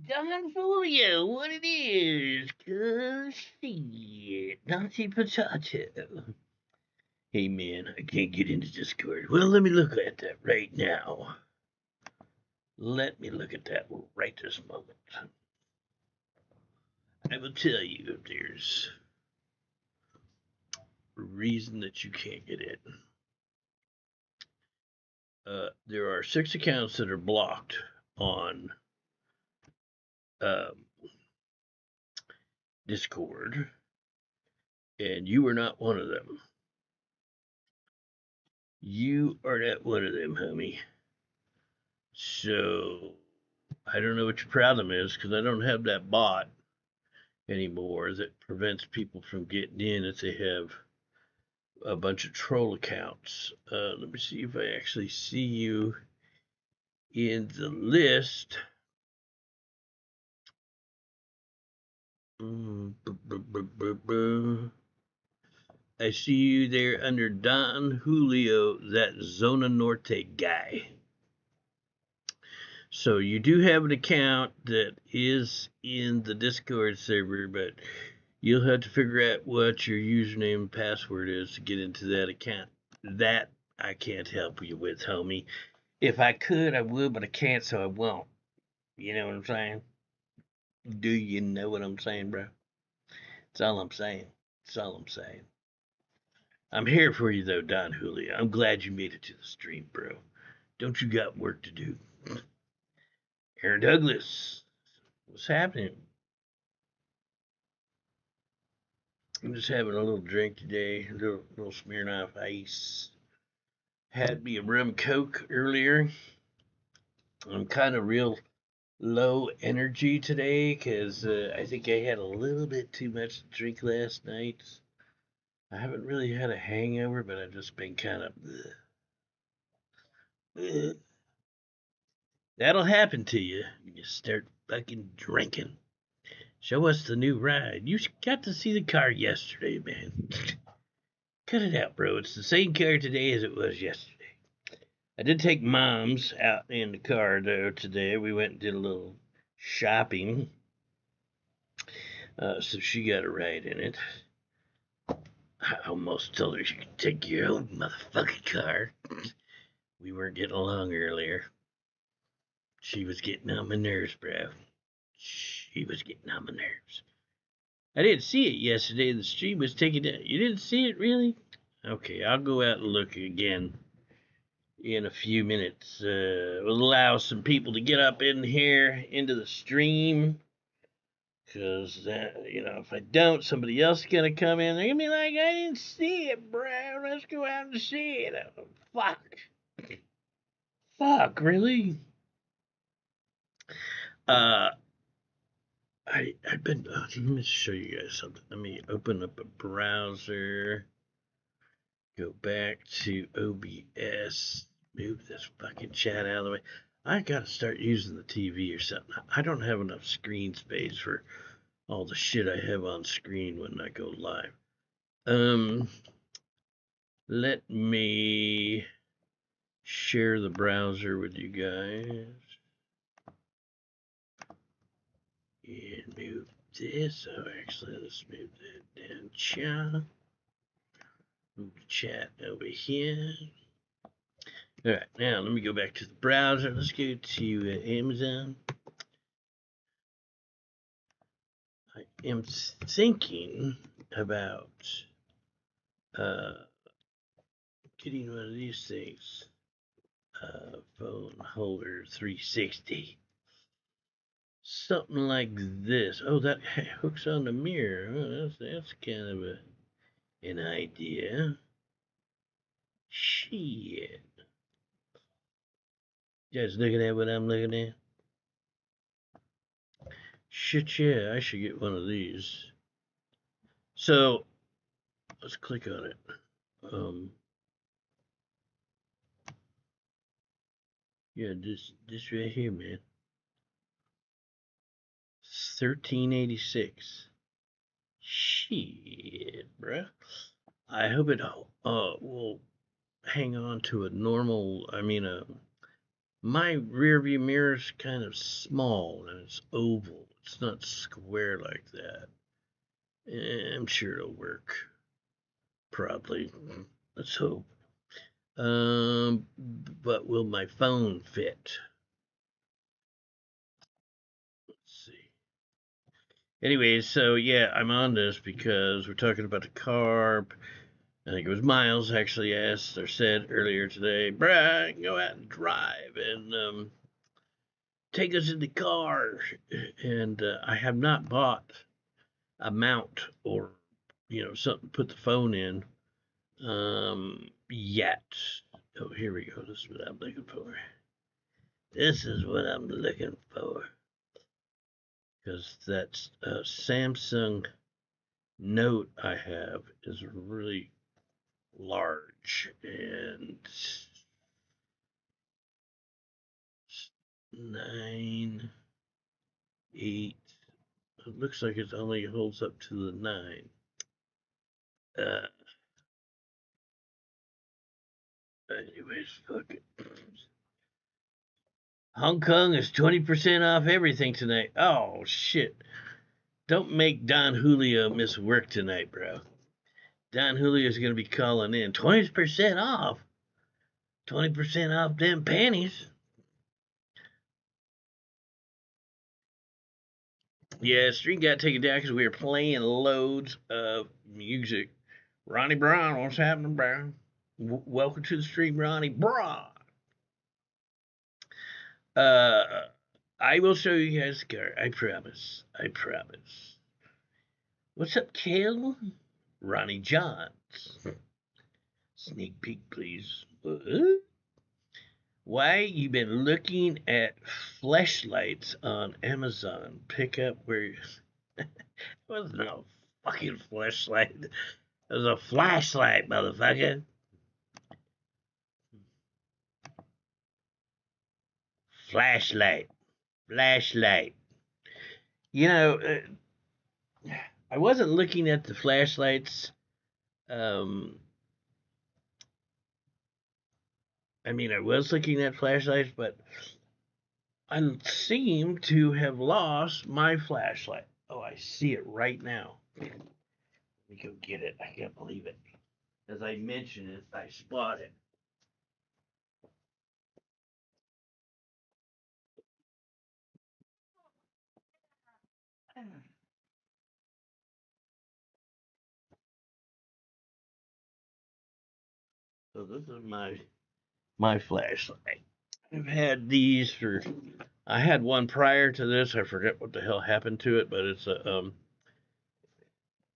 Don Folio, what it is, cuz shit, Nazi potato. Hey man, I can't get into Discord. Well, let me look at that right now. Let me look at that right this moment. I will tell you if there's a reason that you can't get in. There are 6 accounts that are blocked on Discord, and you are not one of them. You are not one of them, homie. So I don't know what your problem is, because I don't have that bot anymore that prevents people from getting in if they have a bunch of troll accounts. Let me see if I actually see you in the list. I see you there under Don Julio, that Zona Norte guy. So you do have an account that is in the Discord server, but you'll have to figure out what your username and password is to get into that account. That I can't help you with, homie. If I could, I would, but I can't, so I won't. You know what I'm saying? Do you know what I'm saying, bro? That's all I'm saying. That's all I'm saying. I'm here for you, though, Don Julio. I'm glad you made it to the stream, bro. Don't you got work to do? Aaron Douglas, what's happening? I'm just having a little drink today, a little Smirnoff Ice. Had me a rum Coke earlier. I'm kind of real low energy today because I think I had a little bit too much to drink last night. I haven't really had a hangover, but I've just been kind of. That'll happen to you when you start fucking drinking. Show us the new ride. You got to see the car yesterday, man. Cut it out, bro. It's the same car today as it was yesterday. I did take Mom's out in the car, though, today. We went and did a little shopping. So she got a ride in it. I almost told her she could take your own motherfucking car. We weren't getting along earlier. She was getting on my nerves, bro. She was getting on my nerves. I didn't see it yesterday. The stream was taken down. You didn't see it, really? Okay, I'll go out and look again in a few minutes. We'll allow some people to get up in here into the stream. Because, if I don't, somebody else is going to come in. They're going to be like, I didn't see it, bro. Let's go out and see it. Oh, fuck. Fuck, really? I've been, let me show you guys something. Let me open up a browser. Go back to OBS. Move this fucking chat out of the way. I gotta start using the TV or something. I don't have enough screen space for all the shit I have on screen when I go live. Let me share the browser with you guys. And move this. Oh, actually, let's move that down. Chat. Move the chat over here. All right, now let me go back to the browser. Let's go to Amazon. I am thinking about getting one of these things. Phone holder 360. Something like this. Oh, that hooks on the mirror. Oh, that's kind of an idea. Shit. You guys looking at what I'm looking at? Shit, yeah, I should get one of these. So, let's click on it. Yeah, this right here, man. 1386. Shit, bruh. I hope it will hang on to a My rear view mirror is kind of small and it's oval. It's not square like that. I'm sure it'll work. Probably. Let's hope. But will my phone fit? Let's see. Anyways, so yeah, I'm on this because we're talking about the car. I think it was Miles actually asked or said earlier today, Brian, go out and drive and take us in the car. And I have not bought a mount or something to put the phone in yet. Oh, here we go. This is what I'm looking for. This is what I'm looking for. Because that Samsung Note I have is really large and 9, 8. It looks like it only holds up to the 9. Anyways, fuck it. Hong Kong is 20% off everything tonight. Oh, shit. Don't make Don Julio miss work tonight, bro. Don Julio's going to be calling in. 20% off? 20% off them panties. Yeah, stream got taken down because we were playing loads of music. Ronnie Brown, what's happening, bro? Welcome to the stream, Ronnie Brown. I will show you guys the car. I promise. I promise. What's up, Kale? Ronnie Johns. Sneak peek, please. What? Why you been looking at fleshlights on Amazon? Pick up where it wasn't no fucking flashlight. It was a flashlight, motherfucker. Flashlight. Flashlight. You know, I wasn't looking at the flashlights. I was looking at flashlights, but I seem to have lost my flashlight. Oh, I see it right now. Let me go get it. I can't believe it. As I mentioned it, I spotted. So this is my flashlight. I've had these for. I had one prior to this. I forget what the hell happened to it, but it's a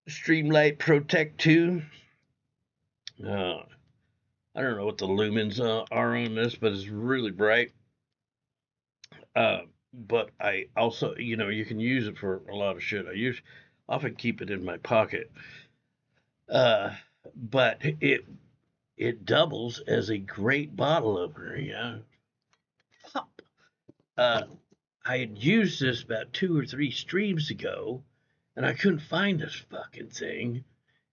Streamlight Protect 2. I don't know what the lumens are on this, but it's really bright. But I also, you can use it for a lot of shit. Often keep it in my pocket. But it doubles as a great bottle opener. Yeah. I had used this about 2 or 3 streams ago, and I couldn't find this fucking thing.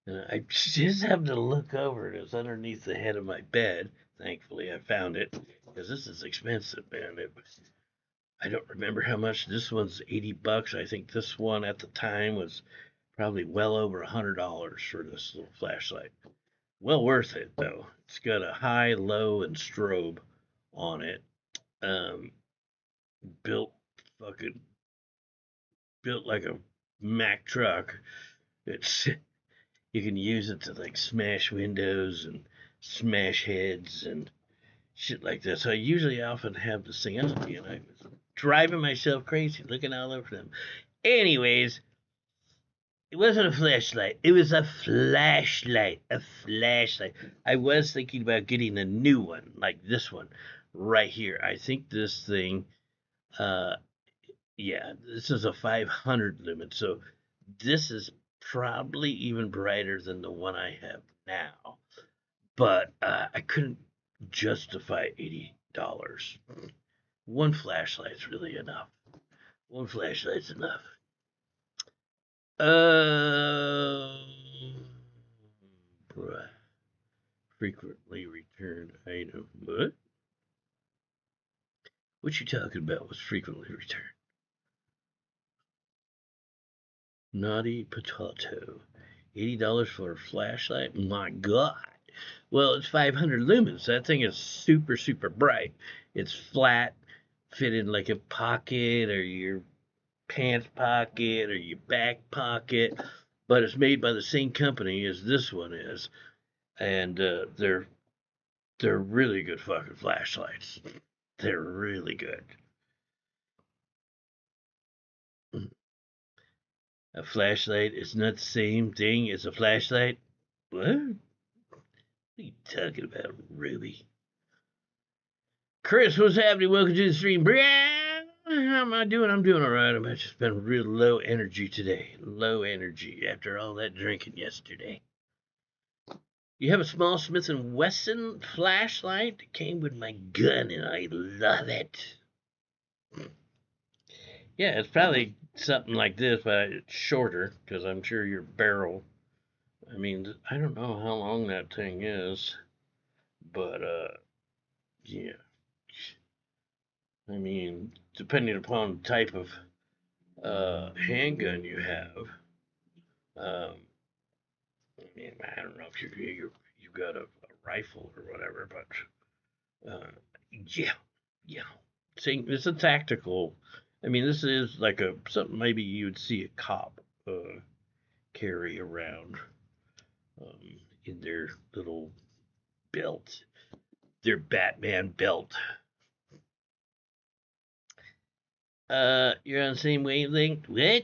And I just happened to look over it. It was underneath the head of my bed. Thankfully, I found it because this is expensive, man. I don't remember how much. This one's $80. I think this one at the time was probably well over $100 for this little flashlight. Well worth it though. It's got a high, low, and strobe on it. Um, built fucking built like a Mack truck. It's you can use it to like smash windows and smash heads and shit like that. So I usually often have this thing on me, and I was driving myself crazy looking all over them. Anyways, it wasn't a flashlight. It was a flashlight. A flashlight. I was thinking about getting a new one, like this one right here. I think this thing, uh, yeah, this is a 500 lumen. So this is probably even brighter than the one I have now. But I couldn't justify $80. One flashlight's really enough. One flashlight's enough. Bruh. Frequently returned item. What? What you talking about was frequently returned. Naughty potato. $80 for a flashlight? My God. Well, it's 500 lumens. That thing is super, super bright. It's flat, fit in like a pocket or your pants pocket or your back pocket, but it's made by the same company as this one is, and they're really good fucking flashlights. They're really good. A flashlight is not the same thing as a flashlight. What? What are you talking about, Ruby? Chris, what's happening? Welcome to the stream. Brian, how am I doing? I'm doing all right. I've just been real low energy today. Low energy after all that drinking yesterday. You have a small Smith & Wesson flashlight? It came with my gun, and I love it. Yeah, it's probably something like this, but it's shorter, because I'm sure your barrel... I mean, I don't know how long that thing is, but, yeah. I mean, depending upon the type of handgun you have, I mean, I don't know if you've got a rifle or whatever, but yeah, See, it's a tactical. I mean, this is like something maybe you would see a cop carry around in their little belt, their Batman belt. You're on the same wavelength. What?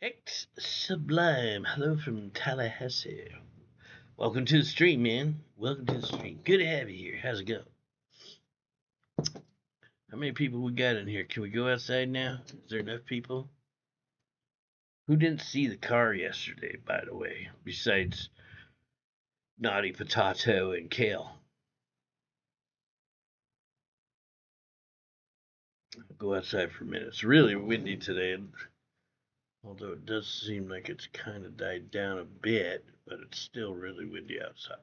X Sublime. Hello from Tallahassee. Welcome to the stream, man. Welcome to the stream. Good to have you here. How's it going? How many people we got in here? Can we go outside now? Is there enough people? Who didn't see the car yesterday, by the way, besides Naughty Potato and Kale? I'll go outside for a minute. It's really windy today, although it does seem like it's kind of died down a bit, but it's still really windy outside.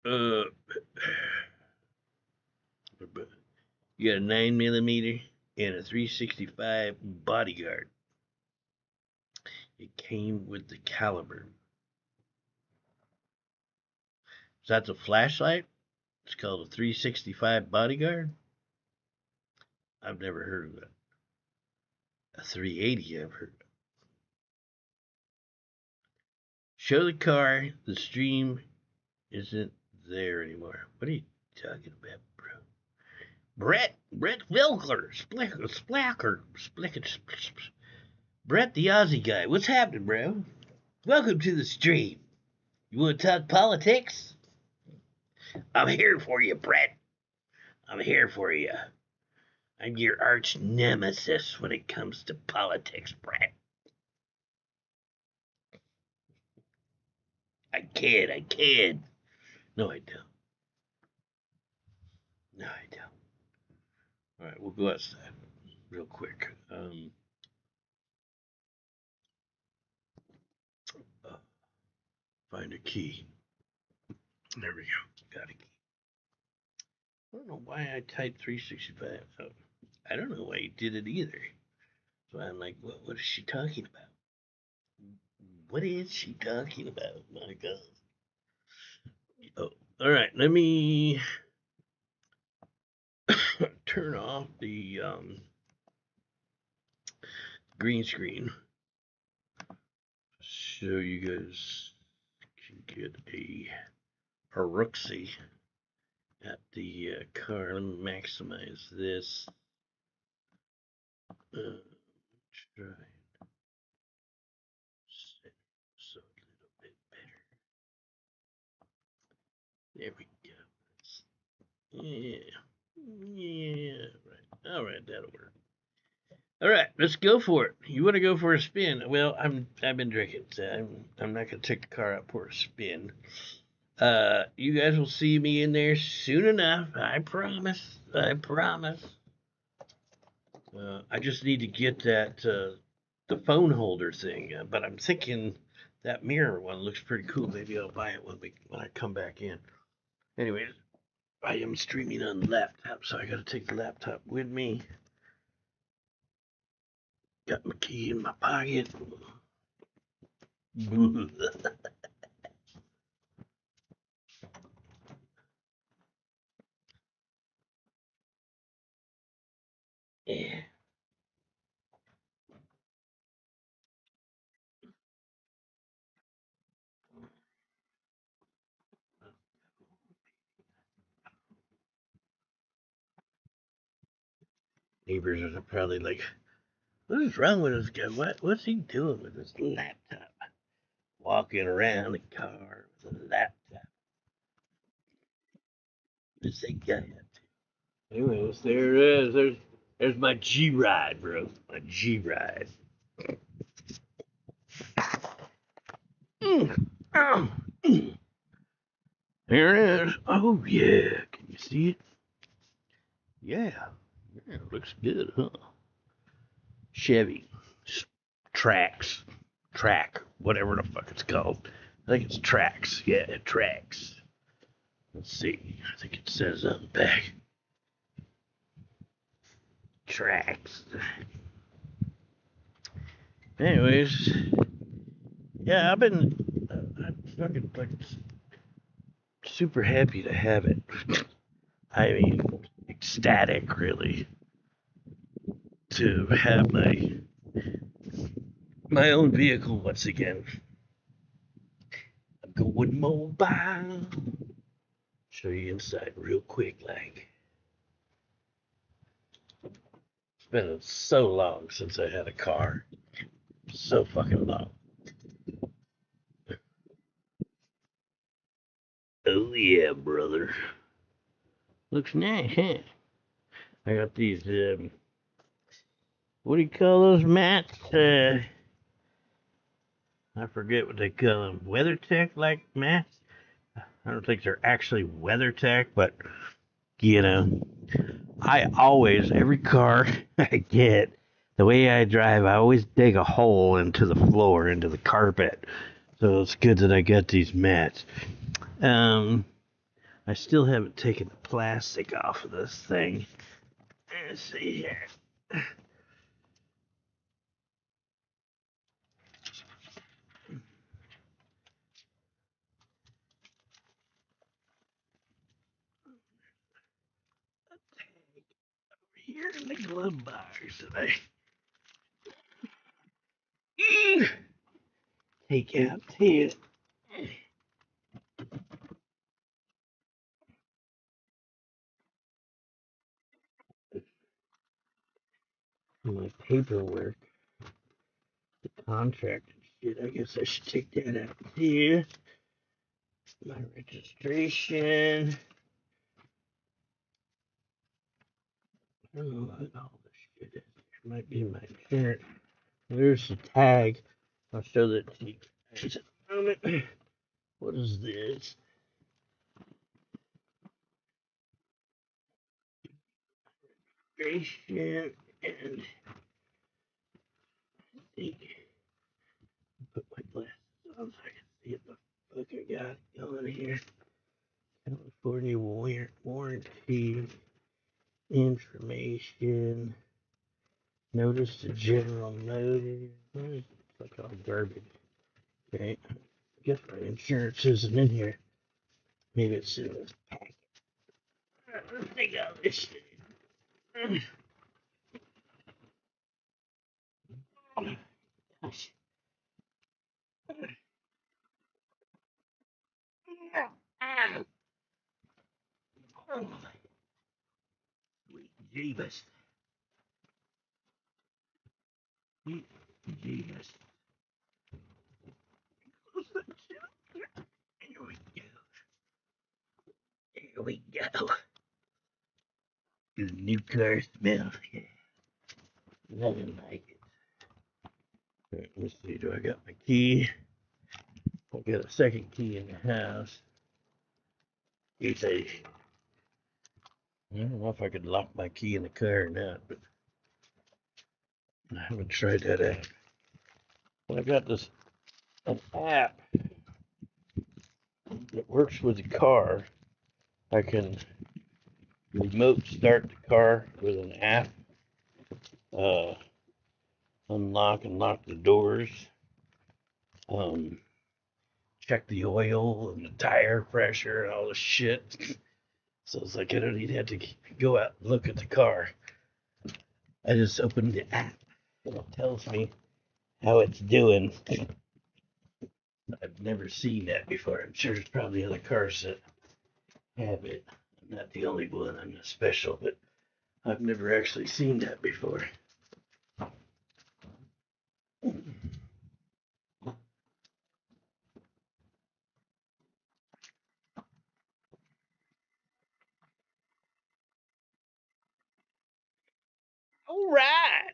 You got a 9mm and a 365 bodyguard. It came with the caliber. Is that the flashlight? It's called a 365 bodyguard. I've never heard of that. A 380 I've heard of. Show the car. The stream isn't there anymore. What are you talking about, bro? Brett Wilkler, Brett the Aussie guy. What's happening, bro? Welcome to the stream. You want to talk politics? I'm here for you, Brett. I'm here for you. I'm your arch nemesis when it comes to politics, Brett. I kid. No, I don't. All right, we'll go outside real quick. Find a key. There we go. Got a key. I don't know why I typed 365. Oh, I don't know why he did it either. So I'm like, what is she talking about? What is she talking about? My God. Oh, all right. Let me turn off the green screen so you guys can get a rooksy at the car. Let me maximize this. Try set so a little bit better. There we go. Yeah, right. All right, that'll work. All right, let's go for it. You want to go for a spin? Well, I've been drinking, so I'm not gonna take the car out for a spin. You guys will see me in there soon enough. I promise. I just need to get that the phone holder thing. But I'm thinking that mirror one looks pretty cool. Maybe I'll buy it when I come back in. Anyways, I am streaming on the laptop, so I gotta take the laptop with me. Got my key in my pocket. Yeah. Neighbors are probably like, what is wrong with this guy? What's he doing with his laptop? Walking around the car with a laptop. What's that guy up to? Anyways, there it is. There's my G ride, bro. My G ride. Oh. Here it is. Oh yeah. Can you see it? Yeah. Yeah, it looks good, huh? Chevy. Track. Whatever the fuck it's called. I think it's Tracks. Yeah, Tracks. Let's see. I think it says on the back. Tracks. Anyways, yeah, I'm fucking like super happy to have it. I mean, ecstatic, really, to have my own vehicle once again. I'm going mobile. Show you inside real quick, like. It's been so long since I had a car. So fucking long. Oh yeah, brother. Looks nice, huh? I got these, what do you call those mats? I forget what they call them. WeatherTech like mats? I don't think they're actually WeatherTech, but you know, I always, every car I get, the way I drive, I always dig a hole into the floor, into the carpet. So it's good that I got these mats. I still haven't taken the plastic off of this thing. Let's see here. Here in the glove box that I take out here. My paperwork, the contract and shit. I guess I should take that out here. My registration. I don't know what all this shit is. There might be my insurance. There's the tag. I'll show that to you guys in a moment. What is this? Registration and see. Put my glasses on so I can see what the fuck I got going here. California warranty information. Notice to general notice. It's like all garbage. Okay. I guess my insurance isn't in here. Maybe it's in this packet. Let's take out this shit. Oh, gosh. Oh, sweet Jeebus. Sweet Jeebus. Here we go. Here we go. The new car smells. Yeah. Nothing like it. Right, let's see. Do I got my key? I got a second key in the house. In case I don't know if I could lock my key in the car or not, but I haven't tried that out. But I got this an app that works with the car I can remote start the car with an app, uh, unlock and lock the doors, um, check the oil and the tire pressure and all the shit. So it's like I don't even have to go out and look at the car. I just open the app and it tells me how it's doing. I've never seen that before. I'm sure there's probably other cars that have it. I'm not the only one. I'm not special, but I've never actually seen that before. All right.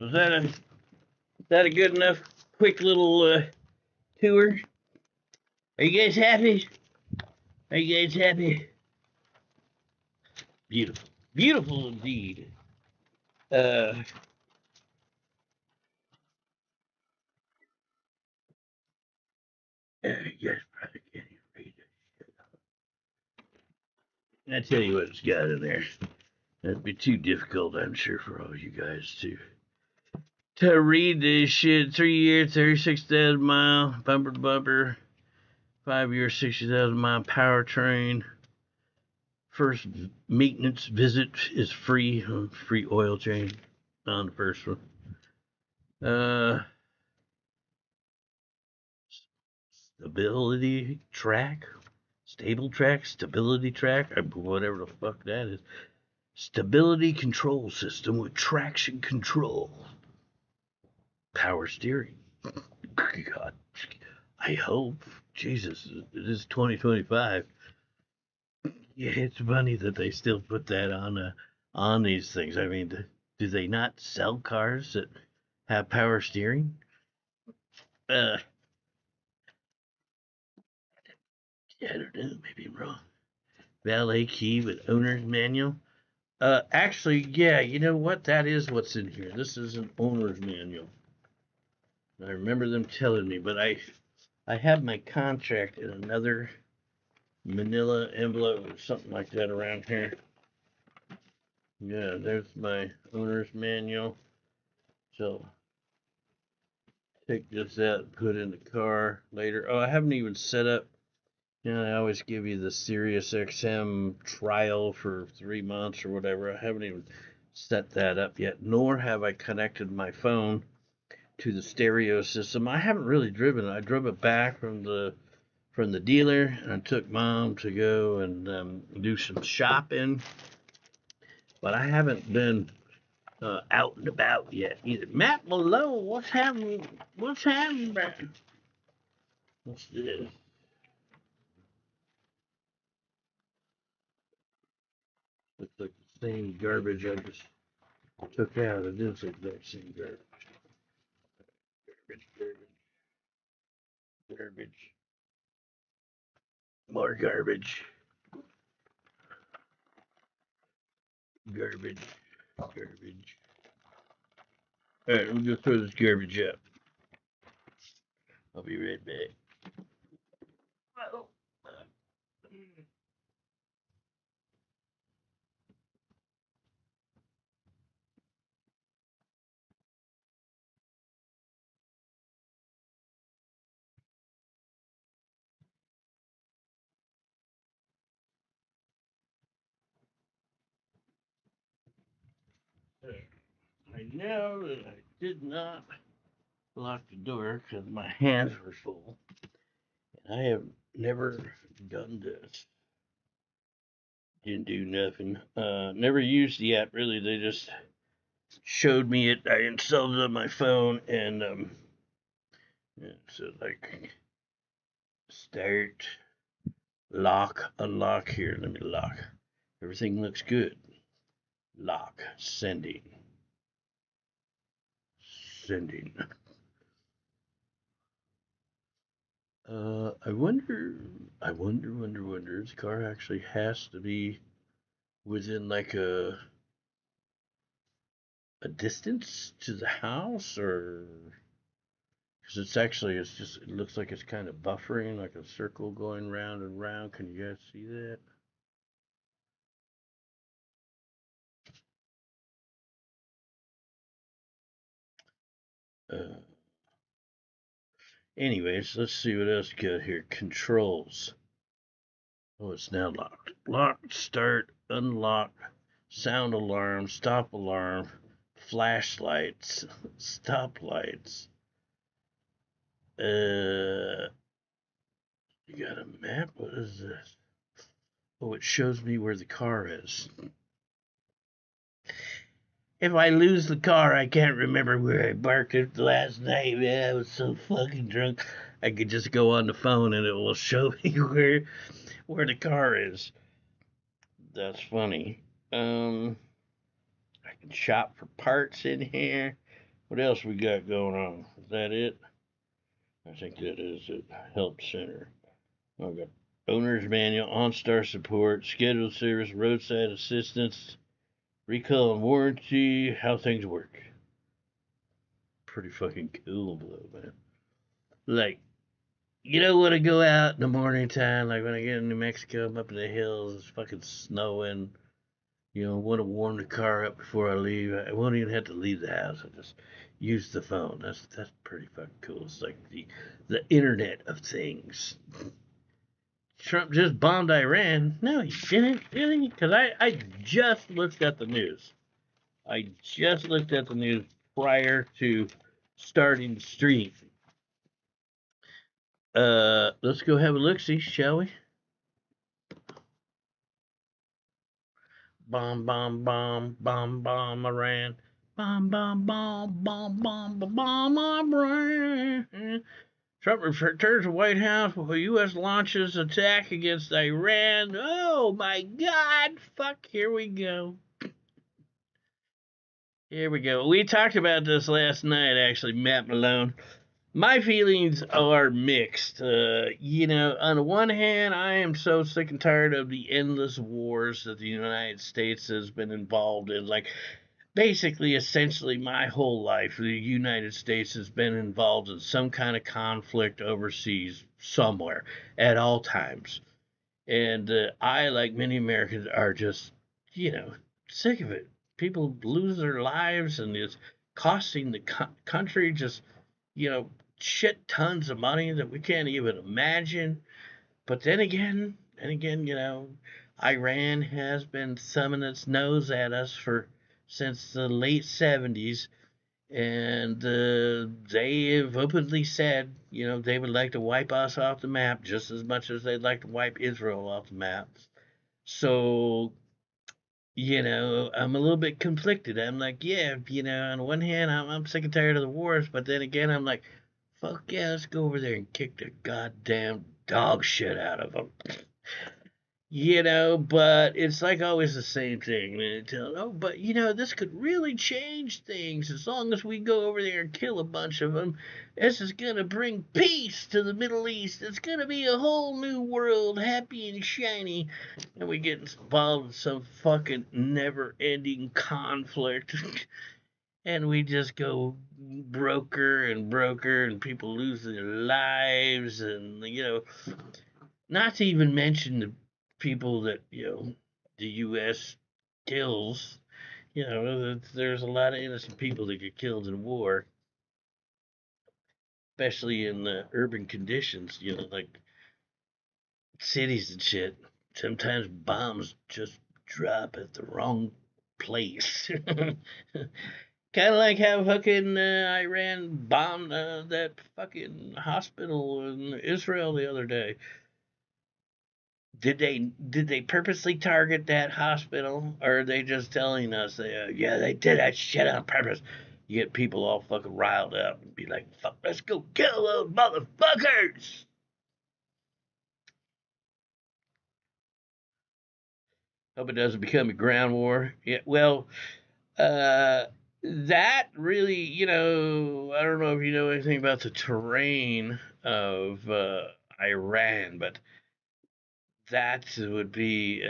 Was that a good enough quick little tour? Are you guys happy? Are you guys happy? Beautiful. Beautiful indeed. You guys probably can't even read it. I tell you what it's got in there. That'd be too difficult, I'm sure, for all you guys to read this shit. 3 year, 36,000 mile, bumper to bumper. 5 year, 60,000 mile powertrain. First maintenance visit is free. Free oil change on the first one. Stability track, stable track, stability track, whatever the fuck that is. Stability control system with traction control. Power steering. God, I hope. Jesus, it is 2025. Yeah, it's funny that they still put that on these things. I mean, do they not sell cars that have power steering? Uh, yeah, I don't know. Maybe I'm wrong. Valet key with owner's manual. Actually, yeah. You know what? That is what's in here. This is an owner's manual. I remember them telling me, but I have my contract in another manila envelope or something like that around here. Yeah, there's my owner's manual. So take this out and put in the car later. Oh, I haven't even set up. You know, I always give you the Sirius XM trial for 3 months or whatever. I haven't even set that up yet, nor have I connected my phone to the stereo system. I haven't really driven it. I drove it back from the dealer, and I took Mom to go and do some shopping, but I haven't been out and about yet either. Matt Malone, what's happening? What's happening, man? What's this? Looks like the same garbage I just took out. It is the exact same garbage. Garbage, garbage, garbage. More garbage. Garbage, garbage. All right, let me go throw this garbage up. I'll be right back. Well, I know that I did not lock the door because my hands were full. And I have never done this. Didn't do nothing. Never used the app really. They just showed me it. I installed it on my phone and yeah, so like start, lock, unlock here. Let me lock. Everything looks good. Lock, sending, sending. I wonder. This car actually has to be within like a distance to the house, or Because it looks like it's kind of buffering, like a circle going round and round. Can you guys see that? Anyways, let's see what else we got here. Controls. Oh, it's now locked. Lock, start, unlock, sound alarm, stop alarm, flashlights, stoplights. You got a map? What is this? Oh, it shows me where the car is. If I lose the car, I can't remember where I parked it last night. Man, I was so fucking drunk. I could just go on the phone and it will show me where the car is. That's funny. I can shop for parts in here. What else we got going on? Is that it? I think that is it. Help center. I've got owner's manual, OnStar support, scheduled service, roadside assistance, recall and warranty, how things work. Pretty fucking cool, though, man. Like, you don't want to go out in the morning time, like when I get in New Mexico, I'm up in the hills, it's fucking snowing. You know, want to warm the car up before I leave. I won't even have to leave the house. I just use the phone. That's pretty fucking cool. It's like the Internet of Things. Trump just bombed Iran. No, he didn't, really. Because I just looked at the news. I just looked at the news prior to starting the stream. Let's go have a look-see, shall we? Bomb, bomb, bomb, bomb, bomb, Iran. Bomb, bomb, bomb, bomb, bomb, bomb, Iran. Trump returns to White House while U.S. launches attack against Iran. Oh my God! Fuck! Here we go. Here we go. We talked about this last night, actually, Matt Malone. My feelings are mixed. On the one hand, I am so sick and tired of the endless wars that the United States has been involved in. Like, basically, essentially, my whole life, the United States has been involved in some kind of conflict overseas somewhere at all times. And I, like many Americans, are just, sick of it. People lose their lives, and it's costing the country just, you know, shit tons of money that we can't even imagine. But then again, Iran has been thumbing its nose at us for since the late 70s, and they have openly said, they would like to wipe us off the map just as much as they'd like to wipe Israel off the map. So, I'm a little bit conflicted. I'm like, yeah, on the one hand, I'm sick and tired of the wars, but then again, I'm like, fuck yeah, let's go over there and kick the goddamn dog shit out of them. But it's like always the same thing. Man. But this could really change things as long as we go over there and kill a bunch of them. This is gonna bring peace to the Middle East. It's gonna be a whole new world, happy and shiny. And we get involved in some fucking never-ending conflict, and we just go broker and broker, and people lose their lives, and not to even mention the people that the U.S. kills. There's a lot of innocent people that get killed in war, especially in urban conditions. Like cities and shit. Sometimes bombs just drop at the wrong place. Kind of like how fucking Iran bombed that fucking hospital in Israel the other day. Did they purposely target that hospital, or are they just telling us yeah, they did that shit on purpose? You get people all fucking riled up and be like, fuck, let's go kill those motherfuckers. Hope it doesn't become a ground war. Yeah, well, uh, that really, I don't know if you know anything about the terrain of Iran, but that would be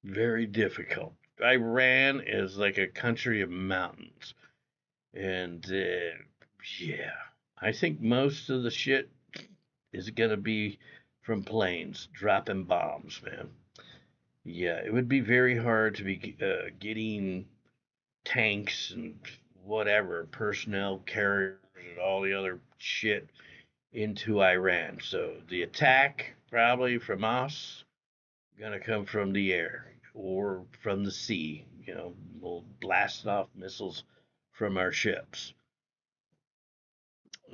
very difficult. Iran is like a country of mountains, and Yeah. I think most of the shit is going to be from planes dropping bombs, man. Yeah, it would be very hard to be getting tanks and whatever, personnel carriers and all the other shit into Iran. So the attack probably from us gonna come from the air or from the sea. You know, we'll blast off missiles from our ships.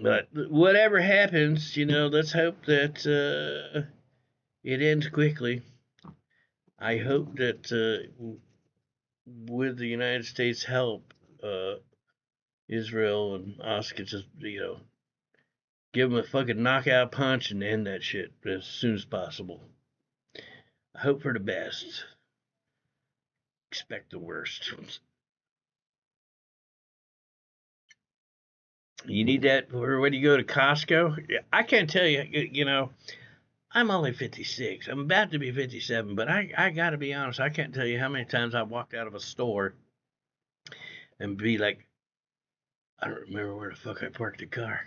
But whatever happens, let's hope that it ends quickly. I hope that with the United States' help, Israel and us could just, give them a fucking knockout punch and end that shit as soon as possible. I hope for the best. Expect the worst. You need that for when you go to Costco? I can't tell you, I'm only 56. I'm about to be 57, but I got to be honest. I can't tell you how many times I walked out of a store and be like, I don't remember where the fuck I parked the car.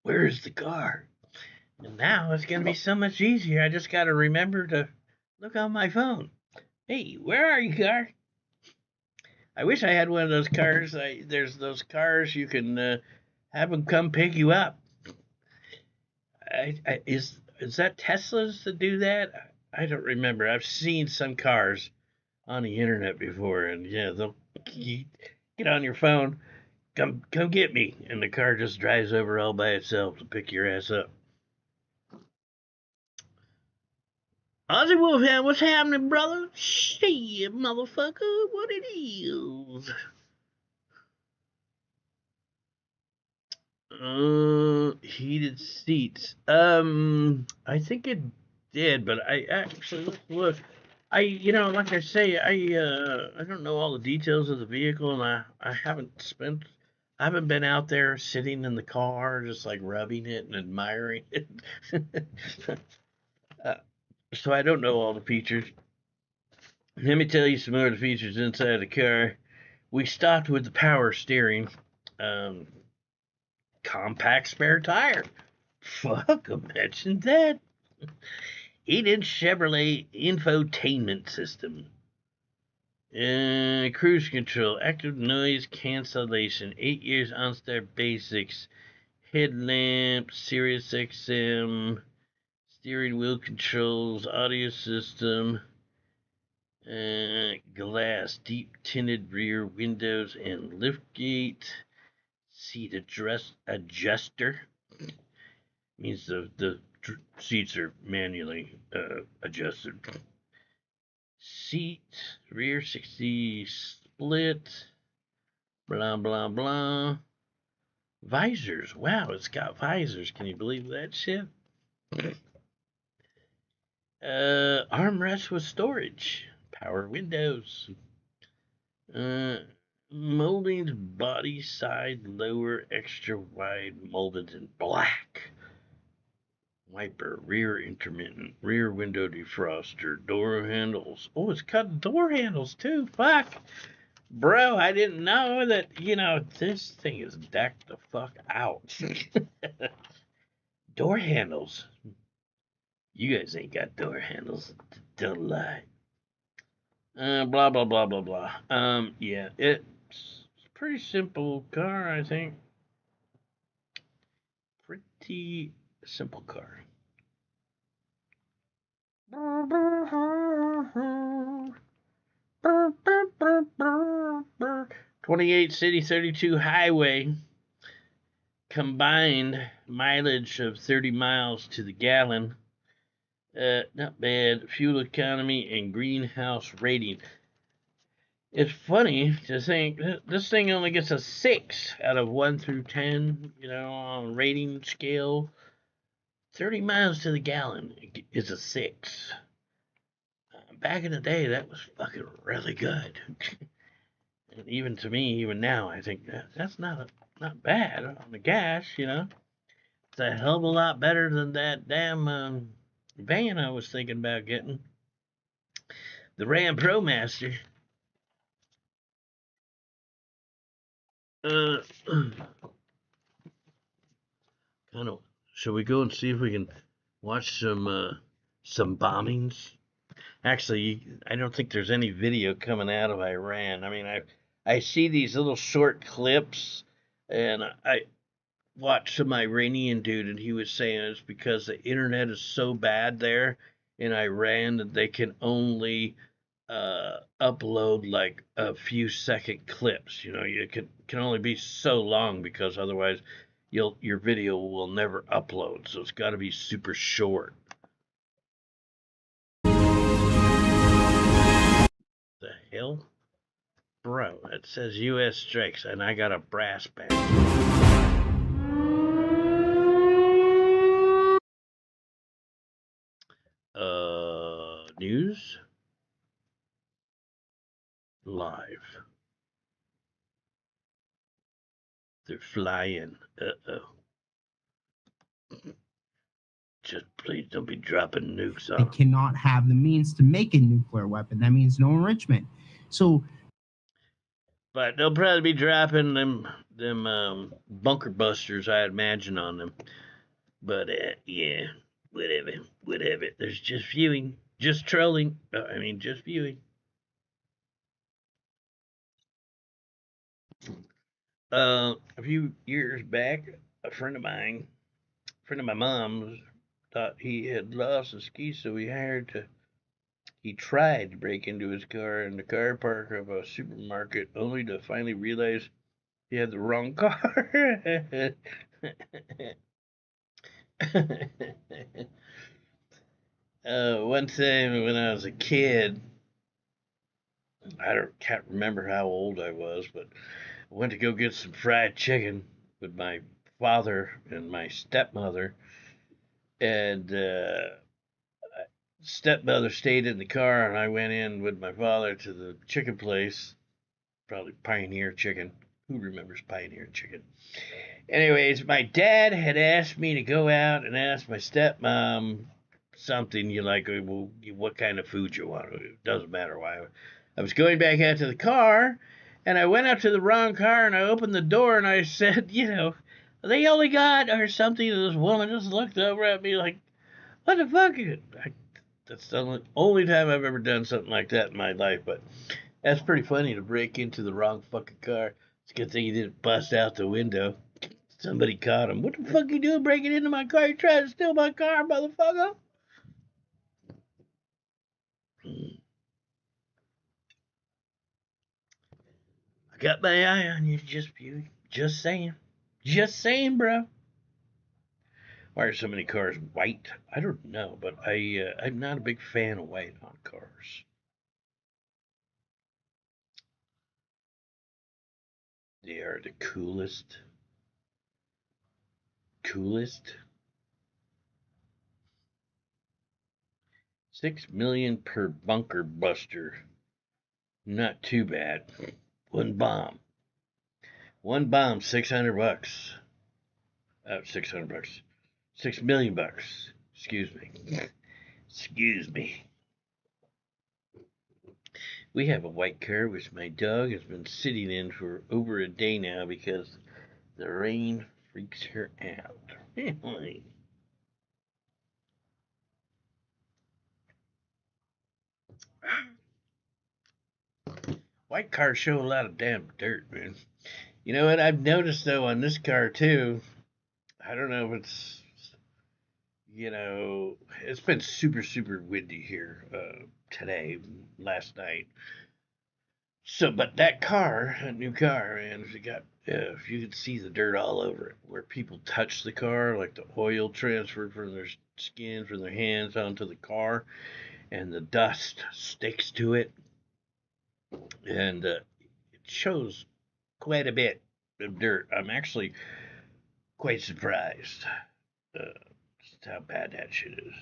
Where is the car? And now it's going to be so much easier. I just got to remember to look on my phone. Hey, where are you, car? I wish I had one of those cars. There's those cars you can have them come pick you up. Is that Teslas that do that? I don't remember. I've seen some cars on the internet before, and yeah, they'll get on your phone, come get me, and the car just drives over all by itself to pick your ass up. Ozzy Wolfhound, what's happening, brother? Shit, motherfucker, what it is? Heated seats. I think it did, but I actually look. Like I say, I don't know all the details of the vehicle, and I haven't been out there sitting in the car just like rubbing it and admiring it. uh, so I don't know all the features. Let me tell you some of the features inside the car. We stopped with the power steering. Um, Compact spare tire. Fuck, imagine that. 8-inch Chevrolet infotainment system. Cruise control, active noise cancellation, 8 years OnStar Basics, headlamp, Sirius XM, steering wheel controls, audio system, glass, deep tinted rear windows and liftgate, seat adjuster. Means the seats are manually adjusted. Seat, rear 60 split, blah, blah, blah. Visors. Wow, it's got visors. Can you believe that shit? Armrest with storage. Power windows. Moldings, body side, lower, extra wide, molded in black. Wiper, rear intermittent, rear window defroster, door handles. Oh, it's got door handles too. Fuck. Bro, I didn't know that, this thing is decked the fuck out. Door handles. You guys ain't got door handles. Don't lie. Blah, blah, blah, blah, blah. Yeah, it's a pretty simple car, I think. Pretty simple car. 28 city, 32 highway. Combined mileage of 30 miles to the gallon. Not bad. Fuel economy and greenhouse rating. It's funny to think this thing only gets a 6 out of 1 through 10, on rating scale. 30 miles to the gallon is a 6. Back in the day, that was fucking really good. And even to me, even now, I think that's not bad on the gas, It's a hell of a lot better than that damn van I was thinking about getting. The Ram ProMaster. kind of. Shall we go and see if we can watch some bombings? Actually, I don't think there's any video coming out of Iran. I mean, I see these little short clips, and I watched some Iranian dude, and he was saying it's because the internet is so bad there in Iran that they can only upload like a few second clips. You know, you can only be so long because otherwise your video will never upload. So it's got to be super short. The hell? Bro, it says US strikes and I got a brass band. News live. They're flying. Uh-oh. Just please don't be dropping nukes on them. They cannot have the means to make a nuclear weapon. That means no enrichment. So, but they'll probably be dropping them bunker busters, I imagine, on them. But yeah, whatever. There's just viewing, just trolling. Just viewing. A few years back, a friend of my mom's, thought he had lost his keys, so he tried to break into his car in the car park of a supermarket, only to finally realize he had the wrong car. One time when I was a kid, can't remember how old I was, but I went to go get some fried chicken with my father and my stepmother, and stepmother stayed in the car, and I went in with my father to the chicken place, probably Pioneer Chicken. Who remembers Pioneer Chicken? Anyways, my dad had asked me to go out and ask my stepmom something. You like, well, what kind of food you want? It doesn't matter why. I was going back out to the car, and I went up to the wrong car, and I opened the door, and I said, they only got or something. And this woman just looked over at me like, what the fuck? That's the only time I've ever done something like that in my life, but that's pretty funny to break into the wrong fucking car. It's a good thing you didn't bust out the window. Somebody caught him. What the fuck you doing breaking into my car? You trying to steal my car, motherfucker? I got my eye on you, just saying. Just saying, bro. Why are so many cars white? I don't know, but I'm not a big fan of white on cars. They are the coolest. Coolest. 6 million per bunker buster. Not too bad. One bomb. One bomb, $600. 600 bucks. 6 million bucks. Excuse me. Excuse me. We have a white car which my dog has been sitting in for over a day now because the rain freaks her out. White cars show a lot of damn dirt, man. You know what I've noticed though on this car too? I don't know if it's been super windy here today, last night. So, but that new car, man, if you could see the dirt all over it, where people touch the car, like the oil transferred from their skin, from their hands onto the car, and the dust sticks to it, and it shows quite a bit of dirt. I'm actually quite surprised just how bad that shit is.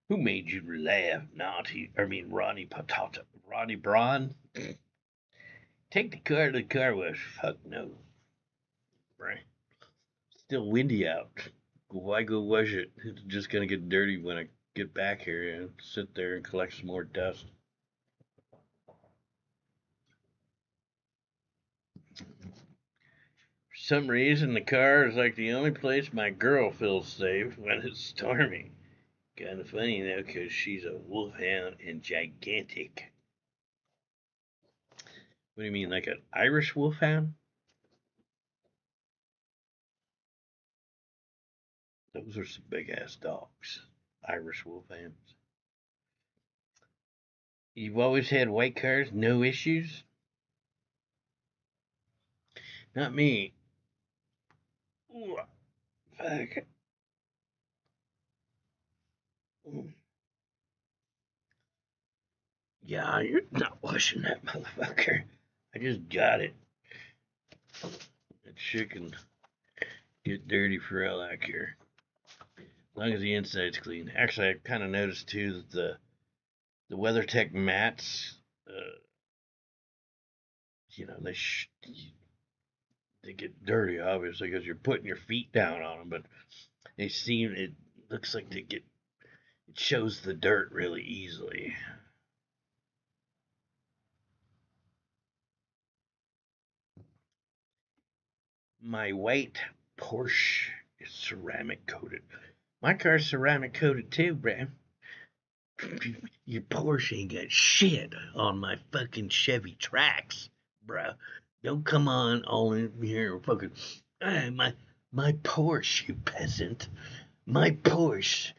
Who made you laugh, Ronnie Patata? Ronnie Braun? Take the car to the car wash. Fuck no. Right. Still windy out. Why go wash it? It's just gonna get dirty when I get back here and sit there and collect some more dust. some reason, the car is like the only place my girl feels safe when it's stormy. Kind of funny though, because she's a wolfhound and gigantic. What do you mean, like an Irish wolfhound? Those are some big ass dogs. Irish wolfhounds. You've always had white cars, no issues? Not me. Ooh, fuck. Yeah, you're not washing that motherfucker. I just got it. That shit can get dirty for all I care. As long as the inside's clean. Actually, I kind of noticed too that the WeatherTech mats, you know, they get dirty obviously because you're putting your feet down on them, but it looks like it shows the dirt really easily. My white Porsche is ceramic coated. My car's ceramic coated too, Brad. Your Porsche ain't got shit on my fucking Chevy Trax, bro. Don't come on all in here and fucking my Porsche, you peasant. My Porsche.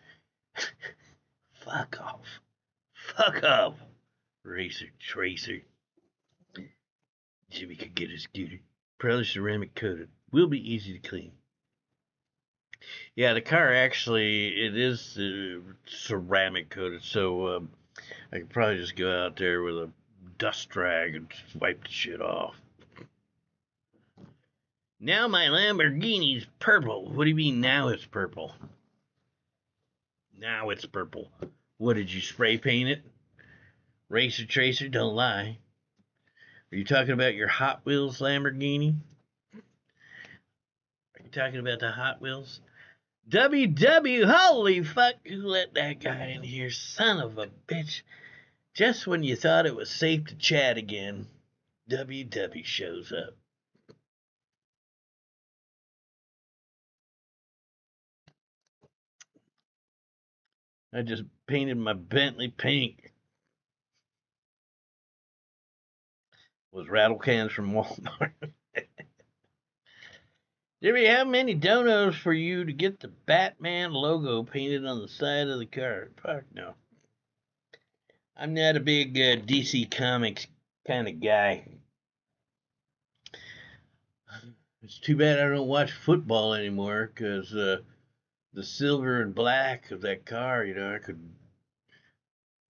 Fuck off. Fuck off. Racer tracer. Jimmy could get his scooter. Probably ceramic coated. Will be easy to clean. Yeah, the car actually it is ceramic coated, so I could probably just go out there with a dust rag and just wipe the shit off. Now my Lamborghini's purple. What do you mean now it's purple? Now it's purple. What, did you spray paint it? Racer Tracer, don't lie. Are you talking about your Hot Wheels Lamborghini? Are you talking about the Hot Wheels? WW, holy fuck, who let that guy in here? Son of a bitch. Just when you thought it was safe to chat again, WW shows up. I just painted my Bentley pink. Was rattle cans from Walmart. Jimmy, how many donos for you to get the Batman logo painted on the side of the car? Fuck no. I'm not a big DC Comics kind of guy. It's too bad I don't watch football anymore because the silver and black of that car, you know, I could.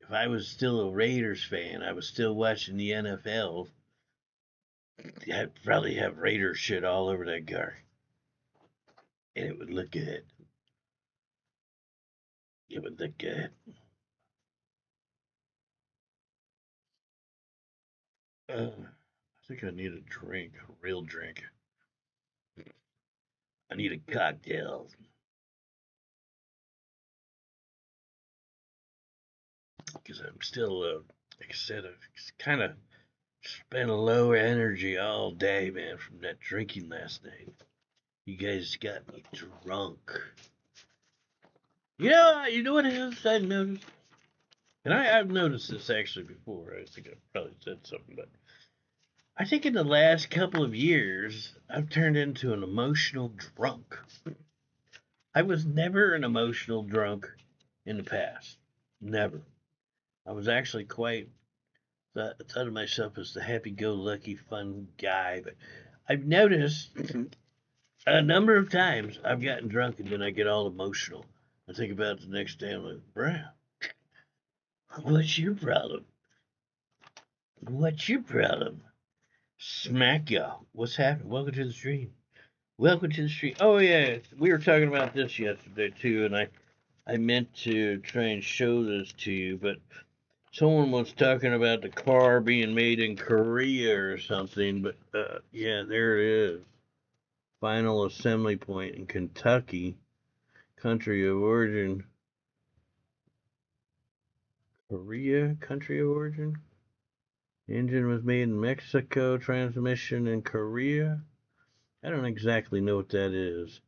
If I was still a Raiders fan, I was still watching the NFL. I'd probably have Raiders shit all over that car. And it would look good. It would look good. I think I need a drink, a real drink. I need a cocktail. Because I'm still, like I said, I've kind of spent a low energy all day, man, from that drinking last night. You guys got me drunk. You know what it is I noticed? And I've noticed this actually before. I think I've probably said something, but I think in the last couple of years, I've turned into an emotional drunk. I was never an emotional drunk in the past. Never. I was actually quite thought of myself as the happy-go-lucky, fun guy, but I've noticed a number of times I've gotten drunk and then I get all emotional. I think about it the next day. I'm like, bruh, what's your problem? What's your problem? Smack y'all. What's happening? Welcome to the stream. Welcome to the stream. Oh yeah, we were talking about this yesterday too, and I meant to try and show this to you, but someone was talking about the car being made in Korea or something. But yeah, there it is. Final assembly point in Kentucky. Country of origin. Korea, country of origin. Engine was made in Mexico. Transmission in Korea. I don't exactly know what that is.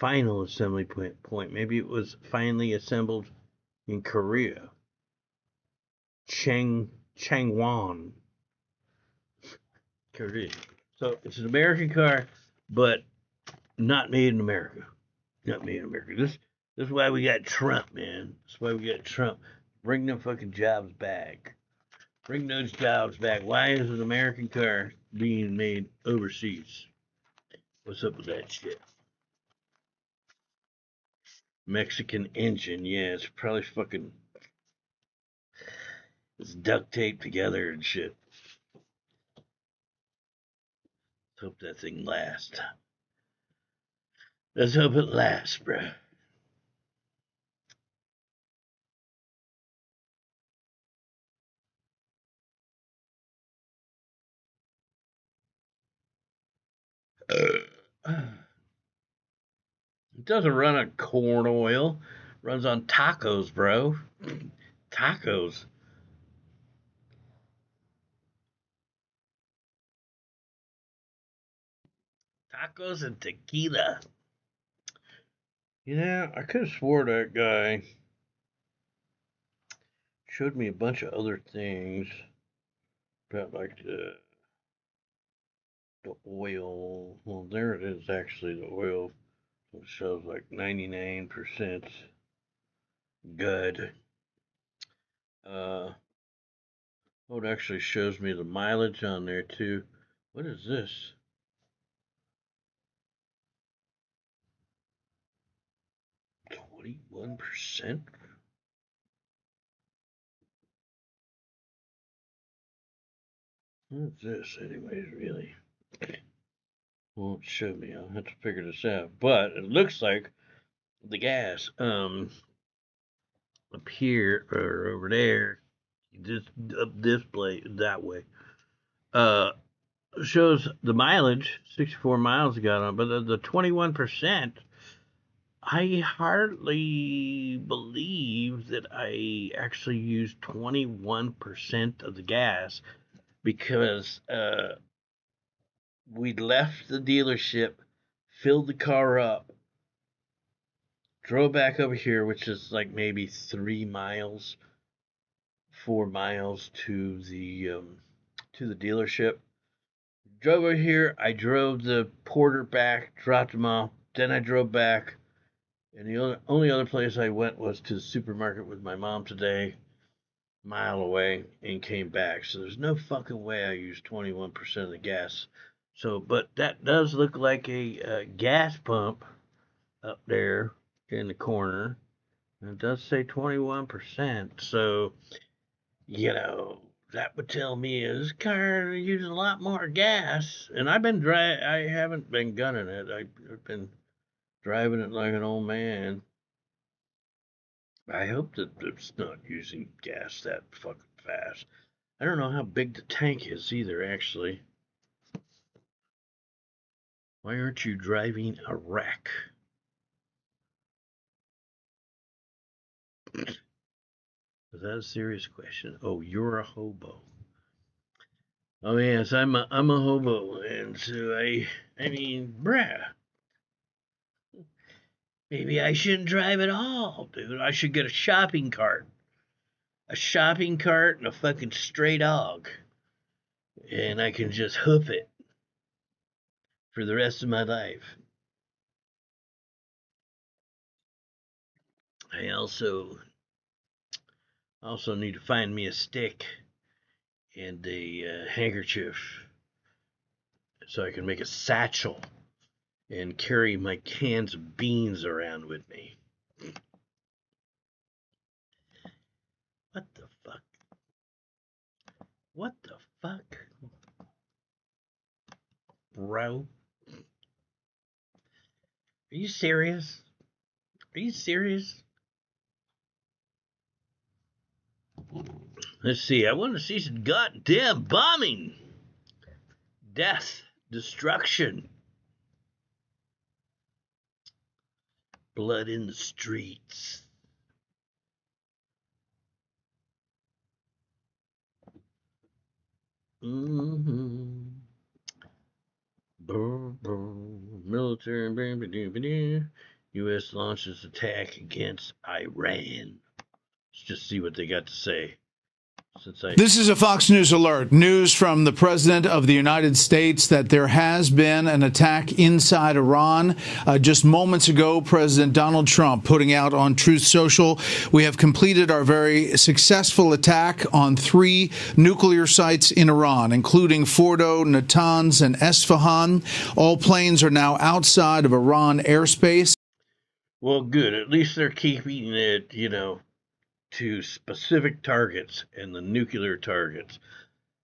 Final assembly point. Maybe it was finally assembled in Korea. Changwon, Korea. So it's an American car, but not made in America. Not made in America. This is why we got Trump, man. That's why we got Trump. Bring them fucking jobs back. Bring those jobs back. Why is an American car being made overseas? What's up with that shit? Mexican engine, yeah, it's probably fucking it's duct taped together and shit. Let's hope that thing lasts. Let's hope it lasts, bruh. It doesn't run on corn oil. It runs on tacos, bro. Tacos. Tacos and tequila. Yeah, I could have swore that guy showed me a bunch of other things about like the oil. Well, there it is actually, the oil. It shows like 99% good. Uh, oh, it actually shows me the mileage on there too. What is this? 21%? What's this, anyways, really? Won't show me. I'll have to figure this out. But it looks like the gas, up here or over there, this up display that way, uh, shows the mileage, 64 miles I got on, but the 21%, I hardly believe that I actually used 21% of the gas because we left the dealership, filled the car up, drove back over here, which is like maybe 3 miles, 4 miles to the dealership. Drove over here. I drove the porter back, dropped him off. Then I drove back, and the only other place I went was to the supermarket with my mom today, mile away, and came back. So there's no fucking way I used 21% of the gas. So, but that does look like a gas pump up there in the corner. And it does say 21%. So, that would tell me this car uses a lot more gas. And I haven't been gunning it. I've been driving it like an old man. I hope that it's not using gas that fucking fast. I don't know how big the tank is either, actually. Why aren't you driving a wreck? Is that a serious question? Oh, you're a hobo. Oh yes, I'm a hobo, and so I mean, bruh, maybe I shouldn't drive at all, dude. I should get a shopping cart, and a fucking stray dog, and I can just hoof it for the rest of my life. I also need to find me a stick and a handkerchief so I can make a satchel and carry my cans of beans around with me. What the fuck? What the fuck? Bro? Are you serious? Are you serious? Let's see. I want to see some goddamn bombing, death, destruction, blood in the streets. Mm-hmm. Brr, brr. U.S. launches attack against Iran. Let's just see what they got to say. This is a Fox News alert. News from the President of the United States that there has been an attack inside Iran. Just moments ago, President Donald Trump putting out on Truth Social, we have completed our very successful attack on 3 nuclear sites in Iran, including Fordo, Natanz, and Esfahan. All planes are now outside of Iran airspace. Well, good. At least they're keeping it, to specific targets and the nuclear targets.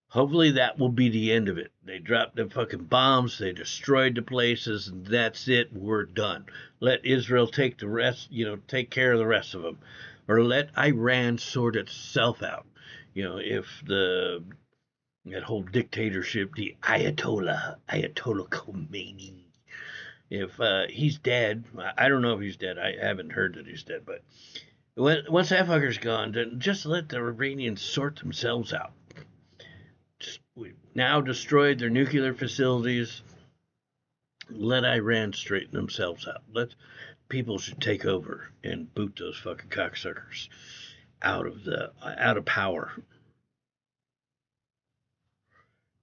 Hopefully that will be the end of it. They dropped the fucking bombs, they destroyed the places, and that's it. We're done. Let Israel take the rest, take care of the rest of them. Or let Iran sort itself out. If that whole dictatorship, the Ayatollah Khomeini, if he's dead, I don't know if he's dead. I haven't heard that he's dead, but once that fucker's gone, then just let the Iranians sort themselves out. We've now destroyed their nuclear facilities. Let Iran straighten themselves out. People should take over and boot those fucking cocksuckers out of power.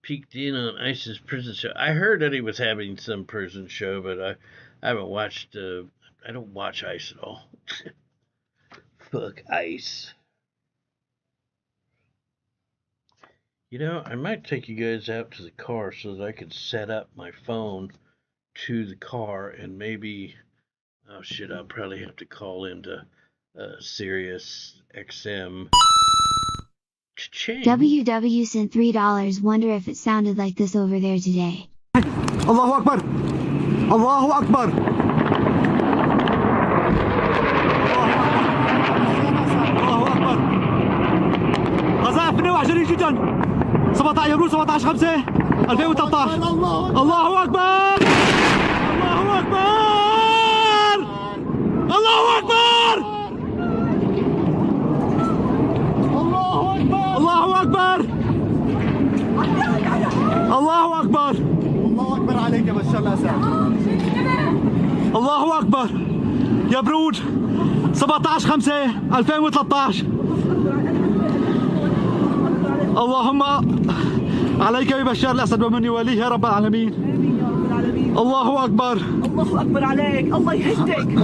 Peeked in on ISIS prison show. I heard that he was having some prison show, but I haven't watched. I don't watch ICE at all. Fuck ICE. I might take you guys out to the car so that I can set up my phone to the car and maybe, oh shit, I'll probably have to call into Sirius XM. Cha-ching. WW sent $3. Wonder if it sounded like this over there today. Allahu Akbar! Allahu Akbar! قذائف النوع جريء جدا 17 يبرو 17 5 2013 الله اكبر الله اكبر الله اكبر الله اكبر الله اكبر الله اكبر عليك يا بشار الاسد الله اكبر يا برود 17 5 2013 اللهم عليك ببشار الاسد ومن يواليه يا رب العالمين الله اكبر الله اكبر عليك الله يهديك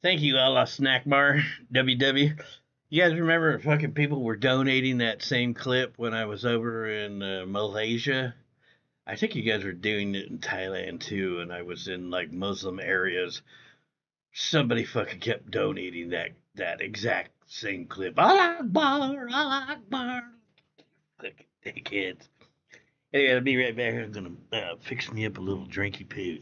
Thank you, Allah Snack Bar, WW. You guys remember fucking people were donating that same clip when I was over in Malaysia? I think you guys were doing it in Thailand too, and I was in like Muslim areas. Somebody fucking kept donating that exact same clip. Allah Akbar, Allah Akbar. Fucking dickheads. Anyway, I'll be right back. I'm gonna fix me up a little drinky poo.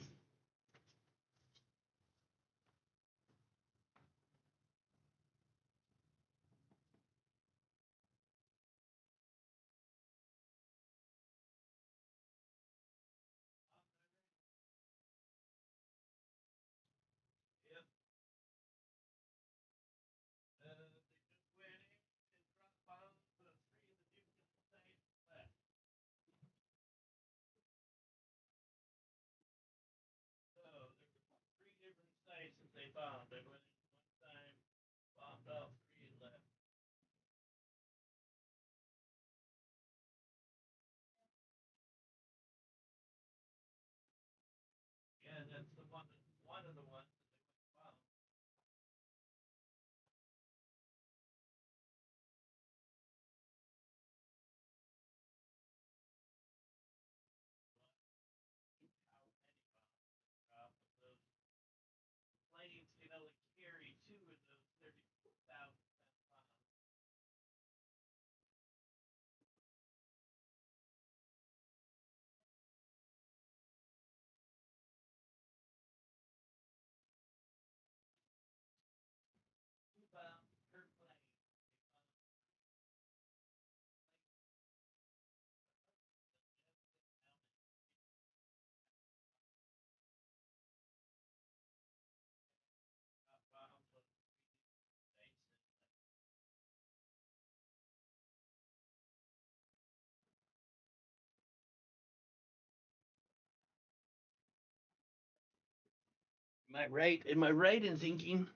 Am I right? Am I right in thinking?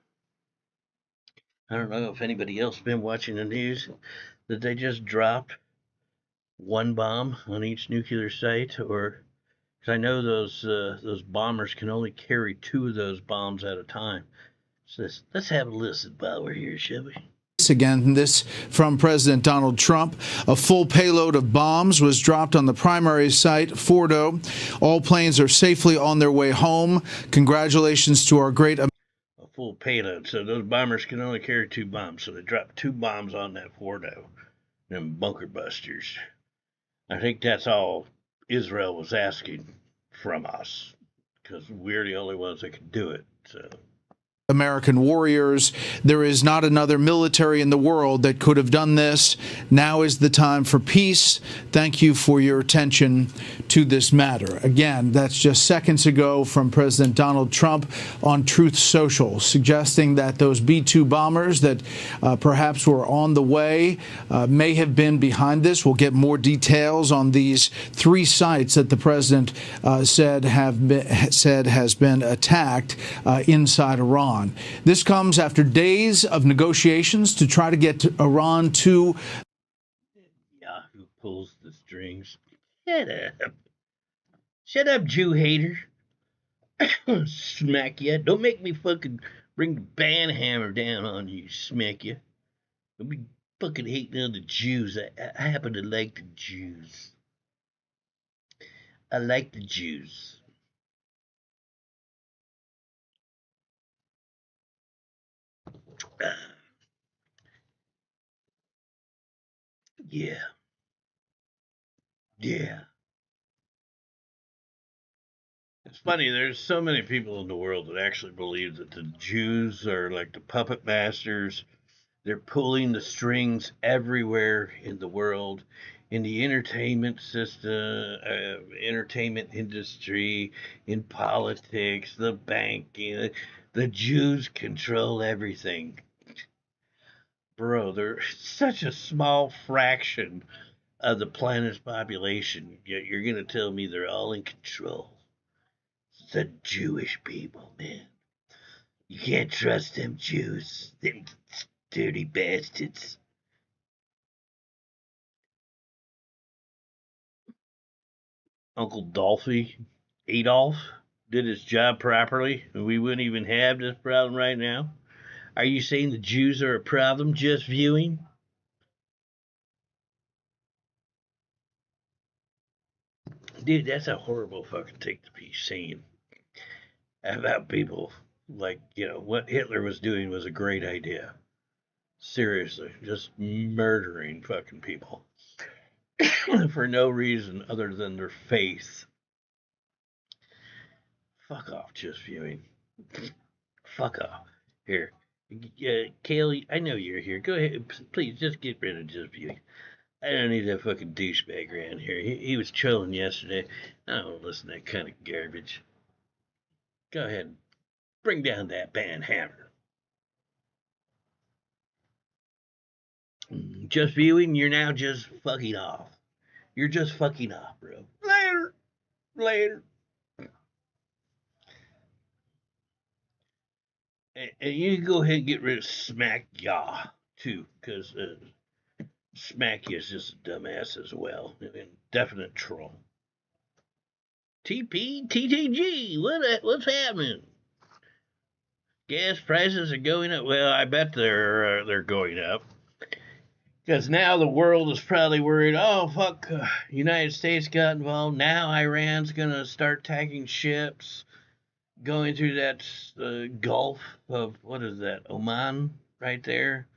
I don't know if anybody else been watching the news that they just dropped one bomb on each nuclear site, or because I know those bombers can only carry 2 of those bombs at a time. So let's have a listen while we're here, shall we? Again, this from President Donald Trump. A full payload of bombs was dropped on the primary site, Fordo. All planes are safely on their way home. Congratulations to our great... A full payload. So those bombers can only carry 2 bombs. So they dropped 2 bombs on that Fordo. Them bunker busters. I think that's all Israel was asking from us, because we're the only ones that can do it. So American warriors. There is not another military in the world that could have done this. Now is the time for peace. Thank you for your attention to this matter. Again, that's just seconds ago from President Donald Trump on Truth Social, suggesting that those B-2 bombers that perhaps were on the way may have been behind this. We'll get more details on these 3 sites that the president said has been attacked inside Iran. This comes after days of negotiations to try to get Iran to... Yahoo pulls the strings. Shut up. Shut up, Jew hater. Smack ya. Don't make me fucking bring the ban hammer down on you, smack ya. Don't be fucking hating on the Jews. I happen to like the Jews. I like the Jews. Yeah. Yeah. It's funny, there's so many people in the world that actually believe that the Jews are like the puppet masters. They're pulling the strings everywhere in the world, in the entertainment system, entertainment industry, in politics, the banking. The Jews control everything. Bro, they're such a small fraction of the planet's population, yet you're going to tell me they're all in control. It's the Jewish people, man. You can't trust them Jews. Them dirty bastards. Uncle Dolphy, Adolf, did his job properly, and we wouldn't even have this problem right now. Are you saying the Jews are a problem, just viewing? Dude, that's a horrible fucking thing to be saying about people. Like, what Hitler was doing was a great idea. Seriously, just murdering fucking people for no reason other than their faith. Fuck off, just viewing. Fuck off. Here. Kaylee, I know you're here. Go ahead. Please, just get rid of just viewing. I don't need that fucking douchebag around here. He was trolling yesterday. I don't listen to that kind of garbage. Go ahead. Bring down that ban hammer. Just viewing, you're now just fucking off. You're just fucking off, bro. Later. Later. And you can go ahead and get rid of Smack Ya, too, because Smack Ya is just a dumbass as well. And definite troll. TTG, what's happening? Gas prices are going up. Well, I bet they're going up. Because now the world is probably worried, oh, fuck, United States got involved. Now Iran's going to start attacking ships going through that Gulf of, what is that, Oman right there?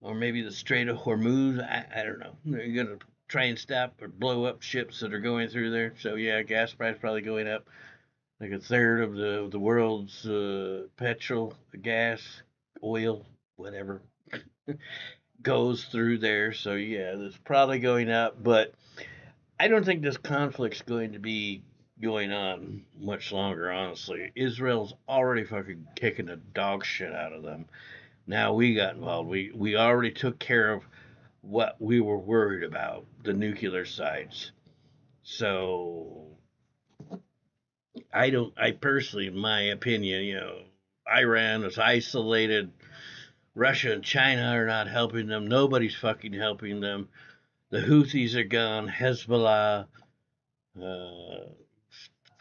Or maybe the Strait of Hormuz. I don't know. They're going to try and stop or blow up ships that are going through there. So, yeah, gas price probably going up. Like a third of the world's petrol, gas, oil, whatever, goes through there. So, yeah, it's probably going up. But I don't think this conflict's going to be going on much longer, honestly. Israel's already fucking kicking the dog shit out of them. Now we got involved. We already took care of what we were worried about, the nuclear sites. So I personally, in my opinion, Iran is isolated. Russia and China are not helping them. Nobody's fucking helping them. The Houthis are gone. Hezbollah, uh,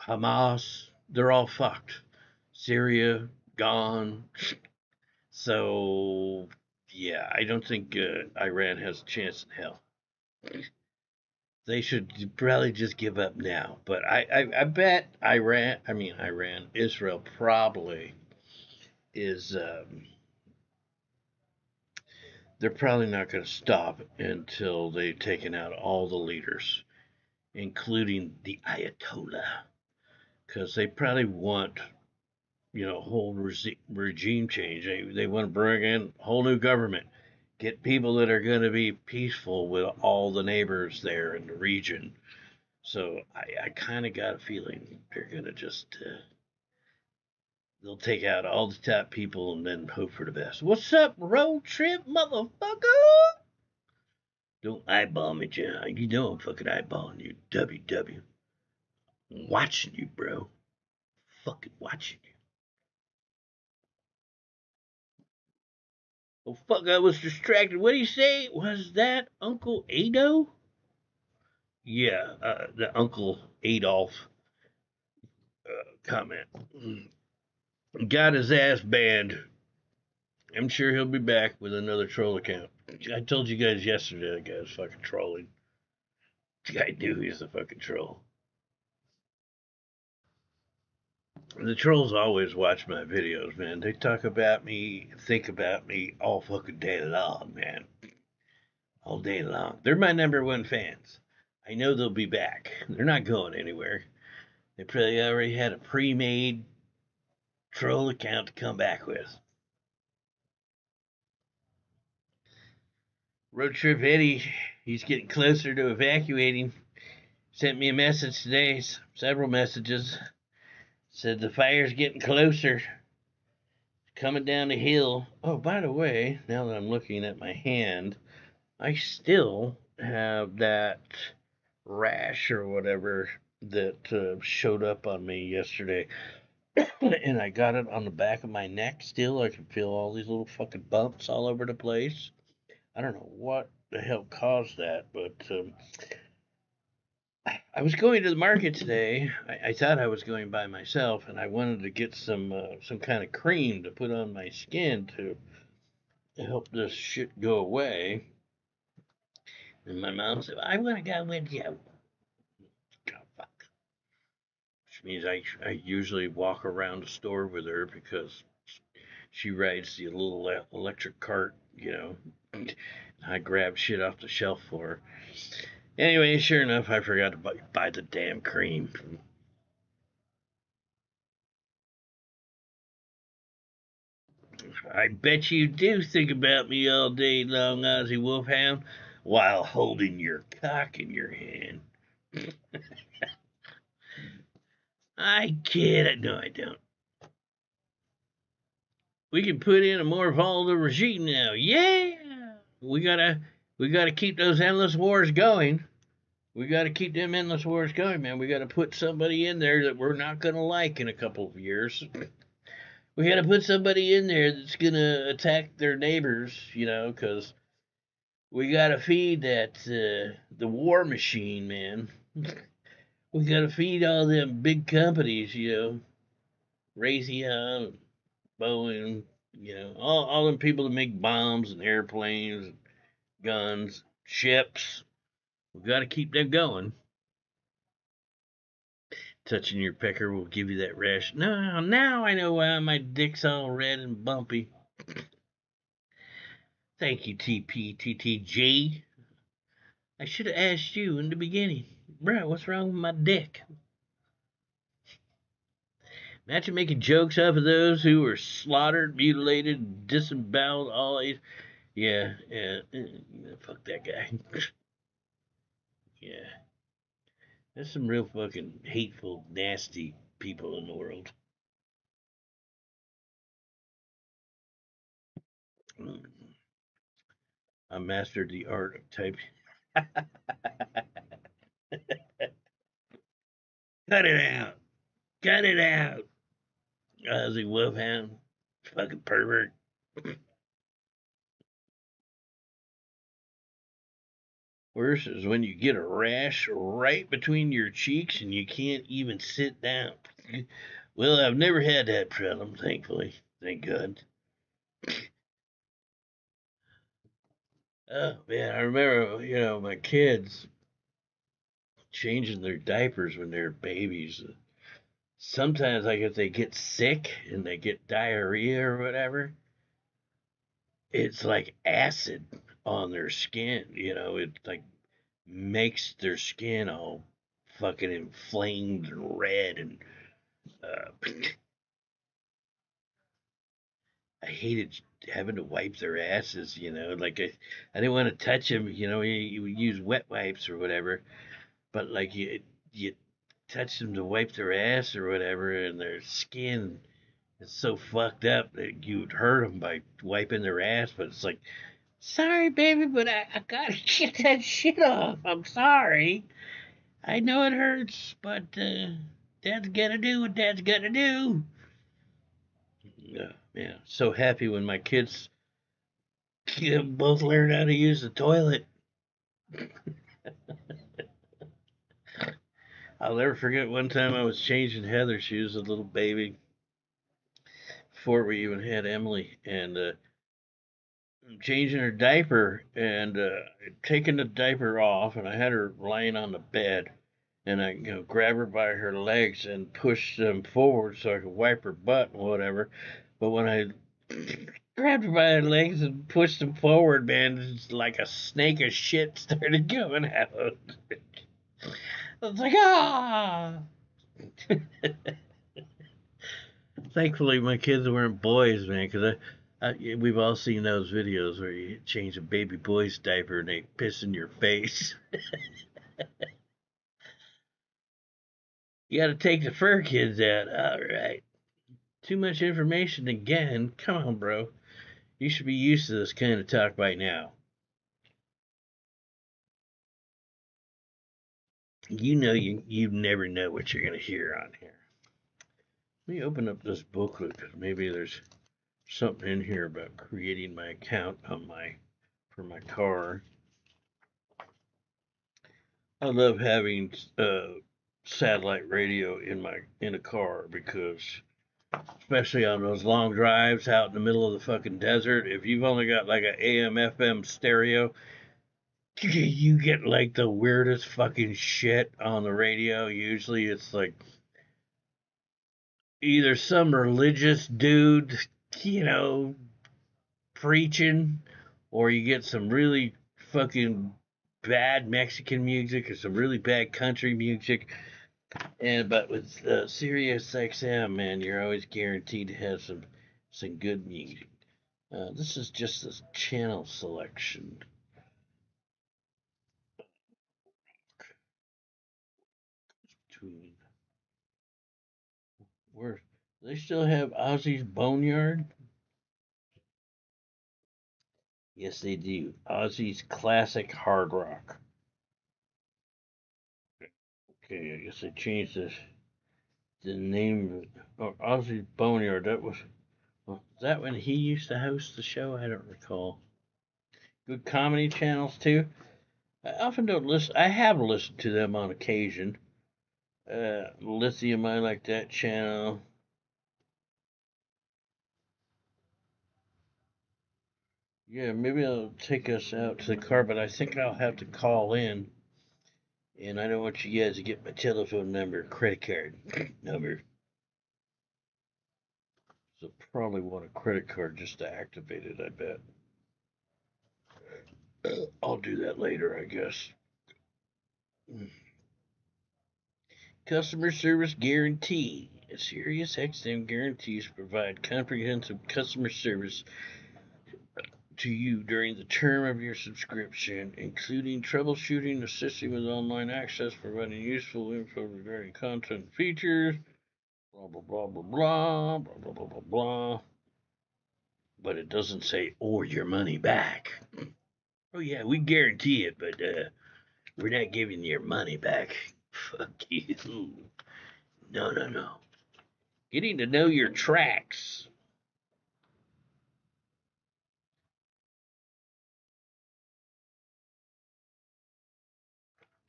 Hamas, they're all fucked. Syria, gone. So, yeah, I don't think Iran has a chance in hell. They should probably just give up now. But I bet Israel probably is, they're probably not going to stop until they've taken out all the leaders, including the Ayatollah, because they probably want, whole regime change. They want to bring in a whole new government, get people that are going to be peaceful with all the neighbors there in the region. So I kind of got a feeling they're going to just, they'll take out all the top people and then hope for the best. What's up, road trip, motherfucker? Don't eyeball me, John. You know I'm fucking eyeballing you, WW. I'm watching you, bro. Fucking watching you. Oh, fuck, I was distracted. What did he say? Was that Uncle Ado? Yeah, the Uncle Adolf comment. Got his ass banned. I'm sure he'll be back with another troll account. I told you guys yesterday that guy was fucking trolling. I knew he was a fucking troll. The trolls always watch my videos, man. They talk about me, think about me all fucking day long, man. All day long. They're my number one fans. I know they'll be back. They're not going anywhere. They probably already had a pre-made troll account to come back with. Road Trip Eddie, he's getting closer to evacuating. Sent me a message today, several messages. Said the fire's getting closer. Coming down the hill. Oh, by the way, now that I'm looking at my hand, I still have that rash or whatever that showed up on me yesterday. And I got it on the back of my neck still. I can feel all these little fucking bumps all over the place. I don't know what the hell caused that, but I was going to the market today. I thought I was going by myself, and I wanted to get some kind of cream to put on my skin to help this shit go away. And my mom said, "I want to go with you." Oh, fuck. Which means I usually walk around the store with her because she rides the little electric cart, I grab shit off the shelf for her. Anyway, sure enough, I forgot to buy the damn cream. I bet you do think about me all day long, Ozzy Wolfhound, while holding your cock in your hand. I kid. No, I don't. We can put in a more volatile regime now. Yeah, we gotta keep those endless wars going. We gotta keep them endless wars going, man. We gotta put somebody in there that we're not gonna like in a couple of years. We gotta put somebody in there that's gonna attack their neighbors, because we gotta feed that the war machine, man. We gotta feed all them big companies, Raytheon, Boeing, all them people that make bombs and airplanes, and guns, ships. We gotta keep them going. Touching your pecker will give you that rash. No, now I know why my dick's all red and bumpy. Thank you, TPTTG. I should have asked you in the beginning. Bro, what's wrong with my dick? Imagine making jokes off of those who were slaughtered, mutilated, disemboweled, all age. Yeah, fuck that guy. Yeah. There's some real fucking hateful, nasty people in the world. I mastered the art of typing. Cut it out. Cut it out. Ozzy Wolfhound. Fucking pervert. Worse is when you get a rash right between your cheeks and you can't even sit down. Well, I've never had that problem, thankfully. Thank God. Oh, man, I remember, my kids changing their diapers when they're babies. Sometimes, like, if they get sick and they get diarrhea or whatever, it's like acid on their skin. It, like, makes their skin all fucking inflamed and red. And I hated having to wipe their asses, like I didn't want to touch them, you use wet wipes or whatever, but like you touch them to wipe their ass or whatever, and their skin is so fucked up that you'd hurt them by wiping their ass, but it's like, sorry, baby, but I gotta get that shit off. I'm sorry. I know it hurts, but Dad's gotta do what Dad's gotta do. Yeah, so happy when my kids both learned how to use the toilet. I'll never forget one time I was changing Heather. She was a little baby before we even had Emily, and changing her diaper and taking the diaper off, and I had her lying on the bed, and I grab her by her legs and push them forward so I could wipe her butt and whatever. But when I grabbed her by her legs and pushed them forward, man, it's like a snake of shit started coming out. I was like, ah! Thankfully, my kids weren't boys, man, because we've all seen those videos where you change a baby boy's diaper and they piss in your face. You got to take the fur kids out. All right. Too much information again. Come on, bro. You should be used to this kind of talk by now. You never know what you're going to hear on here. Let me open up this booklet because maybe there's something in here about creating my account for my car. I love having satellite radio in a car because, especially on those long drives out in the middle of the fucking desert, if you've only got like an AM FM stereo, you get like the weirdest fucking shit on the radio. Usually it's like either some religious dude, preaching, or you get some really fucking bad Mexican music or some really bad country music. But with Sirius XM, man, you're always guaranteed to have some good music. This is just a channel selection. Between where they still have Ozzy's Boneyard. Yes, they do. Ozzy's Classic Hard Rock. Okay, I guess I changed the name. Oh, Ozzy's Boneyard. Was that when he used to host the show? I don't recall. Good comedy channels too. I often don't listen. I have listened to them on occasion. Lithium, I like that channel. Yeah, maybe I'll take us out to the car, but I think I'll have to call in. And I don't want you guys to get my telephone number, credit card number. So probably want a credit card just to activate it, I bet. I'll do that later, I guess. Customer service guarantee. Sirius XM guarantees provide comprehensive customer service to you during the term of your subscription, including troubleshooting, assisting with online access, providing useful info regarding content features, blah, blah, blah, blah, blah, blah, blah, blah, blah, blah. But it doesn't say, or your money back. Oh, yeah, we guarantee it, but we're not giving your money back. Fuck you. No. Getting to know your tracks.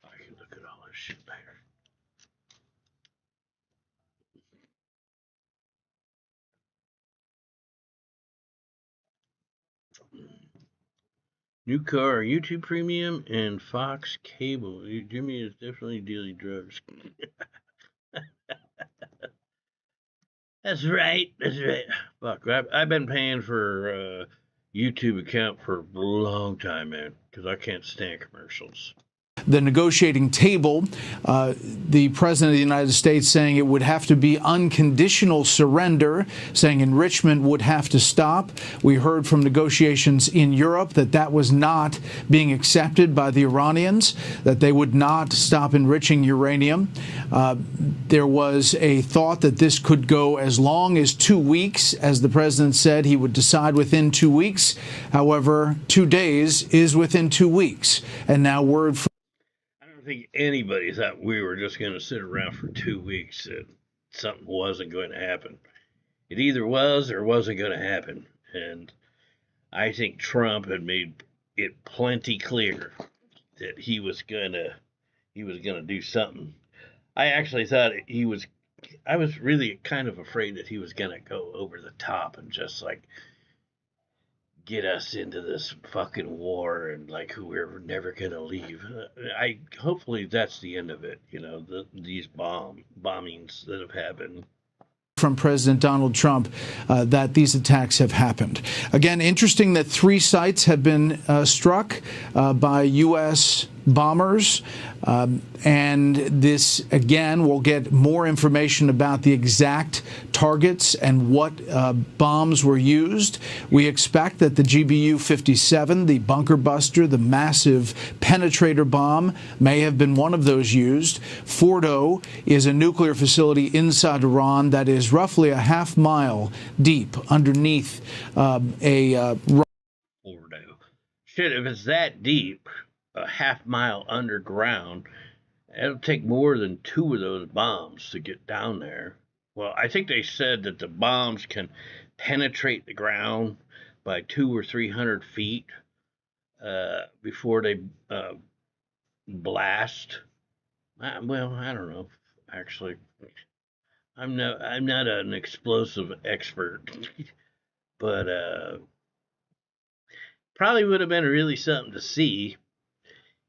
I can look at all this shit later. New car, YouTube Premium, and Fox Cable. Jimi is definitely dealing drugs. That's right. That's right. Fuck, I've been paying for YouTube account for a long time, man, because I can't stand commercials. The negotiating table, the President of the United States saying it would have to be unconditional surrender, saying enrichment would have to stop. We heard from negotiations in Europe that was not being accepted by the Iranians, that they would not stop enriching uranium. There was a thought that this could go as long as 2 weeks, as the President said he would decide within 2 weeks. However, 2 days is within 2 weeks. And now word from I don't think anybody thought we were just going to sit around for 2 weeks and something wasn't going to happen. It either was or wasn't going to happen. And I think Trump had made it plenty clear that he was gonna do something. I actually thought I was really kind of afraid that he was gonna go over the top and just like get us into this fucking war and like we're never gonna leave. Hopefully that's the end of it. You know, these bombings that have happened. From President Donald Trump that these attacks have happened. Again, interesting that 3 sites have been struck by U.S. bombers. And this, again, we'll get more information about the exact targets and what bombs were used. We expect that the GBU-57, the bunker buster, the massive penetrator bomb, may have been one of those used. Fordo is a nuclear facility inside Iran that is roughly a half-mile deep underneath Fordo. Shit, if it's that deep, a half-mile underground, it'll take more than 2 of those bombs to get down there. Well, I think they said that the bombs can penetrate the ground by 200 or 300 feet before they blast. Well, I don't know. Actually, I'm not an explosive expert, but probably would have been really something to see.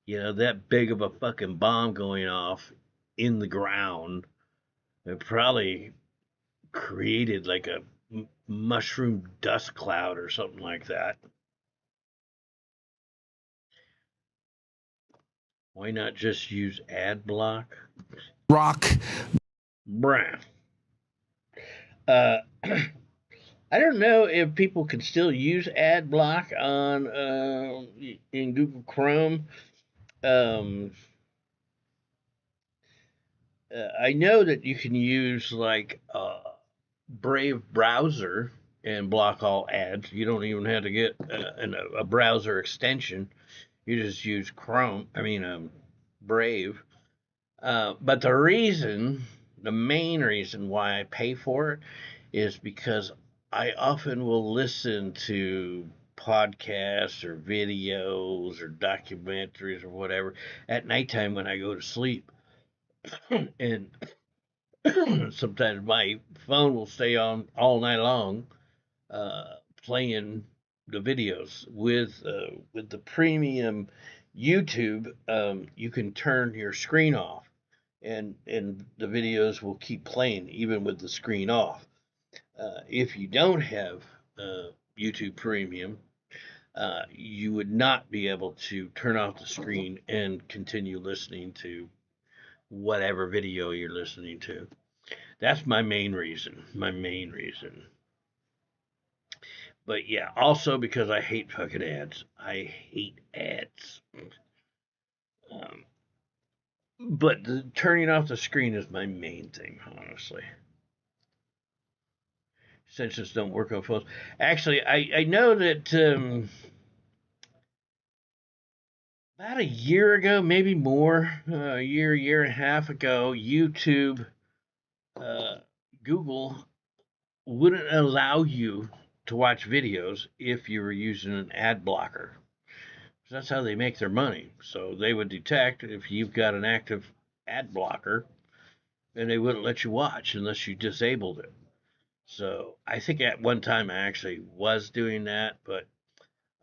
You know, that big of a fucking bomb going off in the ground. It probably created like a mushroom dust cloud or something like that. Why not just use ad block? Rock. Bruh. I don't know if people can still use ad block on in Google Chrome. I know that you can use like Brave browser and block all ads. You don't even have to get a browser extension. You just use Brave. But the main reason why I pay for it is because I often will listen to podcasts or videos or documentaries or whatever at nighttime when I go to sleep. And sometimes my phone will stay on all night long, playing the videos. With the premium YouTube, you can turn your screen off, and the videos will keep playing even with the screen off. If you don't have YouTube Premium, you would not be able to turn off the screen and continue listening to whatever video you're listening to. That's my main reason. But yeah, also because I hate fucking ads. I hate ads. But turning off the screen is my main thing, honestly. Extensions don't work on phones. Actually, I know that about a year ago, maybe more, year and a half ago, YouTube Google wouldn't allow you to watch videos if you were using an ad blocker. So that's how they make their money. So they would detect if you've got an active ad blocker, and they wouldn't let you watch unless you disabled it. So I think at one time I actually was doing that, but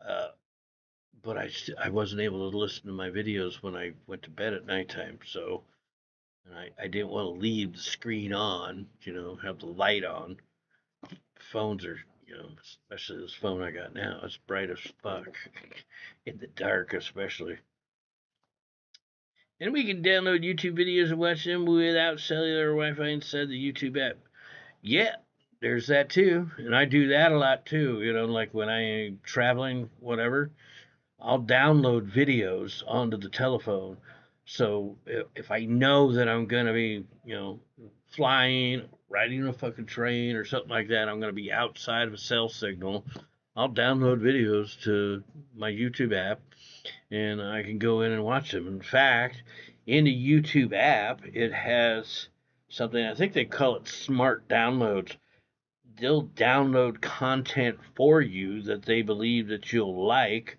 uh, I wasn't able to listen to my videos when I went to bed at nighttime. So and I didn't want to leave the screen on, have the light on. Phones are, especially this phone I got now, it's bright as fuck in the dark, especially. And we can download YouTube videos and watch them without cellular Wi-Fi inside the YouTube app. Yeah, there's that too, and I do that a lot too. Like when I'm traveling, whatever, I'll download videos onto the telephone. So if I know that I'm gonna be, flying, riding a fucking train or something like that, I'm gonna be outside of a cell signal, I'll download videos to my YouTube app, and I can go in and watch them. In fact, in the YouTube app, it has something, I think they call it smart downloads. They'll download content for you that they believe that you'll like.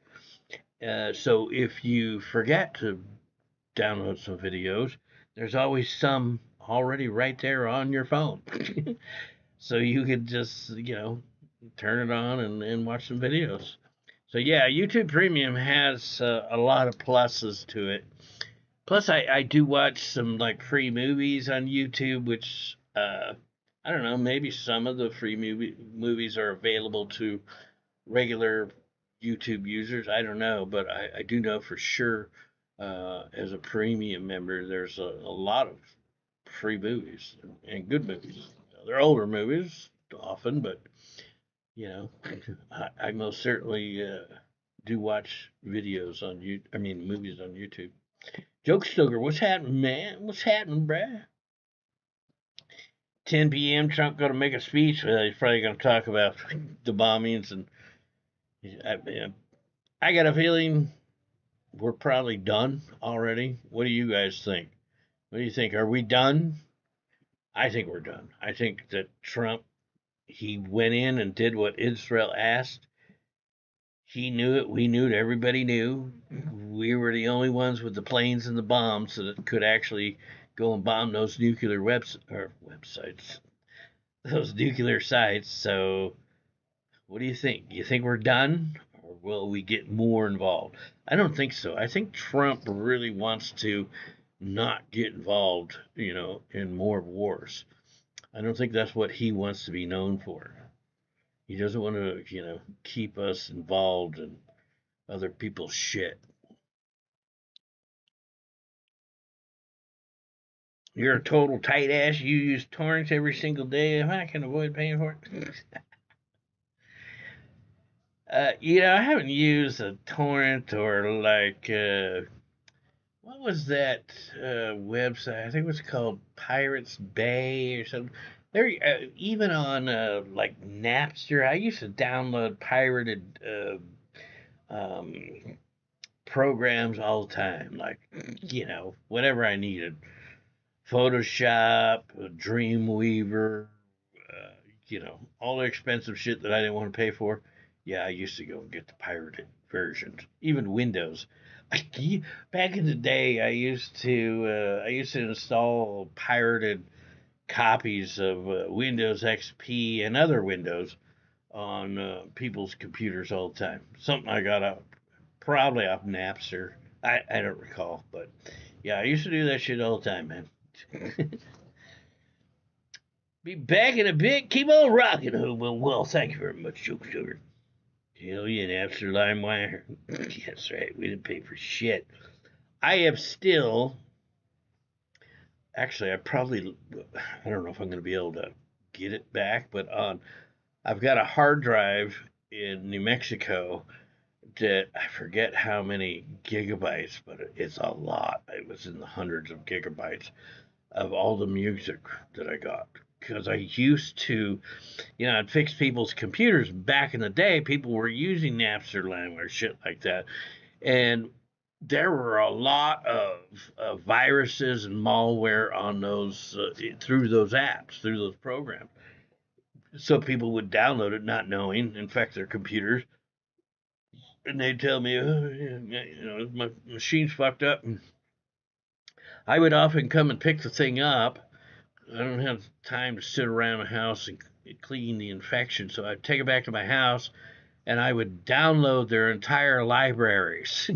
So if you forget to download some videos, there's always some already right there on your phone. So you could just, turn it on and watch some videos. So yeah, YouTube Premium has a lot of pluses to it. Plus, I do watch some like free movies on YouTube, which I don't know, maybe some of the free movies are available to regular YouTube users. I don't know, but I do know for sure as a premium member, there's a lot of free movies and good movies. They're older movies often, but I most certainly do watch videos on you. I mean, movies on YouTube. Joke Stoker, what's happening, man? What's happening, bruh? 10 p.m. Trump going to make a speech. He's probably going to talk about the bombings, and I got a feeling we're probably done already. What do you guys think? What do you think? Are we done? I think we're done. I think that Trump, he went in and did what Israel asked. He knew it. We knew it. Everybody knew. We were the only ones with the planes and the bombs that could actually go and bomb those nuclear websites, those nuclear sites. So, what do you think? You think we're done, or will we get more involved? I don't think so. I think Trump really wants to not get involved, in more wars. I don't think that's what he wants to be known for. He doesn't want to, keep us involved in other people's shit. You're a total tight ass. You use torrents every single day. I can avoid paying for it. I haven't used a torrent or like what was that website? I think it was called Pirates Bay or something. There, even on like Napster, I used to download pirated um, programs all the time, like whatever I needed. Photoshop, Dreamweaver, all the expensive shit that I didn't want to pay for. Yeah, I used to go and get the pirated versions, even Windows. Back in the day, I used to install pirated copies of Windows XP and other Windows on people's computers all the time. Something I got out probably off Napster. I don't recall, but yeah, I used to do that shit all the time, man. Be back in a bit. Keep on rocking, Hobo. Well, thank you very much, Joke Sugar. Hell yeah, Napster LimeWire. That's right. We didn't pay for shit. I have still. Actually, I don't know if I'm going to be able to get it back, but I've got a hard drive in New Mexico that I forget how many gigabytes, but it's a lot. It was in the hundreds of gigabytes of all the music that I got. Because I used to, I'd fix people's computers back in the day. People were using Napster LimeWire, shit like that. And there were a lot of viruses and malware on those through those apps, through those programs. So people would download it not knowing, infect their computers, and they'd tell me, oh, yeah, my machine's fucked up. And I would often come and pick the thing up. I don't have time to sit around the house and clean the infection, so I'd take it back to my house and I would download their entire libraries.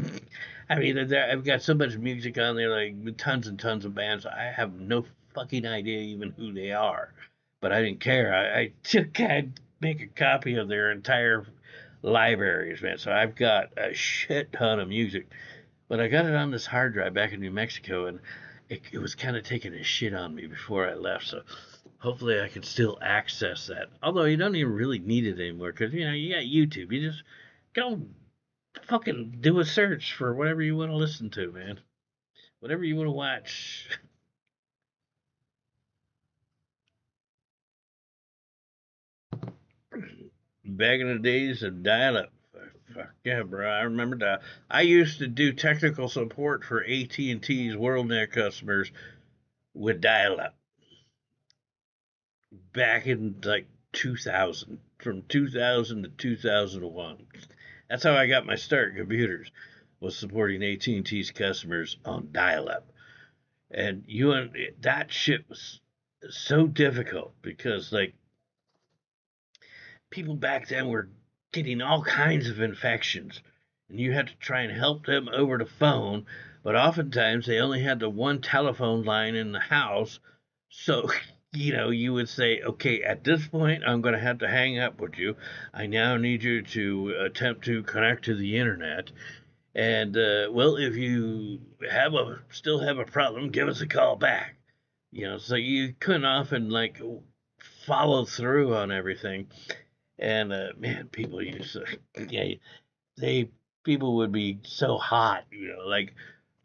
I mean, I've got so much music on there, like tons and tons of bands. I have no fucking idea even who they are, but I didn't care. I'd make a copy of their entire libraries, man. So I've got a shit ton of music, but I got it on this hard drive back in New Mexico, and it was kind of taking a shit on me before I left. So hopefully I can still access that. Although you don't even really need it anymore because you got YouTube. You just go fucking do a search for whatever you want to listen to, man. Whatever you want to watch. Back in the days of dial-up. Fuck yeah, bro. I remember that. I used to do technical support for AT&T's WorldNet customers with dial-up back in like 2000, from 2000 to 2001. That's how I got my start in computers, was supporting AT&T's customers on dial-up. And that shit was so difficult because like people back then were getting all kinds of infections, and you had to try and help them over the phone, but oftentimes they only had the one telephone line in the house. So you would say, okay, at this point I'm going to have to hang up with you. I now need you to attempt to connect to the internet. And well, if you still have a problem, give us a call back. So you couldn't often like follow through on everything. And man, people used to, yeah, they people would be so hot, like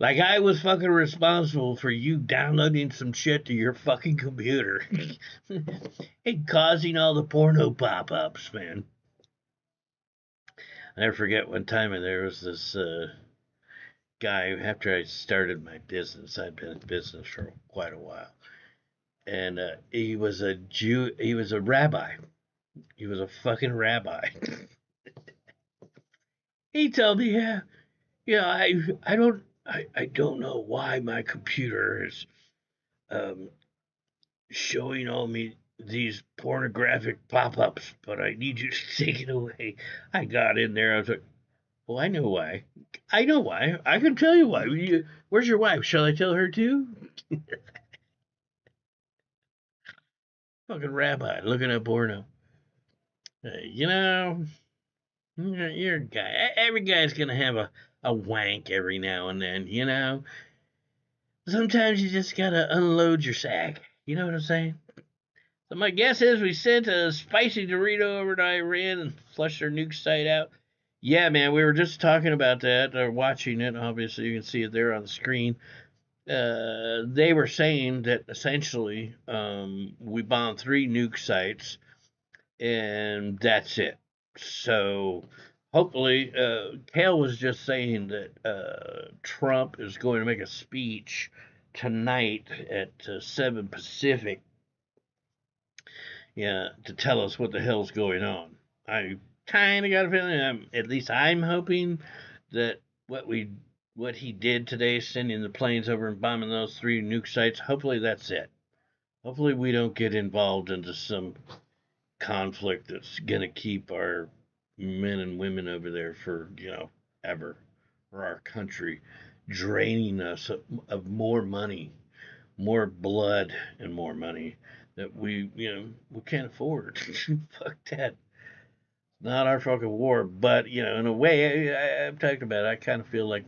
I was fucking responsible for you downloading some shit to your fucking computer and causing all the porno pop-ups, man. I never forget one time, and there was this guy. After I started my business, I'd been in business for quite a while, and he was a Jew. He was a rabbi. He was a fucking rabbi. He told me, I don't know why my computer is showing all me these pornographic pop-ups, but I need you to take it away. I got in there. I was like, well, I know why. I know why. I can tell you why. Where's your wife? Shall I tell her too? Fucking rabbi looking at porno. You're a guy. Every guy's gonna have a wank every now and then. Sometimes you just gotta unload your sack. You know what I'm saying? So my guess is we sent a spicy Dorito over to Iran and flushed their nuke site out. Yeah, man, we were just talking about that, or watching it. Obviously, you can see it there on the screen. They were saying that essentially we bombed 3 nuke sites, and that's it. So hopefully, Kale was just saying that Trump is going to make a speech tonight at 7 Pacific, to tell us what the hell's going on. I kind of got a feeling, at least I'm hoping that what he did today, sending the planes over and bombing those 3 nuke sites, hopefully that's it. Hopefully we don't get involved into some conflict that's going to keep our men and women over there for, ever, or our country draining us of more money, more blood, and more money that we can't afford. Fuck that. Not our fucking war, but in a way, I've talked about it. I kind of feel like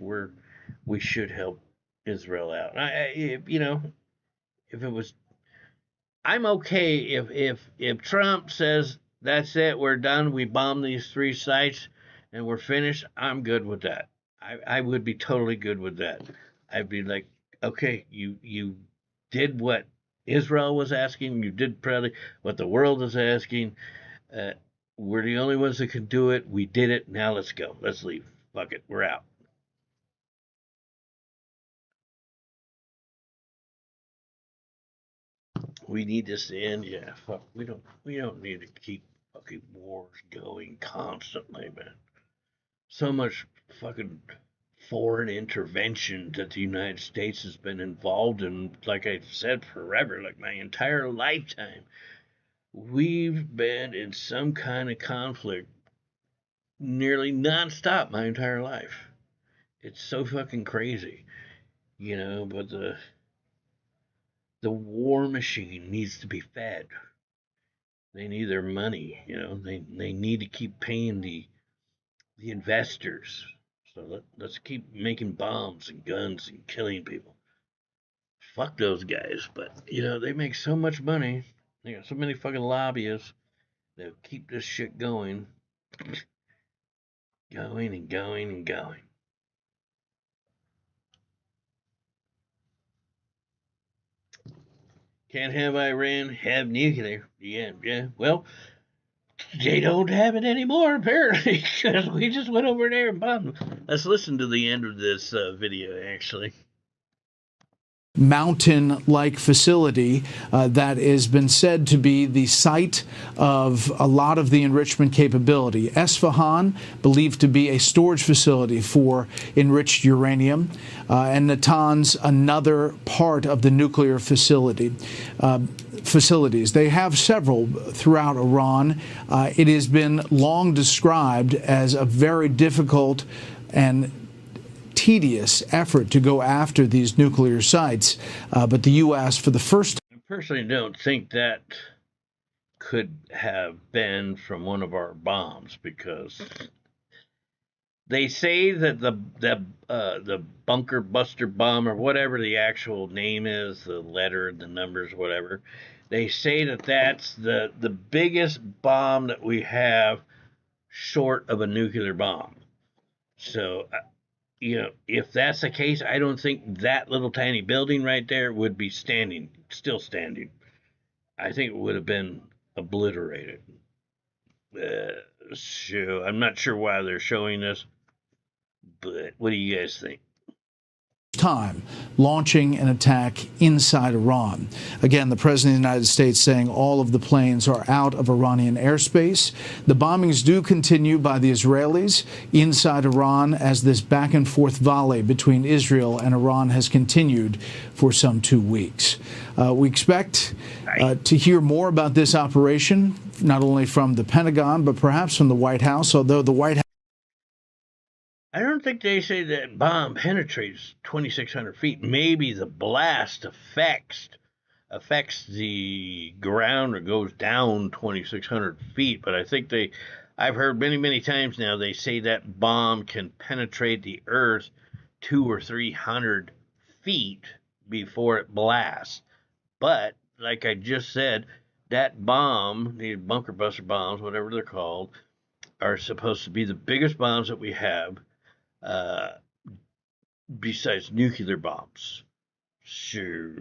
we should help Israel out. If it was, I'm okay if Trump says that's it, we're done, we bombed these 3 sites, and we're finished. I'm good with that. I would be totally good with that. I'd be like, okay, you did what Israel was asking. You did probably what the world is asking. We're the only ones that can do it. We did it. Now let's go. Let's leave. Fuck it. We're out. we need this to end. Yeah, fuck. We don't need to keep fucking wars going constantly, man. So much fucking foreign intervention that the United States has been involved in, like I've said, forever, like my entire lifetime. We've been in some kind of conflict nearly nonstop my entire life. It's so fucking crazy, but the war machine needs to be fed. They need their money, they need to keep paying the investors. So let's keep making bombs and guns and killing people. Fuck those guys, but they make so much money. They got so many fucking lobbyists that keep this shit going, going and going and going. Can't have Iran have nuclear. Yeah. Well, they don't have it anymore, apparently, because we just went over there and bombed them. Let's listen to the end of this video, actually. Mountain-like facility that has been said to be the site of a lot of the enrichment capability. Esfahan, believed to be a storage facility for enriched uranium, and Natanz, another part of the nuclear facilities. They have several throughout Iran. It has been long described as a very difficult and tedious effort to go after these nuclear sites, but the U.S. for the first time. I personally don't think that could have been from one of our bombs, because they say that the bunker buster bomb, or whatever the actual name is, the letter, the numbers, whatever, they say that that's the biggest bomb that we have short of a nuclear bomb. So if that's the case, I don't think that little tiny building right there would be still standing. I think it would have been obliterated. So I'm not sure why they're showing this, but what do you guys think? Time launching an attack inside Iran. Again, the President of the United States saying all of the planes are out of Iranian airspace. The bombings do continue by the Israelis inside Iran as this back and forth volley between Israel and Iran has continued for some 2 weeks. We expect to hear more about this operation, not only from the Pentagon, but perhaps from the White House, although the White House. I don't think they say that bomb penetrates 2,600 feet. Maybe the blast affects the ground or goes down 2,600 feet. But I think I've heard many, many times now, they say that bomb can penetrate the earth 200 or 300 feet before it blasts. But like I just said, that bomb, the bunker buster bombs, whatever they're called, are supposed to be the biggest bombs that we have. Besides nuclear bombs. Sure.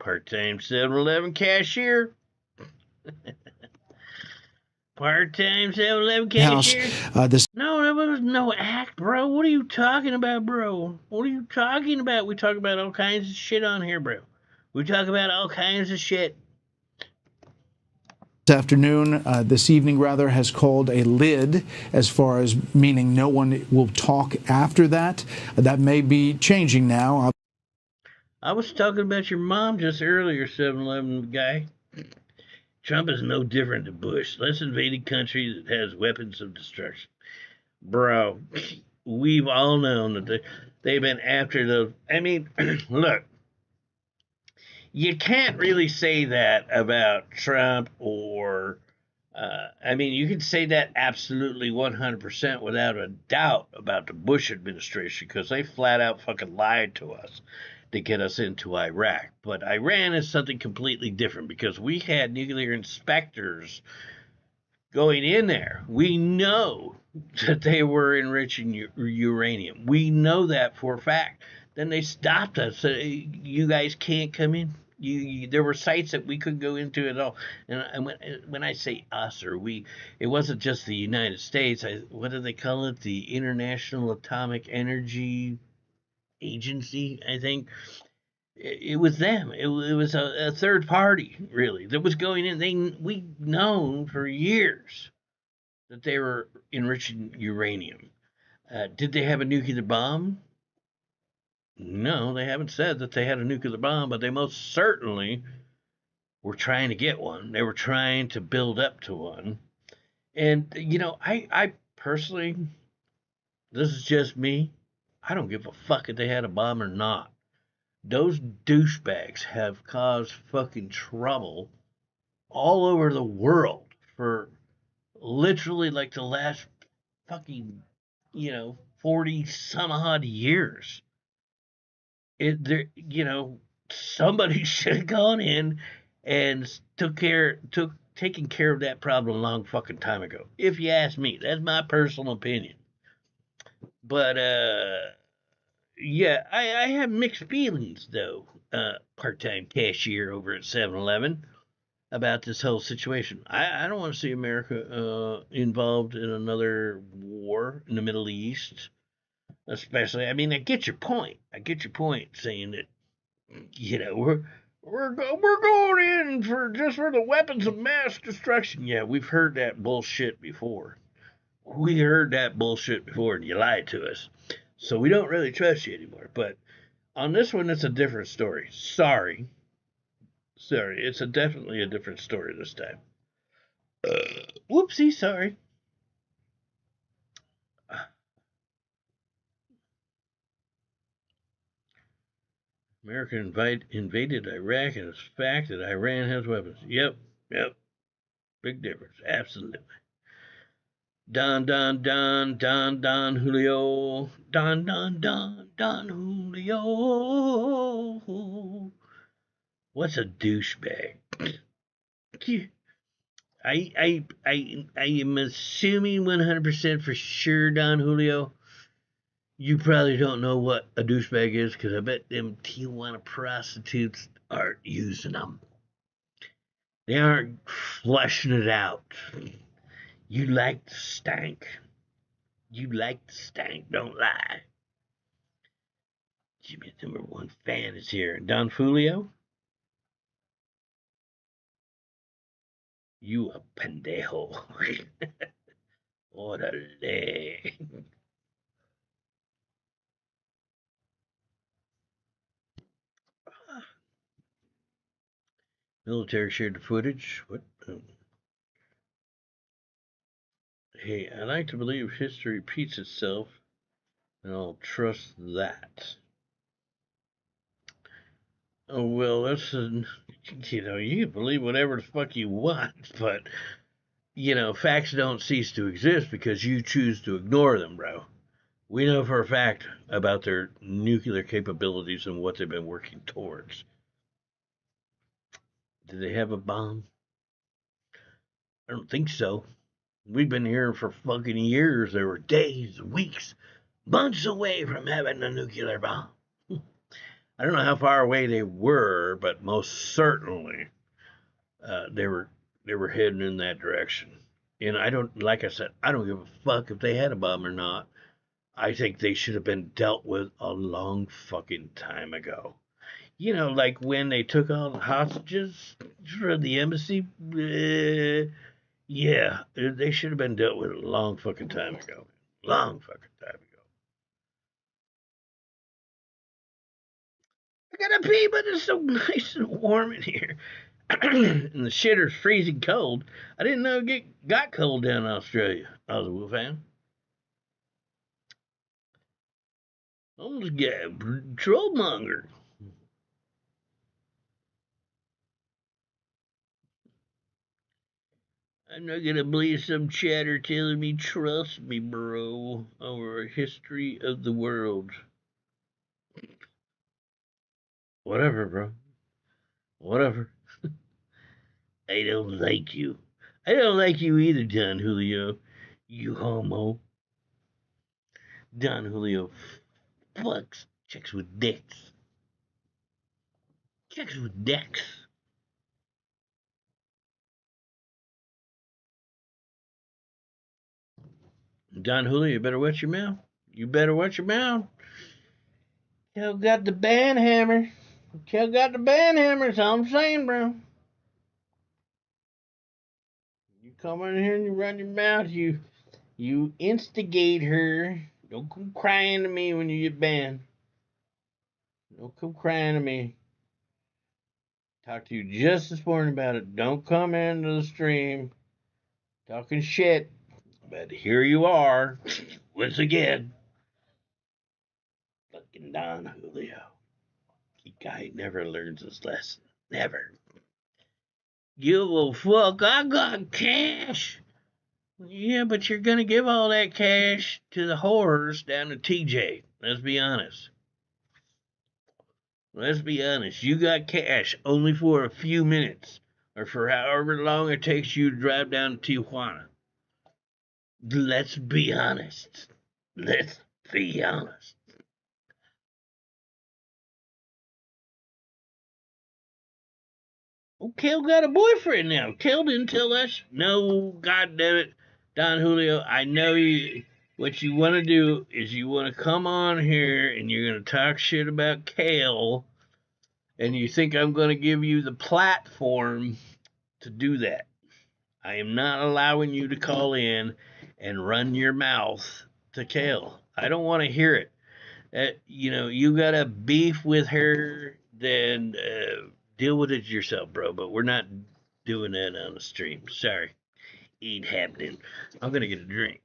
Part-time 7-Eleven cashier. Part-time 7-Eleven cashier. No, that was no act, bro. What are you talking about, bro? What are you talking about? We talk about all kinds of shit on here, bro. We talk about all kinds of shit. This evening, has called a lid, as far as meaning no one will talk after that. That may be changing now. I was talking about your mom just earlier, 7-Eleven guy. Trump is no different than Bush. Let's invade a country that has weapons of destruction. Bro, we've all known that they've been after those. I mean, look. You can't really say that about Trump or, you can say that absolutely 100% without a doubt about the Bush administration, because they flat out fucking lied to us to get us into Iraq. But Iran is something completely different, because we had nuclear inspectors going in there. We know that they were enriching uranium. We know that for a fact. Then they stopped us. You guys can't come in. There were sites that we couldn't go into at all. And when I say us or we, it wasn't just the United States. What do they call it? The International Atomic Energy Agency, I think. It was them. It was a third party, really, that was going in. We known for years that they were enriching uranium. Did they have a nuclear bomb? No, they haven't said that they had a nuclear bomb, but they most certainly were trying to get one. They were trying to build up to one. And, I personally, this is just me, I don't give a fuck if they had a bomb or not. Those douchebags have caused fucking trouble all over the world for literally like the last fucking, 40 some odd years. Somebody should have gone in and taken care of that problem a long fucking time ago. If you ask me, that's my personal opinion. But yeah, I have mixed feelings though. Part-time cashier over at 7-Eleven about this whole situation. I don't want to see America involved in another war in the Middle East, especially. I mean, I get your point. I get your point saying that we're going in for the weapons of mass destruction. Yeah, we've heard that bullshit before. We heard that bullshit before, and you lied to us. So we don't really trust you anymore. But on this one, it's a different story. Sorry, it's definitely a different story this time. Whoopsie, sorry. America invaded Iraq, and it's a fact that Iran has weapons. Yep. Big difference, absolutely. Don, Julio. Don, Julio. What's a douchebag? I am assuming 100% for sure, Don Julio. You probably don't know what a douchebag is, because I bet them Tijuana prostitutes aren't using them. They aren't fleshing it out. You like the stank. Don't lie. Jimmy's #1 fan is here. Don Julio? You a pendejo. Orale. Military shared the footage. What? Hey, I like to believe history repeats itself, and I'll trust that. Oh, well, that's you can believe whatever the fuck you want, but, facts don't cease to exist because you choose to ignore them, bro. We know for a fact about their nuclear capabilities and what they've been working towards. Do they have a bomb? I don't think so. We've been hearing for fucking years they were days, weeks, months away from having a nuclear bomb. I don't know how far away they were, but most certainly they were heading in that direction. And like I said, I don't give a fuck if they had a bomb or not. I think they should have been dealt with a long fucking time ago. Like when they took all the hostages from the embassy. Yeah, they should have been dealt with a long fucking time ago. Long fucking time ago. I gotta pee, but it's so nice and warm in here. And the shitter's freezing cold. I didn't know it got cold down in Australia. I was a Wolf fan. Almost got trollmonger. I'm not gonna believe some chatter telling me trust me, bro, over a history of the world. Whatever, bro. Whatever. I don't like you. I don't like you either, Don Julio. You homo. Don Julio fucks chicks with dicks. Chicks with dicks. Don Julio, you better watch your mouth. You better watch your mouth. You got the band hammer. Kel got the band hammer, so I'm saying, bro. You come in here and you run your mouth, you instigate her. Don't come crying to me when you get banned. Don't come crying to me. Talked to you just this morning about it. Don't come into the stream talking shit. But here you are, once again. Fucking Don Julio. He guy never learns his lesson. Never. Give a fuck, I got cash. Yeah, but you're gonna give all that cash to the whores down to TJ. Let's be honest. Let's be honest. You got cash only for a few minutes, or for however long it takes you to drive down to Tijuana. Let's be honest. Let's be honest. Oh, Kel got a boyfriend now. Kel didn't tell us. No, God damn it, Don Julio. I know you. What you want to do is you want to come on here and you're going to talk shit about Kel, and you think I'm going to give you the platform to do that. I am not allowing you to call in and run your mouth to Kel. I don't want to hear it. You got a beef with her, then deal with it yourself, bro. But we're not doing that on the stream. Sorry. Ain't happening. I'm going to get a drink.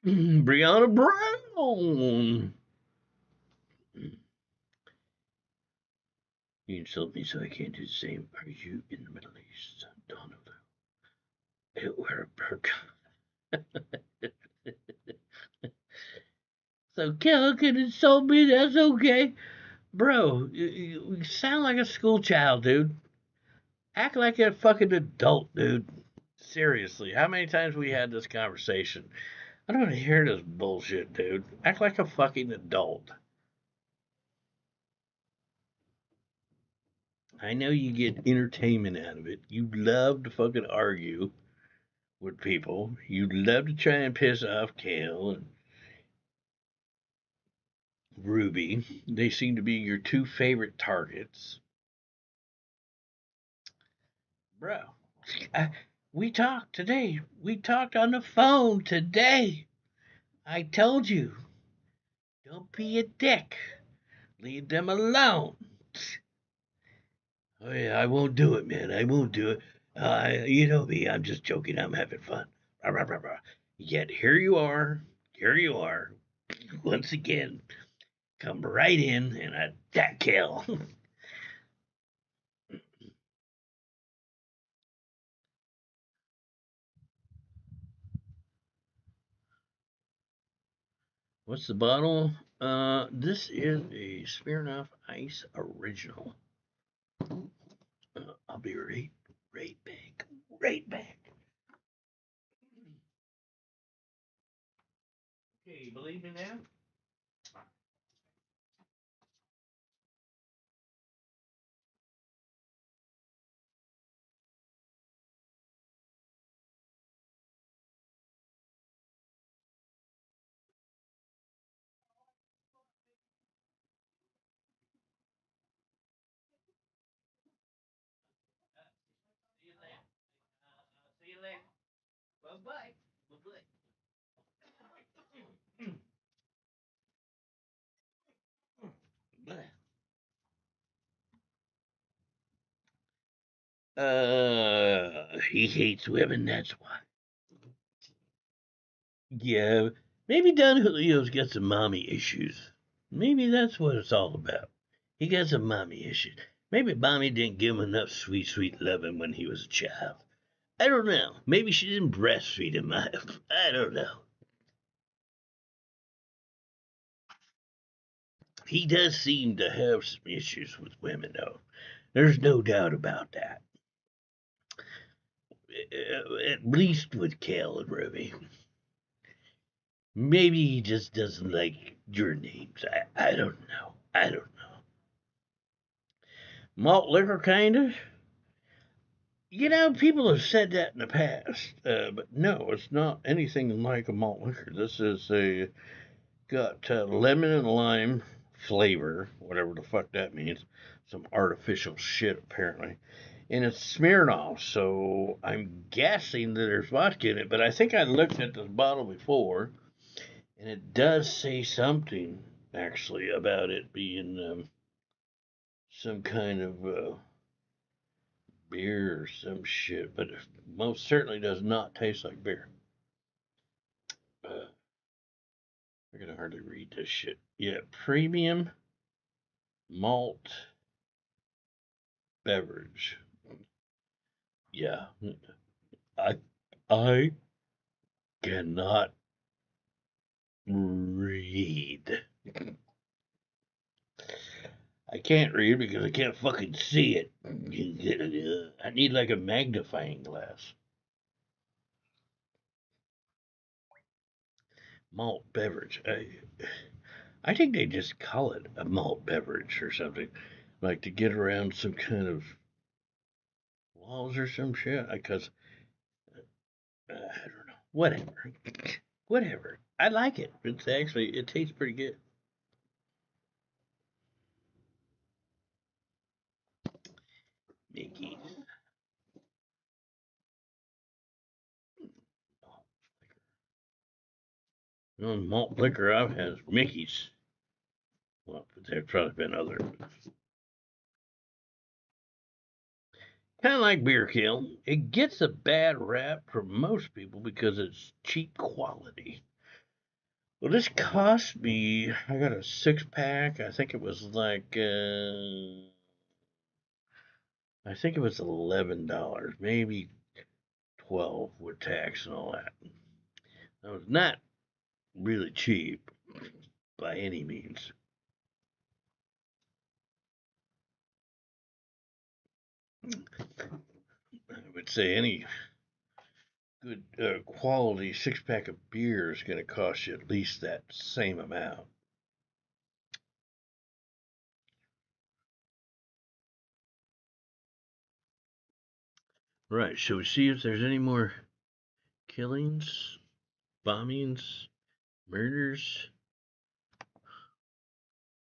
Brianna Brown. You insult me, so I can't do the same. Are you in the Middle East, Donald? Wear a burqa. So Kel can insult me, that's okay. Bro, you sound like a school child, dude. Act like a fucking adult, dude. Seriously, how many times we had this conversation? I don't want to hear this bullshit, dude. Act like a fucking adult. I know you get entertainment out of it. You love to fucking argue with people. You love to try and piss off Kale and Ruby. They seem to be your two favorite targets. Bro, we talked today. We talked on the phone today. I told you, don't be a dick. Leave them alone. Oh yeah, I won't do it, man. I won't do it. You know me. I'm just joking. I'm having fun. Rah, rah, rah, rah. Yet here you are. Here you are. Once again, come right in and attack kill. What's the bottle? This is a Smirnoff Ice Original. I'll be right back. Right back. Okay, you believe me now? See you later. See you later. Bye-bye. Bye-bye. He hates women, that's why. Yeah, maybe Don Julio's got some mommy issues. Maybe that's what it's all about. He got some mommy issues. Maybe mommy didn't give him enough sweet, sweet loving when he was a child. I don't know. Maybe she didn't breastfeed him. I don't know. He does seem to have some issues with women, though. There's no doubt about that. At least with Cal and Ruby. Maybe he just doesn't like your names. I don't know. I don't know. Malt liquor, kind of? You know, people have said that in the past, but no, it's not anything like a malt liquor. This is got lemon and lime flavor, whatever the fuck that means. Some artificial shit, apparently. And it's Smirnoff, so I'm guessing that there's vodka in it, but I think I looked at this bottle before, and it does say something, actually, about it being some kind of beer or some shit, but it most certainly does not taste like beer. I can hardly read this shit. Yeah, premium malt beverage. Yeah, I I cannot read. I can't read because I can't fucking see it. I need like a magnifying glass. Malt beverage. I think they just call it a malt beverage or something, like to get around some kind of laws or some shit. Because I don't know. Whatever. Whatever. I like it. It tastes pretty good. Mickey. The only malt liquor I've had is Mickey's. Well, but there've probably been other. Kind of like beer kill. It gets a bad rap from most people because it's cheap quality. Well, this cost me. I got a 6 pack. I think it was like. I think it was $11, maybe 12 with tax and all that. That was not really cheap by any means. I would say any good quality 6 pack of beer is going to cost you at least that same amount. Right, shall we see if there's any more killings, bombings, murders?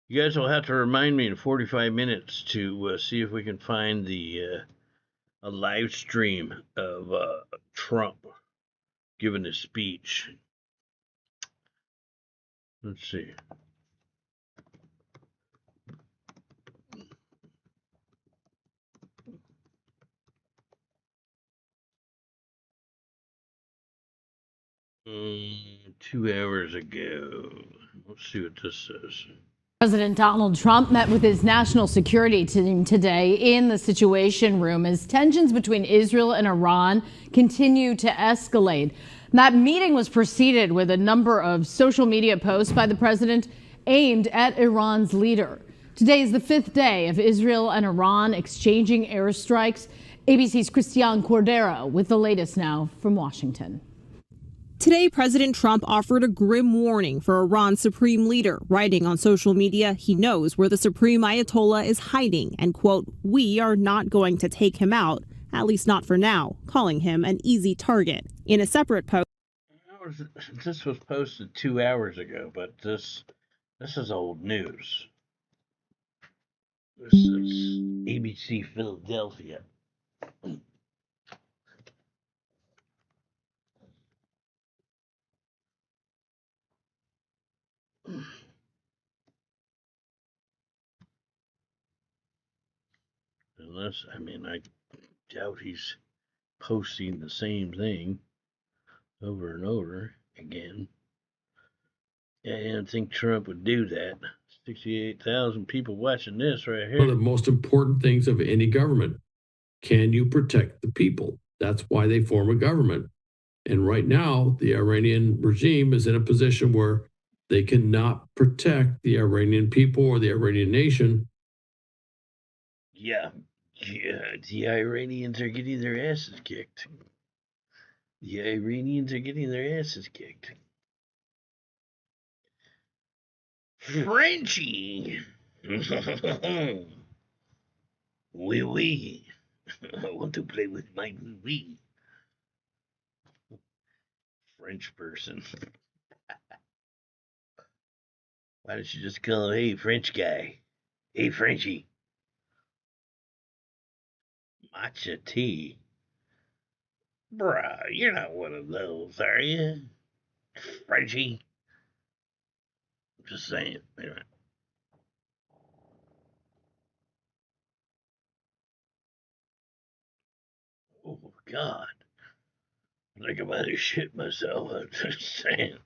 You guys will have to remind me in 45 minutes to see if we can find a live stream of Trump giving his speech. Let's see. Mm, 2 hours ago. Let's see what this says. President Donald Trump met with his national security team today in the Situation Room as tensions between Israel and Iran continue to escalate. That meeting was preceded with a number of social media posts by the president aimed at Iran's leader. Today is the 5th day of Israel and Iran exchanging airstrikes. ABC's Christiane Cordero with the latest now from Washington. Today, President Trump offered a grim warning for Iran's supreme leader, writing on social media he knows where the supreme Ayatollah is hiding and, quote, "We are not going to take him out, at least not for now," calling him an easy target. In a separate post, this was posted 2 hours ago, but this is old news. This is ABC Philadelphia. Unless, I mean, I doubt he's posting the same thing over and over again. I didn't think Trump would do that. 68,000 people watching this right here. One of the most important things of any government. Can you protect the people? That's why they form a government. And right now, the Iranian regime is in a position where they cannot protect the Iranian people or the Iranian nation. Yeah, the Iranians are getting their asses kicked. The Iranians are getting their asses kicked. Frenchie! Oui, oui. I want to play with my oui, oui. French person. Why don't you just call him, hey, French guy? Hey, Frenchie. Matcha tea? Bruh, you're not one of those, are you? Frenchie? I'm just saying. Anyway. Oh, God. I think I might have shit myself. I'm just saying.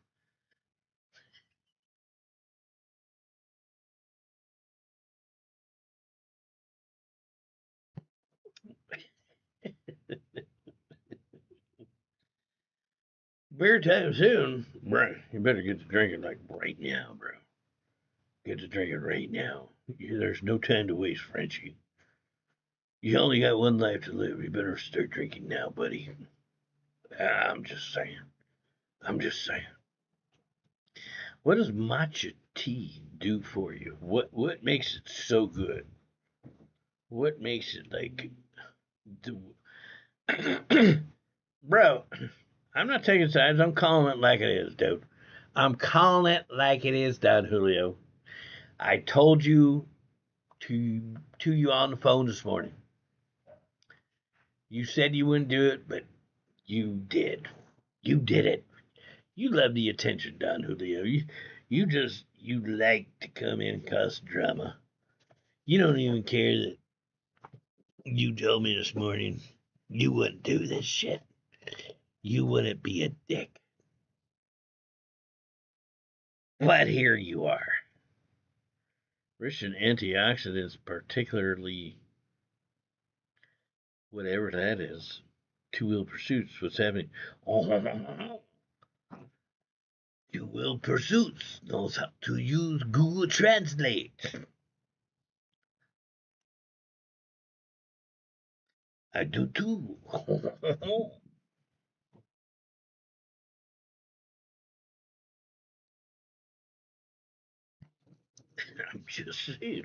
Beer time soon, bro. You better get to drinking like right now, bro. Get to drinking right now. There's no time to waste, Frenchie. You only got one life to live. You better start drinking now, buddy. I'm just saying. I'm just saying. What does matcha tea do for you? What makes it so good? What makes it like, bro? I'm not taking sides. I'm calling it like it is, dude. I'm calling it like it is, Don Julio. I told you to you on the phone this morning. You said you wouldn't do it, but you did. You did it. You love the attention, Don Julio. You like to come in and cause drama. You don't even care that you told me this morning you wouldn't do this shit. You wouldn't be a dick. But here you are. Rich in antioxidants, particularly whatever that is. Two Wheel Pursuits, what's happening? Oh, Two Wheel Pursuits knows how to use Google Translate. I do too. I'm just saying.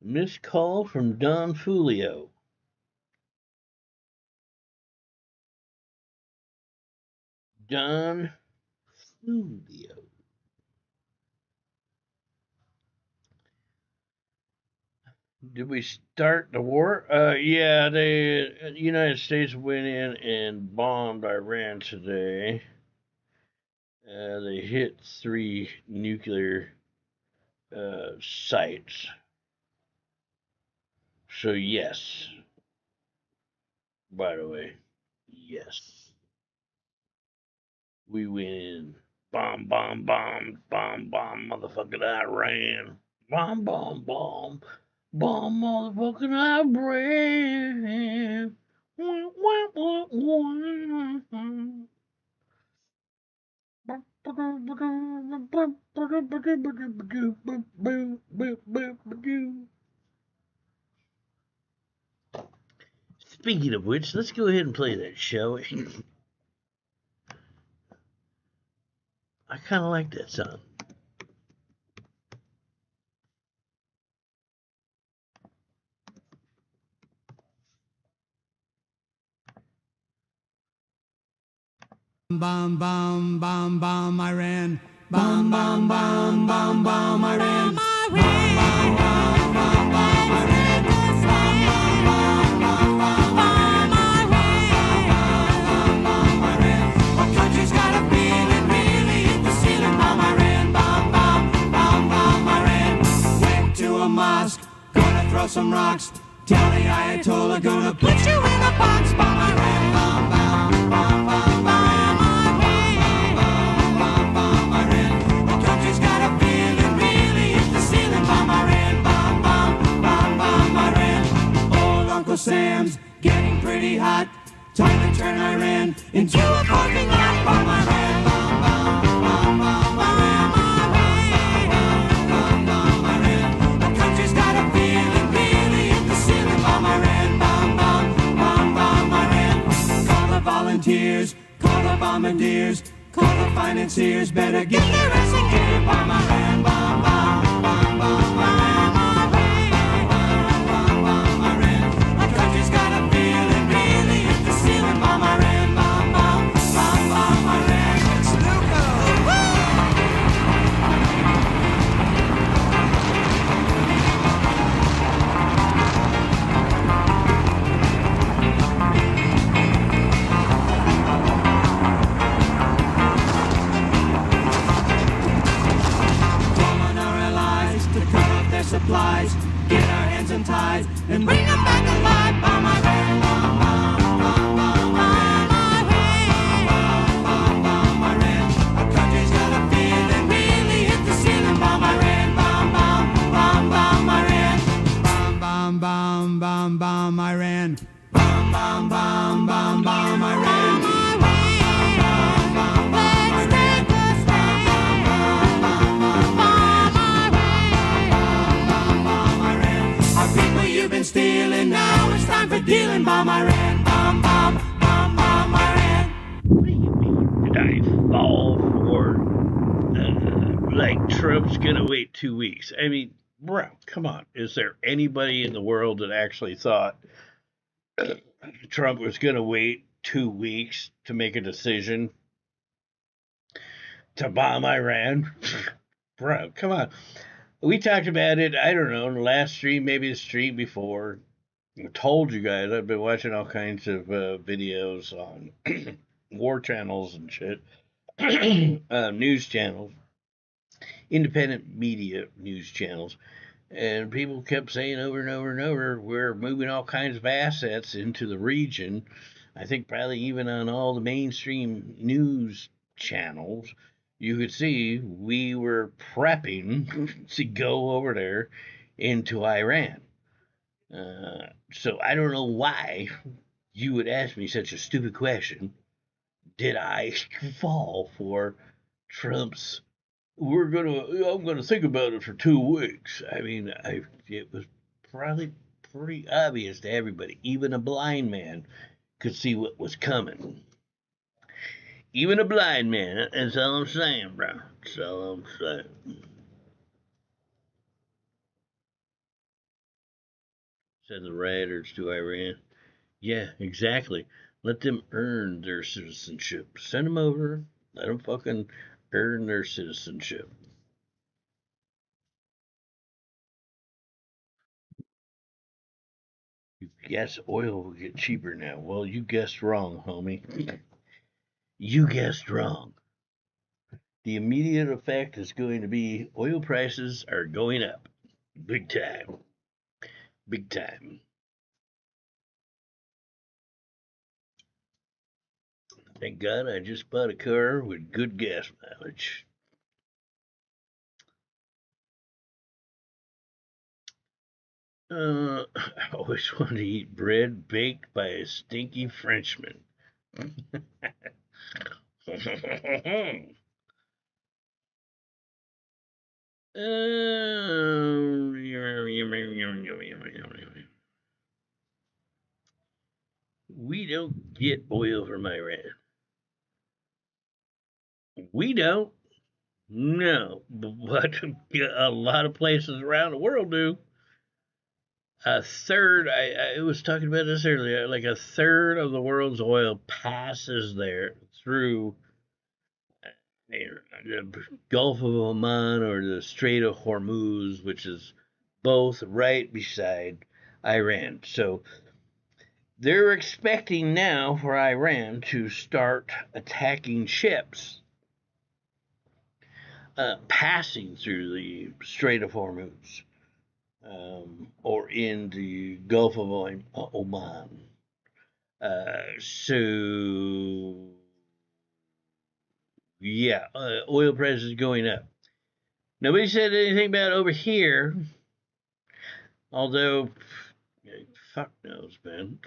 Missed call from Don Fulio. Don Fulio. Did we start the war? Yeah, the United States went in and bombed Iran today. They hit 3 nuclear sites. So yes, by the way, yes, we went in. Bomb, bomb, bomb, bomb, bomb, motherfucking Iran. Bomb, bomb, bomb, bomb, motherfucking Iran. Speaking of which, let's go ahead and play that, shall we? I kind of like that song. Bomb, bomb, bomb, bomb, Iran. Bomb, bomb, bomb, bomb, bomb, Iran. Bomb, bomb, bomb, bomb, bomb, bomb, Iran. Bomb, bomb, bomb, bomb, bomb, Iran. Bomb, Iran. What country's got a feeling really hit the ceiling? Bomb, Iran. Bomb, bomb, bomb, bomb, Iran. Went to a mosque, gonna throw some rocks. Tell the Ayatollah, gonna put you in a box. Bomb, Iran. Bomb, bomb, bomb, bomb, Iran. Sam's getting pretty hot. Time to turn Iran into a parking lot. Bomb Iran, bomb, bomb, bomb, bomb, Iran, bomb, bomb, Iran. The country's got a feeling really hit the ceiling. Bomb Iran, bomb, bomb, bomb, bomb, Iran. Call the volunteers, call the bombardiers, call the financiers. Better get their ass in gear. Bomb Iran, bomb, bomb, bomb, bomb, Iran. Supplies, get our hands untied, and bring them back alive. Bomb Iran, bomb, bomb, bomb, bomb, Iran, bomb, bomb, Iran. Our country's got a feeling really hit the ceiling. Bomb Iran, bomb, bomb, bomb, bomb, Iran. Bomb, bomb, bomb, bomb, Iran. Bomb, bomb, bomb, bomb, bomb, Iran. You've been stealing, now it's time for dealing. Bomb Iran, bomb, bomb, bomb, bomb, Iran. What do you mean? Did I fall for, like, Trump's gonna wait 2 weeks? I mean, bro, come on. Is there anybody in the world that actually thought Trump was gonna wait 2 weeks to make a decision to bomb Iran? Bro, come on. We talked about it, I don't know, in the last stream, maybe the stream before. I told you guys, I've been watching all kinds of videos on war channels and shit, news channels, independent media news channels, and people kept saying over and over and over, we're moving all kinds of assets into the region. I think probably even on all the mainstream news channels, you could see we were prepping to go over there into Iran. So I don't know why you would ask me such a stupid question. Did I fall for Trump's I'm gonna think about it for 2 weeks. I mean, it was probably pretty obvious to everybody. Even a blind man could see what was coming. Even a blind man. That's all I'm saying, bro. That's all I'm saying. Said the rioters to Iran. Yeah, exactly. Let them earn their citizenship. Send them over. Let them fucking earn their citizenship. Yes, oil will get cheaper now. Well, you guessed wrong, homie. You guessed wrong. The immediate effect is going to be oil prices are going up. Big time. Big time. Thank God I just bought a car with good gas mileage. I always wanted to eat bread baked by a stinky Frenchman. We don't get oil from Iran. We don't. No, but a lot of places around the world do. A third, I was talking about this earlier, like a third of the world's oil passes there through the Gulf of Oman or the Strait of Hormuz, which is both right beside Iran. So they're expecting now for Iran to start attacking ships passing through the Strait of Hormuz or in the Gulf of Oman. So, yeah, oil prices going up. Nobody said anything about over here, although, fuck knows, man.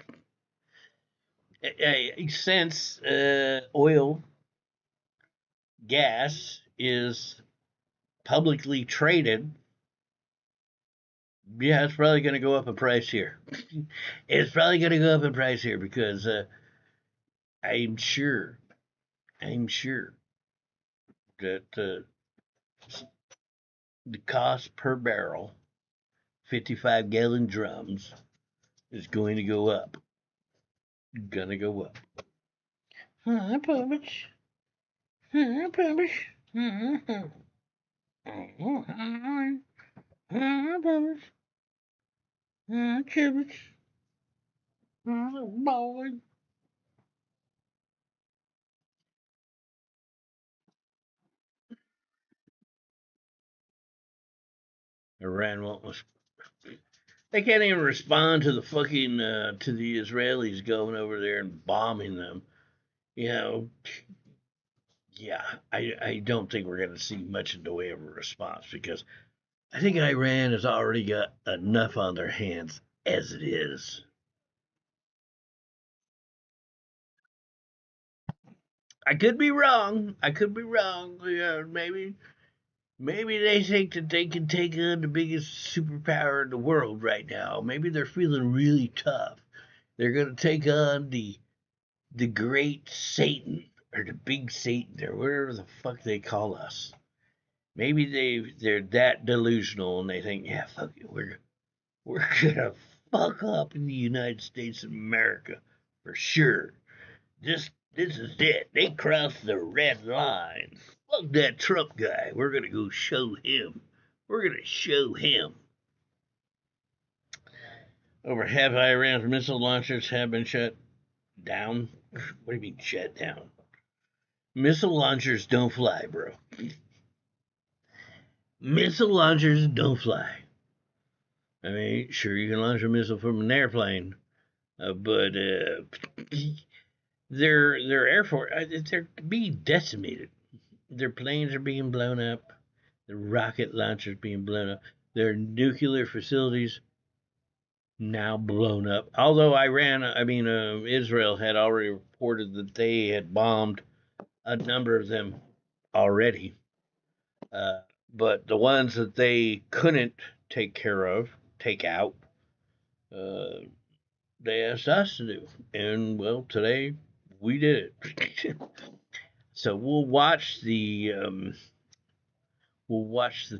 Since oil, gas is publicly traded, yeah, it's probably going to go up in price here. It's probably going to go up in price here because I'm sure that the cost per barrel, 55-gallon drums, is going to go up. Gonna go up. Hi, Publish. Hi, Publish. Hi, Publish. Hi, Publish. Hi, boy. Iran won't. They can't even respond to the fucking to the Israelis going over there and bombing them. You know, yeah, I don't think we're going to see much in the way of a response because I think Iran has already got enough on their hands as it is. I could be wrong. I could be wrong. Yeah, maybe they think that they can take on the biggest superpower in the world right now. Maybe they're feeling really tough. They're going to take on the great Satan or the big Satan or whatever the fuck they call us. Maybe they're that delusional and they think, yeah, fuck it, we're gonna fuck up in the United States of America for sure. This is it. They crossed the red line. Fuck that Trump guy. We're gonna go show him. We're gonna show him. Over half Iran's missile launchers have been shut down. What do you mean shut down? Missile launchers don't fly, bro. Missile launchers don't fly. I mean, sure, you can launch a missile from an airplane, but their air force, they're being decimated. Their planes are being blown up. The rocket launchers being blown up. Their nuclear facilities now blown up. Although Israel had already reported that they had bombed a number of them already. But the ones that they couldn't take out, they asked us to do. And, well, today we did it. So we'll watch the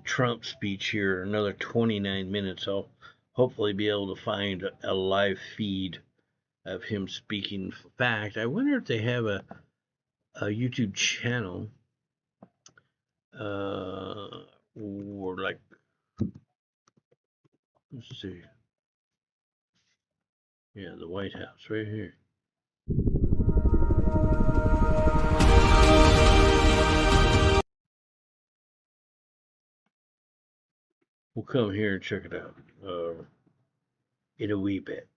Trump speech here another 29 minutes. I'll hopefully be able to find a live feed of him speaking. In fact, I wonder if they have a YouTube channel or like, let's see. Yeah, the White House right here. We'll come here and check it out in a wee bit.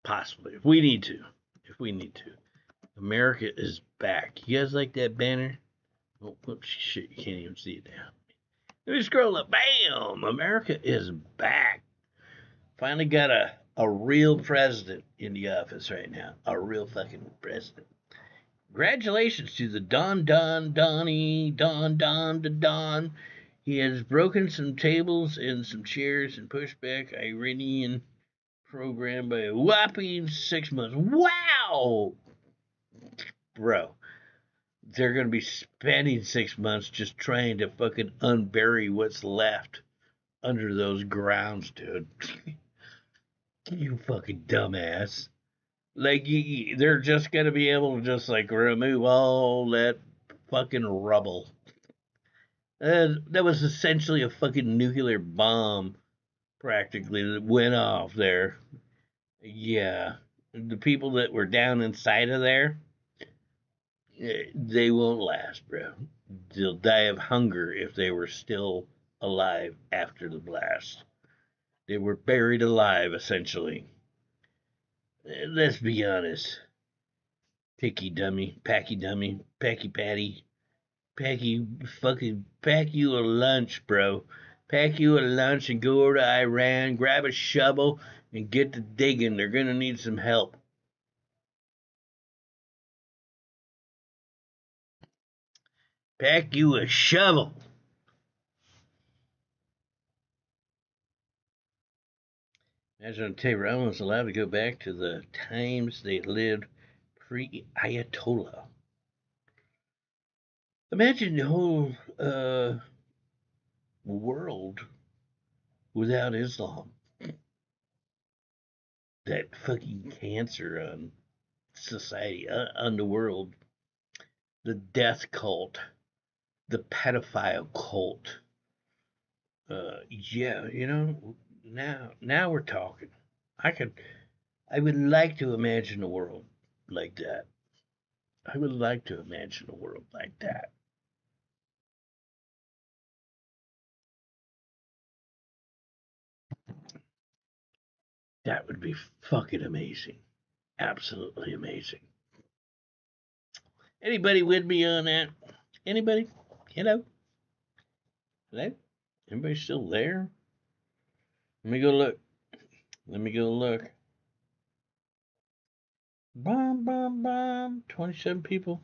Possibly, if we need to. America is back. You guys like that banner? Oh, whoops, shit, you can't even see it now. Let me scroll up. Bam! America is back. Finally got a real president in the office right now. A real fucking president. Congratulations to the Don. He has broken some tables and some chairs and pushed back Iranian program by a whopping 6 months. Wow! Bro, they're going to be spending 6 months just trying to fucking unbury what's left under those grounds, dude. You fucking dumbass. Like, they're just going to be able to just, like, remove all that fucking rubble. That was essentially a fucking nuclear bomb, practically, that went off there. Yeah. The people that were down inside of there, they won't last, bro. They'll die of hunger if they were still alive after the blast. They were buried alive, essentially. Let's be honest. Packy dummy, packy patty. Pack you a lunch, bro. Pack you a lunch and go over to Iran, grab a shovel, and get to digging. They're gonna need some help. Pack you a shovel. Imagine Tehran was allowed to go back to the times they lived pre-Ayatollah. Imagine the whole world without Islam. That fucking cancer on society, on the world. The death cult. The pedophile cult. Yeah, you know, now we're talking. I would like to imagine a world like that. I would like to imagine a world like that. That would be fucking amazing. Absolutely amazing. Anybody with me on that? Anybody? Hello? Hello? Anybody still there? Let me go look. Bomb. 27 people.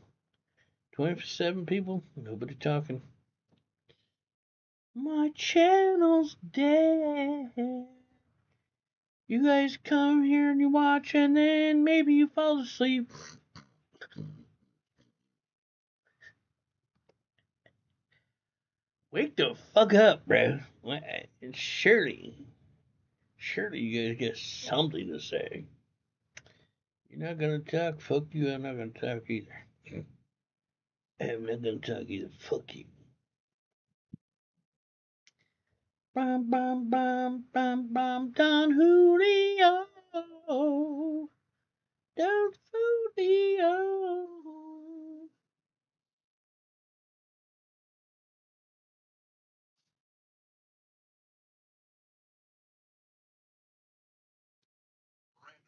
27 people. Nobody talking. My channel's dead. You guys come here and you watch and then maybe you fall asleep. Wake the fuck up, bro. Surely you guys got something to say. You're not gonna talk? Fuck you, I'm not gonna talk either. I'm not gonna talk either. Fuck you. Don Julio. Don Julio.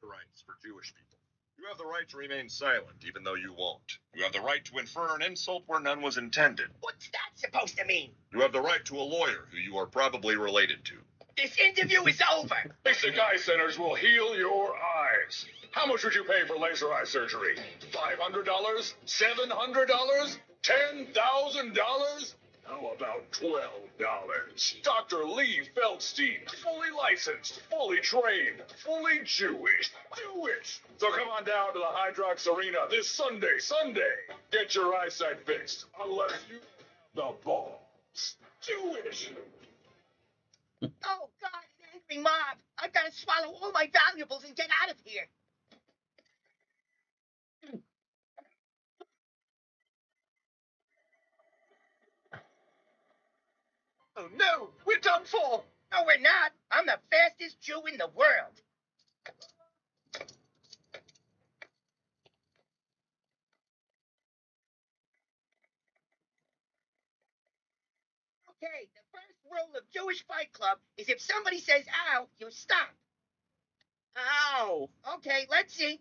Rights for Jewish people. You have the right to remain silent, even though you won't. You have the right to infer an insult where none was intended. What's that supposed to mean? You have the right to a lawyer who you are probably related to. This interview is over. Basic Eye Centers will heal your eyes. How much would you pay for laser eye surgery? $500? $700? $10,000? How about $12? Dr. Lee Feldstein, fully licensed, fully trained, fully Jewish. Jewish! So come on down to the Hydrox Arena this Sunday. Get your eyesight fixed, unless you have the balls. Jewish! Oh, God, an angry mob. I've got to swallow all my valuables and get out of here. Oh, no, we're done for. No, we're not. I'm the fastest Jew in the world. Okay, the first rule of Jewish Fight Club is if somebody says ow, you stop. Ow. Okay, let's see.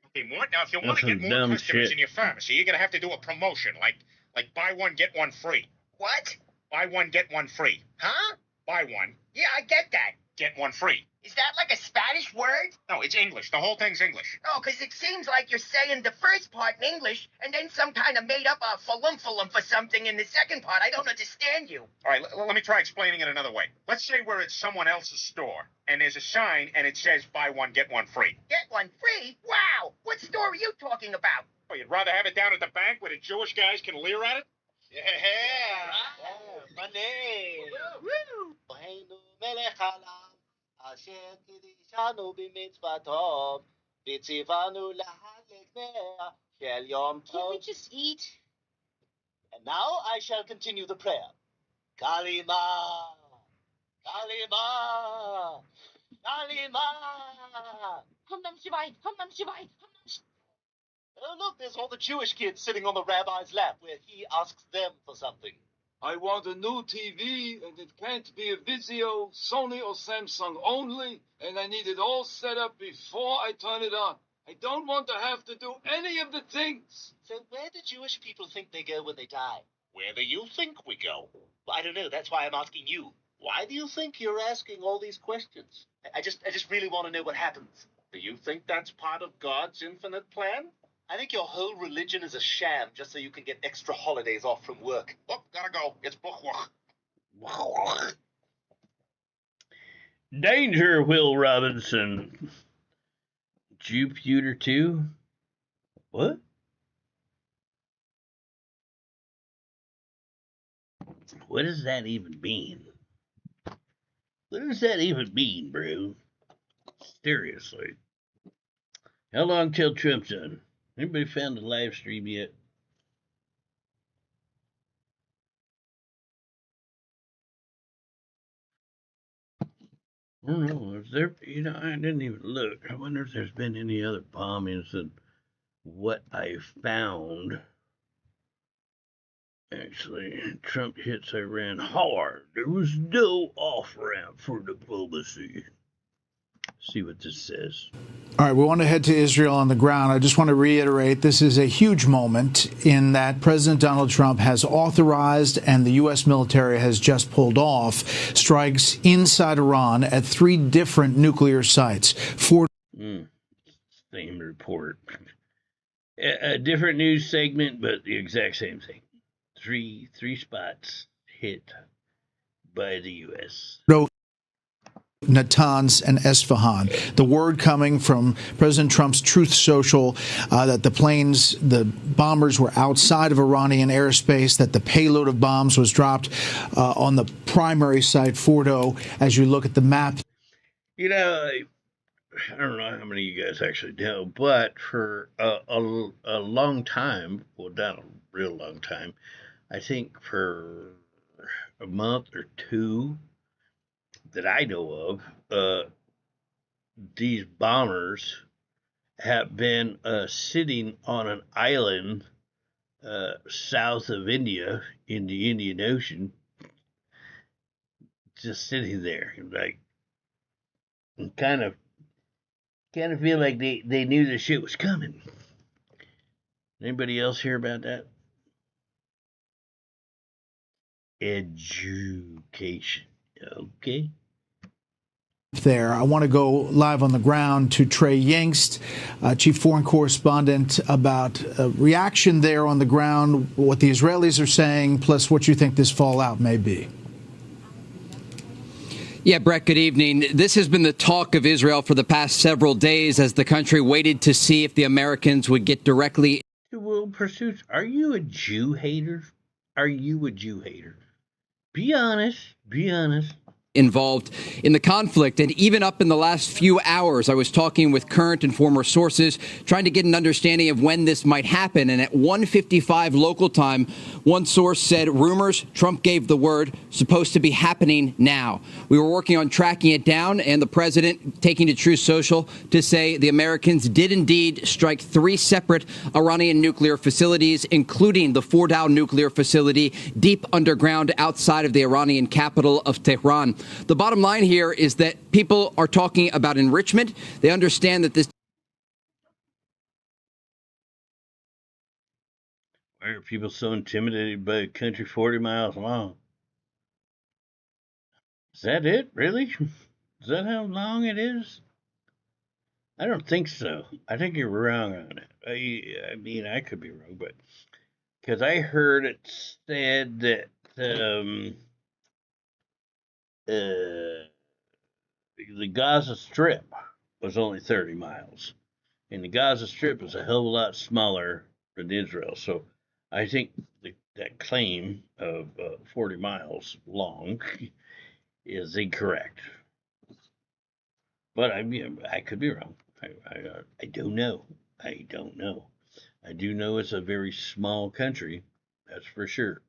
Okay, Mort, now if you want That's to get some more dumb customers shit. in your pharmacy, you're going to have to do a promotion, like buy one, get one free. What? Buy one, get one free. Huh? Buy one, Yeah, I get that. get one free. Is that like a Spanish word? No, it's English. The whole thing's English. Oh, because it seems like you're saying the first part in English and then some kind of made up a falumfalum for something in the second part. I don't understand you. All right, let me try explaining it another way. Let's say we're at someone else's store, and there's a sign, and it says buy one, get one free. Get one free? Wow! What store are you talking about? Oh, you'd rather have it down at the bank where the Jewish guys can leer at it? Yeah. Money. Woo! Can we just eat? And now I shall continue the prayer. Kalima! Kalima! Kalima! Hum Nam Shivai, Hum Nam Shivai, Hum Nam Shivai. Oh, look, there's all the Jewish kids sitting on the rabbi's lap where he asks them for something. I want a new TV, and it can't be a Vizio, Sony, or Samsung only, and I need it all set up before I turn it on. I don't want to have to do any of the things. So where do Jewish people think they go when they die? Where do you think we go? Well, I don't know. That's why I'm asking you. Why do you think you're asking all these questions? I just really want to know what happens. Do you think that's part of God's infinite plan? I think your whole religion is a sham just so you can get extra holidays off from work. Oh, gotta go. It's buchwach. Danger, Will Robinson. Jupiter 2? What? What does that even mean? What does that even mean, bro? Seriously. How long till Trump's done? Anybody found the live stream yet? I don't know. Is there, I didn't even look. I wonder if there's been any other bombings than what I found. Actually, Trump hits Iran hard. There was no off-ramp for diplomacy. See what this says. All right, we want to head to Israel on the ground. I just want to reiterate, this is a huge moment in that President Donald Trump has authorized and the U.S. military has just pulled off strikes inside Iran at 3 different nuclear sites. Same report. A different news segment, but the exact same thing. Three spots hit by the U.S. Natanz and Esfahan. The word coming from President Trump's Truth Social that the bombers were outside of Iranian airspace, that the payload of bombs was dropped on the primary site, Fordo. As you look at the map, I don't know how many of you guys actually know, but for a long time, well, not a real long time, I think for a month or two that I know of, these bombers have been sitting on an island south of India in the Indian Ocean, just sitting there, like, kind of feel like they knew the shit was coming. Anybody else hear about that? Education. Okay. there. I want to go live on the ground to Trey Yingst, chief foreign correspondent, about a reaction there on the ground, what the Israelis are saying, plus what you think this fallout may be. Yeah, Brett, good evening. This has been the talk of Israel for the past several days as the country waited to see if the Americans would get directly. Will Pursuits, are you a Jew hater? Are you a Jew hater? Be honest. Be honest. Involved in the conflict. And even up in the last few hours, I was talking with current and former sources, trying to get an understanding of when this might happen. And at 1:55 local time, one source said rumors, Trump gave the word, supposed to be happening now. We were working on tracking it down, and the president taking to Truth Social to say the Americans did indeed strike 3 separate Iranian nuclear facilities, including the Fordow nuclear facility deep underground outside of the Iranian capital of Tehran. The bottom line here is that people are talking about enrichment. They understand that this. Why are people so intimidated by a country 40 miles long? Is that it? Really? Is that how long it is? I don't think so. I think you're wrong on it. I mean, I could be wrong, but because I heard it said that the Gaza Strip was only 30 miles, and the Gaza Strip is a hell of a lot smaller than Israel. So I think that claim of 40 miles long is incorrect. But I mean, I could be wrong. I don't know. I don't know. I do know it's a very small country. That's for sure.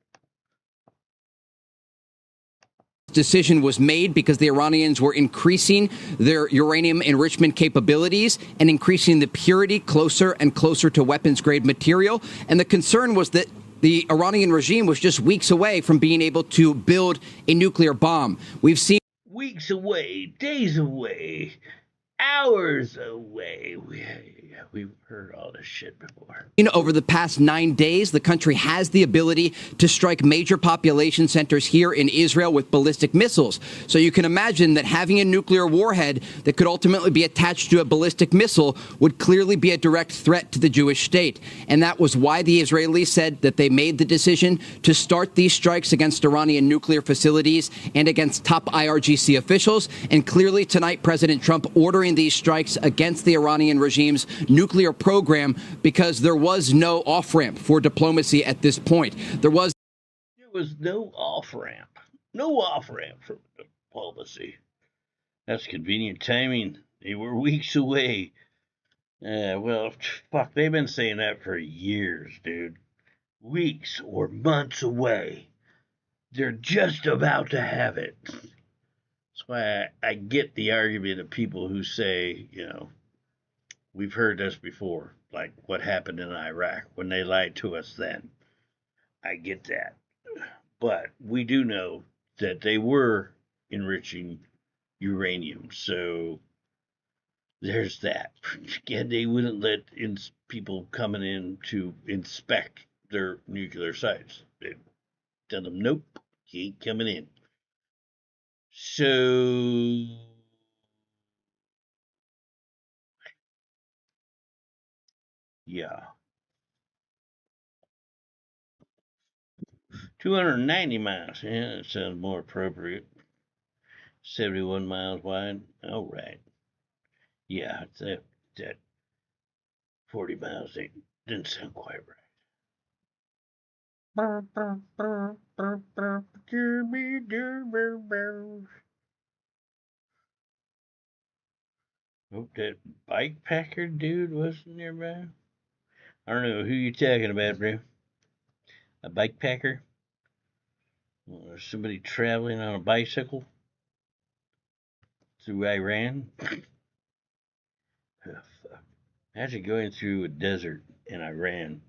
Decision was made because the Iranians were increasing their uranium enrichment capabilities and increasing the purity closer and closer to weapons grade material. And the concern was that the Iranian regime was just weeks away from being able to build a nuclear bomb. We've seen weeks away, days away, hours away. We've heard all this shit before. Over the past 9 days, the country has the ability to strike major population centers here in Israel with ballistic missiles. So you can imagine that having a nuclear warhead that could ultimately be attached to a ballistic missile would clearly be a direct threat to the Jewish state. And that was why the Israelis said that they made the decision to start these strikes against Iranian nuclear facilities and against top IRGC officials. And clearly tonight, President Trump ordering these strikes against the Iranian regime's nuclear program because there was no off-ramp for diplomacy at this point. There was no off-ramp. No off-ramp for diplomacy. That's convenient timing. They were weeks away. Well, fuck, they've been saying that for years, dude. Weeks or months away. They're just about to have it. That's why I get the argument of people who say, we've heard this before, like what happened in Iraq when they lied to us then. I get that. But we do know that they were enriching uranium. So there's that. And they wouldn't let people coming in to inspect their nuclear sites. They tell them, nope, you ain't coming in. So yeah. 290 miles. Yeah, that sounds more appropriate. 71 miles wide. All right. Yeah, that 40 miles didn't sound quite right. Hope that bike packer dude wasn't nearby. I don't know who you're talking about, bro. A bike packer? Or somebody traveling on a bicycle through Iran? Oh, fuck. Imagine going through a desert in Iran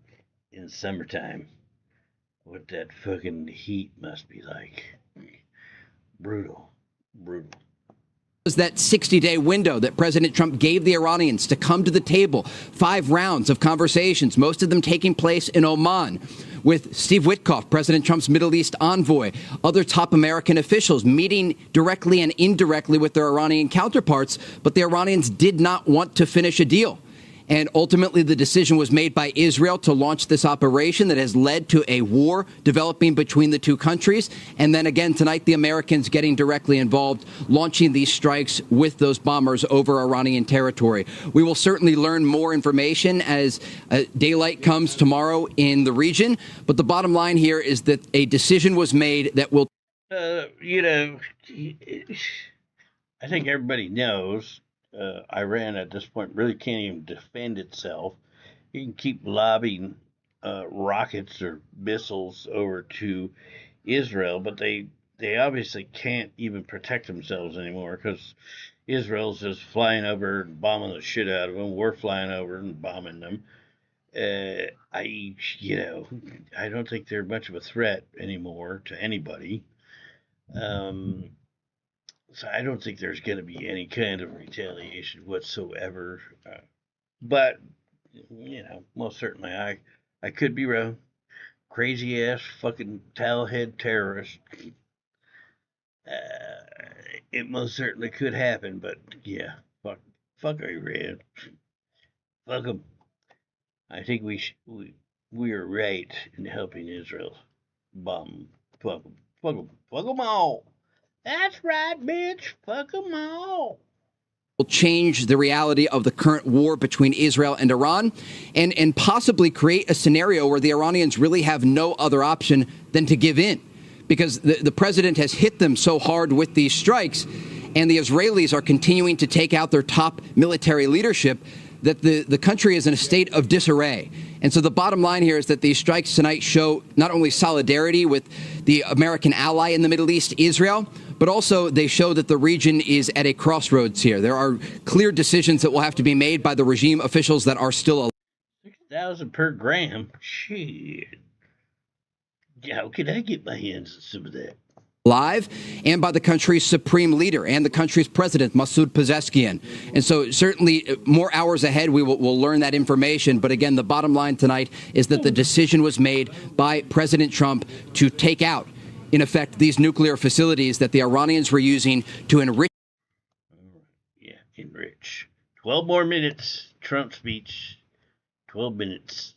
in summertime. What that fucking heat must be like. Brutal. Brutal. Was that 60-day window that President Trump gave the Iranians to come to the table. 5 rounds of conversations, most of them taking place in Oman. with Steve Witkoff, President Trump's Middle East envoy, other top American officials meeting directly and indirectly with their Iranian counterparts. But the Iranians did not want to finish a deal. And ultimately, the decision was made by Israel to launch this operation that has led to a war developing between the two countries. And then again, tonight, the Americans getting directly involved, launching these strikes with those bombers over Iranian territory. We will certainly learn more information as daylight comes tomorrow in the region. But the bottom line here is that a decision was made that will. I think everybody knows. Iran at this point really can't even defend itself. You can keep lobbing rockets or missiles over to Israel, but they obviously can't even protect themselves anymore because Israel's just flying over and bombing the shit out of them. We're flying over and bombing them. I don't think they're much of a threat anymore to anybody. So I don't think there's going to be any kind of retaliation whatsoever. But, most certainly I could be wrong. Crazy ass fucking towelhead terrorist. It most certainly could happen, but yeah, fuck Iran. Fuck them. I think we are right in helping Israel bomb. Fuck them. Fuck them. Fuck them all. That's right, bitch. Fuck them all. Will change the reality of the current war between Israel and Iran and possibly create a scenario where the Iranians really have no other option than to give in, because the president has hit them so hard with these strikes, and the Israelis are continuing to take out their top military leadership, that the country is in a state of disarray. And so the bottom line here is that these strikes tonight show not only solidarity with the American ally in the Middle East, Israel, but also they show that the region is at a crossroads here. There are clear decisions that will have to be made by the regime officials that are still alive. 6,000 per gram? Shit. How can I get my hands on some of that? Live, and by the country's supreme leader and the country's president, Masoud Pezeshkian. And so certainly more hours ahead, we'll learn that information. But again, the bottom line tonight is that the decision was made by President Trump to take out, in effect, these nuclear facilities that the Iranians were using to enrich. Yeah, enrich. 12 more minutes. Trump speech. 12 minutes.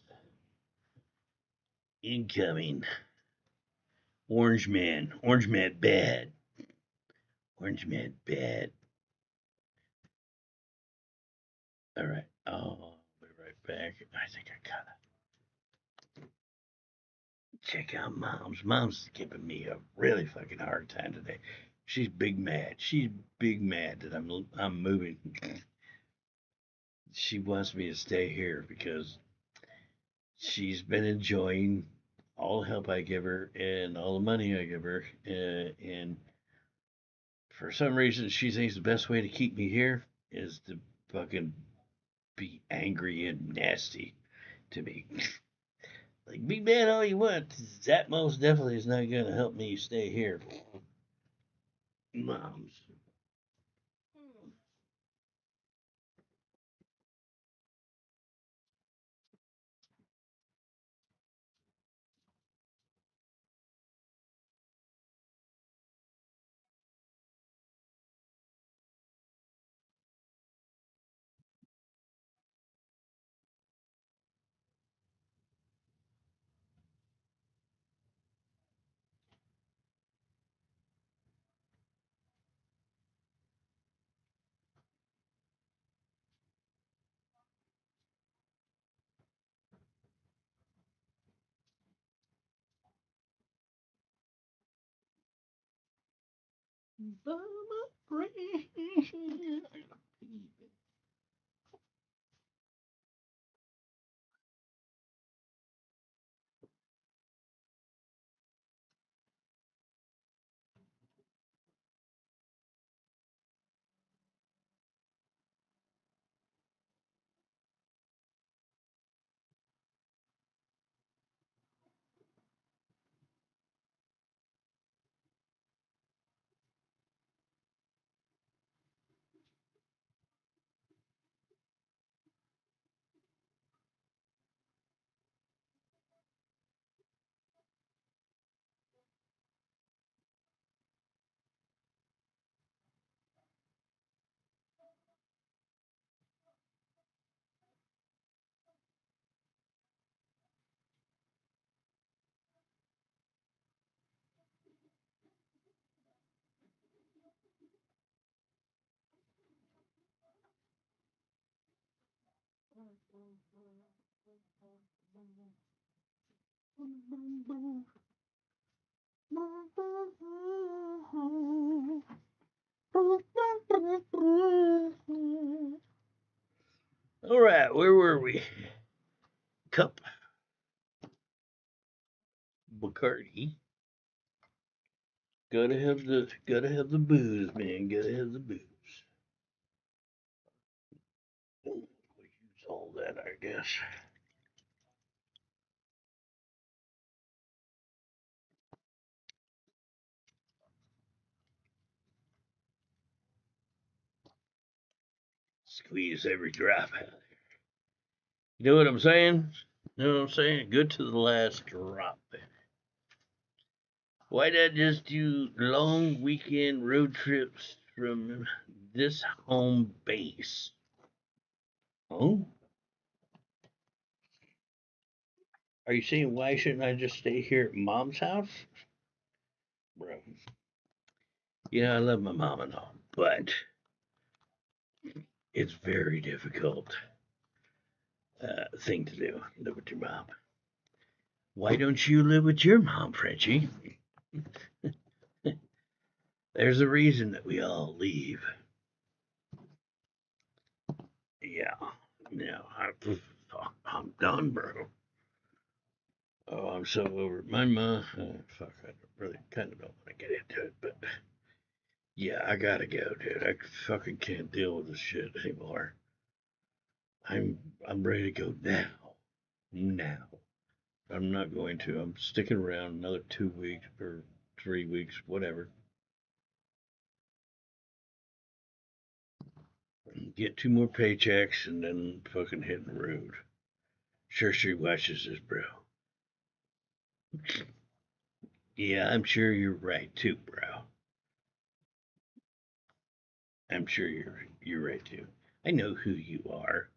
Incoming. Orange man. Orange man bad. Orange man bad. All right. I'll be right back. I think I gotta check out Mom's. Mom's giving me a really fucking hard time today. She's big mad. She's big mad that I'm moving. She wants me to stay here because she's been enjoying all the help I give her and all the money I give her. And for some reason, she thinks the best way to keep me here is to fucking be angry and nasty to me. Like, be mad all you want. That most definitely is not going to help me stay here. Moms. All right, where were we? Cup. Bacardi. Gotta have the booze, man. Gotta have the booze. We'll use all that, I guess. Squeeze every drop out of there. You know what I'm saying? You know what I'm saying? Good to the last drop. Why not just do long weekend road trips from this home base? Oh? Are you saying why shouldn't I just stay here at mom's house? Bro. Yeah, I love my mom and all, but it's very difficult thing to do, live with your mom. Why don't you live with your mom, Frenchie? There's a reason that we all leave. Yeah, no, I'm done, bro. Oh, I'm so over my mom. Fuck, I really kind of don't want to get into it, but yeah, I gotta go, dude. I fucking can't deal with this shit anymore. I'm ready to go now. Now. I'm not going to. I'm sticking around another 2 weeks or 3 weeks, whatever. Get 2 more paychecks and then fucking hitting the road. Sure she watches this, bro. Yeah, I'm sure you're right too, bro. I'm sure you're right too. I know who you are.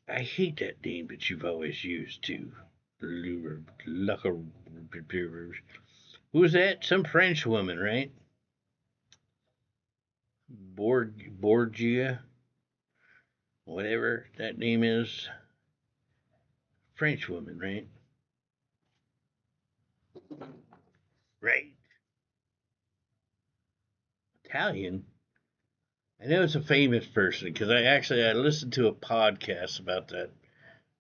I hate that name that you've always used too. Who's that? Some French woman, right? Borgia, whatever that name is. French woman, right? Right. Italian. I know it's a famous person because I listened to a podcast about that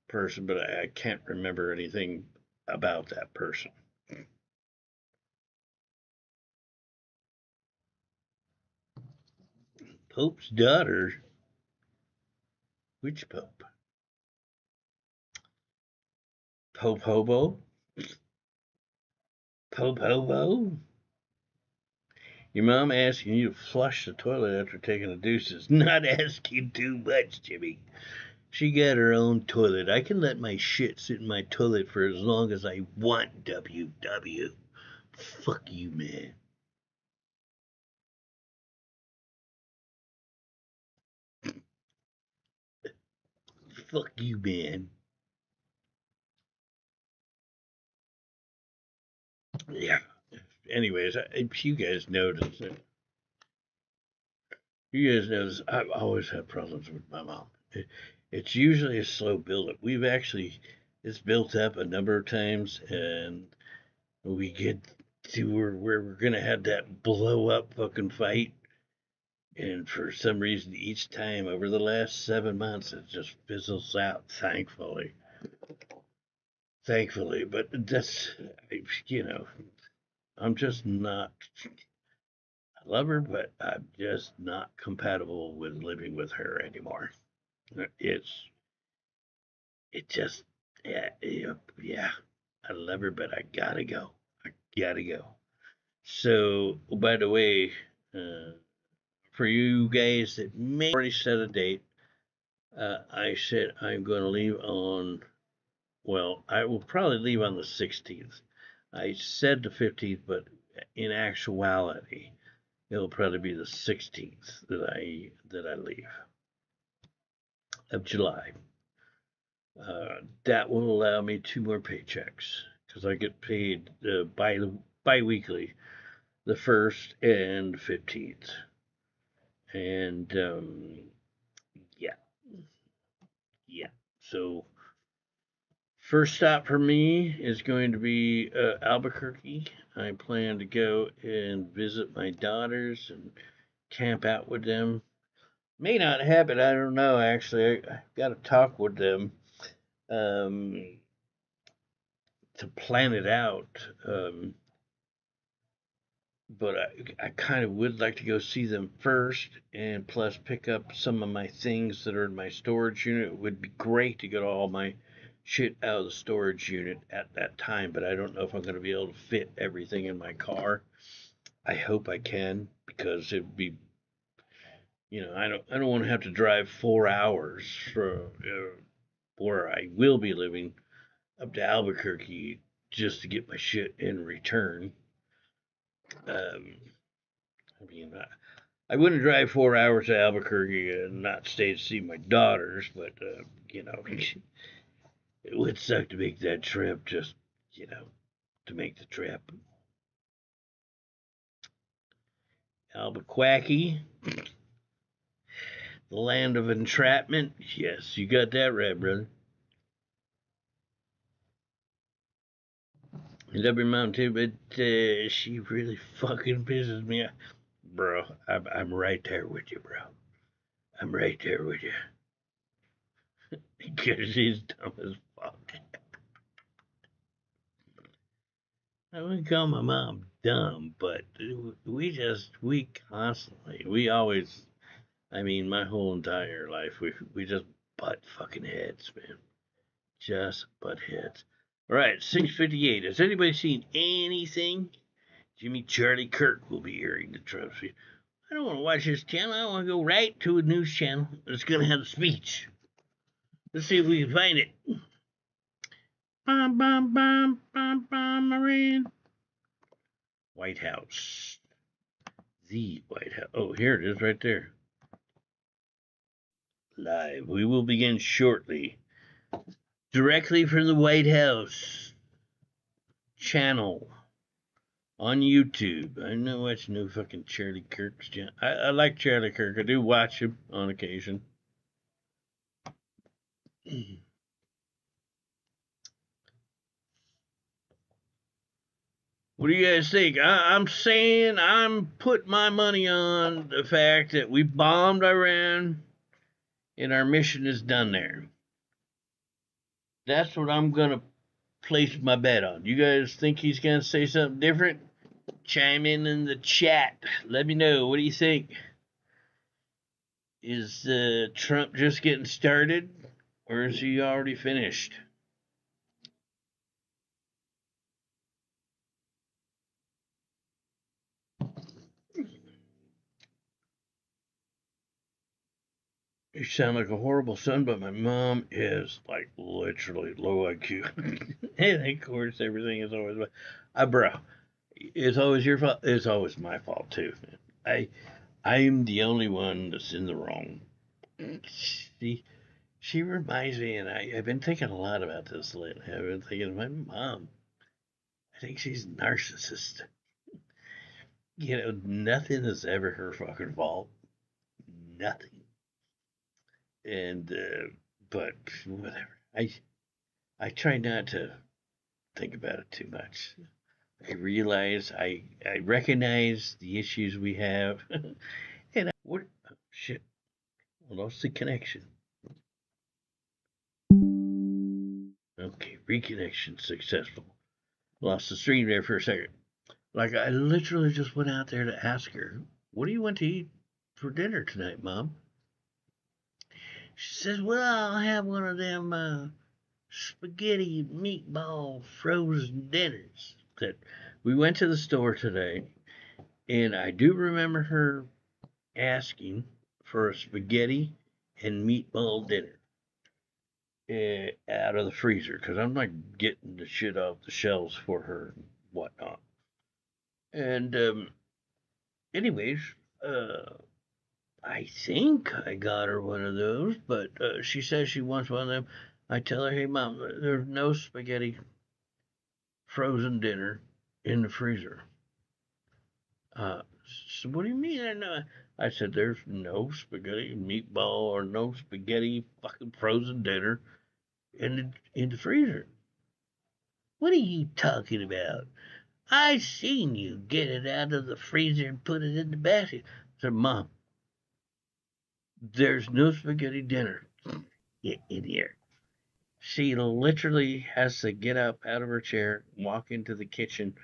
person, but I can't remember anything about that person. Pope's daughter. Which Pope? Pope Hobo? Pope Hobo? Your mom asking you to flush the toilet after taking a deuce is not asking too much, Jimmy. She got her own toilet. I can let my shit sit in my toilet for as long as I want, WW. Fuck you, man. Fuck you, man. Yeah. Anyways, if you guys notice, I've always had problems with my mom. It's usually a slow buildup. It's built up a number of times, and we get to where we're gonna have that blow up fucking fight. And for some reason, each time over the last 7 months, it just fizzles out, thankfully. Thankfully, but I'm just not. I love her, but I'm just not compatible with living with her anymore. It's, it just, yeah. I love her, but I gotta go. I gotta go. So, by the way, for you guys that may already set a date, I said I'm going to leave on, well, I will probably leave on the 16th. I said the 15th, but in actuality, it'll probably be the 16th that I leave of July. That will allow me 2 more paychecks because I get paid bi-weekly, the 1st and 15th. And yeah. So First stop for me is going to be Albuquerque. I plan to go and visit my daughters and camp out with them. May not happen, I don't know, actually. I've got to talk with them to plan it out. But I kind of would like to go see them first, and plus pick up some of my things that are in my storage unit. It would be great to get all my shit out of the storage unit at that time, but I don't know if I'm going to be able to fit everything in my car. I hope I can, because it would be, I don't want to have to drive 4 hours from where I will be living up to Albuquerque just to get my shit in return. I wouldn't drive 4 hours to Albuquerque and not stay to see my daughters, but, it would suck to make that trip just, to make the trip. Albuquerque, the land of entrapment. Yes, you got that right, brother. I love your mom too, but she really fucking pisses me off. Bro, I'm right there with you, bro. I'm right there with you. Because she's dumb as fuck. I wouldn't call my mom dumb, but we constantly, we always, my whole entire life, we just butt fucking heads, man. Just butt heads. All right, 6:58. Has anybody seen anything? Jimmy Charlie Kirk will be airing the Trump speech. I don't want to watch this channel. I want to go right to a news channel that's going to have a speech. Let's see if we can find it. Bum, bum, bum, bum, bum, Marine. White House. The White House. Oh, here it is right there. Live. We will begin shortly. Directly from the White House channel on YouTube. I know watch no fucking Charlie Kirk's channel. I like Charlie Kirk. I do watch him on occasion. What do you guys think? I'm saying I'm putting my money on the fact that we bombed Iran and our mission is done there. That's what I'm going to place my bet on. You guys think he's going to say something different? Chime in the chat. Let me know. What do you think? Is Trump just getting started, or is he already finished? You sound like a horrible son, but my mom is like literally low IQ. And of course, everything is always bro. It's always your fault. It's always my fault too, man. I'm the only one that's in the wrong. She reminds me, and I've been thinking a lot about this lately. I've been thinking of my mom. I think she's a narcissist. Nothing is ever her fucking fault. Nothing. And but whatever. I try not to think about it too much. I realize I recognize the issues we have, and what shit. I lost the connection. Okay, reconnection successful. Lost the stream there for a second. Like I literally just went out there to ask her, "What do you want to eat for dinner tonight, Mom?" She says, "Well, I'll have one of them spaghetti meatball frozen dinners." That we went to the store today, and I do remember her asking for a spaghetti and meatball dinner out of the freezer, because I'm not getting the shit off the shelves for her and whatnot. And anyways, I think I got her one of those, but she says she wants one of them. I tell her, "Hey, Mom, there's no spaghetti frozen dinner in the freezer." So what do you mean? I said, "There's no spaghetti meatball or no spaghetti fucking frozen dinner in the freezer." What are you talking about? I seen you get it out of the freezer and put it in the basket. I said, Mom, there's no spaghetti dinner in here. She literally has to get up out of her chair, walk into the kitchen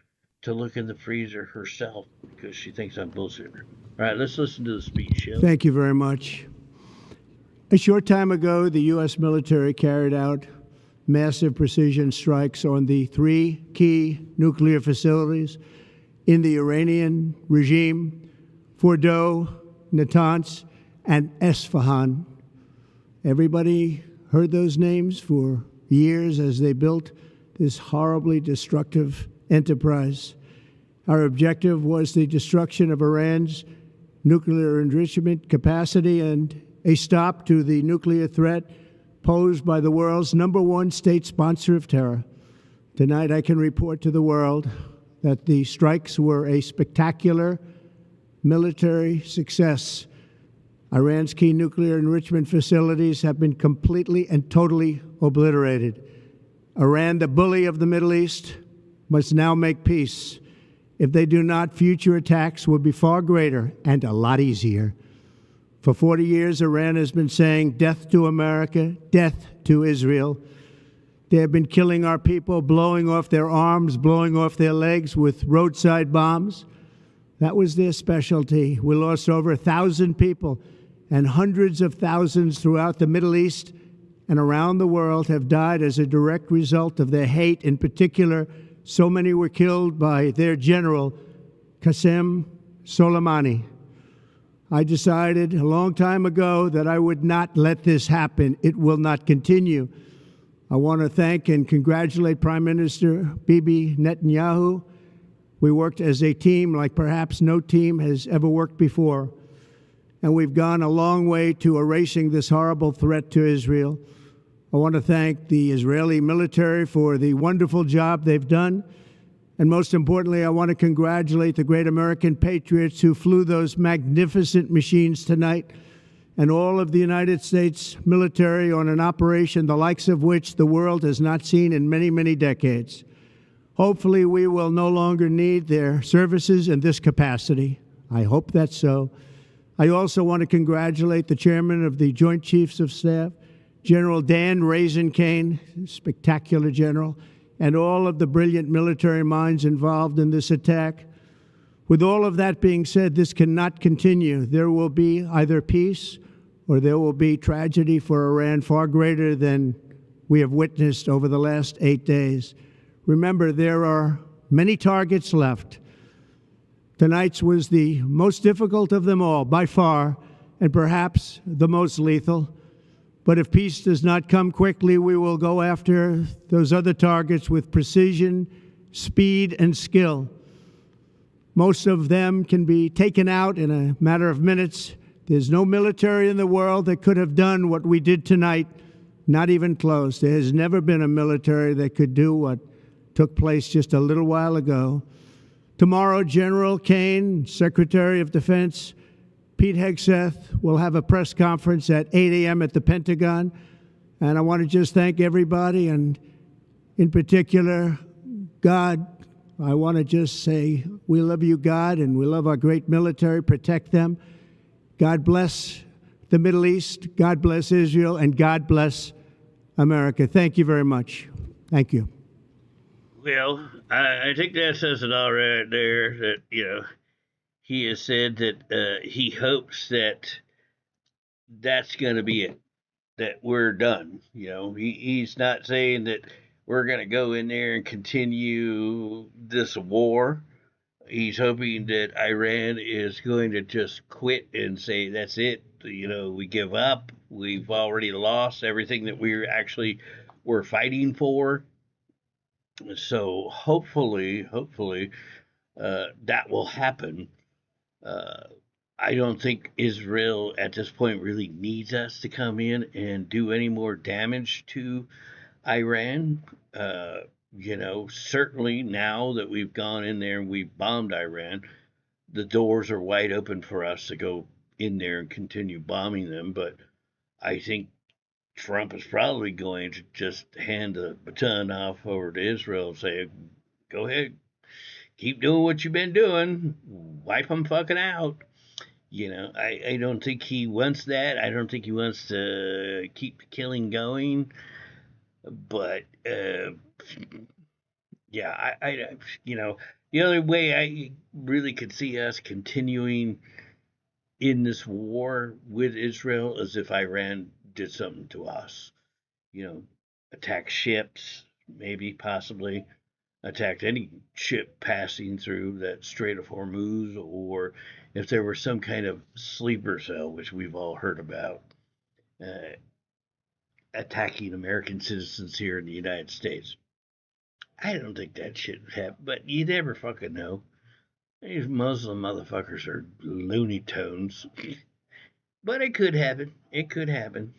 to look in the freezer herself because she thinks I'm bullshitting her. All right, let's listen to the speech, shall we? Thank you very much. A short time ago, the U.S. military carried out massive precision strikes on the 3 key nuclear facilities in the Iranian regime, Fordow, Natanz, and Esfahan. Everybody heard those names for years as they built this horribly destructive enterprise. Our objective was the destruction of Iran's nuclear enrichment capacity and a stop to the nuclear threat posed by the world's #1 state sponsor of terror. Tonight, I can report to the world that the strikes were a spectacular military success. Iran's key nuclear enrichment facilities have been completely and totally obliterated. Iran, the bully of the Middle East, must now make peace. If they do not, future attacks will be far greater and a lot easier. For 40 years, Iran has been saying death to America, death to Israel. They have been killing our people, blowing off their arms, blowing off their legs with roadside bombs. That was their specialty. We lost over 1,000 people, and hundreds of thousands throughout the Middle East and around the world have died as a direct result of their hate. In particular, so many were killed by their general, Qasem Soleimani. I decided a long time ago that I would not let this happen. It will not continue. I want to thank and congratulate Prime Minister Bibi Netanyahu. We worked as a team like perhaps no team has ever worked before. And we've gone a long way to erasing this horrible threat to Israel. I want to thank the Israeli military for the wonderful job they've done. And most importantly, I want to congratulate the great American patriots who flew those magnificent machines tonight, and all of the United States military on an operation the likes of which the world has not seen in many, many decades. Hopefully, we will no longer need their services in this capacity. I hope that's so. I also want to congratulate the chairman of the Joint Chiefs of Staff, General Dan Raisin Kane, spectacular general, and all of the brilliant military minds involved in this attack. With all of that being said, this cannot continue. There will be either peace or there will be tragedy for Iran far greater than we have witnessed over the last 8 days. Remember, there are many targets left. Tonight's was the most difficult of them all, by far, and perhaps the most lethal. But if peace does not come quickly, we will go after those other targets with precision, speed, and skill. Most of them can be taken out in a matter of minutes. There's no military in the world that could have done what we did tonight, not even close. There has never been a military that could do what took place just a little while ago. Tomorrow, General Kane, Secretary of Defense, Pete Hegseth will have a press conference at 8 a.m. at the Pentagon. And I want to just thank everybody, and in particular, God. I want to just say we love you, God, and we love our great military. Protect them. God bless the Middle East. God bless Israel. And God bless America. Thank you very much. Thank you. Well, I think that says it all right there. That, he has said that he hopes that that's going to be it, that we're done. He's not saying that we're going to go in there and continue this war. He's hoping that Iran is going to just quit and say, that's it. We give up. We've already lost everything that we actually were fighting for. So hopefully, that will happen. I don't think Israel at this point really needs us to come in and do any more damage to Iran. Certainly now that we've gone in there and we've bombed Iran, the doors are wide open for us to go in there and continue bombing them. But I think Trump is probably going to just hand the baton off over to Israel and say, go ahead, keep doing what you've been doing, wipe them fucking out. I don't think he wants that. I don't think he wants to keep the killing going. But, yeah, the only way I really could see us continuing in this war with Israel is if Iran did something to us. Attack ships, maybe, possibly, attacked any ship passing through that Strait of Hormuz, or if there were some kind of sleeper cell, which we've all heard about, attacking American citizens here in the United States. I don't think that shit would happen, but you never fucking know. These Muslim motherfuckers are Looney Tunes. But it could happen. It could happen.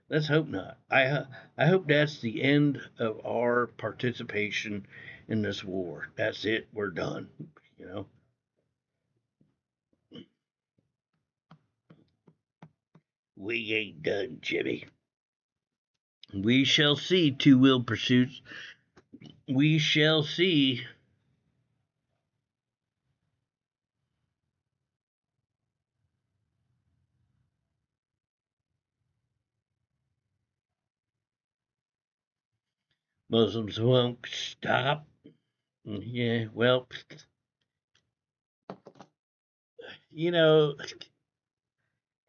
Let's hope not. I hope that's the end of our participation in this war. That's it. We're done. We ain't done, Jimmy. We shall see. Two-wheel pursuits. We shall see. Muslims won't stop. Yeah, well,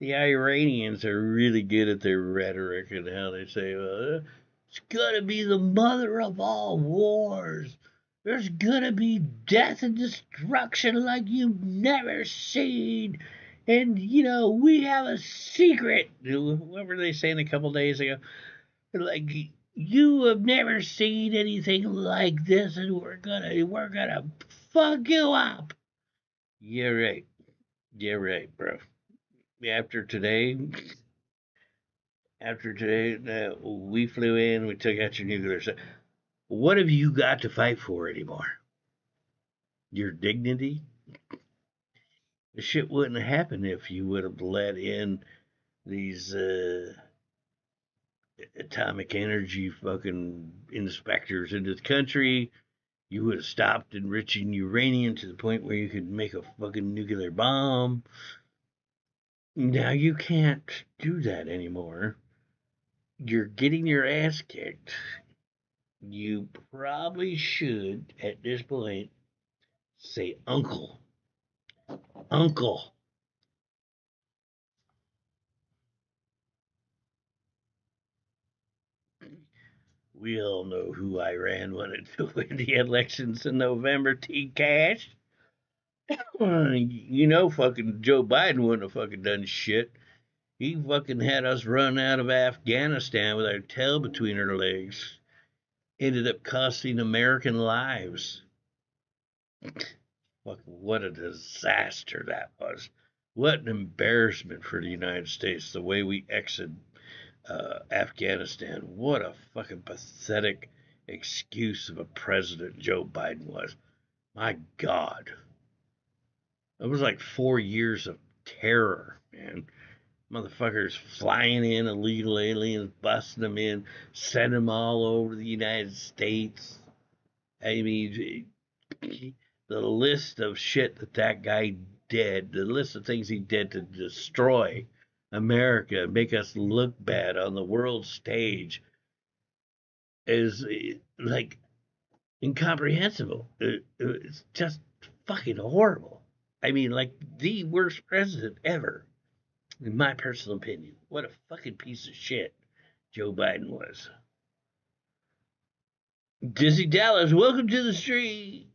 the Iranians are really good at their rhetoric and how they say, well, it's gonna be the mother of all wars. There's gonna be death and destruction like you've never seen. And, we have a secret. What were they saying a couple days ago? Like, you have never seen anything like this, and we're gonna fuck you up. Yeah, right. Yeah, right, bro. After today, we flew in, we took out your nuclear stuff. What have you got to fight for anymore? Your dignity? The shit wouldn't have happened if you would have let in these atomic energy fucking inspectors into the country. You would have stopped enriching uranium to the point where you could make a fucking nuclear bomb. Now you can't do that anymore. You're getting your ass kicked. You probably should, at this point, say uncle. Uncle. We all know who Iran wanted to win the elections in November, T-Cash. Fucking Joe Biden wouldn't have fucking done shit. He fucking had us run out of Afghanistan with our tail between our legs. Ended up costing American lives. Fuck, what a disaster that was. What an embarrassment for the United States, the way we exited Afghanistan. What a fucking pathetic excuse of a president Joe Biden was. My God. It was like 4 years of terror, man. Motherfuckers flying in, illegal aliens, busting them in, sending them all over the United States. I mean, the list of shit that guy did, the list of things he did to destroy America, make us look bad on the world stage, is like incomprehensible. It's just fucking horrible. I mean, like the worst president ever, in my personal opinion. What a fucking piece of shit Joe Biden was. Dizzy Dallas, welcome to the street.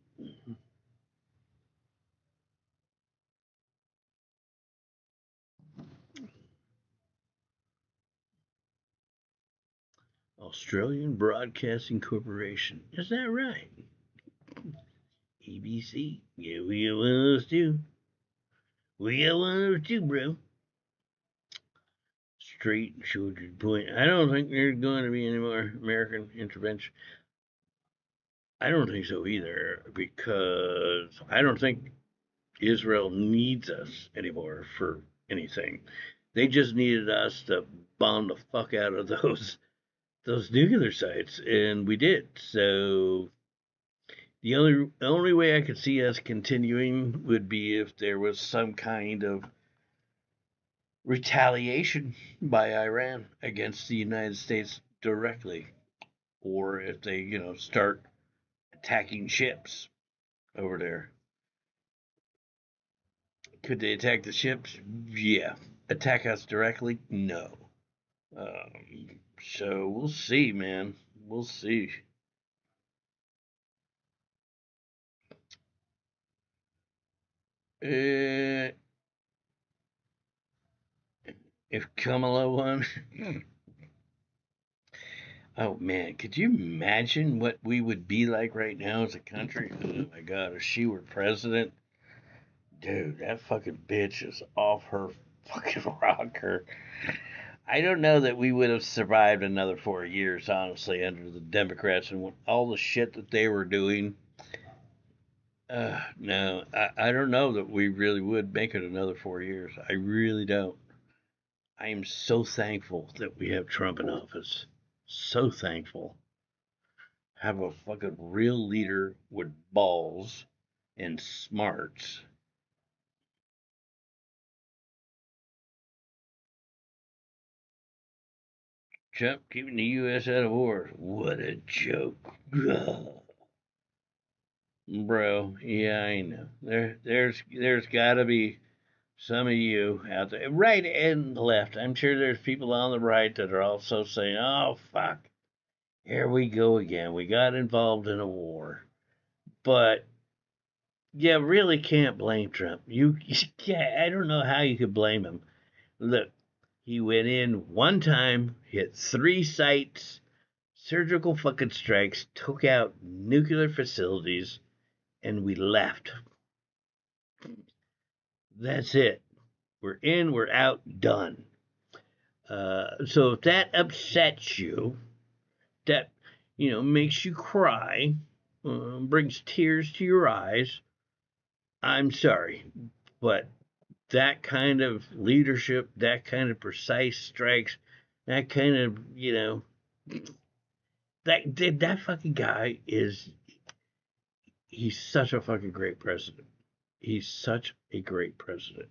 Australian Broadcasting Corporation. Is that right? ABC. Yeah, we got one of those too. We got one of those too, bro. Straight and short to the point. I don't think there's going to be any more American intervention. I don't think so either, because I don't think Israel needs us anymore for anything. They just needed us to bomb the fuck out of those nuclear sites, and we did. So the only way I could see us continuing would be if there was some kind of retaliation by Iran against the United States directly, or if they, start attacking ships over there. Could they attack the ships? Yeah. Attack us directly? No. So we'll see, man. We'll see. If Kamala won, oh man, could you imagine what we would be like right now as a country? Oh my God, if she were president, dude, that fucking bitch is off her fucking rocker. I don't know that we would have survived another 4 years, honestly, under the Democrats and all the shit that they were doing. No, I don't know that we really would make it another 4 years. I really don't. I am so thankful that we have Trump in office. So thankful. Have a fucking real leader with balls and smarts. Trump keeping the U.S. out of war. What a joke. Bro, yeah, I know. There's got to be some of you out there, right and left. I'm sure there's people on the right that are also saying, "Oh fuck, here we go again. We got involved in a war." But you really can't blame Trump. You can't. I don't know how you could blame him. Look, he went in one time, hit 3 sites, surgical fucking strikes, took out nuclear facilities, and we left. That's it. We're in, we're out, done. So if that upsets you, that, makes you cry, brings tears to your eyes, I'm sorry. But that kind of leadership, that kind of precise strikes, that kind of, that fucking guy he's such a fucking great president. He's such a great president.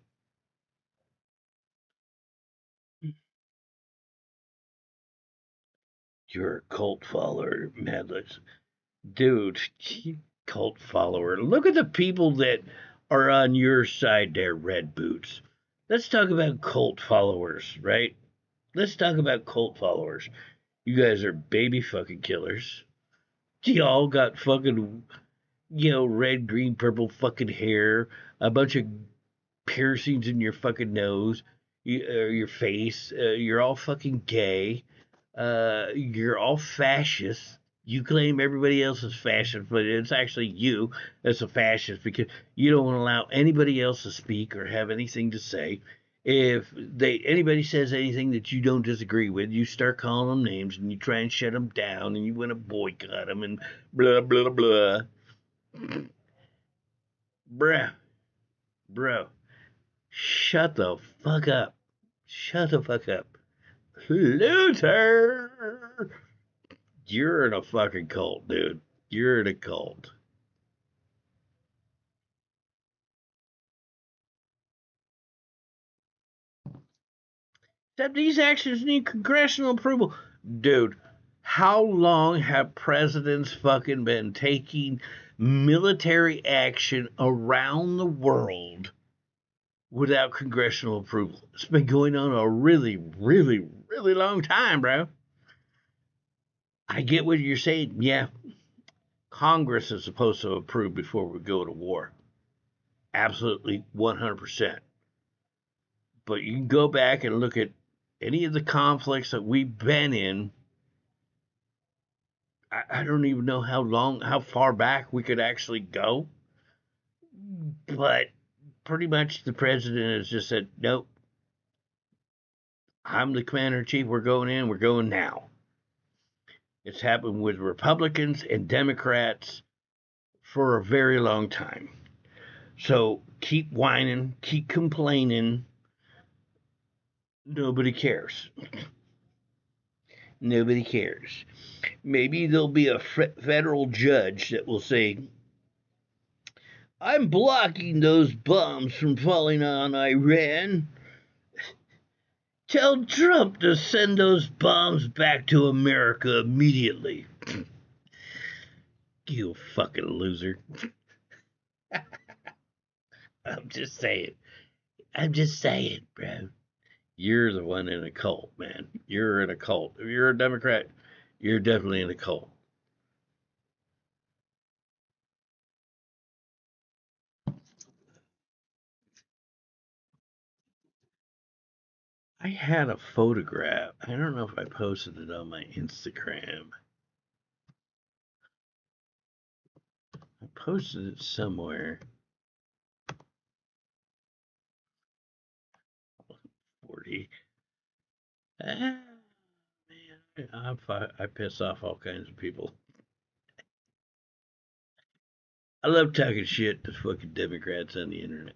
You're a cult follower, Madlix. Dude, cult follower. Look at the people that are on your side there, Red Boots. Let's talk about cult followers, right? Let's talk about cult followers. You guys are baby fucking killers. Y'all got fucking, red, green, purple fucking hair, a bunch of piercings in your fucking nose, your face. You're all fucking gay. You're all fascists. You claim everybody else is fascist, but it's actually you that's a fascist because you don't want to allow anybody else to speak or have anything to say. If anybody says anything that you don't disagree with, you start calling them names and you try and shut them down and you want to boycott them and blah, blah, blah. Bro, shut the fuck up. Shut the fuck up. Luther! You're in a fucking cult, dude. You're in a cult. Except these actions need congressional approval. Dude, how long have presidents fucking been taking military action around the world without congressional approval? It's been going on a really, really, really long time, bro. I get what you're saying. Yeah, Congress is supposed to approve before we go to war. Absolutely 100%. But you can go back and look at any of the conflicts that we've been in. I don't even know how far back we could actually go. But pretty much the president has just said, nope, I'm the commander-in-chief. We're going in. We're going now. It's happened with Republicans and Democrats for a very long time. So keep whining, keep complaining. Nobody cares. Nobody cares. Maybe there'll be a federal judge that will say, I'm blocking those bombs from falling on Iran. Tell Trump to send those bombs back to America immediately. You fucking loser. I'm just saying. I'm just saying, bro. You're the one in a cult, man. You're in a cult. If you're a Democrat, you're definitely in a cult. I had a photograph. I don't know if I posted it on my Instagram. I posted it somewhere. 40. Man, I piss off all kinds of people. I love talking shit to fucking Democrats on the internet.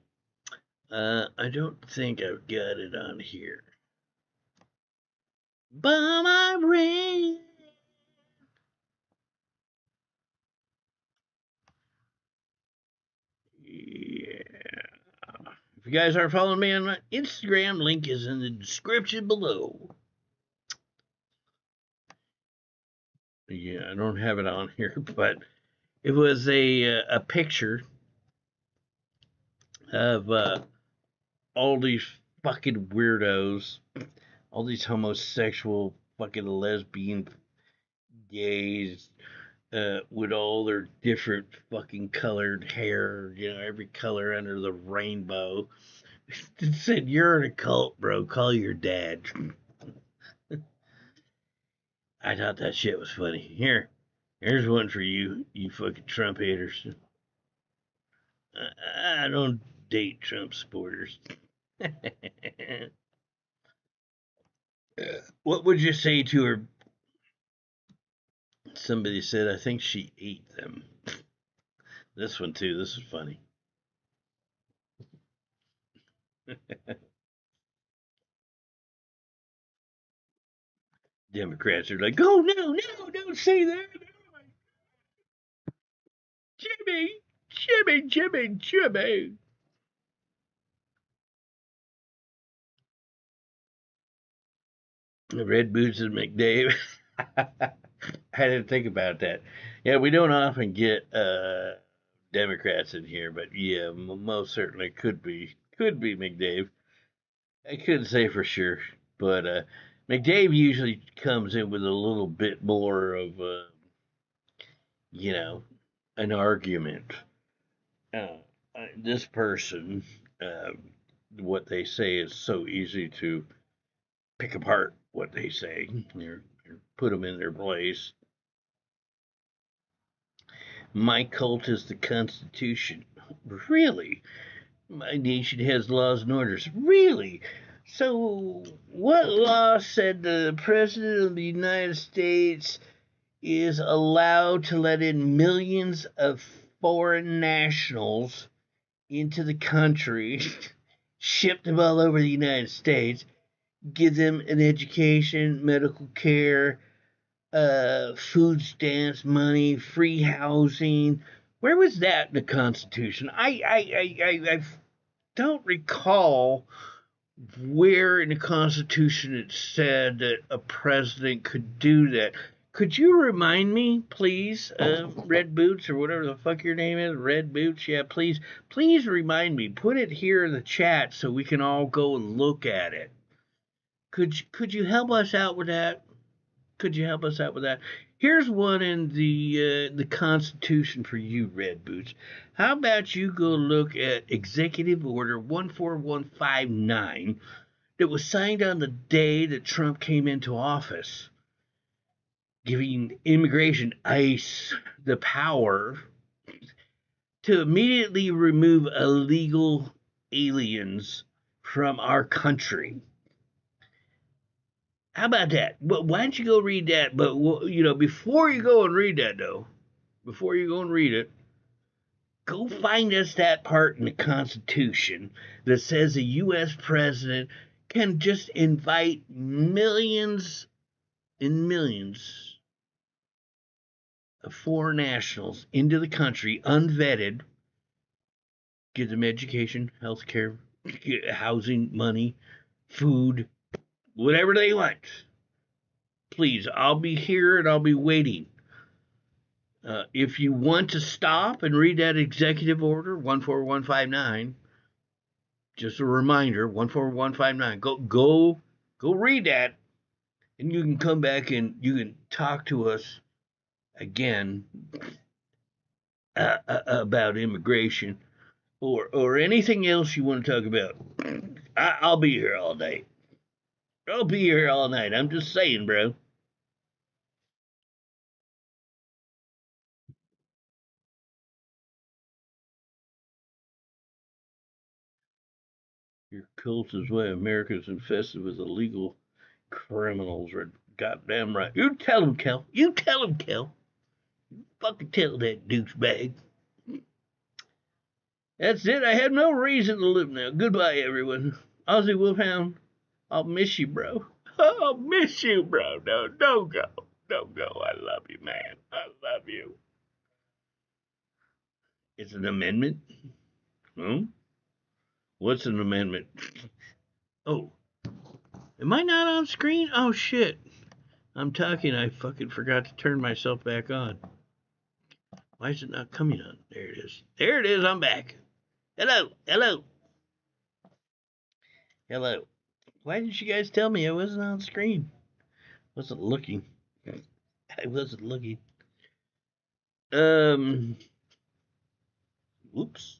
I don't think I've got it on here. Bomb Iran. Yeah. If you guys aren't following me on my Instagram, link is in the description below. Yeah, I don't have it on here, but it was a picture of all these fucking weirdos, all these homosexual fucking lesbian gays with all their different fucking colored hair, every color under the rainbow. It said, you're in a cult, bro. Call your dad. I thought that shit was funny. Here's one for you, you fucking Trump haters. I don't date Trump supporters. What would you say to her? Somebody said, I think she ate them. This one, too. This is funny. Democrats are like, oh, no, don't say that. Jimmy. The Red Boots and McDave. I didn't think about that. Yeah, we don't often get Democrats in here, but yeah, most certainly could be McDave. I couldn't say for sure, but McDave usually comes in with a little bit more of an argument. This person, what they say is so easy to pick apart what they say, or put them in their place. My cult is the Constitution. Really? My nation has laws and orders. Really? So, what law said the President of the United States is allowed to let in millions of foreign nationals into the country, ship them all over the United States, give them an education, medical care, food stamps, money, free housing? Where was that in the Constitution? I don't recall where in the Constitution it said that a president could do that. Could you remind me, please, Red Boots, or whatever the fuck your name is, Red Boots? Yeah, please remind me. Put it here in the chat so we can all go and look at it. Could you help us out with that? Here's one in the Constitution for you, Red Boots. How about you go look at Executive Order 14159 that was signed on the day that Trump came into office, giving immigration ICE the power to immediately remove illegal aliens from our country. How about that? Well, why don't you go read that? But, before you go and read that, though, go find us that part in the Constitution that says the U.S. president can just invite millions and millions of foreign nationals into the country unvetted, give them education, health care, housing, money, food, whatever they want. Please, I'll be here and I'll be waiting. If you want to stop and read that executive order, 14159, just a reminder, 14159, go read that, and you can come back and you can talk to us again about immigration or anything else you want to talk about. I'll be here all day. I'll be here all night. I'm just saying, bro. Your cult is why America's infested with illegal criminals. Are goddamn right. You tell him, Kel. You tell him, Kel. You fucking tell that douchebag. That's it. I have no reason to live now. Goodbye, everyone. Aussie Wolfhound, I'll miss you, bro. I'll miss you, bro. No, don't go. Don't go. I love you, man. I love you. It's an amendment? What's an amendment? Oh. Am I not on screen? Oh, shit. I'm talking. I fucking forgot to turn myself back on. Why is it not coming on? There it is. There it is. I'm back. Hello. Hello. Hello. Why didn't you guys tell me I wasn't on screen? Wasn't looking. I wasn't looking. Whoops.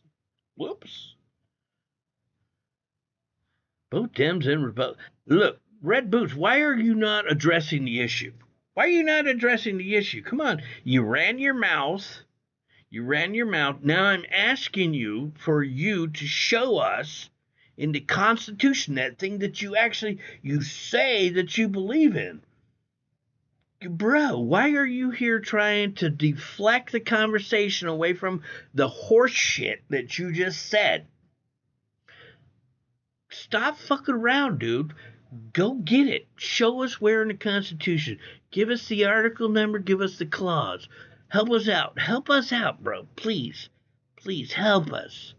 Both Dems and Republicans. Look, Red Boots, why are you not addressing the issue? Why are you not addressing the issue? Come on. You ran your mouth. Now I'm asking you for you to show us in the Constitution that thing that you say that you believe in. Bro, why are you here trying to deflect the conversation away from the horse shit that you just said? Stop fucking around, dude. Go get it. Show us where in the Constitution. Give us the article number. Give us the clause. Help us out. Help us out, bro. Please. Please help us.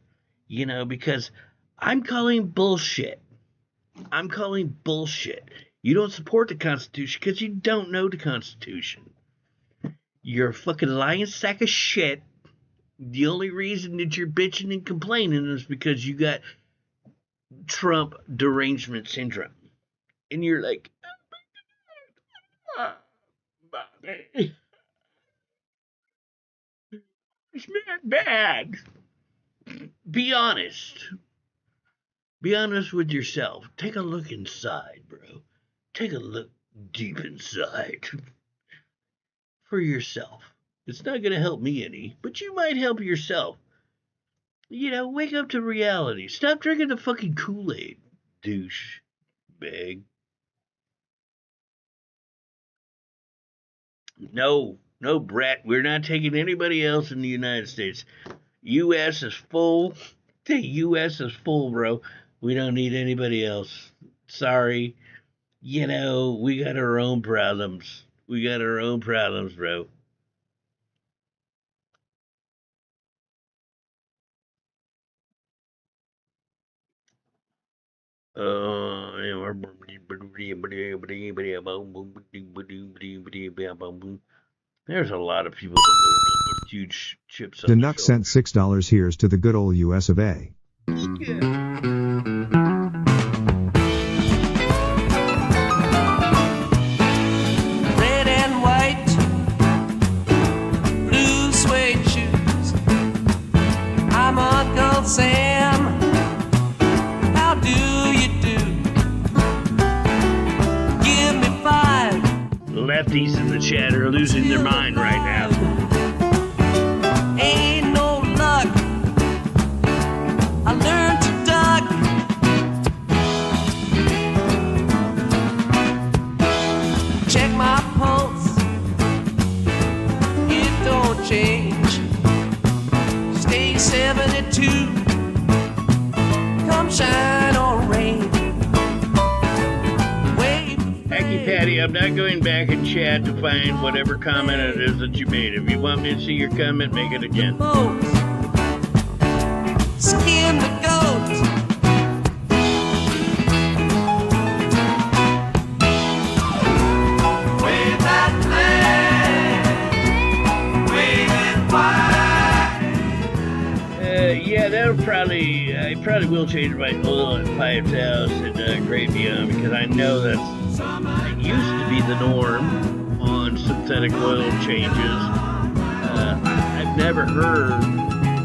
You know, because I'm calling bullshit. You don't support the Constitution because you don't know the Constitution. You're a fucking lying sack of shit. The only reason that you're bitching and complaining is because you got Trump derangement syndrome. And you're like, oh my God, Bobby. It's bad. Be honest. Be honest with yourself. Take a look inside, bro. Take a look deep inside. For yourself. It's not going to help me any, but you might help yourself. You know, wake up to reality. Stop drinking the fucking Kool-Aid, douche bag. No, Brett. We're not taking anybody else in the United States. U.S. is full. The U.S. is full, bro. We don't need anybody else. Sorry. You know, we got our own problems. Bro. There's a lot of people in the world with huge chips on The their Nuck sent $6. Here's to the good old US of A. Red and white, blue suede shoes. I'm Uncle Sam. How do you do? Give me 5. Lefties in the chat are losing their mind right now. Ain't no luck. I learned to duck. Check my pulse. It don't change. Stay 72. Come shine or rain. I'm not going back in chat to find whatever comment it is that you made. If you want me to see your comment, make it again. Skin the goat. Wave that flag, wave it wide. Yeah, that'll probably, I probably will change my oil at 5,000 Great Beyond, because I know it used to be the norm on synthetic oil changes. I've never heard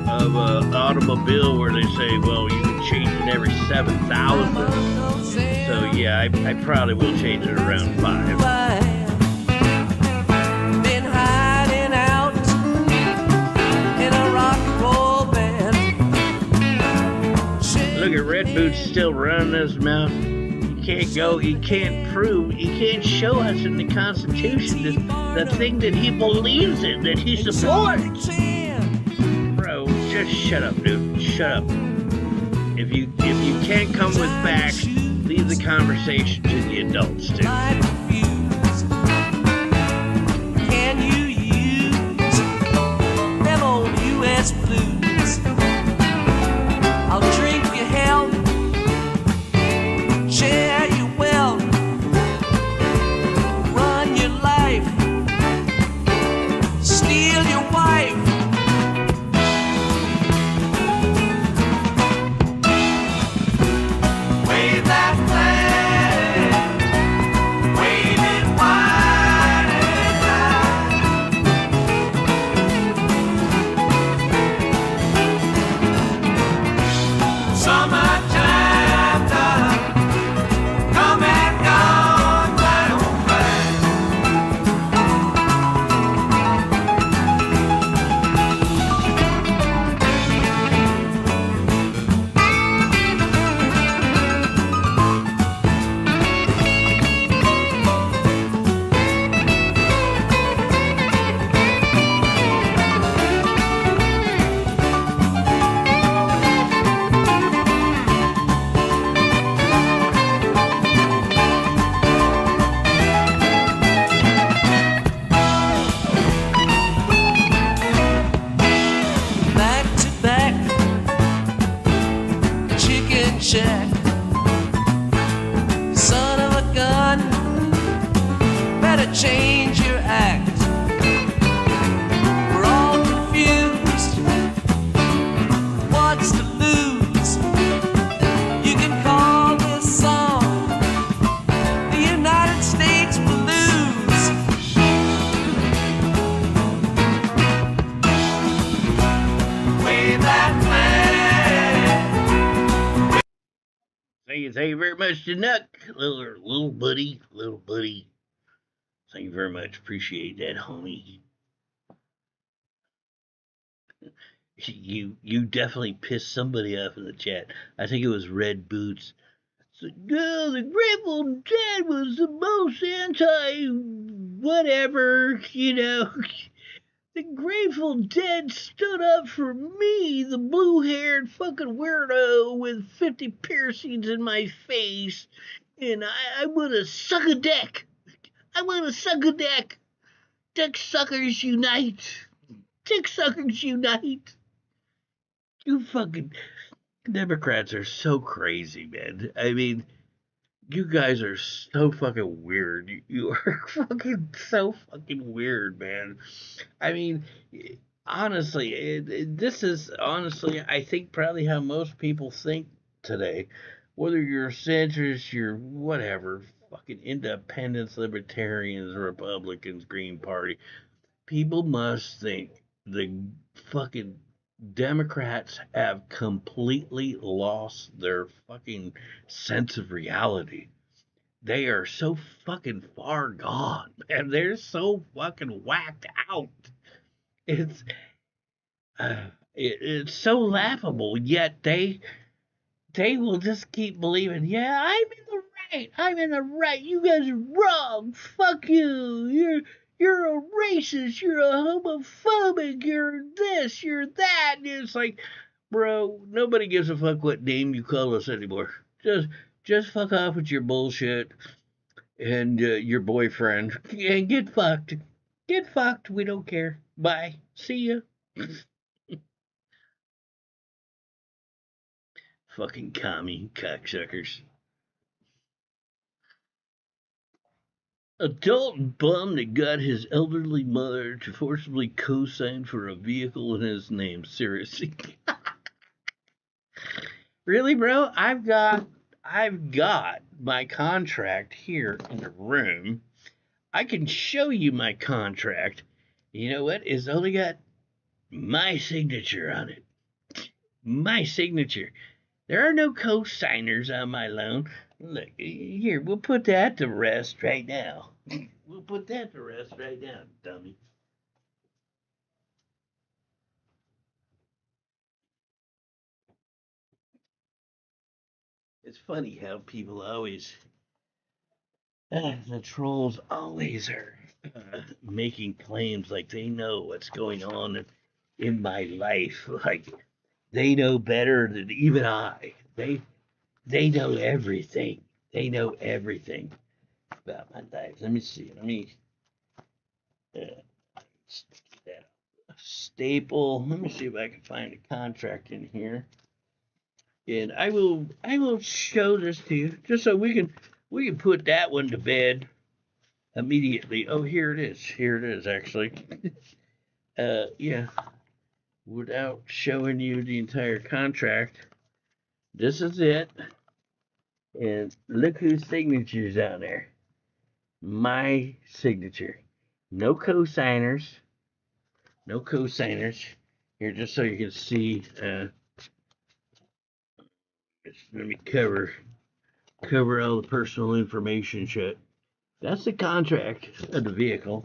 of an automobile where they say, well, you can change it every 7,000. So yeah, I probably will change it around 5. Been hiding out in a rock and roll band. Look at Red Boots still running his mouth. He can't go, he can't prove, he can't show us in the Constitution the thing that he believes in, that he supports. Bro, just shut up, dude. Shut up. If you can't come with facts, leave the conversation to the adults, dude. Can you use them old U.S. blues? I'll drink your health, share your wealth, run your life, steal your wife. Wave that flag, wave it wide and high. Summertime done, come and gone right on back to back, chicken shack. Son of a gun, better change your act. We're all confused. What's to lose? You can call this song the United States Blues. Wave that flag. Thank you very much to Nuck, little buddy. Thank you very much. Appreciate that, homie. You definitely pissed somebody off in the chat. I think it was Red Boots. So, no, the Grateful Dead was the most anti-whatever, you know. The Grateful Dead stood up for me, the blue-haired fucking weirdo with 50 piercings in my face, and I want to suck a dick. I want to suck a dick. Dick suckers unite. Dick suckers unite. You fucking Democrats are so crazy, man. I mean, you guys are so fucking weird. You are fucking so fucking weird, man. I mean, honestly, this is honestly, I think, probably how most people think today. Whether you're centrist, you're whatever, fucking independents, libertarians, Republicans, Green Party. People must think the fucking Democrats have completely lost their fucking sense of reality. They are so fucking far gone, man. They're so fucking whacked out. It's so laughable, yet they will just keep believing, yeah, I'm in the right. I'm in the right. You guys are wrong. Fuck you. You're a racist. You're a homophobic. You're this. You're that. And it's like, bro, nobody gives a fuck what name you call us anymore. Just fuck off with your bullshit. and your boyfriend. And get fucked. Get fucked. We don't care. Bye. See ya. Fucking commie cocksuckers. Adult bum that got his elderly mother to forcibly co-sign for a vehicle in his name. Seriously. Really, bro? I've got my contract here in the room. I can show you my contract. You know what? It's only got my signature on it. My signature. There are no co-signers on my loan. Look, here, we'll put that to rest right now. We'll put that to rest right now, dummy. It's funny how people always, the trolls always are making claims like they know what's going on in my life. Like they know better than even I. They know everything. They know everything about my life. Let me see. Let me that staple. Let me see if I can find a contract in here. And I will show this to you just so we can put that one to bed immediately. Oh, here it is. Here it is actually. Yeah. Without showing you the entire contract. This is it. And look whose signature's on there. My signature. No co-signers. No co-signers. Here, just so you can see. Let me cover all the personal information shit. That's the contract of the vehicle.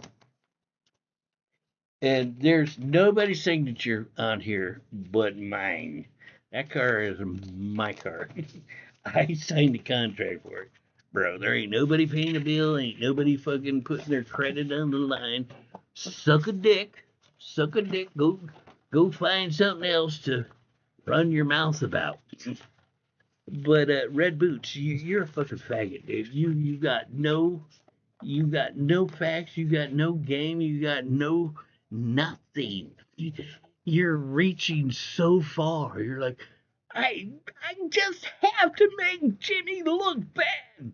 And there's nobody's signature on here but mine. That car is my car. I signed the contract for it. Bro, there ain't nobody paying a bill, ain't nobody fucking putting their credit on the line. Suck a dick. Suck a dick. Go find something else to run your mouth about. But Red Boots, you're a fucking faggot, dude. You got no facts, you got no game, you got no nothing. You're reaching so far. You're like, I just have to make Jimi look bad.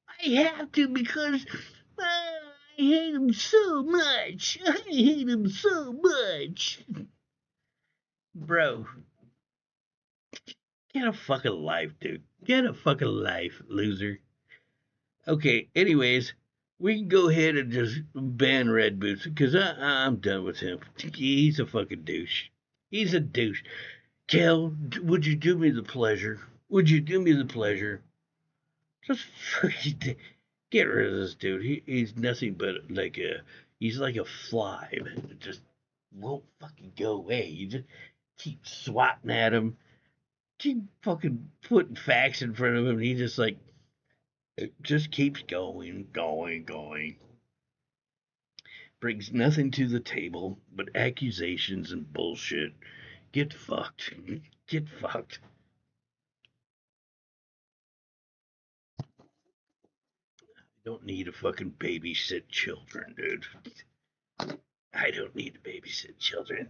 I have to because I hate him so much. I hate him so much. Bro, get a fucking life, dude. Get a fucking life, loser. Okay, anyways, we can go ahead and just ban Red Boots because I'm done with him. He's a fucking douche. He's a douche. Kel, would you do me the pleasure? Would you do me the pleasure? Just fucking get rid of this dude. He's nothing but he's like a fly, man. It just won't fucking go away. You just keep swatting at him, keep fucking putting facts in front of him, and he just like it just keeps going. Brings nothing to the table but accusations and bullshit. Get fucked. Get fucked. I don't need to fucking babysit children, dude. I don't need to babysit children.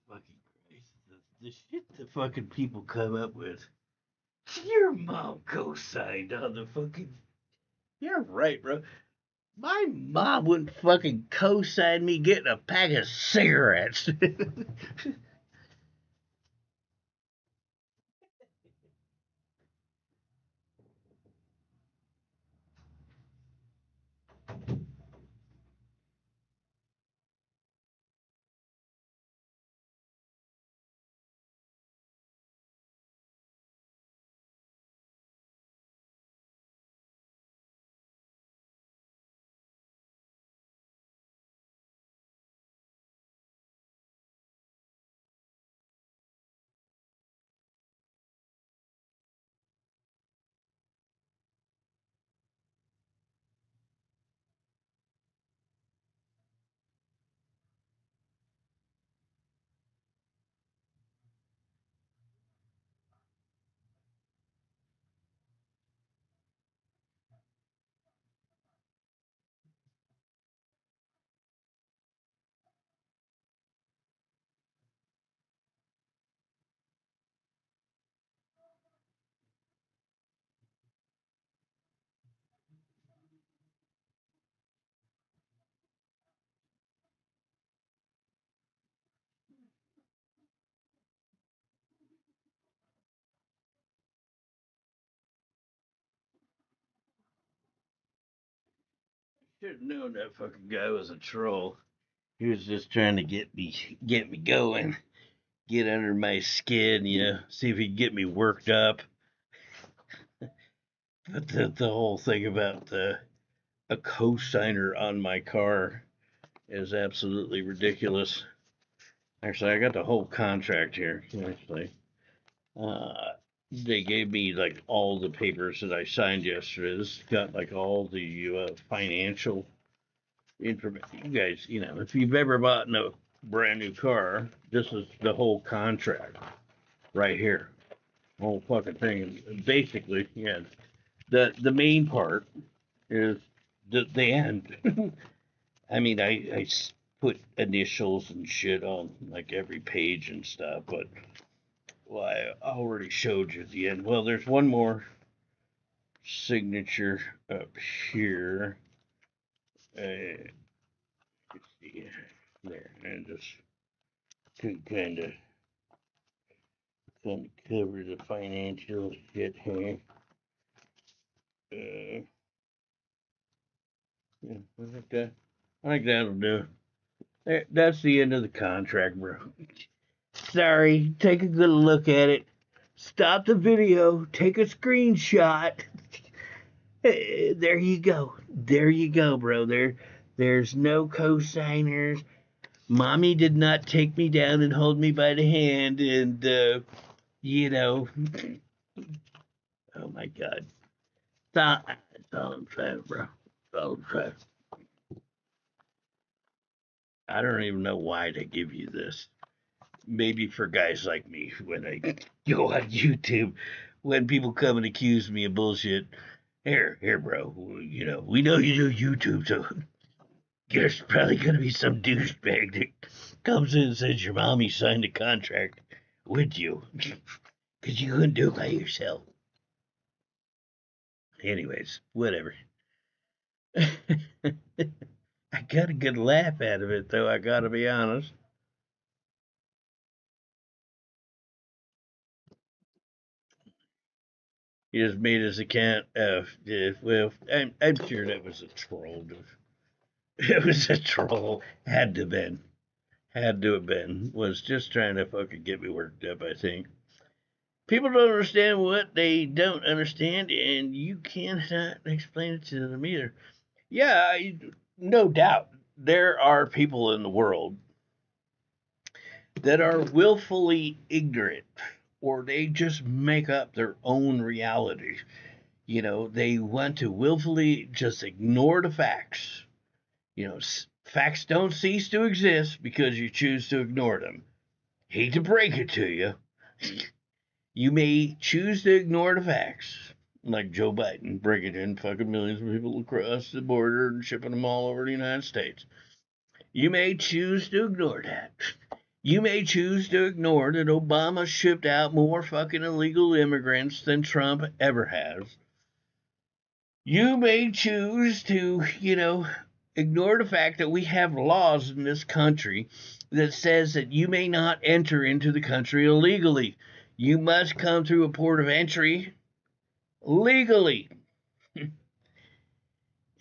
Fucking Christ. The shit the fucking people come up with. Your mom co-signed on the fucking. You're right, bro. My mom wouldn't fucking co-sign me getting a pack of cigarettes. Should have known that fucking guy was a troll. He was just trying to get me going, get under my skin, see if he could get me worked up. But the whole thing about a co-signer on my car is absolutely ridiculous. Actually, I got the whole contract here. Actually, they gave me like all the papers that I signed yesterday. This got like all the financial information. You guys, if you've ever bought a brand new car, this is the whole contract right here. Whole fucking thing. And basically, yeah, the main part is the end. I mean, I put initials and shit on like every page and stuff, but well, I already showed you the end. Well, there's one more signature up here. Let's see there, and just to kind of cover the financial shit here. Yeah, I think that. I think that'll do. That's the end of the contract, bro. Sorry, take a good look at it. Stop the video, take a screenshot. There you go. There you go, bro. There's no co-signers. Mommy did not take me down and hold me by the hand and oh my god. That's all I'm trying, bro. That's all I'm trying. I don't even know why they give you this. Maybe for guys like me, when I go on YouTube, when people come and accuse me of bullshit. Here, bro. We know you do YouTube, so there's probably gonna be some douchebag that comes in and says your mommy signed a contract with you, because you couldn't do it by yourself. Anyways, whatever. I got a good laugh out of it, though, I gotta be honest. He just made his account. Well, I'm sure that was a troll. It was a troll. Had to have been. Had to have been. Was just trying to fucking get me worked up, I think. People don't understand what they don't understand, and you cannot explain it to them either. Yeah, no doubt. There are people in the world that are willfully ignorant, or they just make up their own reality. They want to willfully just ignore the facts. Facts don't cease to exist because you choose to ignore them. Hate to break it to you. You may choose to ignore the facts, like Joe Biden bringing in fucking millions of people across the border and shipping them all over the United States. You may choose to ignore that. You may choose to ignore that Obama shipped out more fucking illegal immigrants than Trump ever has. You may choose to, ignore the fact that we have laws in this country that says that you may not enter into the country illegally. You must come through a port of entry legally.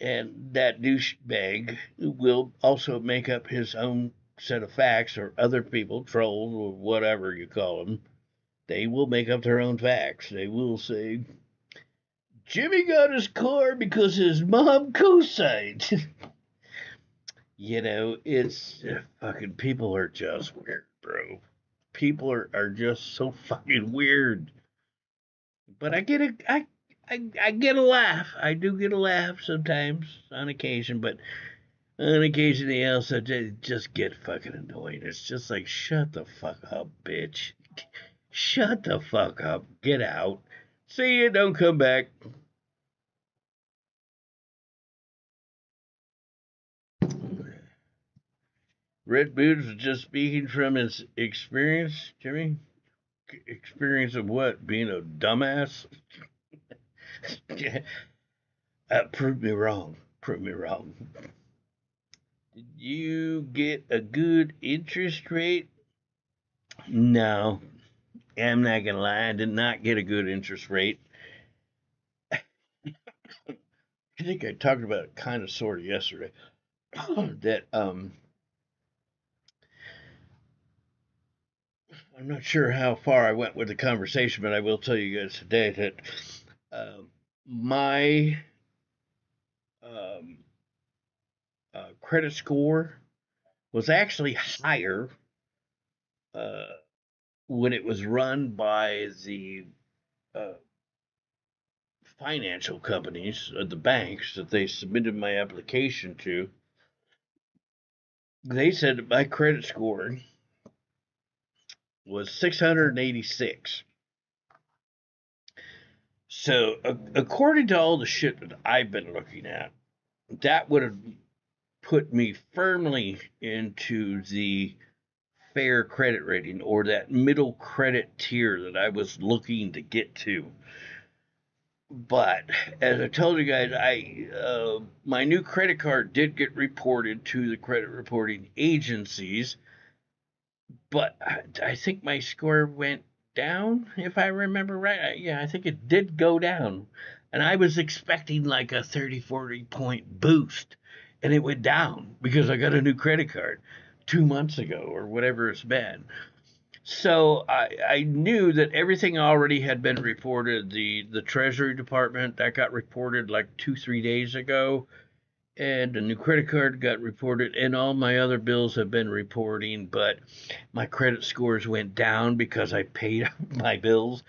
And that douchebag will also make up his own set of facts, or other people, trolls, or whatever you call them. They will make up their own facts. They will say, Jimmy got his car because his mom co-signed. It's fucking, people are just weird, bro. People are just so fucking weird. But I get a laugh. I do get a laugh sometimes, on occasion, but on occasion else, I just get fucking annoying. It's just like, shut the fuck up, bitch. Shut the fuck up. Get out. See you, don't come back. Red Boots is just speaking from his experience, Jimmy. Experience of what? Being a dumbass? Prove me wrong. Prove me wrong. Did you get a good interest rate? No. I'm not going to lie. I did not get a good interest rate. I think I talked about it kind of sort of yesterday. That, I'm not sure how far I went with the conversation, but I will tell you guys today that my credit score was actually higher when it was run by the financial companies, the banks that they submitted my application to. They said that my credit score was 686. So, according to all the shit that I've been looking at, that would have put me firmly into the fair credit rating, or that middle credit tier that I was looking to get to. But as I told you guys, my new credit card did get reported to the credit reporting agencies, but I think my score went down, if I remember right. Yeah, I think it did go down. And I was expecting like a 30, 40 point boost, and it went down because I got a new credit card 2 months ago or whatever it's been. So I knew that everything already had been reported. The Treasury Department, that got reported like 2-3 days ago. And the new credit card got reported, and all my other bills have been reporting, but my credit scores went down because I paid my bills.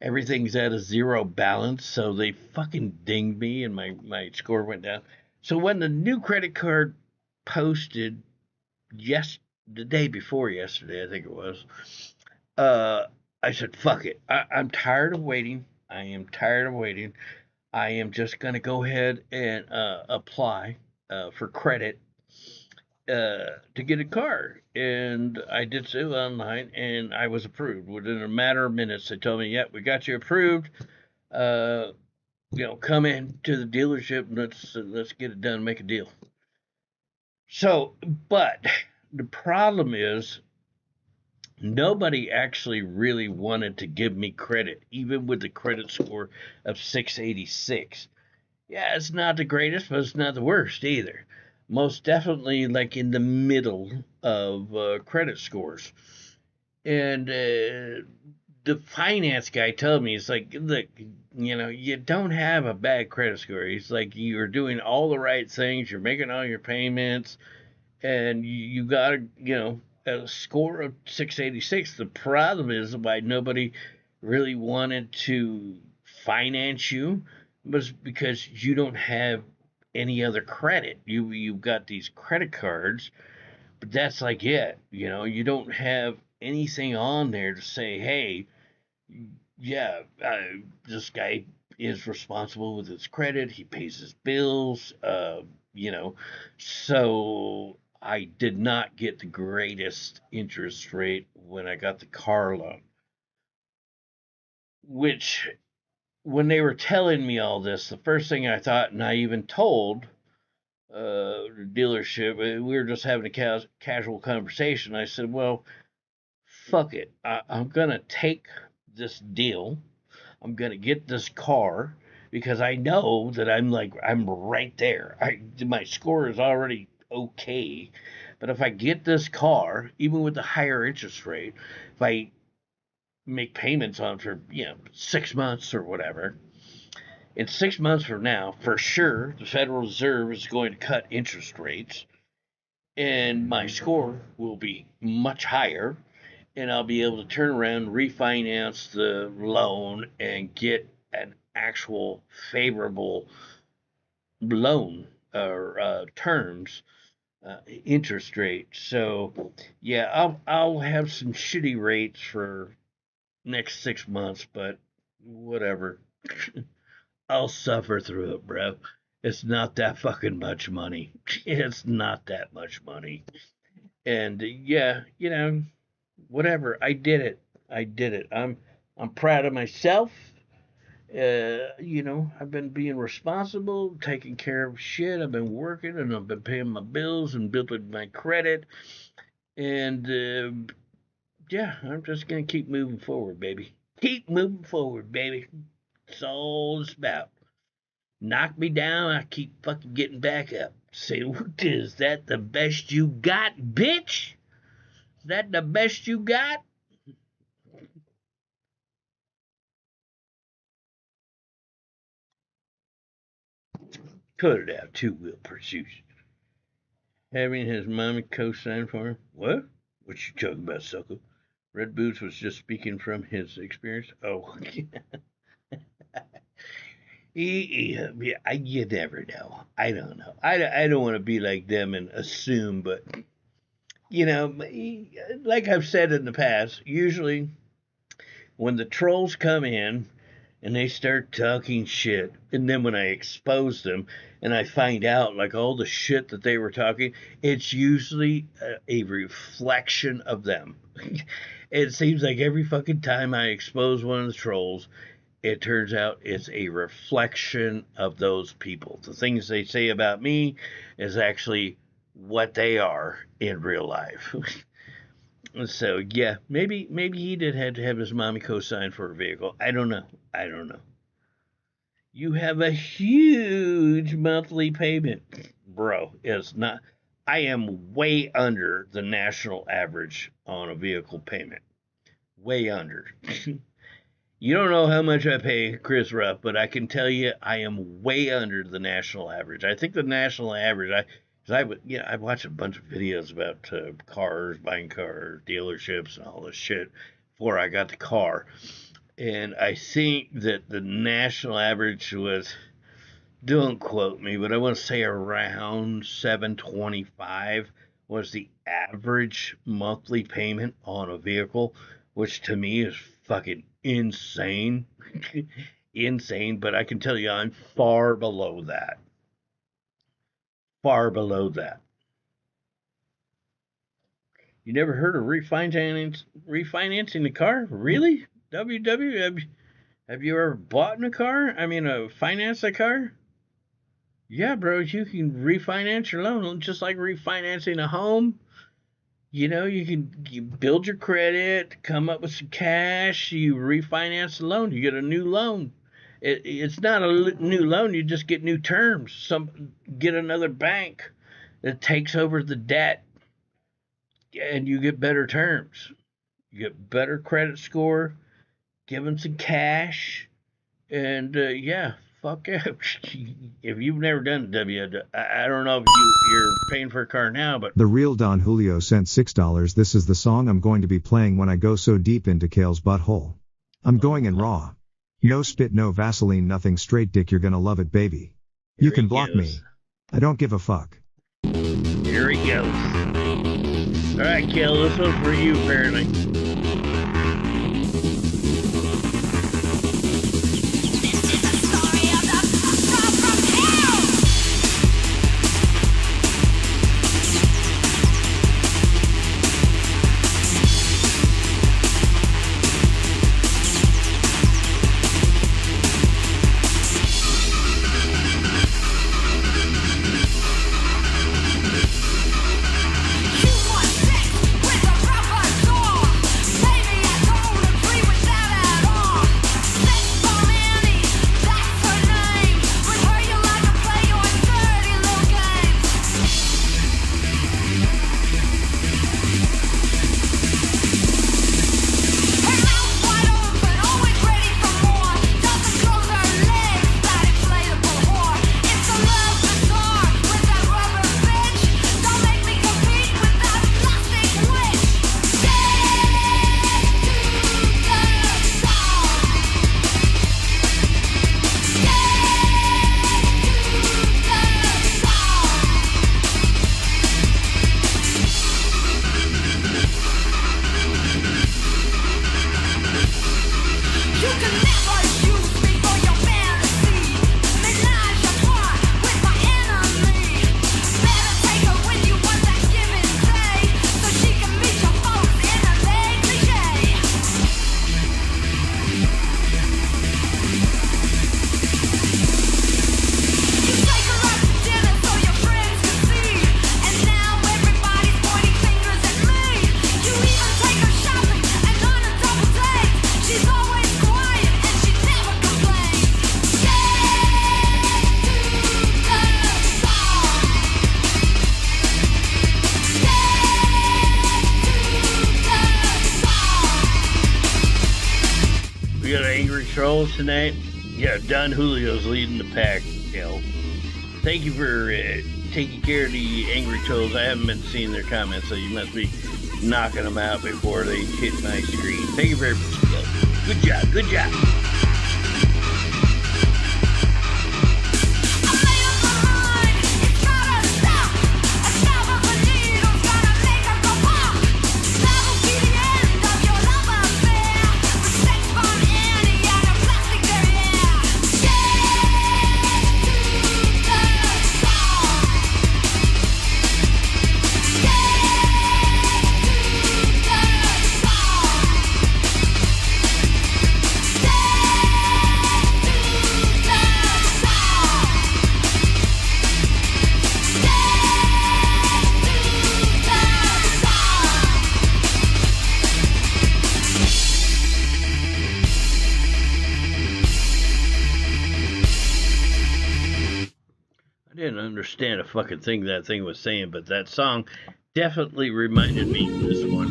Everything's at a zero balance, so they fucking dinged me, and my score went down. So when the new credit card posted the day before yesterday, I think it was, I said, fuck it. I'm tired of waiting. I am tired of waiting. I am just going to go ahead and apply for credit to get a car. And I did so online, and I was approved. Within a matter of minutes, they told me, yep, we got you approved. Come in to the dealership and let's get it done, make a deal. So, but the problem is, nobody actually really wanted to give me credit, even with the credit score of 686. Yeah, it's not the greatest, but it's not the worst either. Most definitely like in the middle of credit scores. And the finance guy told me, it's like, look, you don't have a bad credit score. He's like, you're doing all the right things. You're making all your payments. And you got a score of 686. The problem is why nobody really wanted to finance you was because you don't have any other credit. You've got these credit cards, but that's like it. You don't have anything on there to say, hey, yeah, this guy is responsible with his credit. He pays his bills. So I did not get the greatest interest rate when I got the car loan, which when they were telling me all this, the first thing I thought, and I even told the dealership, we were just having a casual conversation. I said, well, fuck it. I'm going to take this deal. I'm going to get this car because I know that I'm right there. My score is already okay. But if I get this car, even with the higher interest rate, if I make payments on for 6 months or whatever, in 6 months from now, for sure, the Federal Reserve is going to cut interest rates, and my score will be much higher, and I'll be able to turn around, refinance the loan, and get an actual favorable loan or terms, interest rate. So, yeah, I'll have some shitty rates for next 6 months, but whatever. I'll suffer through it, bro. It's not that fucking much money. It's not that much money. And yeah, whatever. I did it. I'm proud of myself. I've been being responsible, taking care of shit. I've been working and I've been paying my bills and building my credit. And yeah, I'm just gonna keep moving forward, baby. Keep moving forward, baby. That's all it's about. Knock me down, I keep fucking getting back up. Say, is that the best you got, bitch? Is that the best you got? Cut it out, two-wheel pursuit. Having his mommy co-sign for him? What? What you talking about, sucker? Red Boots was just speaking from his experience. Oh, yeah, you never know. I don't know. I don't want to be like them and assume, but, like I've said in the past, usually when the trolls come in and they start talking shit, and then when I expose them and I find out, like, all the shit that they were talking, it's usually a reflection of them. It seems like every fucking time I expose one of the trolls, it turns out it's a reflection of those people. The things they say about me is actually what they are in real life. So, yeah, maybe he did have to have his mommy co-sign for a vehicle. I don't know. You have a huge monthly payment. Bro, it's not. I am way under the national average on a vehicle payment. Way under. You don't know how much I pay Chris Ruff, but I can tell you I am way under the national average. I think the national average, I watched a bunch of videos about cars, buying cars, dealerships, and all this shit before I got the car. And I think that the national average was, don't quote me, but I want to say around $725 was the average monthly payment on a vehicle, which to me is fucking insane. Insane, but I can tell you I'm far below that. Far below that. You never heard of refinancing the car? Really? WW, have you ever bought a car? Financed a car? Yeah, bro, you can refinance your loan just like refinancing a home. You build your credit, come up with some cash, you refinance the loan, you get a new loan. It's not a new loan, you just get new terms. Get another bank that takes over the debt, and you get better terms. You get better credit score, give them some cash, and yeah, fuck it. If you've never done it, I don't know if you're paying for a car now, but... The real Don Julio sent $6. This is the song I'm going to be playing when I go so deep into Kale's butthole. I'm going in raw. No spit, no Vaseline, nothing, straight dick, you're gonna love it, baby. You can block me. I don't give a fuck. Here he goes. Alright, Kale, this one's for you, apparently. trolls tonight? Yeah, Don Julio's leading the pack, Kel. Thank you for taking care of the angry trolls. I haven't been seeing their comments, so you must be knocking them out before they hit my screen. Thank you very much, Kel. Good job, good job. I didn't understand a fucking thing that thing was saying, but that song definitely reminded me of this one.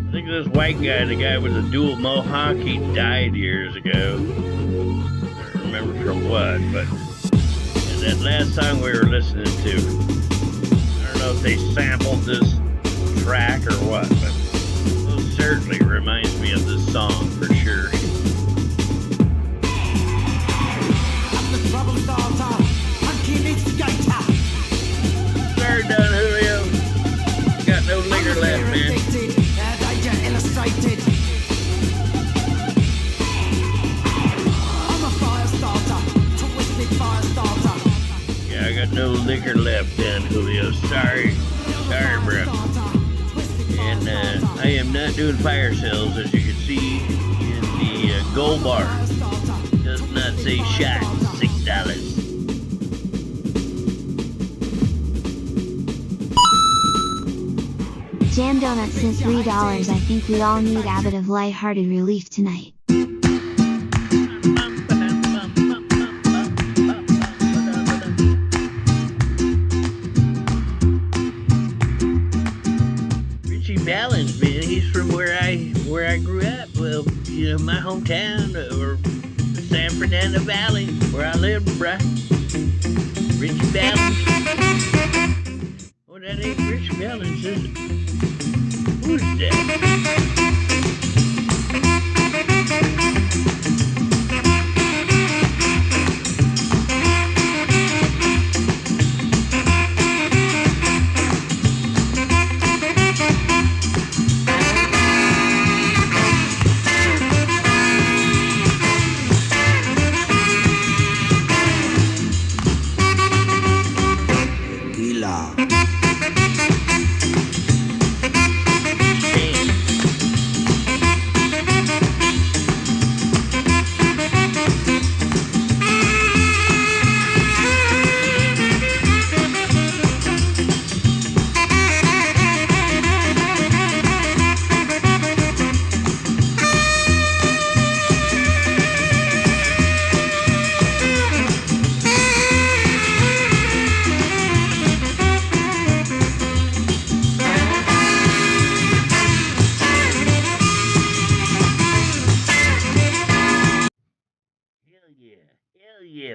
I think this white guy, the guy with the dual mohawk, he died years ago. I don't remember from what, but that last song we were listening to, I don't know if they sampled this track or what, but it most certainly reminds me of this song for sure. Sorry, Don Julio. Got no liquor left, man. Yeah, I got no liquor left, Don Julio. Sorry, bro. And I am not doing fire sales, as you can see in the gold bar. It does not say shot, $6. Jam Donut sent $3. I think we all need a bit of lighthearted relief tonight. Balance, man. He's from where I grew up. Well, you know, my hometown, or San Fernando Valley, where I lived, bruh. Richie Balance. Oh, that ain't Richie Balance, is it? Who's that?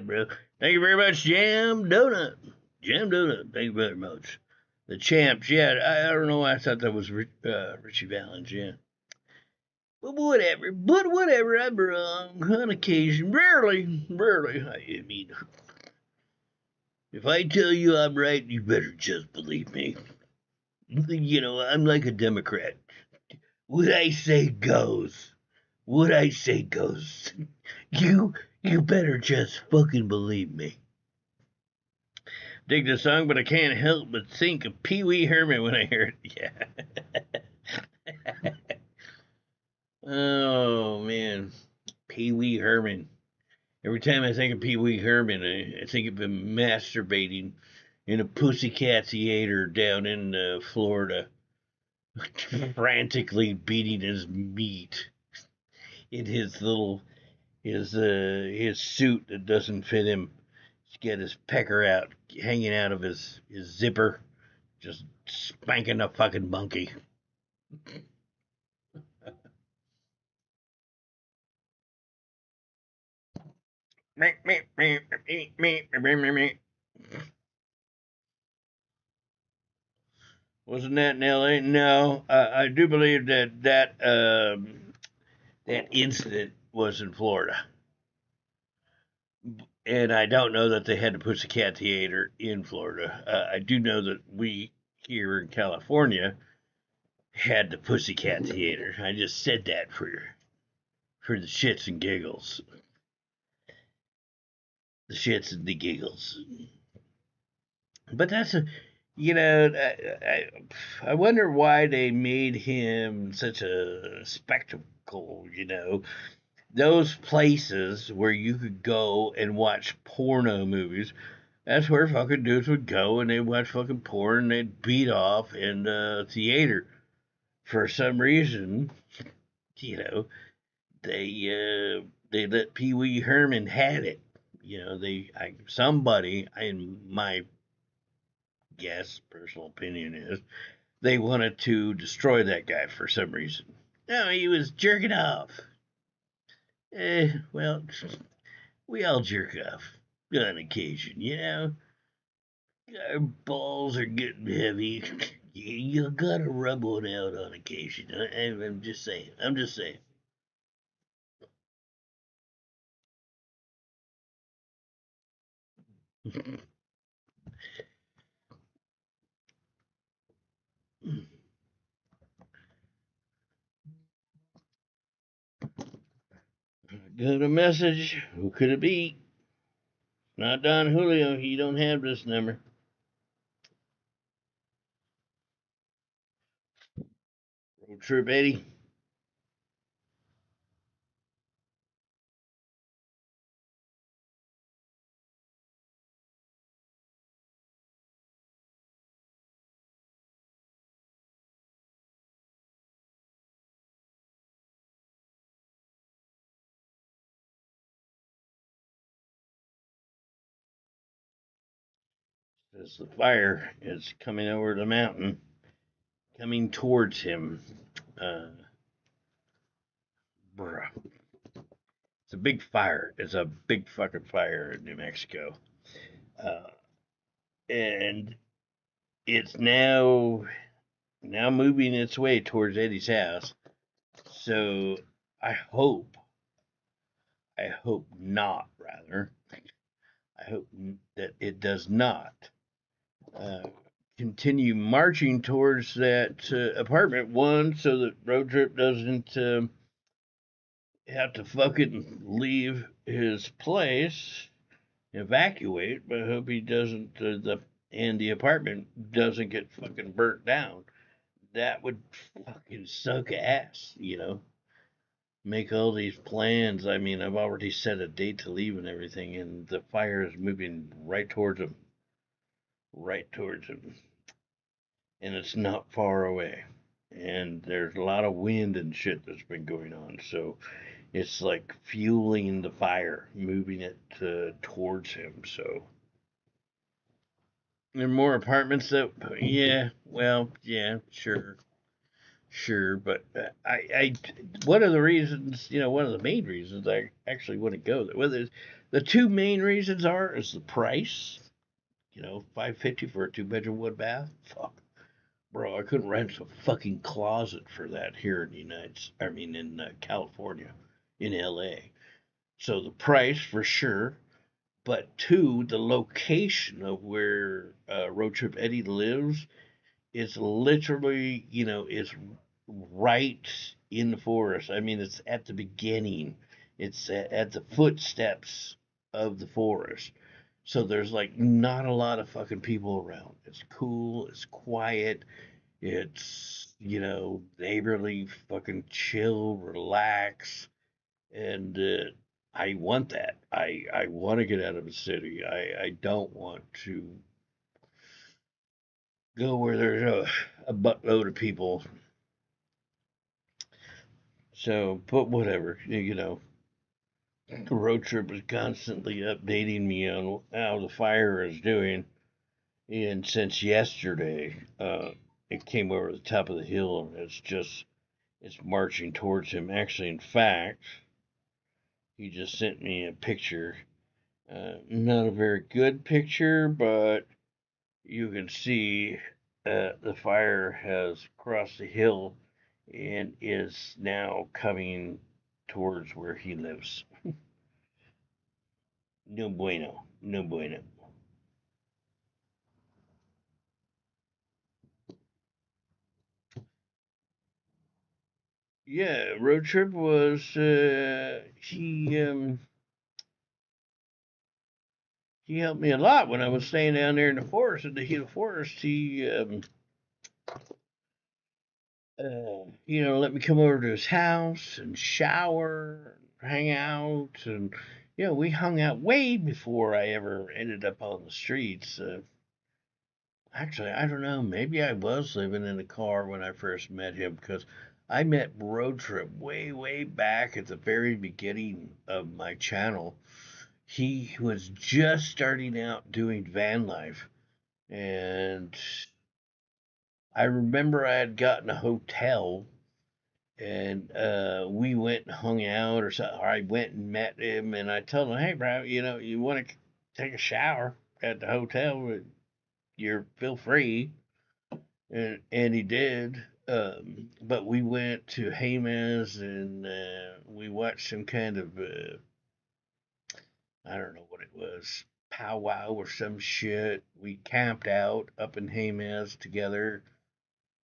Bro. Thank you very much, Jam Donut. Jam Donut, thank you very much. The Champs, yeah, I don't know why I thought that was Richie Valens, yeah. But whatever, I'm wrong on occasion. Rarely, I mean, if I tell you I'm right, you better just believe me. You know, I'm like a Democrat. What I say goes. What I say goes. You better just fucking believe me. Dig the song, but I can't help but think of Pee Wee Herman when I hear it. Yeah. Oh, man. Pee Wee Herman. Every time I think of Pee Wee Herman, I think of him masturbating in a Pussycat theater down in Florida, frantically beating his meat in his little his suit that doesn't fit him He's got his pecker out, hanging out of his zipper, just spanking the fucking monkey. Wasn't that in L.A.? No, I do believe that incident was in Florida. And I don't know that they had the Pussycat Theater in Florida. I do know that we here in California had the Pussycat Theater. I just said that for the shits and giggles. The shits and the giggles. But that's I wonder why they made him such a spectacle, Those places where you could go and watch porno movies, that's where fucking dudes would go and they'd watch fucking porn and they'd beat off in the theater. For some reason, they let Pee Wee Herman had it. Somebody, in my personal opinion is, they wanted to destroy that guy for some reason. No, he was jerking off. Well, we all jerk off on occasion, Our balls are getting heavy. You gotta rub one out on occasion. I'm just saying. Got a message. Who could it be? Not Don Julio. He don't have this number. Road Trip Eddie. As the fire is coming over the mountain, coming towards him. Bruh. It's a big fire. It's a big fucking fire in New Mexico. And it's now moving its way towards Eddie's house. So I hope not, rather. I hope that it does not continue marching towards that apartment, one, so that Road Trip doesn't have to fucking leave his place, evacuate, but I hope he doesn't, the apartment doesn't get fucking burnt down. That would fucking suck ass, Make all these plans. I mean, I've already set a date to leave and everything, and the fire is moving right towards him. And it's not far away. And there's a lot of wind and shit that's been going on, so it's like fueling the fire, moving it towards him. So there are more apartments that, sure, but one of the reasons, one of the main reasons I actually want to go there. Well, the two main reasons is the price. $550 for a 2-bedroom wood bath. Fuck, bro, I couldn't rent a fucking closet for that here in California, in LA. So the price for sure, but two, the location of where Road Trip Eddie lives. It's literally, it's right in the forest. I mean, it's at the beginning. It's at the footsteps of the forest. So there's like not a lot of fucking people around. It's cool. It's quiet. It's, neighborly, fucking chill, relax. And I want that. I want to get out of the city. I don't want to go where there's a buttload of people. So, but whatever, Road Trip was constantly updating me on how the fire is doing. And since yesterday, it came over the top of the hill and it's marching towards him. Actually, in fact, he just sent me a picture. Not a very good picture, but you can see the fire has crossed the hill and is now coming towards where he lives. No bueno. No bueno. Yeah, Road Trip was he helped me a lot when I was staying down there in the forest, in the heat of forest. He let me come over to his house and shower, hang out, and we hung out way before I ever ended up on the streets. Actually, I don't know. Maybe I was living in a car when I first met him because I met Road Trip way, way back at the very beginning of my channel. He was just starting out doing van life, and I remember I had gotten a hotel, and we went and hung out, or something. Or I went and met him, and I told him, "Hey, bro, you want to take a shower at the hotel? You're feel free." And he did. But we went to Hamas, and we watched some kind of I don't know what it was, powwow or some shit. We camped out up in Hamas together.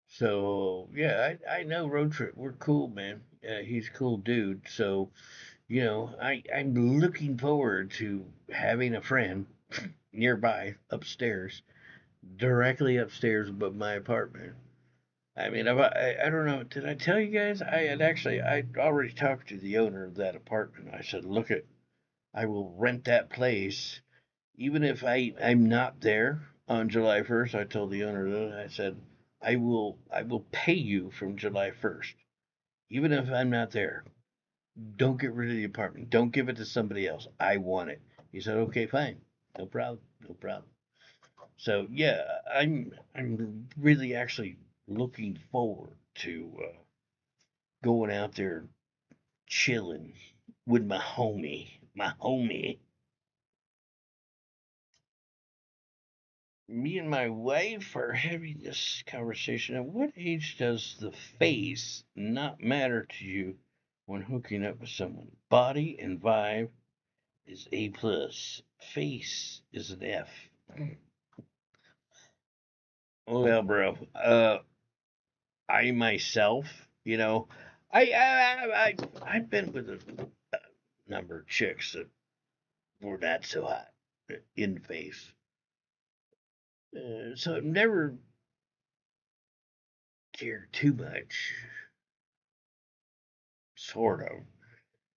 So yeah, I know Road Trip. We're cool, man. He's a cool dude. So I'm looking forward to having a friend nearby upstairs, directly upstairs above my apartment. I mean, I don't know. Did I tell you guys? I'd already talked to the owner of that apartment. I said, look, I will rent that place, even if I'm not there on July 1st. I told the owner that. I said, I will pay you from July 1st, even if I'm not there. Don't get rid of the apartment. Don't give it to somebody else. I want it. He said, okay, fine, no problem, no problem. So yeah, I'm really actually looking forward to going out there chilling with my homie. Me and my wife are having this conversation. At what age does the face not matter to you when hooking up with someone? Body and vibe is A plus. Face is an F. Well, bro, I myself, I've been with a number of chicks that were not so hot in the face. So I've never cared too much, sort of.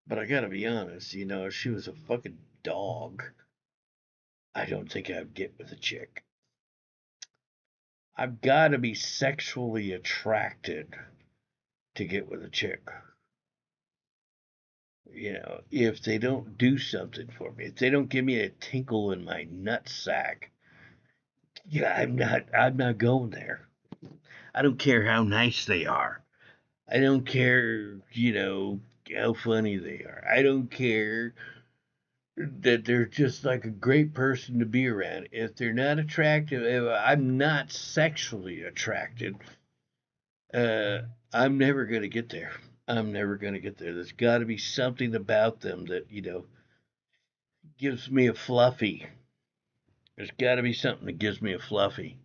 But I gotta be honest, if she was a fucking dog, I don't think I'd get with a chick. I've gotta be sexually attracted to get with a chick. If they don't do something for me, if they don't give me a tinkle in my nutsack, yeah, I'm not going there. I don't care how nice they are. I don't care, how funny they are. I don't care that they're just like a great person to be around. If they're not attractive, if I'm not sexually attracted, I'm never going to get there. I'm never going to get there. There's got to be something about them that, gives me a fluffy. There's got to be something that gives me a fluffy.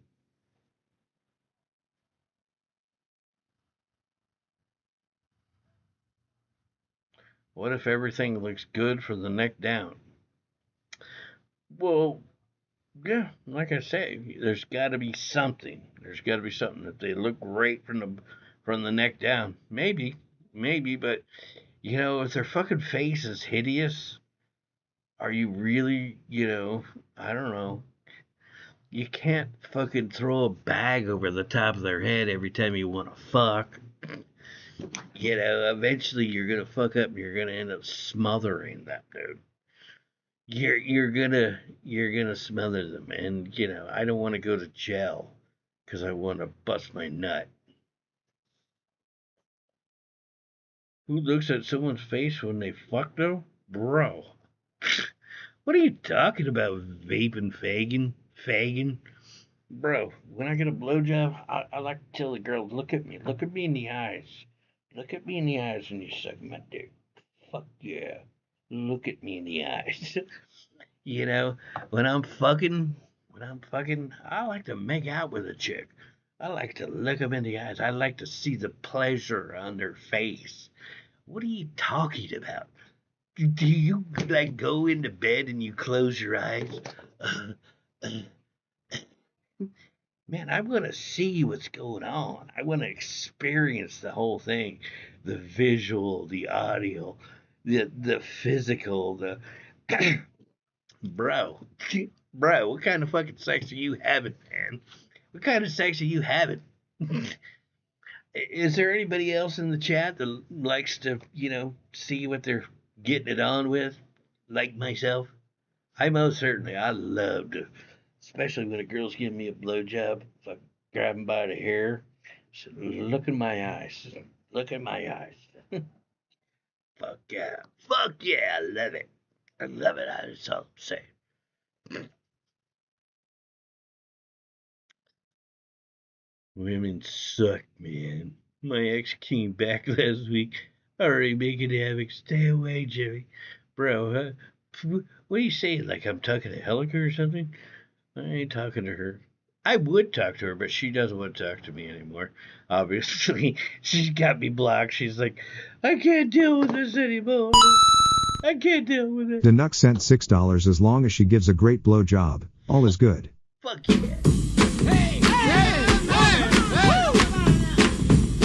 What if everything looks good from the neck down? Well, yeah, like I say, there's got to be something. There's got to be something that they look great from the neck down. Maybe, but if their fucking face is hideous, are you really, I don't know. You can't fucking throw a bag over the top of their head every time you want to fuck. You know, eventually you're gonna fuck up and you're gonna end up smothering that dude. You're gonna smother them, and you know I don't want to go to jail because I want to bust my nut. Who looks at someone's face when they fuck though, bro? What are you talking about, vaping fagin? Bro, when I get a blowjob, I like to tell the girl, look at me in the eyes. Look at me in the eyes when you suck my dick. Fuck yeah. Look at me in the eyes. You know, when I'm fucking, I like to make out with a chick. I like to look them in the eyes. I like to see the pleasure on their face. What are you talking about? Do you like go into bed and you close your eyes? Man, I want to see what's going on. I want to experience the whole thing, the visual, the audio, the physical, the bro, bro. What kind of fucking sex are you having, man? What kind of sex are you having? Is there anybody else in the chat that likes to, see what they're getting it on with, like myself? I most certainly, I love to, especially when a girl's giving me a blowjob, if I grab them by the hair, so look in my eyes, look in my eyes. Fuck yeah, I love it. That's all I'm saying. Women suck, man. My ex came back last week, already making havoc. Stay away, Jimmy. Bro, what are you saying? Like I'm talking to Helica or something? I ain't talking to her. I would talk to her, but she doesn't want to talk to me anymore. Obviously, she's got me blocked. She's like, I can't deal with this anymore. I can't deal with it. The Nuck sent $6 as long as she gives a great blow job. All is good. Fuck yeah.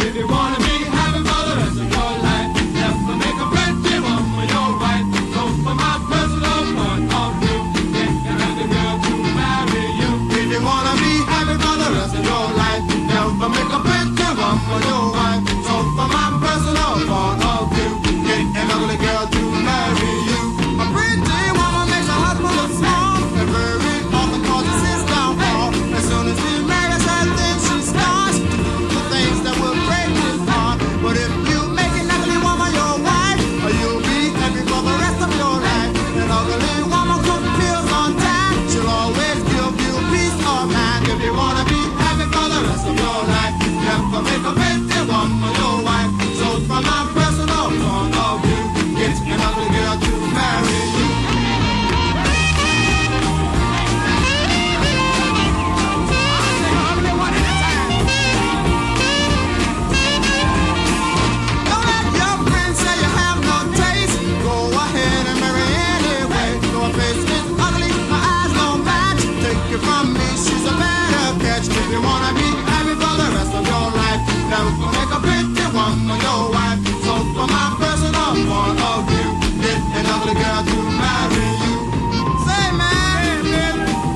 If you wanna be happy for the rest of your life, never make a friendship of your wife. So for my personal point of view, get another girl to marry you. If you wanna be happy for the rest of your life, never make a friendship of your wife. So for my personal point of view, get another girl to marry you. A pretty woman makes a husband look small, and very often causes his downfall. As soon as he marries her, then she starts to do the things that will break his heart. But if you make an ugly woman your wife, you'll be happy for the rest of your life. An ugly woman cook pills on time, she'll always give you peace of mind. If you wanna be happy for the rest of your life, never make a pretty woman your wife. So from my personal point of view, get an ugly girl to marry you. Don't let your friends say you have no taste. Go ahead and marry anyway. Your face is ugly, her eyes don't match. Take it from me, she's a better catch. If you wanna be happy for the rest of your life, never make a pretty woman your wife. So from my personal point of view, get an ugly girl to marry you. Say man,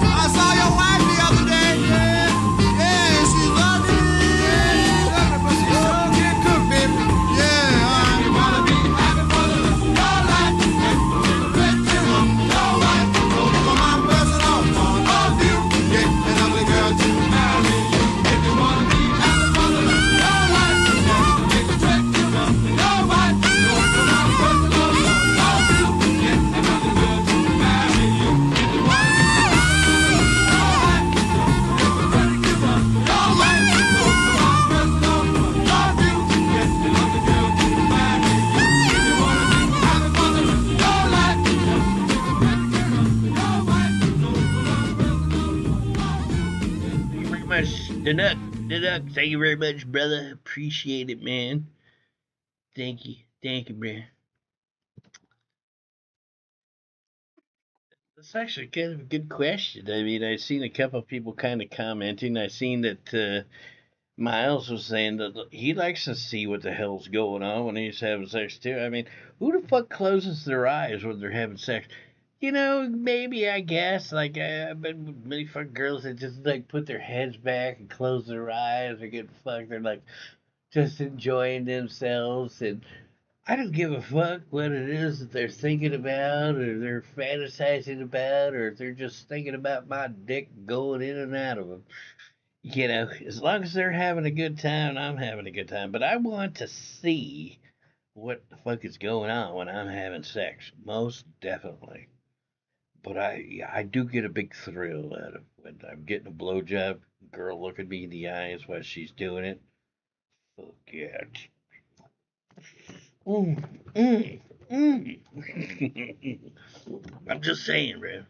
I saw your wife the other day. Yeah, she's ugly. But she sure can cook, baby. Yeah, you wanna be happy for the rest of your life, never make a pretty woman your wife. So from my personal point of view, get an ugly girl to marry you. If you wanna be happy for the rest of your life, never make a pretty woman your wife. So from my personal point of view, get an ugly girl to marry you. If you wanna be happy for the rest of your life, never make a pretty woman your wife. So from my personal point of view, get an ugly girl to marry you. If you wanna be happy for the rest of your life, never make a pretty woman your wife. So from my personal Thank you very much, Deduct. Thank you very much, brother. Appreciate it, man. Thank you, man. That's actually kind of a good question. I mean, I've seen a couple of people kind of commenting. I've seen that Miles was saying that he likes to see what the hell's going on when he's having sex too. I mean, who the fuck closes their eyes when they're having sex? Maybe I guess like I've been with many fucking girls that just like put their heads back and close their eyes or get fucked. They're like, just enjoying themselves, and I don't give a fuck what it is that they're thinking about, or they're fantasizing about, or if they're just thinking about my dick going in and out of them. You know, as long as they're having a good time, I'm having a good time. But I want to see what the fuck is going on when I'm having sex. Most definitely. But I do get a big thrill out of when I'm getting a blowjob, girl looking me in the eyes while she's doing it. Fuck yeah. I'm just saying, bro.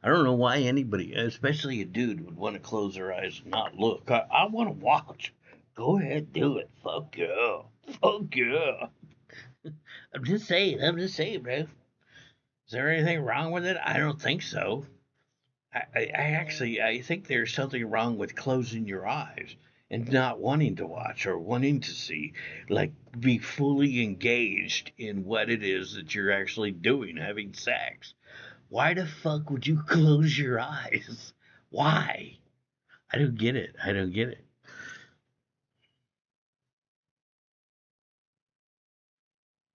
I don't know why anybody, especially a dude, would want to close their eyes and not look. I want to watch. Go ahead, do it. Fuck yeah. Fuck yeah. I'm just saying, bro. Is there anything wrong with it? I don't think so. I think there's something wrong with closing your eyes and not wanting to watch or wanting to see, like be fully engaged in what it is that you're actually doing, having sex. Why the fuck would you close your eyes? Why? I don't get it. I don't get it.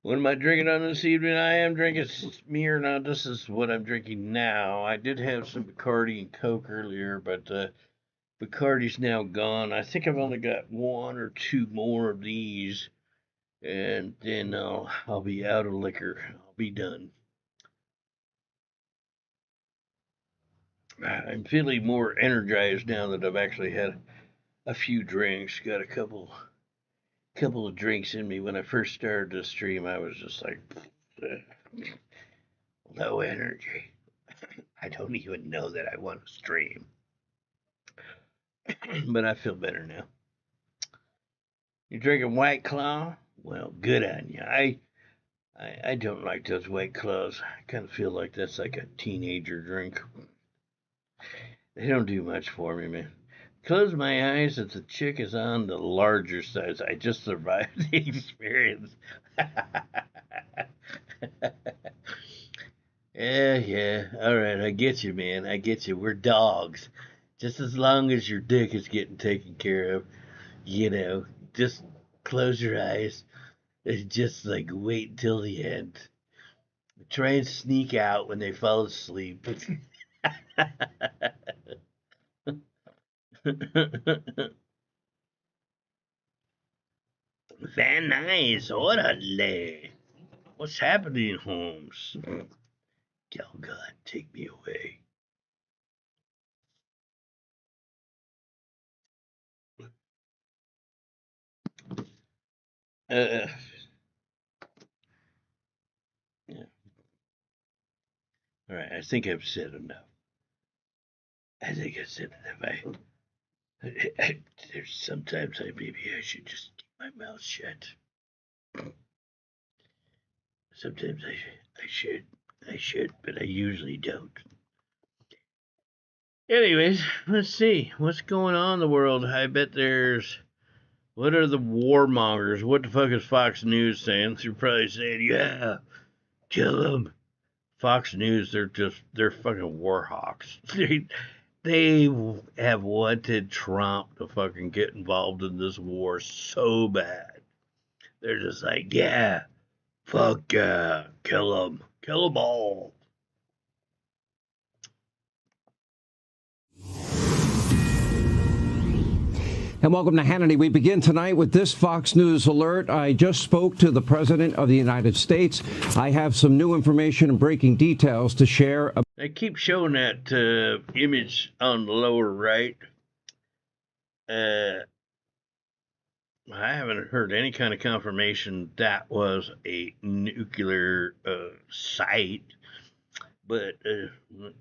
What am I drinking on this evening? I am drinking Smear. Now, this is what I'm drinking now. I did have some Bacardi and Coke earlier, but Bacardi's now gone. I think I've only got one or two more of these, and then I'll be out of liquor. I'll be done. I'm feeling more energized now that I've actually had a few drinks. Got a couple of drinks in me. When I first started the stream, I was just like low energy. I don't even know that I want to stream. But I feel better now. You drinking White Claw? Well, good on you. I don't like those White Claws. I kind of feel like that's like a teenager drink. They don't do much for me, man. Close my eyes if the chick is on the larger size. I just survived the experience. Yeah. All right, I get you, man. I get you. We're dogs. Just as long as your dick is getting taken care of, just close your eyes and just like wait until the end. Try and sneak out when they fall asleep. Van nice, orale. What's happening, Holmes? Oh God, take me away. Yeah. All right, I think I've said enough. There's sometimes maybe I should just keep my mouth shut. Sometimes I should, but I usually don't. Anyways, let's see what's going on in the world. I bet there's. What are the warmongers? What the fuck is Fox News saying? They're probably saying, yeah, kill them. Fox News, they're fucking war hawks. They have wanted Trump to fucking get involved in this war so bad. They're just like, yeah, fuck yeah, kill them all. And welcome to Hannity. We begin tonight with this Fox News alert. I just spoke to the President of the United States. I have some new information and breaking details to share. They keep showing that image on the lower right. I haven't heard any kind of confirmation that was a nuclear site, but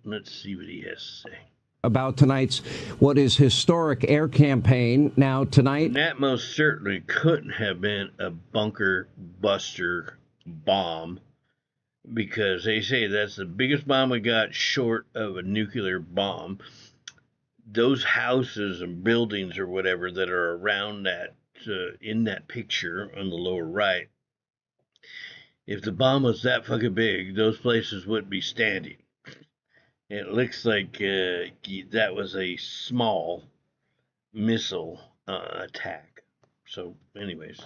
let's see what he has to say. About tonight's what is historic air campaign. Now tonight, and that most certainly couldn't have been a bunker buster bomb, because they say that's the biggest bomb we got short of a nuclear bomb. Those houses and buildings or whatever that are around that in that picture on the lower right, if the bomb was that fucking big, those places wouldn't be standing. It looks like that was a small missile attack. So, anyways.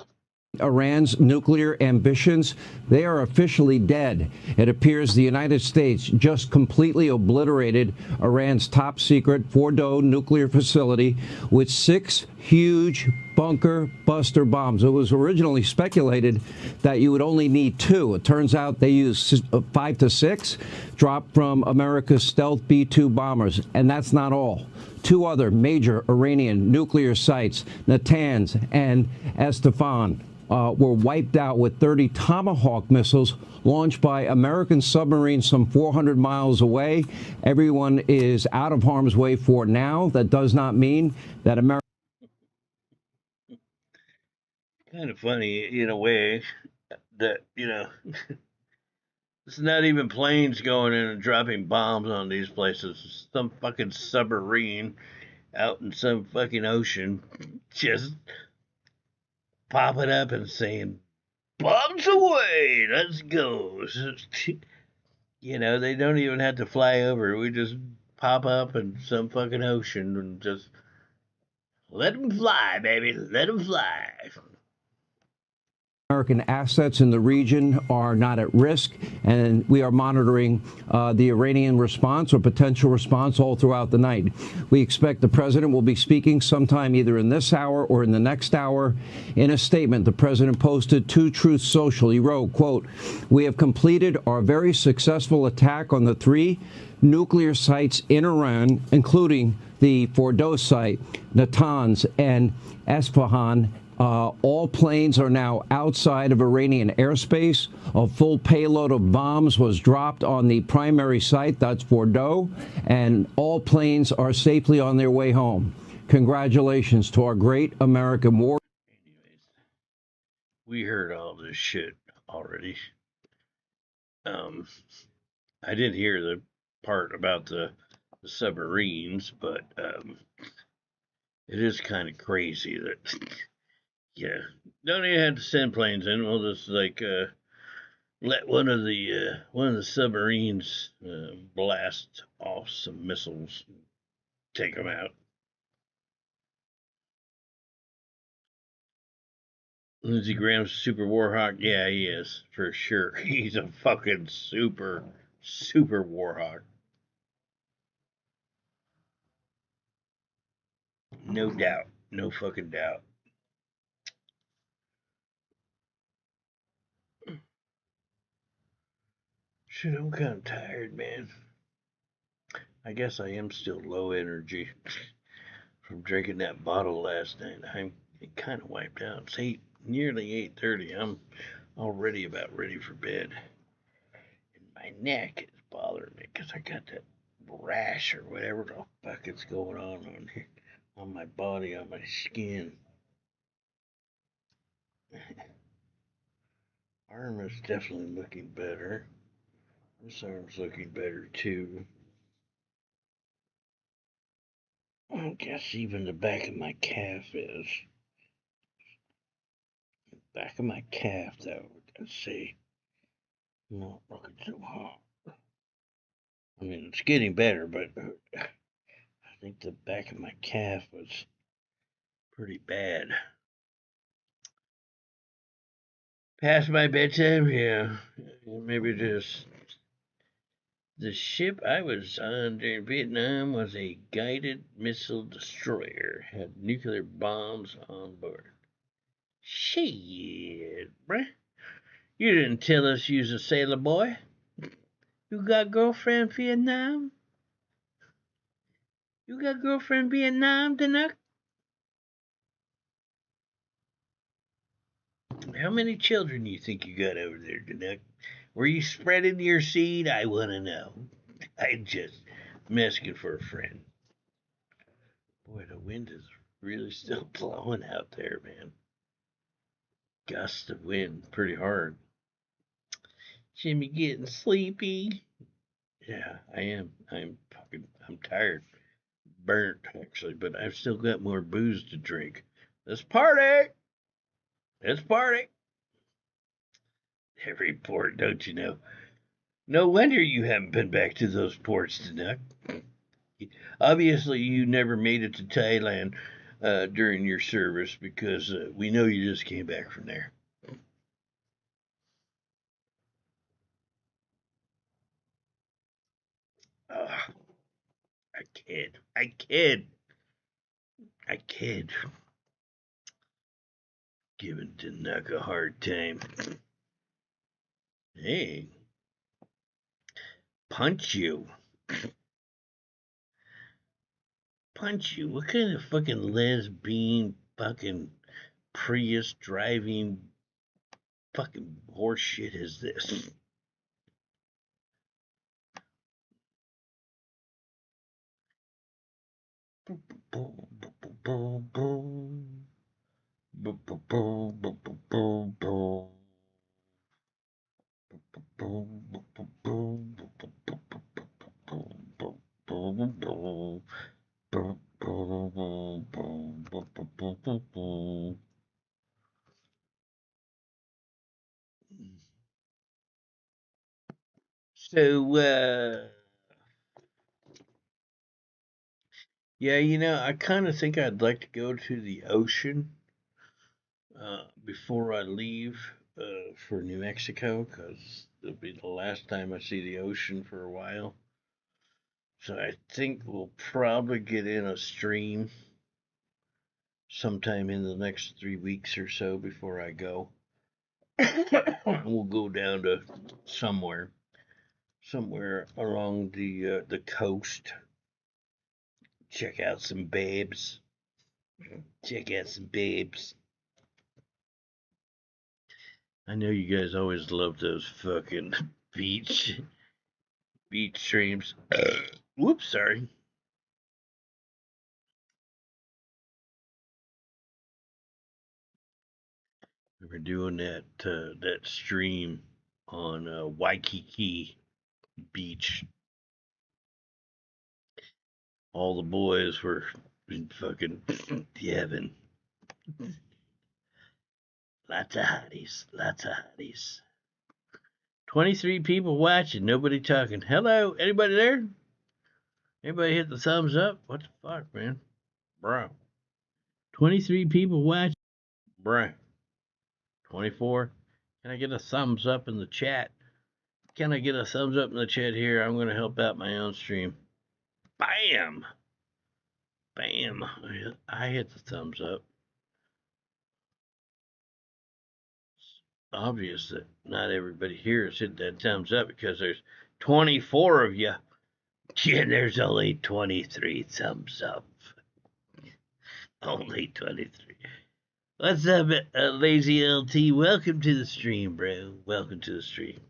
Iran's nuclear ambitions, they are officially dead. It appears the United States just completely obliterated Iran's top secret Fordow nuclear facility with 6 huge bunker buster bombs. It was originally speculated that you would only need 2. It turns out they used 5 to 6, dropped from America's stealth B-2 bombers. And that's not all. 2 other major Iranian nuclear sites, Natanz and Esfahan, were wiped out with 30 Tomahawk missiles launched by American submarines some 400 miles away. Everyone is out of harm's way for now. That does not mean that America... Kind of funny in a way that, it's not even planes going in and dropping bombs on these places. It's some fucking submarine out in some fucking ocean just popping up and saying, bombs away, let's go. They don't even have to fly over. We just pop up in some fucking ocean and just let them fly, baby. Let them fly. American assets in the region are not at risk, and we are monitoring the Iranian response or potential response all throughout the night. We expect the president will be speaking sometime either in this hour or in the next hour. In a statement the president posted to Truth Social, he wrote, quote, "We have completed our very successful attack on the 3 nuclear sites in Iran, including the Fordow site, Natanz, and Esfahan. All planes are now outside of Iranian airspace. A full payload of bombs was dropped on the primary site, that's Fordow, and all planes are safely on their way home. Congratulations to our great American war." We heard all this shit already. I did hear the part about the submarines, but it is kind of crazy that don't even have to send planes in. We'll just let one of the submarines blast off some missiles, take them out. Lindsey Graham's super warhawk. Yeah, he is for sure. He's a fucking super warhawk. No doubt. No fucking doubt. Shit, I'm kind of tired, man. I guess I am still low energy from drinking that bottle last night. I'm kind of wiped out. It's nearly 8:30. I'm already about ready for bed. And my neck is bothering me because I got that rash or whatever the fuck is going on here, on my body, on my skin. Arm is definitely looking better. This arm's looking better too. I guess even the back of my calf is. The back of my calf, though, let's see. Not looking so hot. I mean, it's getting better, but I think the back of my calf was pretty bad. Past my bedtime? Yeah. Maybe just. The ship I was on during Vietnam was a guided missile destroyer. Had nuclear bombs on board. Shit, bruh. You didn't tell us you was a sailor boy. You got girlfriend Vietnam? You got girlfriend Vietnam, Danuck? How many children do you think you got over there, Danuck? Were you spreading your seed? I want to know. I'm asking for a friend. Boy, the wind is really still blowing out there, man. Gusts of wind, pretty hard. Jimmy getting sleepy. Yeah, I am. I'm tired. Burnt, actually, but I've still got more booze to drink. Let's party! Let's party! Every port, don't you know? No wonder you haven't been back to those ports, Danuck. Obviously, you never made it to Thailand. during your service because we know you just came back from there. I kid. Giving Danuck a hard time. Hey. Punch you. Punch you? What kind of fucking lesbian fucking Prius driving fucking horse shit is this? So, yeah, you know, I kind of think I'd like to go to the ocean before I leave for New Mexico, because it'll be the last time I see the ocean for a while. So I think we'll probably get in a stream sometime in the next 3 weeks or so before I go. We'll go down to somewhere along the coast. Check out some babes. I know you guys always love those fucking beach streams. Whoops, sorry. We were doing that stream on Waikiki Beach. All the boys were in fucking heaven. Lots of hotties. 23 people watching, nobody talking. Hello, anybody there? Anybody hit the thumbs up? What the fuck, man? Bro. 23 people watching. Bro. 24. Can I get a thumbs up in the chat? Can I get a thumbs up in the chat here? I'm going to help out my own stream. Bam! I hit the thumbs up. It's obvious that not everybody here has hit that thumbs up because there's 24 of you. Yeah, there's only 23 thumbs up. Only 23. What's up, Lazy LT? Welcome to the stream, bro. Welcome to the stream.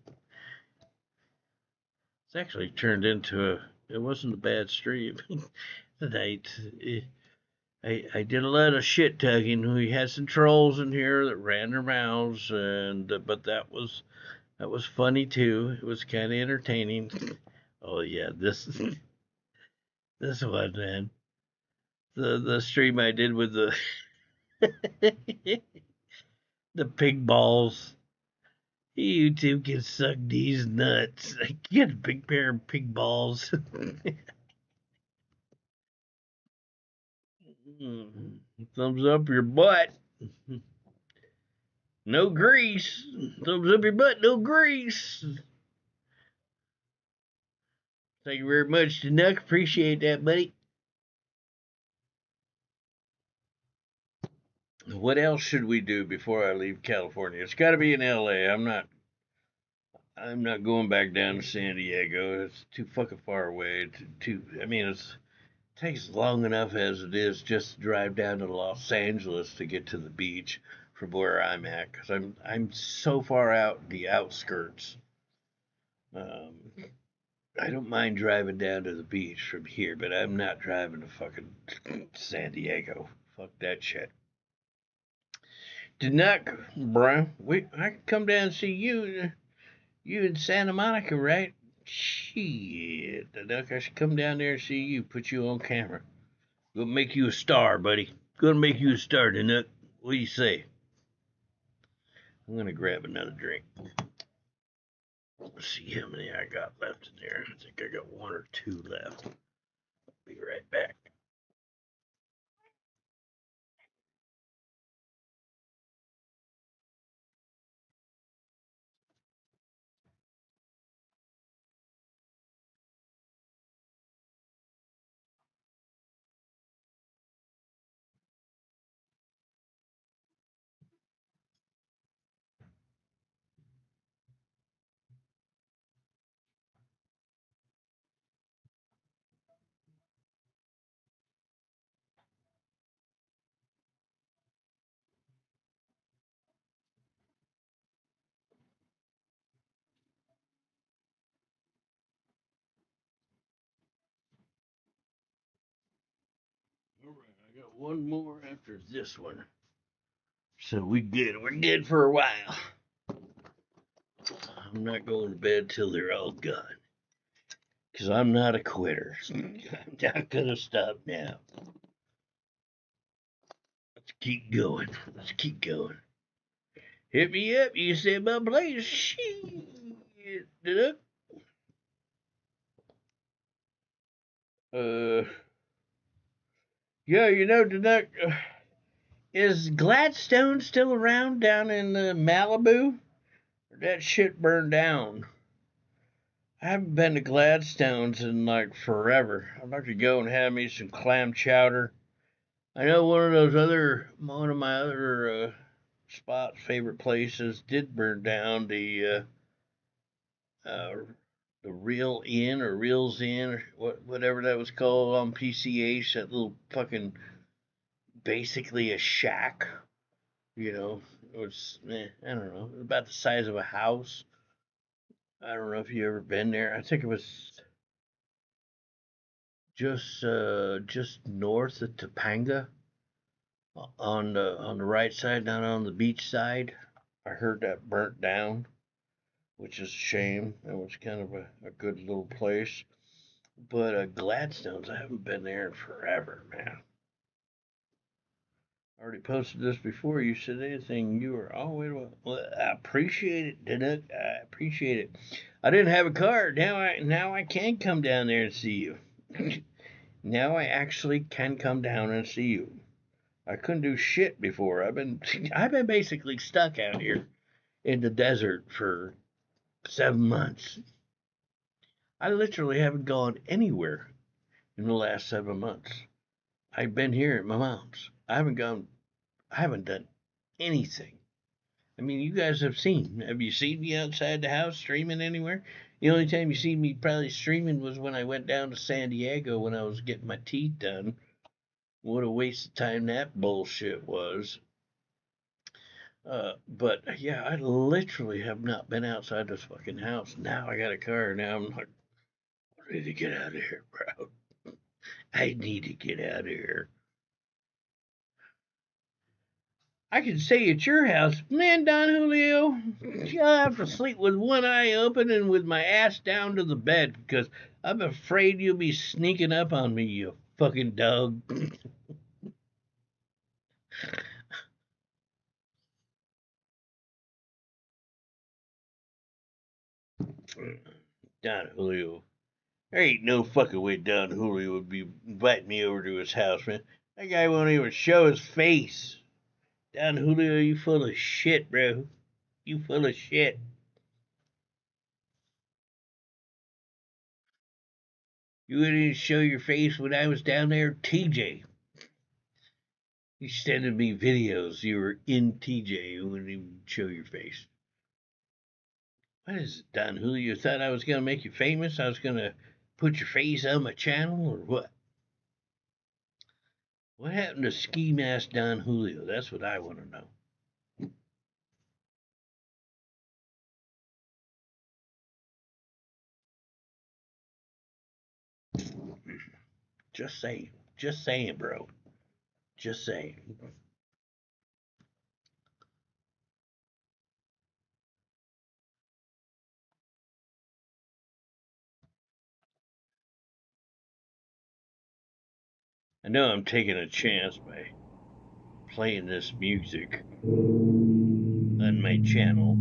It's actually turned into it wasn't a bad stream tonight. I did a lot of shit talking. We had some trolls in here that ran their mouths, but that was funny too. It was kind of entertaining. Oh yeah, this one, man. The stream I did with the the pig balls. YouTube can suck these nuts. I get a big pair of pig balls. Thumbs up your butt. No grease. Thumbs up your butt, no grease. Thank you very much, Danuck. Appreciate that, buddy. What else should we do before I leave California? It's got to be in LA. I'm not going back down to San Diego. It's too fucking far away. It takes long enough as it is just to drive down to Los Angeles to get to the beach from where I'm at, because I'm so far out in the outskirts. I don't mind driving down to the beach from here, but I'm not driving to fucking San Diego. Fuck that shit. Danuck, bro, I can come down and see you. You in Santa Monica, right? Shit, Danuck, I should come down there and see you. Put you on camera. Gonna make you a star, buddy. Gonna make you a star, Danuck. What do you say? I'm gonna grab another drink. Let's see how many I got left in there. I think I got 1 or 2 left. Be right back. I got one more after this one. So we good. We're good for a while. I'm not going to bed till they're all gone. Because I'm not a quitter. I'm not going to stop now. Let's keep going. Let's keep going. Hit me up. You said my place. Shit. Yeah, you know, is Gladstone still around down in Malibu? Or that shit burned down? I haven't been to Gladstone's in like forever. I'd like to go and have me some clam chowder. I know one of my other spots, favorite places, did burn down. The Real Inn or Reels Inn or whatever that was called on PCH. That little fucking, basically a shack. You know, it was, I don't know, about the size of a house. I don't know if you ever been there. I think it was just north of Topanga, on the right side, down on the beach side. I heard that burnt down, which is a shame. It was kind of a good little place. But Gladstone's, I haven't been there in forever, man. I already posted this before. You said anything, you were always well. I appreciate it, Danuk. I appreciate it. I didn't have a car. Now I can come down there and see you. Now I actually can come down and see you. I couldn't do shit before. I've been basically stuck out here in the desert for 7 months. I literally haven't gone anywhere in the last 7 months. I've been here at my mom's. I haven't done anything. I mean, you guys have seen. Have you seen me outside the house streaming anywhere? The only time you see me probably streaming was when I went down to San Diego when I was getting my teeth done. What a waste of time that bullshit was. But yeah, I literally have not been outside this fucking house. Now I got a car. Now I'm like, I need to get out of here, bro. I need to get out of here. I can stay at your house. Man, Don Julio, I'll have to sleep with one eye open and with my ass down to the bed because I'm afraid you'll be sneaking up on me, you fucking dog. Don Julio. There ain't no fucking way Don Julio would be inviting me over to his house, man. That guy won't even show his face. Don Julio, you full of shit, bro. You full of shit. You wouldn't even show your face when I was down there at TJ. You sending me videos. You were in TJ. You wouldn't even show your face. What is it, Don Julio? You thought I was going to make you famous? I was going to put your face on my channel, or what? What happened to Ski Mask Don Julio? That's what I want to know. Just saying. Just saying, bro. Just saying. I know I'm taking a chance by playing this music on my channel.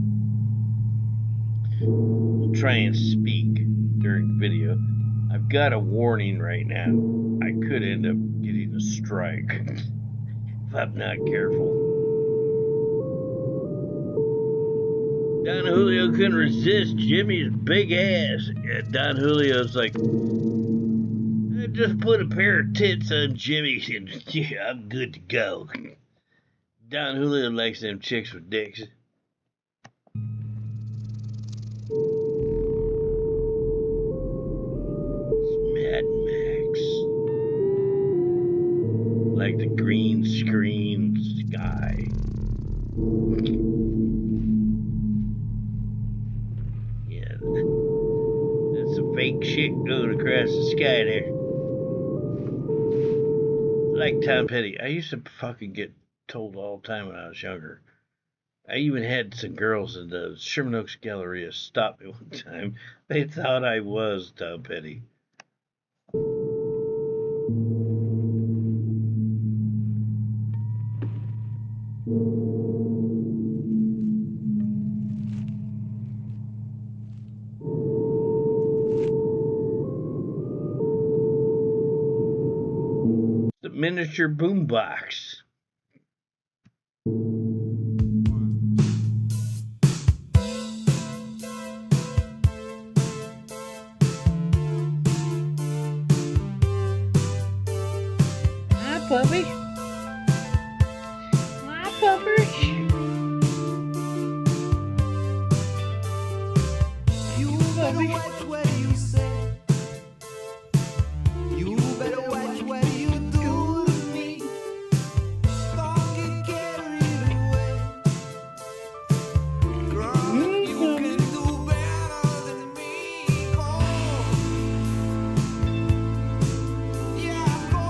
I'll try and speak during the video. I've got a warning right now. I could end up getting a strike if I'm not careful. Don Julio couldn't resist Jimmy's big ass. Yeah, Don Julio's like, I just put a pair of tits on Jimmy and yeah, I'm good to go. Don Julio likes them chicks with dicks. Mad Max. Like the green screen sky. Yeah, that's some fake shit going across the sky there. like Tom Petty. I used to fucking get told all the time when I was younger. I even had some girls in the Sherman Oaks Galleria stop me one time. They thought I was Tom Petty. The miniature boombox. Hi, puppy. Hi, puppers. You better watch what you say. You better watch what you do to me. Don't get carried away. Girl, you can do better than me. Go. Yeah, go.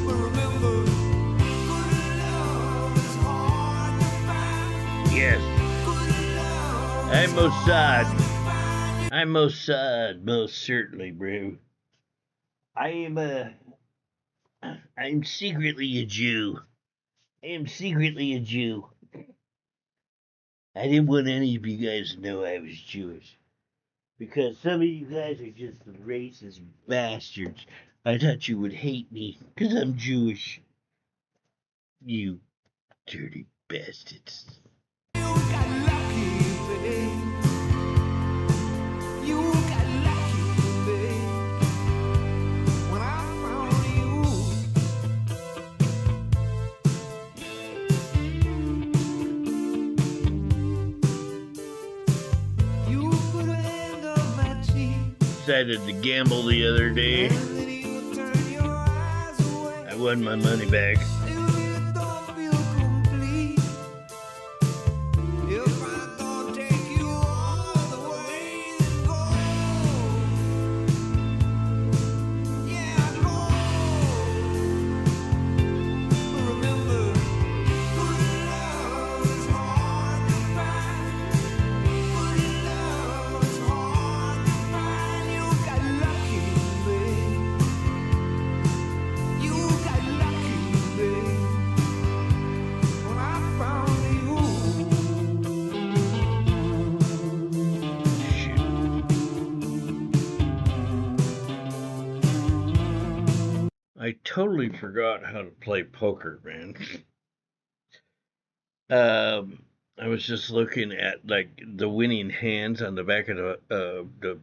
But remember, good love is hard to find. Yes. I'm Mossad. I'm Mossad, most certainly, bro. I'm secretly a Jew. I am secretly a Jew. I didn't want any of you guys to know I was Jewish. Because some of you guys are just racist bastards. I thought you would hate me because I'm Jewish. You dirty bastards. You got lucky, babe. You got lucky, babe. When I found you. You put a hand on my cheek. Decided to gamble the other day. I won my money back. If I don't take you all the way, then go. Yeah, go. But remember, good love is hard to find. Good love is hard to find. You got lucky, babe. You got lucky, babe. When I found you. I totally forgot how to play poker, man. I was just looking at like the winning hands on the back of the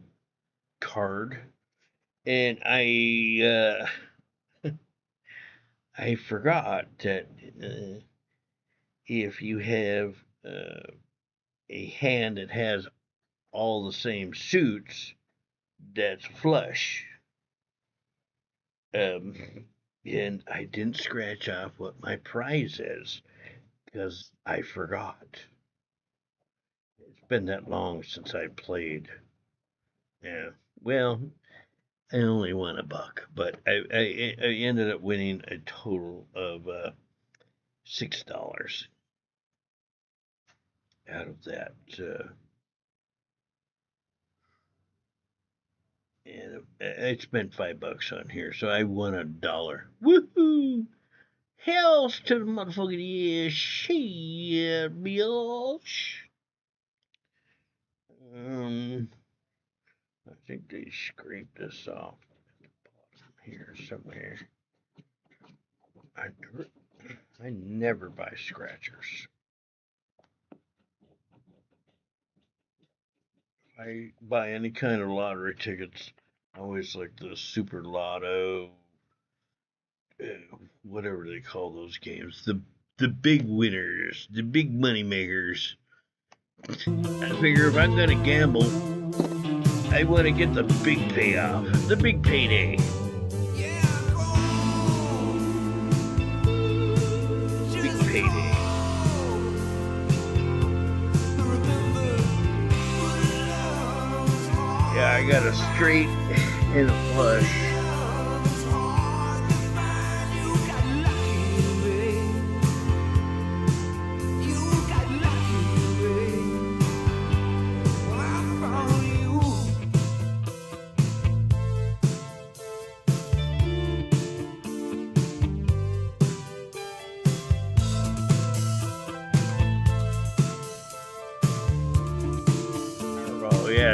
card, and I forgot that if you have a hand that has all the same suits, that's flush. And I didn't scratch off what my prize is because I forgot. It's been that long since I played. Yeah, well, I only won $1, but I ended up winning a total of $6 out of that. And I spent $5 on here, so I won $1. Woohoo! Hells to the motherfucking yeah, shit, bitch. I think they scraped this off at the bottom here somewhere. I never buy scratchers. If I buy any kind of lottery tickets, I always like the Super Lotto, whatever they call those games, the big winners, the big money makers. I figure if I'm gonna gamble, I want to get the big payoff, the big payday. Big payday. Yeah, I got a straight and a flush.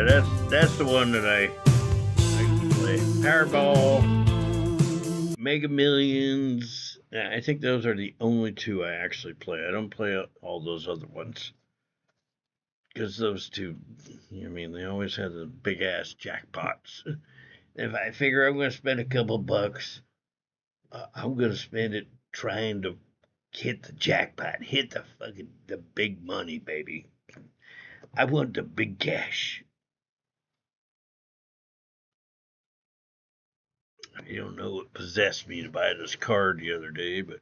Yeah, that's the one that I can play. Powerball, Mega Millions. I think those are the only two I actually play. I don't play all those other ones. Because those two, I mean, they always have the big ass jackpots. If I figure I'm going to spend a couple bucks, I'm going to spend it trying to hit the jackpot, hit the big money, baby. I want the big cash. I don't know what possessed me to buy this card the other day, but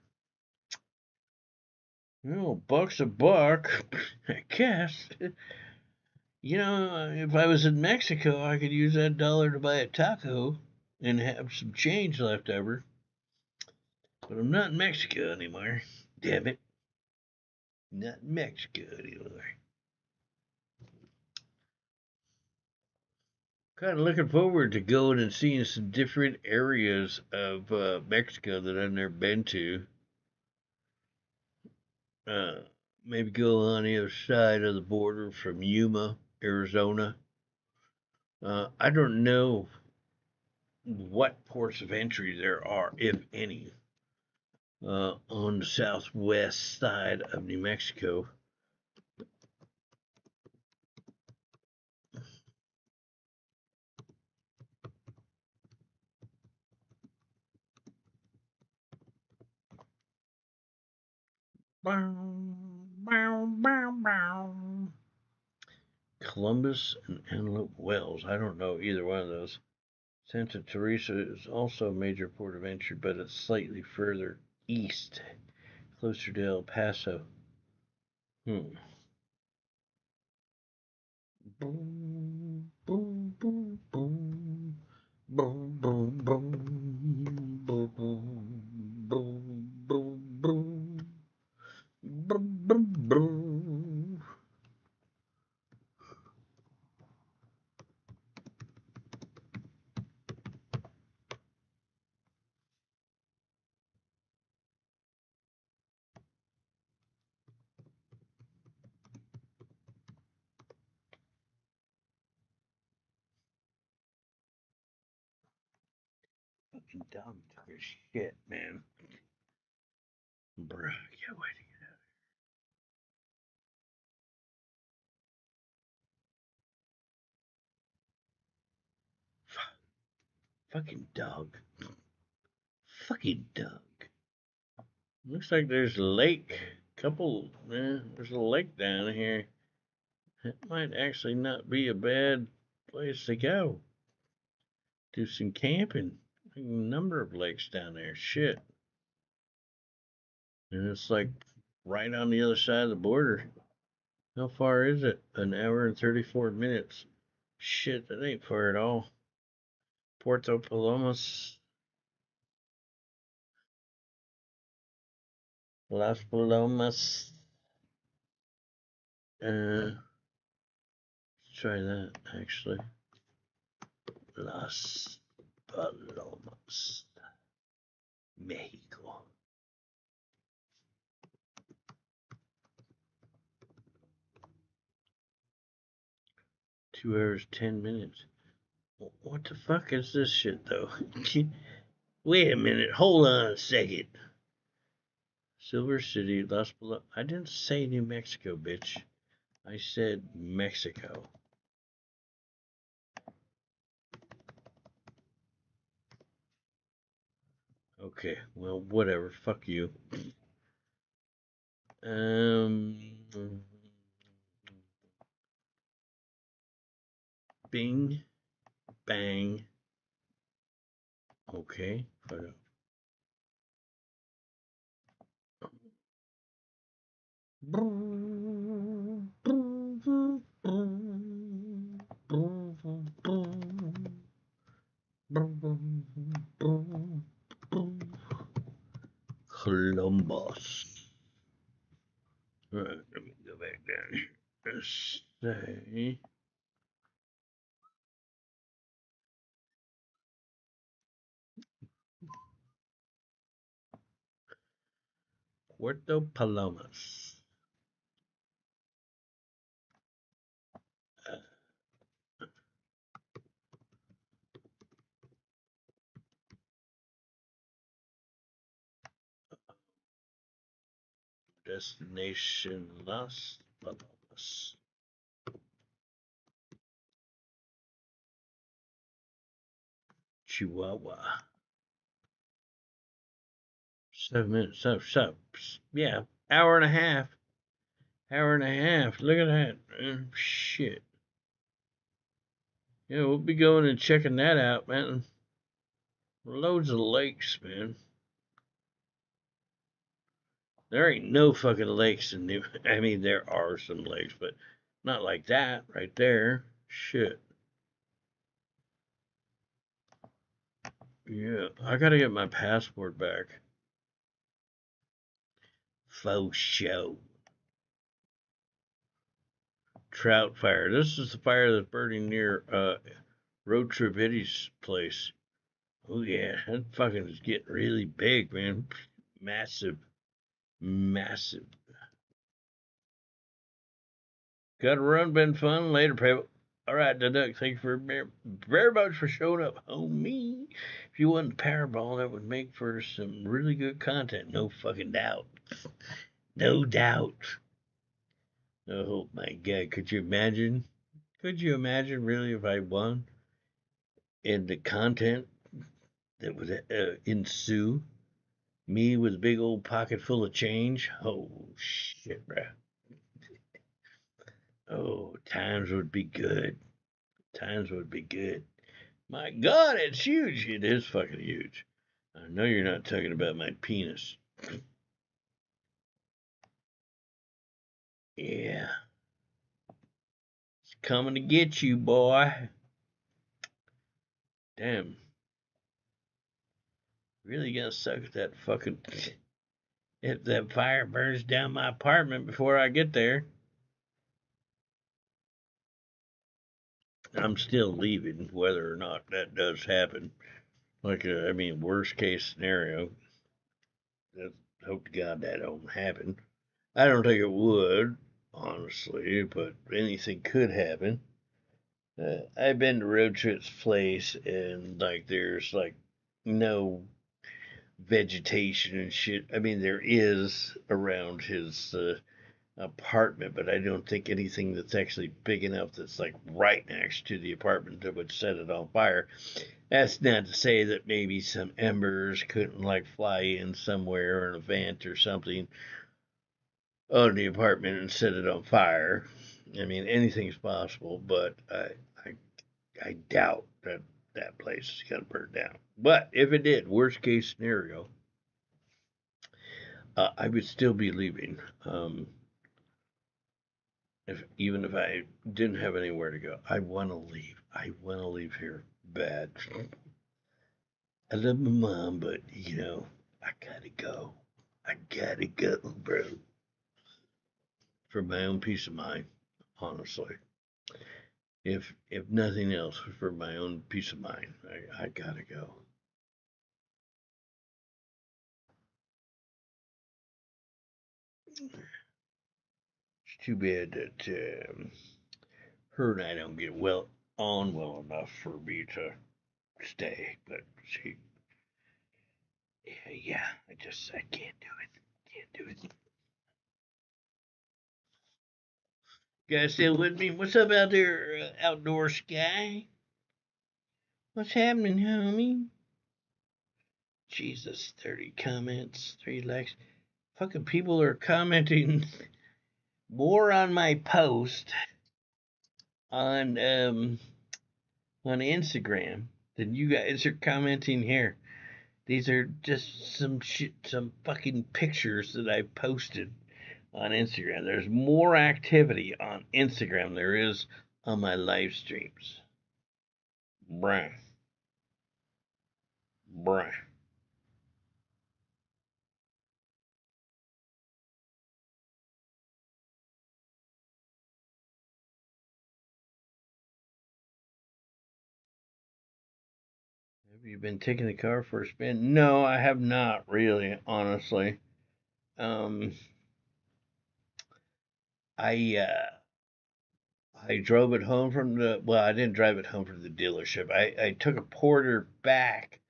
buck's a buck, I guess. You know, if I was in Mexico, I could use that dollar to buy a taco and have some change left over. But I'm not in Mexico anymore. Damn it. Not in Mexico anymore. Kind of looking forward to going and seeing some different areas of Mexico that I've never been to. Maybe go on the other side of the border from Yuma, Arizona. I don't know what ports of entry there are, if any, on the southwest side of New Mexico. Columbus and Antelope Wells. I don't know either one of those. Santa Teresa is also a major port of entry, but it's slightly further east, closer to El Paso. Boom, boom, boom, boom, boom. Boom, boom, boom, boom, boom, boom, boom, boom, boom, boom, boom. Fucking dumb took a shit, man. Bruh, I can't wait to get out. Fucking dog. Fucking dog. Looks like there's a lake. There's a lake down here. It might actually not be a bad place to go. Do some camping. A number of lakes down there. Shit. And it's like right on the other side of the border. How far is it? An hour and 34 minutes. Shit, that ain't far at all. Puerto Palomas. Las Palomas. Let's try that, actually. Las Palomas. Mexico. Two hours, 10 minutes. What the fuck is this shit, though? Wait a minute. Hold on a second. Silver City, Las Palomas. I didn't say New Mexico, bitch. I said Mexico. Okay, well, whatever. Fuck you. Bing. Bang. Okay. Columbus. All right, let me go back down here. Let's say Puerto Palomas. Destination Las Palmas. Chihuahua. 7 minutes. So, yeah, hour and a half. Hour and a half. Look at that. Shit. Yeah, we'll be going and checking that out, man. Loads of lakes, man. There ain't no fucking lakes in New. I mean, there are some lakes, but not like that right there. Shit. Yeah, I gotta get my passport back. Faux show. Trout fire. This is the fire that's burning near Road Trip Eddie's place. Oh yeah, that fucking is getting really big, man. Massive. Massive. Gotta run, been fun. Later, people. Alright, Duck, thank you very much for showing up, homie. If you wasn't Powerball, that would make for some really good content. No fucking doubt. No doubt. Oh my god, could you imagine? Could you imagine really if I won? And the content that would ensue? Me with a big old pocket full of change? Oh shit, bruh. Oh, times would be good. Times would be good. My God, it's huge. It is fucking huge. I know you're not talking about my penis. Yeah. It's coming to get you, boy. Damn. Really gonna suck if that fucking... If that fire burns down my apartment before I get there. I'm still leaving, whether or not that does happen. Like, I mean, worst case scenario. Hope to God that don't happen. I don't think it would, honestly, but anything could happen. I've been to Road Trip's place, and like, there's like no vegetation and shit. I mean, there is around his apartment, but I don't think anything that's actually big enough that's like right next to the apartment that would set it on fire. That's not to say that maybe some embers couldn't like fly in somewhere or an event or something on the apartment and set it on fire. I mean, anything's possible, but I doubt that that place is gonna burn down. But if it did, worst case scenario, I would still be leaving. Even if I didn't have anywhere to go, I want to leave. I want to leave here bad. I love my mom, but you know, I gotta go. I gotta go, bro. For my own peace of mind, honestly. If nothing else, for my own peace of mind, I gotta go. It's too bad that her and I don't get on well enough for me to stay, but she, yeah, I can't do it. Can't do it. You guys still with me? What's up out there, outdoor sky? What's happening, homie? Jesus, 30 comments, 3 likes. Fucking people are commenting more on my post on Instagram than you guys are commenting here. These are just some fucking pictures that I posted on Instagram. There's more activity on Instagram than there is on my live streams. Bruh. Bruh. Have you been taking the car for a spin? No, I have not really, honestly. I drove it home from I didn't drive it home from the dealership. I took a porter back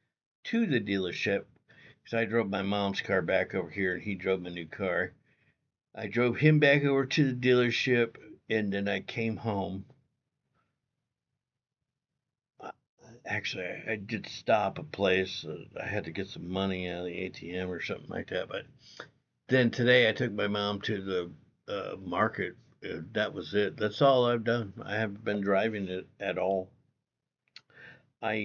to the dealership because I drove my mom's car back over here and he drove my new car. I drove him back over to the dealership, and then I came home. Actually, I did stop a place. I had to get some money out of the ATM or something like that. But then today I took my mom to the market. That was it. That's all I've done. I haven't been driving it at all. I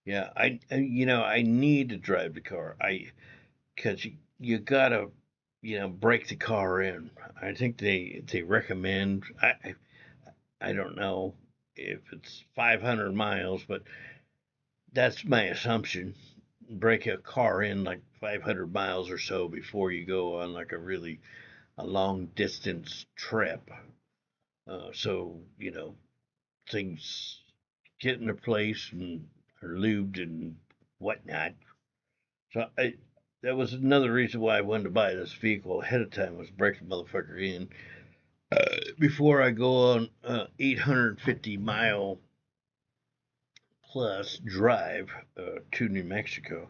need to drive the car. Because you gotta, break the car in. I think they recommend. I don't know if it's 500 miles, but that's my assumption. Break a car in like 500 miles or so before you go on like a long distance trip. So things get into place and are lubed and whatnot. So that was another reason why I wanted to buy this vehicle ahead of time, was break the motherfucker in before I go on 850-mile plus drive to New Mexico.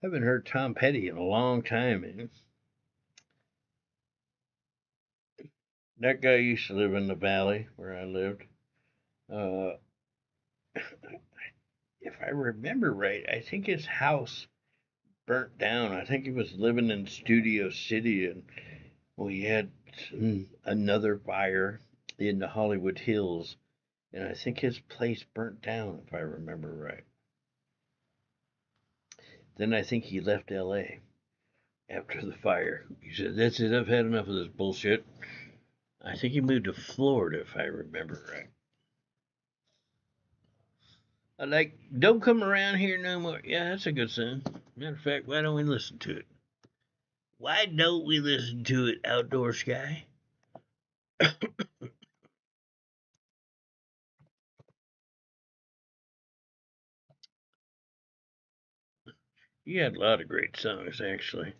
Haven't heard Tom Petty in a long time, man. That guy used to live in the valley where I lived. If I remember right, I think his house burnt down. I think he was living in Studio City, and we had another fire in the Hollywood Hills, and I think his place burnt down, if I remember right. Then I think he left LA after the fire. He said, "That's it, I've had enough of this bullshit." I think he moved to Florida, if I remember right. Don't come around here no more. Yeah, that's a good song. Matter of fact, why don't we listen to it? Why don't we listen to it, Outdoor Sky? He had a lot of great songs, actually.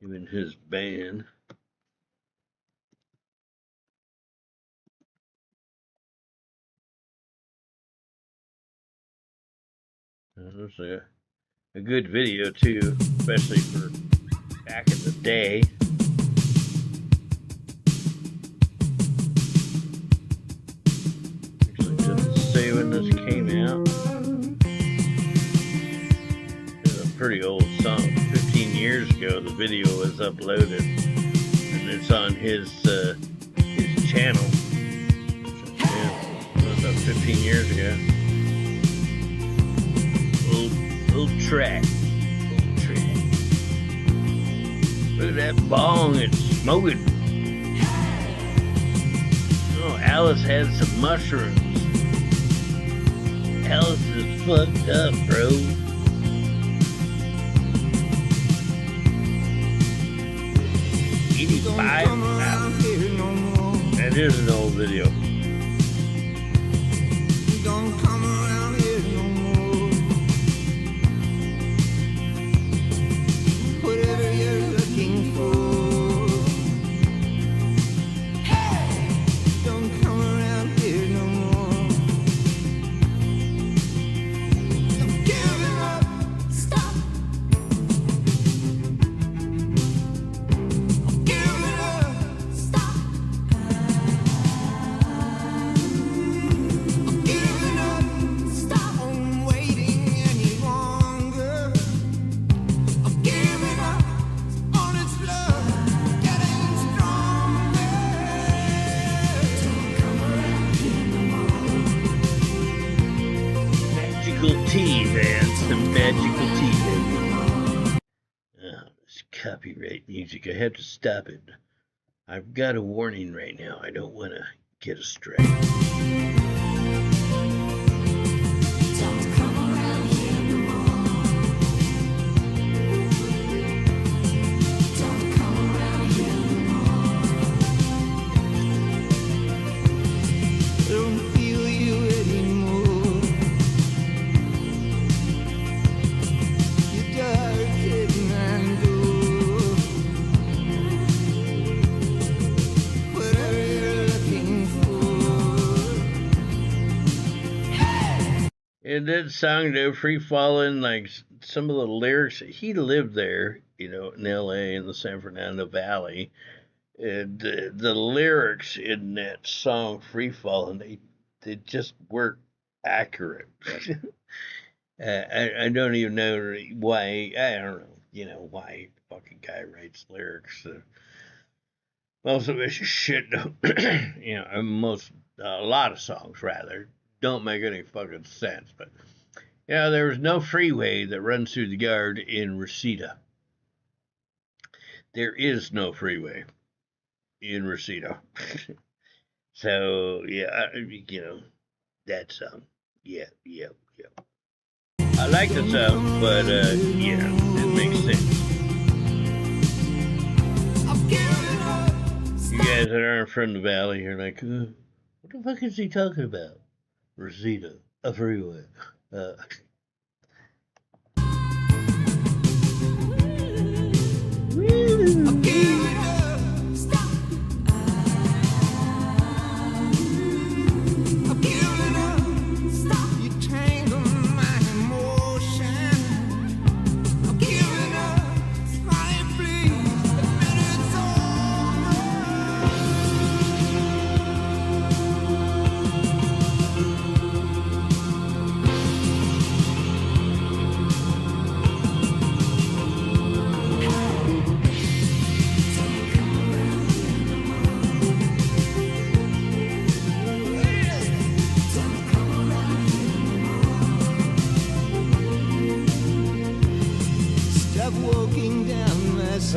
Even his band. It was a good video, too, especially for back in the day. Actually, it doesn't say when this came out. It's a pretty old song. 15 years ago, the video was uploaded, and it's on his channel. Yeah, it was about 15 years ago. Old track. Look at that bong, it's smoking. Oh, Alice had some mushrooms. Alice is fucked up, bro. Wow. That is an old video. Don't come around here no more. Whatever you're looking for. Hey! Don't come around here no more. I'm giving up. Stop. I'm giving up. Stop. I'm giving up. Stop. I'm waiting any longer. I'm giving up on its love, getting stronger. Don't come around here no more. Magical tea, man. Some magical tea, baby. Oh, this copyright music. I have to stop it. I've got a warning right now. I don't want to get a strike. Don't come around here no more. And that song, though, Free Fallin', like some of the lyrics, he lived there, in L.A. in the San Fernando Valley. And the lyrics in that song, Free Fallin', they just weren't accurate. I don't even know why. I don't know, why fucking guy writes lyrics. Most of it's shit. A lot of songs rather don't make any fucking sense. But there was no freeway that runs through the yard in Reseda. There is no freeway in Reseda. So that song. Yeah. I like the song, but it makes sense. You guys that aren't from the valley, you're like, what the fuck is he talking about? Reseda, a freeway. Oh,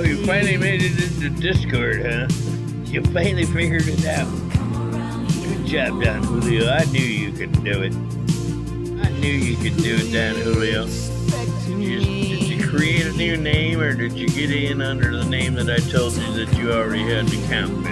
you finally made it into Discord, huh? You finally figured it out. Good job, Don Julio. I knew you could do it. I knew you could do it, Don Julio. Did you create a new name, or did you get in under the name that I told you that you already had the account with?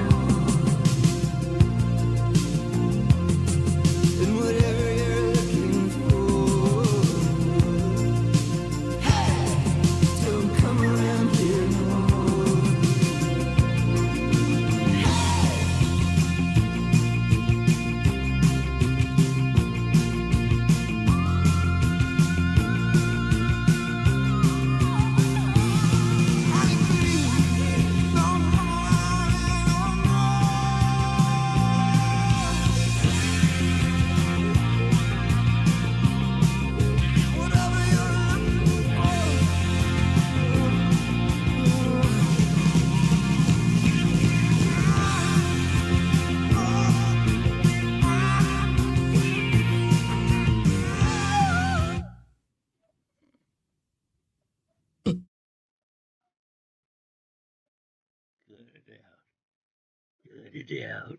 It out.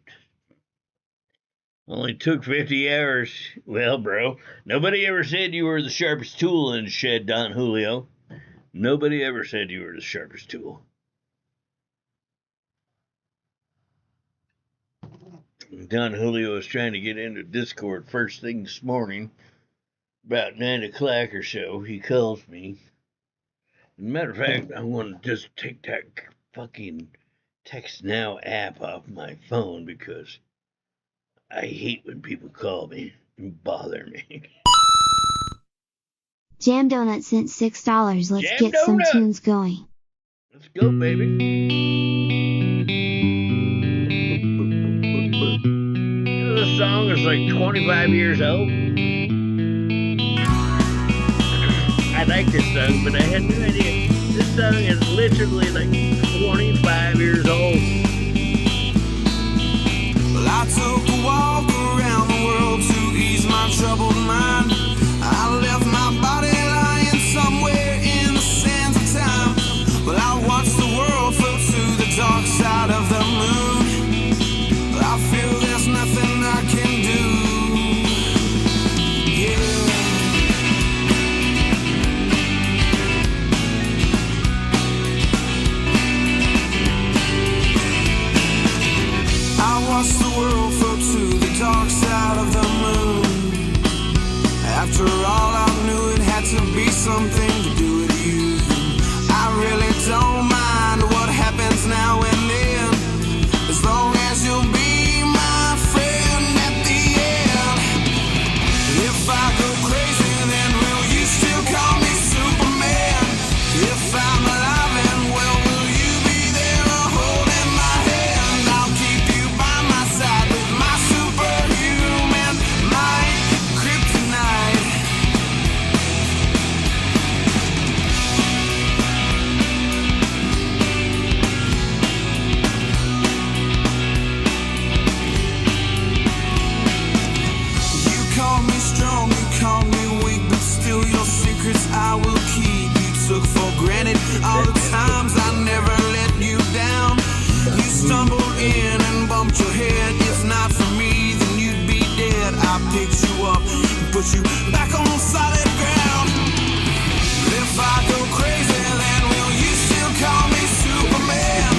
Only took 50 hours. Well, bro, nobody ever said you were the sharpest tool in the shed, Don Julio. Nobody ever said you were the sharpest tool. Don Julio was trying to get into Discord first thing this morning, about 9 o'clock or so. He calls me. As a matter of fact, I want to just take that fucking Text Now app off my phone because I hate when people call me and bother me. Jam Donut sent $6. Let's Jam get Donut. some tunes going. Let's go, baby. This song is like 25 years old. I like this song, but I had no idea. This song is literally like 25 years old. Well, I took a walk around the world to ease my troubled mind. I left my body lying somewhere in the sands of time. Well, I watched the world float to the dark side of the moon. Well, I feel there's nothing I can do. Yeah. I watched the world float to the dark side of the moon. After all, I knew it had to be something to do with you. I really don't mind what happens now and then, as long as you'll be my friend at the end. If I go crazy, put you back on solid ground. If I go crazy, then will you still call me Superman?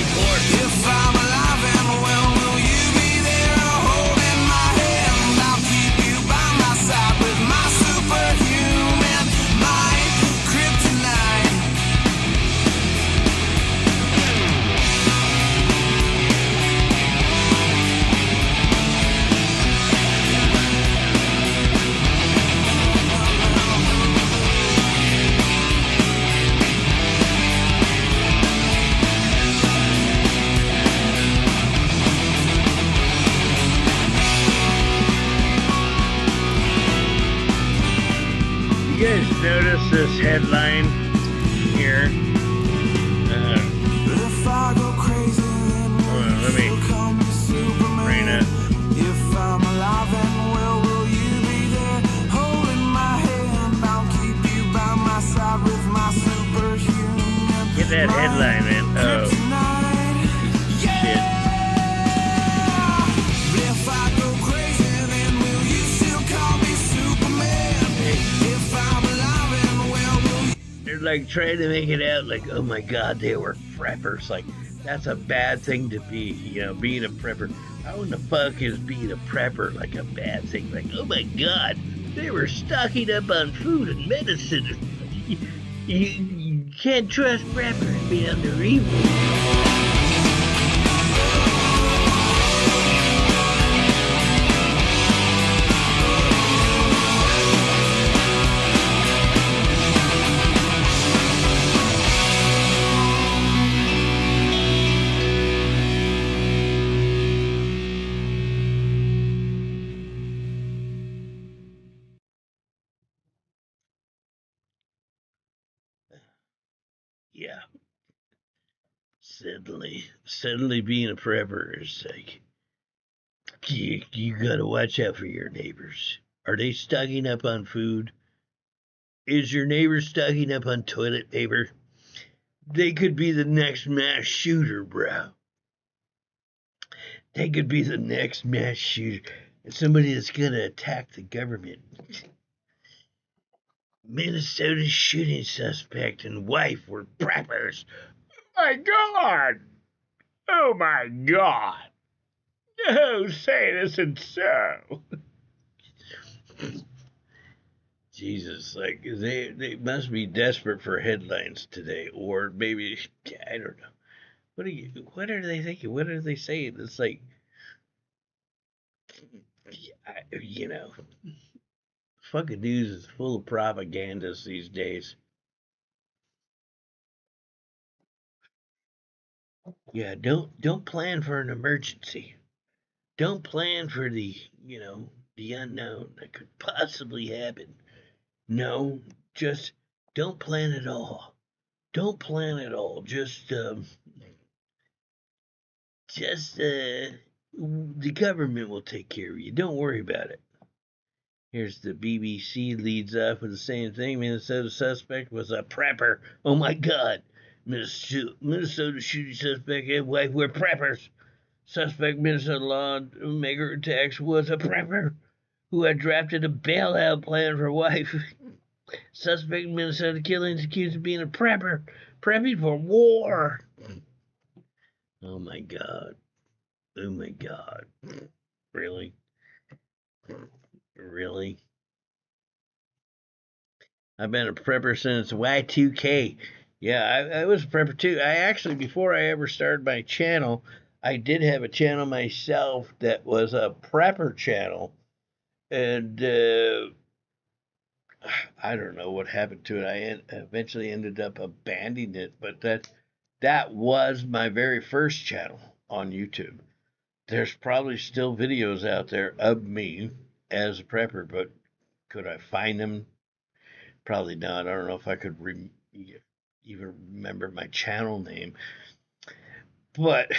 If I'm alive and well, will you be there holding my hand? I'll keep you by my side with my superhuman mind, kryptonite. You guys notice this headline here? If I go crazy, then Hold on, let me call me Superman. bring it. If I'm alive and well, will you be there holding my hand? I'll keep you by my side with my superhuman. Get that headline, man. Oh. Shit. If I go crazy, then will you still call me Superman? If I'm alive and well, will you? They're like trying to make it out like, oh my god, they were preppers. Like, that's a bad thing to be, you know, being a prepper. How in the fuck is being a prepper like a bad thing? Like, oh my god, they were stocking up on food and medicine. You can't trust preppers, man, they're evil. Yeah. Suddenly being a prepper is like, you gotta watch out for your neighbors. Are they stocking up on food? Is your neighbor stocking up on toilet paper? They could be the next mass shooter, bro. They could be the next mass shooter. Somebody that's gonna attack the government. Minnesota shooting suspect and wife were preppers. My God! Oh my God! Oh, say it isn't so. Jesus, like they must be desperate for headlines today, or maybe I don't know. What are they thinking? What are they saying? It's like, you know, fucking news is full of propagandas these days. Yeah, don't plan for an emergency. Don't plan for the unknown that could possibly happen. No, just don't plan at all. Don't plan at all. Just the government will take care of you. Don't worry about it. Here's the BBC leads off with the same thing. Minnesota suspect was a prepper. Oh my God. Minnesota shooting suspect and wife were preppers. Suspect Minnesota lawmaker attacks was a prepper who had drafted a bailout plan for wife. Suspect Minnesota killings accused of being a prepper, prepping for war. Oh my God. Oh my God. Really? Really? I've been a prepper since Y2K. Yeah, I was a prepper too. I actually, before I ever started my channel, I did have a channel myself that was a prepper channel. And I don't know what happened to it. I eventually ended up abandoning it, but that was my very first channel on YouTube. There's probably still videos out there of me as a prepper, but could I find them? Probably not. I don't know if I could even remember my channel name. But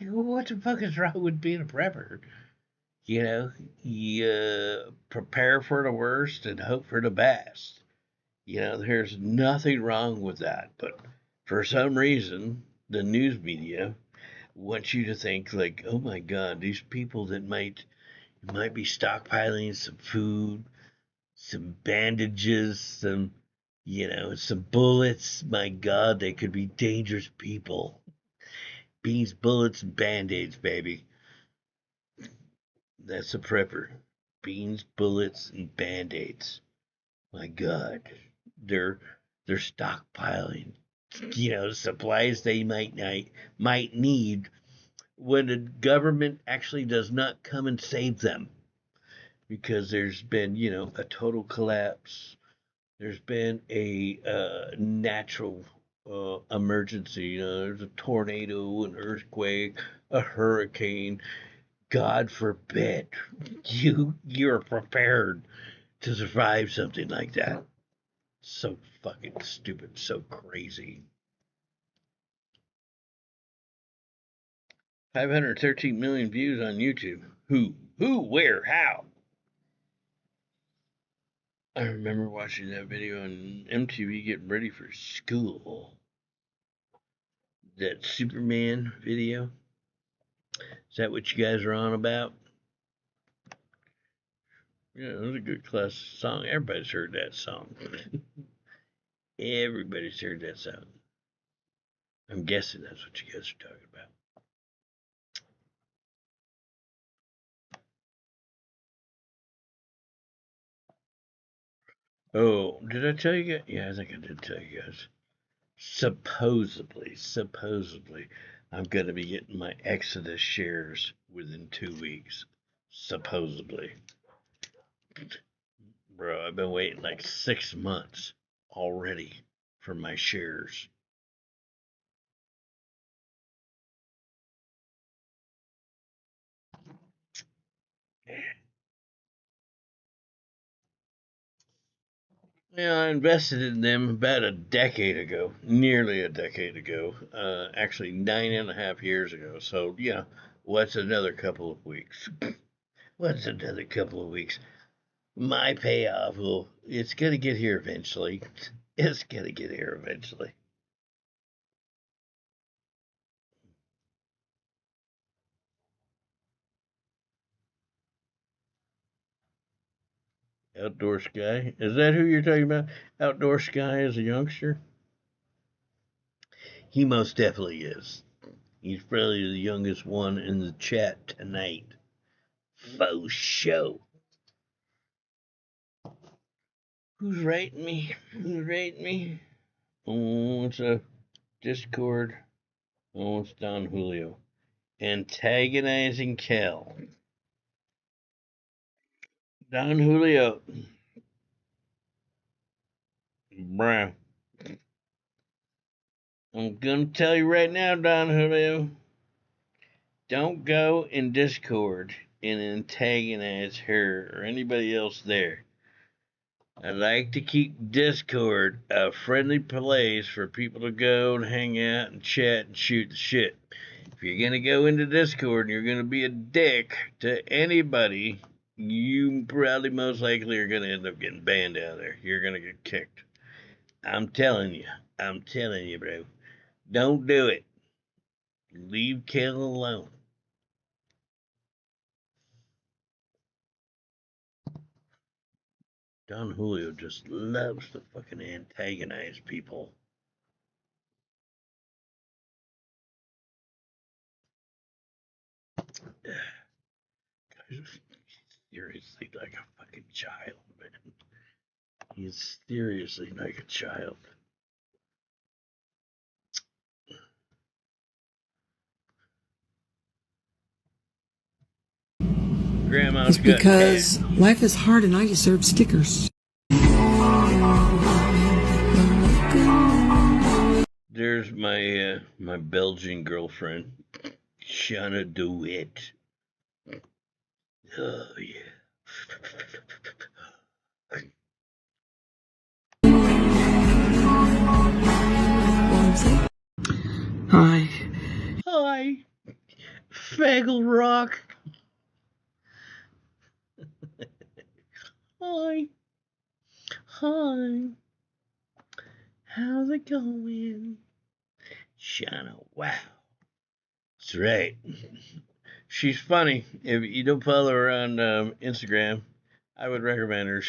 what the fuck is wrong with being a prepper? You know, you prepare for the worst and hope for the best. You know, there's nothing wrong with that. But for some reason, the news media wants you to think like, oh my God, these people that might be stockpiling some food, some bandages, some bullets. My God, they could be dangerous people. Beans, bullets, and band-aids, baby. That's a prepper. Beans, bullets, and band-aids. My God, they're stockpiling, supplies they might need when the government actually does not come and save them, because there's been, a total collapse. There's been a natural emergency. There's a tornado, an earthquake, a hurricane. God forbid you're prepared to survive something like that. So fucking stupid, so crazy. 513 million views on YouTube. Who, where, how? I remember watching that video on MTV getting ready for school. That Superman video. Is that what you guys are on about? Yeah, it was a good class song. Everybody's heard that song. Everybody's heard that song. I'm guessing that's what you guys are talking about. Oh, did I tell you guys? Yeah, I think I did tell you guys. Supposedly, I'm going to be getting my Exodus shares within 2 weeks. Supposedly. Bro, I've been waiting like 6 months already for my shares. Yeah, I invested in them about a decade ago, nearly a decade ago, actually 9.5 years ago. So, yeah, what's another couple of weeks? What's another couple of weeks? My payoff it's going to get here eventually. It's going to get here eventually. Outdoor Sky? Is that who you're talking about? Outdoor Sky as a youngster? He most definitely is. He's probably the youngest one in the chat tonight. Faux show. Who's rating me? Oh, it's a Discord. Oh, it's Don Julio. Antagonizing Cal. Don Julio. Bruh. I'm gonna tell you right now, Don Julio. Don't go in Discord and antagonize her or anybody else there. I like to keep Discord a friendly place for people to go and hang out and chat and shoot the shit. If you're going to go into Discord and you're going to be a dick to anybody, you probably most likely are going to end up getting banned out there. You're going to get kicked. I'm telling you, bro. Don't do it. Leave Kel alone. Don Julio just loves to fucking antagonize people. He's seriously like a fucking child, man. He's seriously like a child. Grandma's It's because life is hard and I deserve stickers. There's my my Belgian girlfriend, Shauna DeWitt. Oh yeah. Hi. Hi, Faggle Rock. Hi. How's it going? Shauna, wow. That's right. She's funny. If you don't follow her on Instagram, I would recommend her.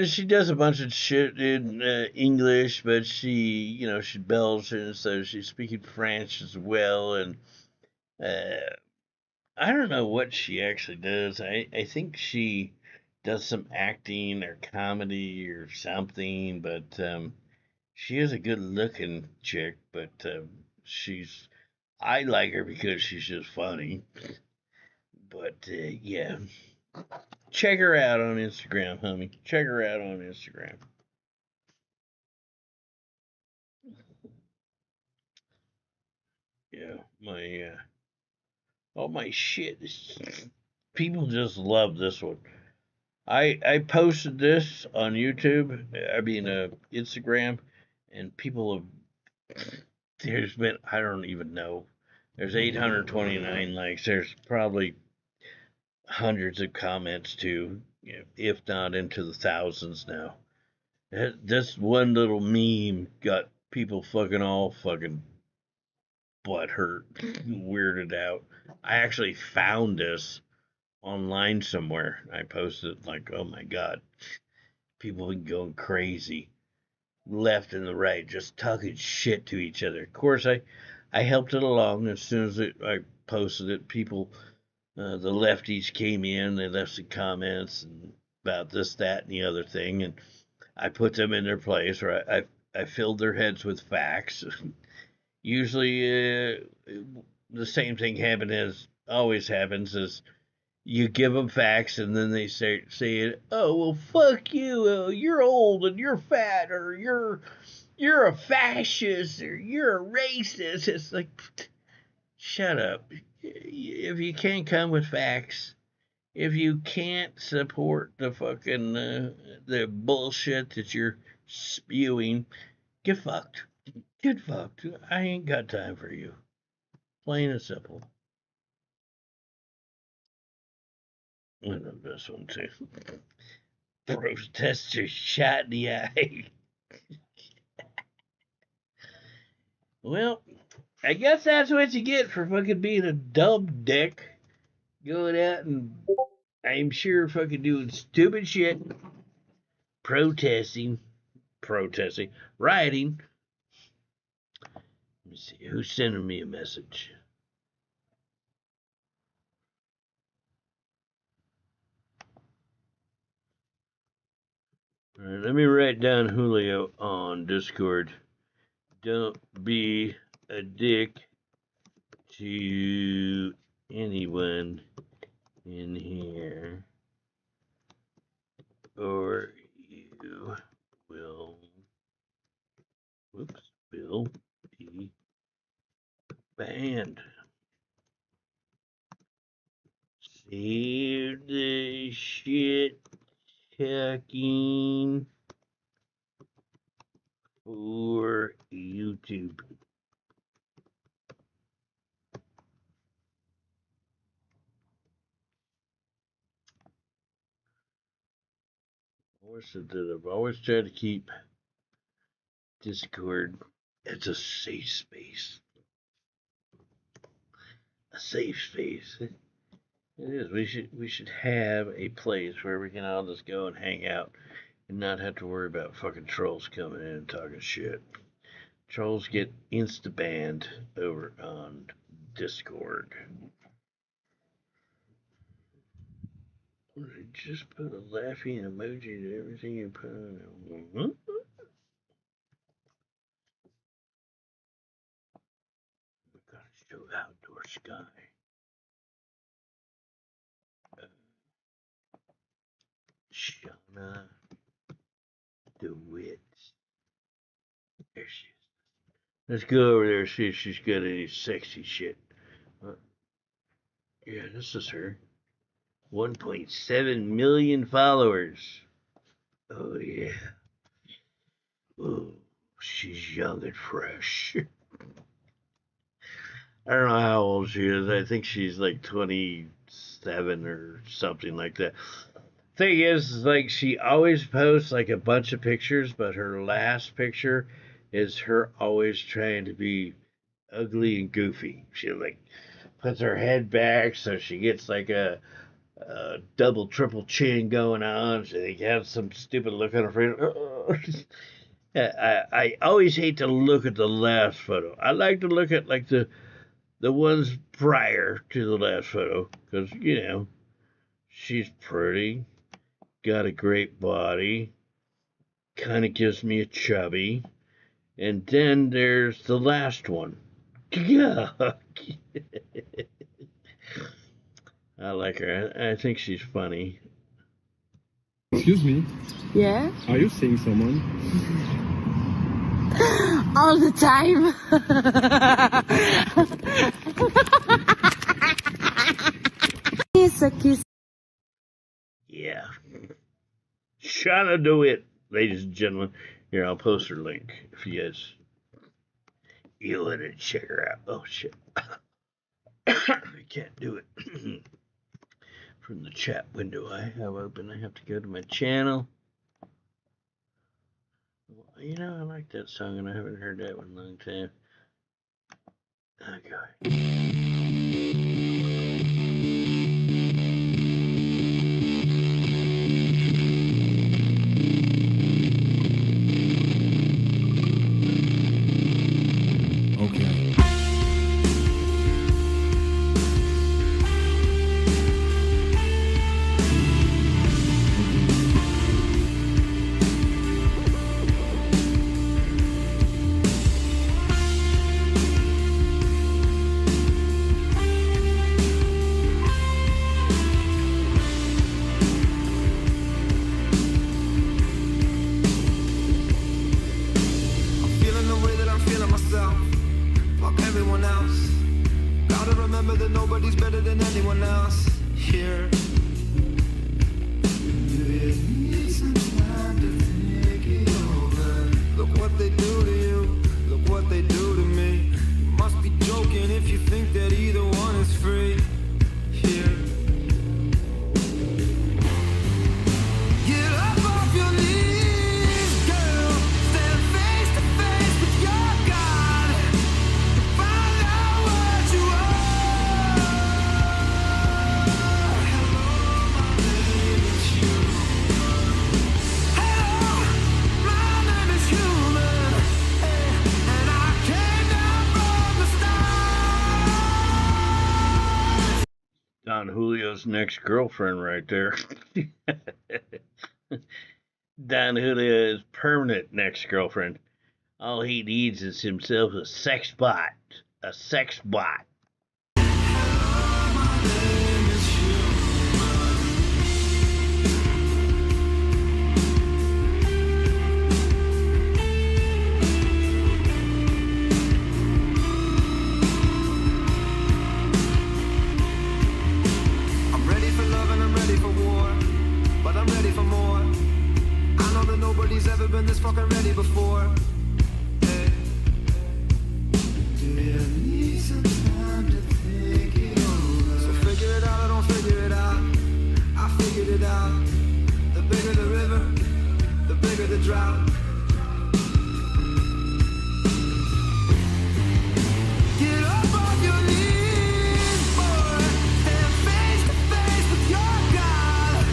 She does a bunch of shit in English, but she's Belgian, so she's speaking French as well. And I don't know what she actually does. I think she does some acting or comedy or something, but she is a good looking chick, but I like her because she's just funny. But yeah, check her out on Instagram, homie. Check her out on Instagram. Yeah, all my shit. People just love this one. I posted this on YouTube. I mean, Instagram, and people have. There's been, I don't even know. There's 829 likes. There's probably hundreds of comments too, if not into the thousands now. This one little meme got people fucking butt hurt, weirded out. I actually found this online somewhere. I posted like, oh my god, people been going crazy, left and the right, just talking shit to each other. Of course, I helped it along as soon as I posted it. People, the lefties came in, they left some comments about this, that, and the other thing, and I put them in their place, or I filled their heads with facts. Usually, the same thing always happens is you give them facts and then they say, oh, well, fuck you, you're old and you're fat, or you're a fascist, or you're a racist. It's like, shut up. If you can't come with facts, if you can't support the fucking, the bullshit that you're spewing, get fucked. Get fucked. I ain't got time for you. Plain and simple. I love this one too. Protester shot in the eye. Well, I guess that's what you get for fucking being a dumb dick. Going out and I'm sure fucking doing stupid shit. Protesting, rioting. Let me see, who's sending me a message? All right, let me write down Julio on Discord. Don't be a dick to anyone in here, or you will, will be banned. Save the shit talking for YouTube. I've always tried to keep Discord as a safe space. A safe space. It is. We should have a place where we can all just go and hang out and not have to worry about fucking trolls coming in and talking shit. Trolls get insta-banned over on Discord. Just put a laughing emoji to everything you put on it. We've got to show outdoor sky. Shauna DeWitt. There she is. Let's go over there and see if she's got any sexy shit. Yeah, this is her. 1.7 million followers. Oh, yeah. Oh, she's young and fresh. I don't know how old she is. I think she's like 27 or something like that. Thing is, like, she always posts like a bunch of pictures, but her last picture is her always trying to be ugly and goofy. She like puts her head back so she gets like a double, triple chin going on. So they have some stupid look on her face. I always hate to look at the last photo. I like to look at like the ones prior to the last photo because, you know, she's pretty, got a great body, kind of gives me a chubby. And then there's the last one. Yuck. I like her. I think she's funny. Excuse me. Yeah? Are you seeing someone? All the time. Kiss a kiss. Yeah. Shauna DeWitt, ladies and gentlemen. Here, I'll post her link if you guys want to check her out. Oh, shit. I can't do it from the chat window I have open. I have to go to my channel. You know, I like that song, and I haven't heard that one in a long time. Okay. Don Julio's next girlfriend right there. Don Julio's permanent next girlfriend. All he needs is himself a sex bot. A sex bot. Nobody's ever been this fucking ready before. Hey. Do you need some time to think it over? So figure it out or don't figure it out. I figured it out. The bigger the river, the bigger the drought. Get up off your knees, boy. Stand face to face with your God.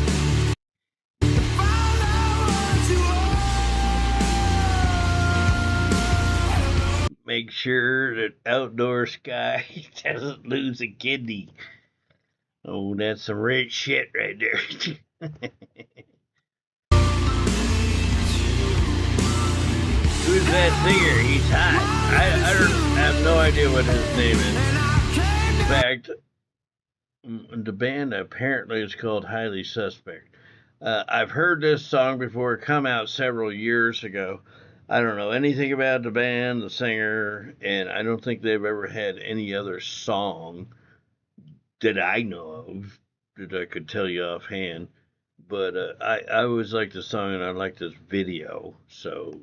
Make sure that outdoor sky doesn't lose a kidney. Oh, that's some rich shit right there. Who's that singer? He's hot. I have no idea what his name is. In fact, the band apparently is called Highly Suspect. I've heard this song before, come out several years ago. I don't know anything about the band, the singer, and I don't think they've ever had any other song that I know of that I could tell you offhand. But I always like the song, and I like this video, so...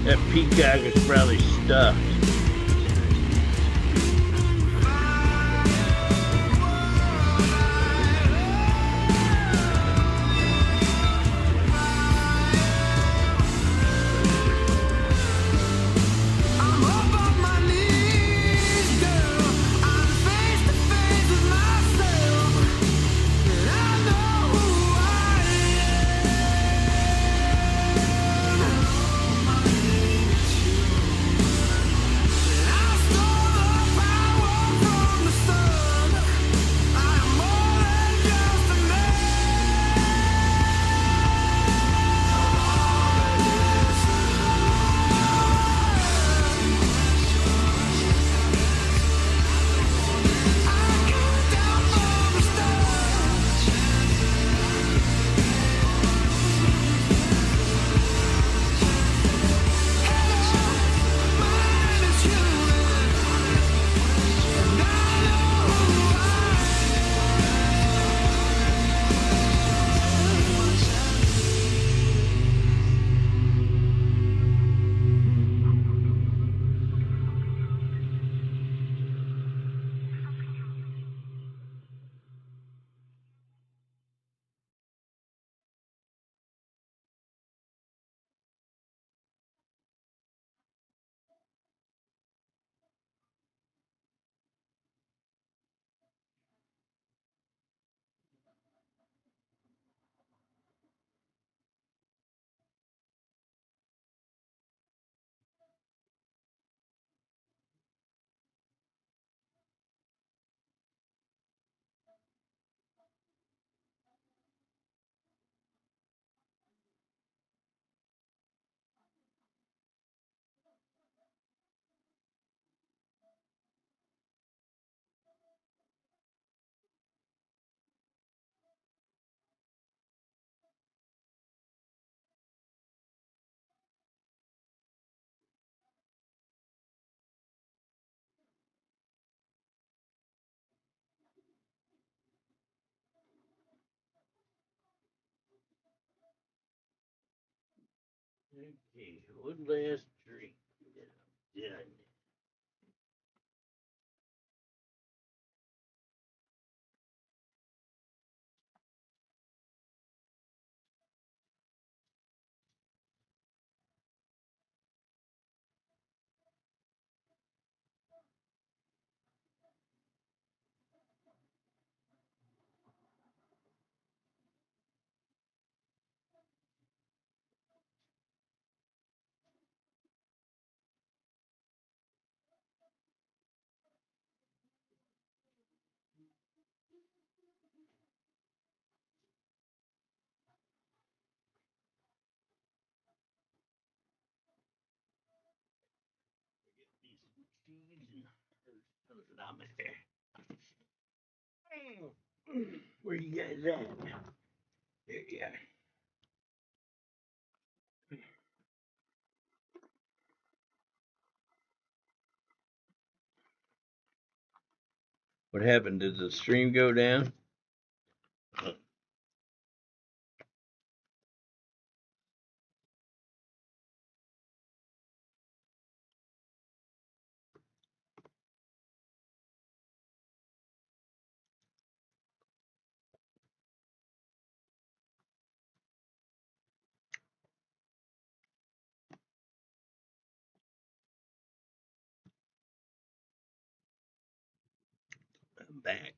That peacock is probably stuffed. Okay, one last drink. Yeah, I'm done. Where you guys at? There you are. What happened? Did the stream go down? I'm back.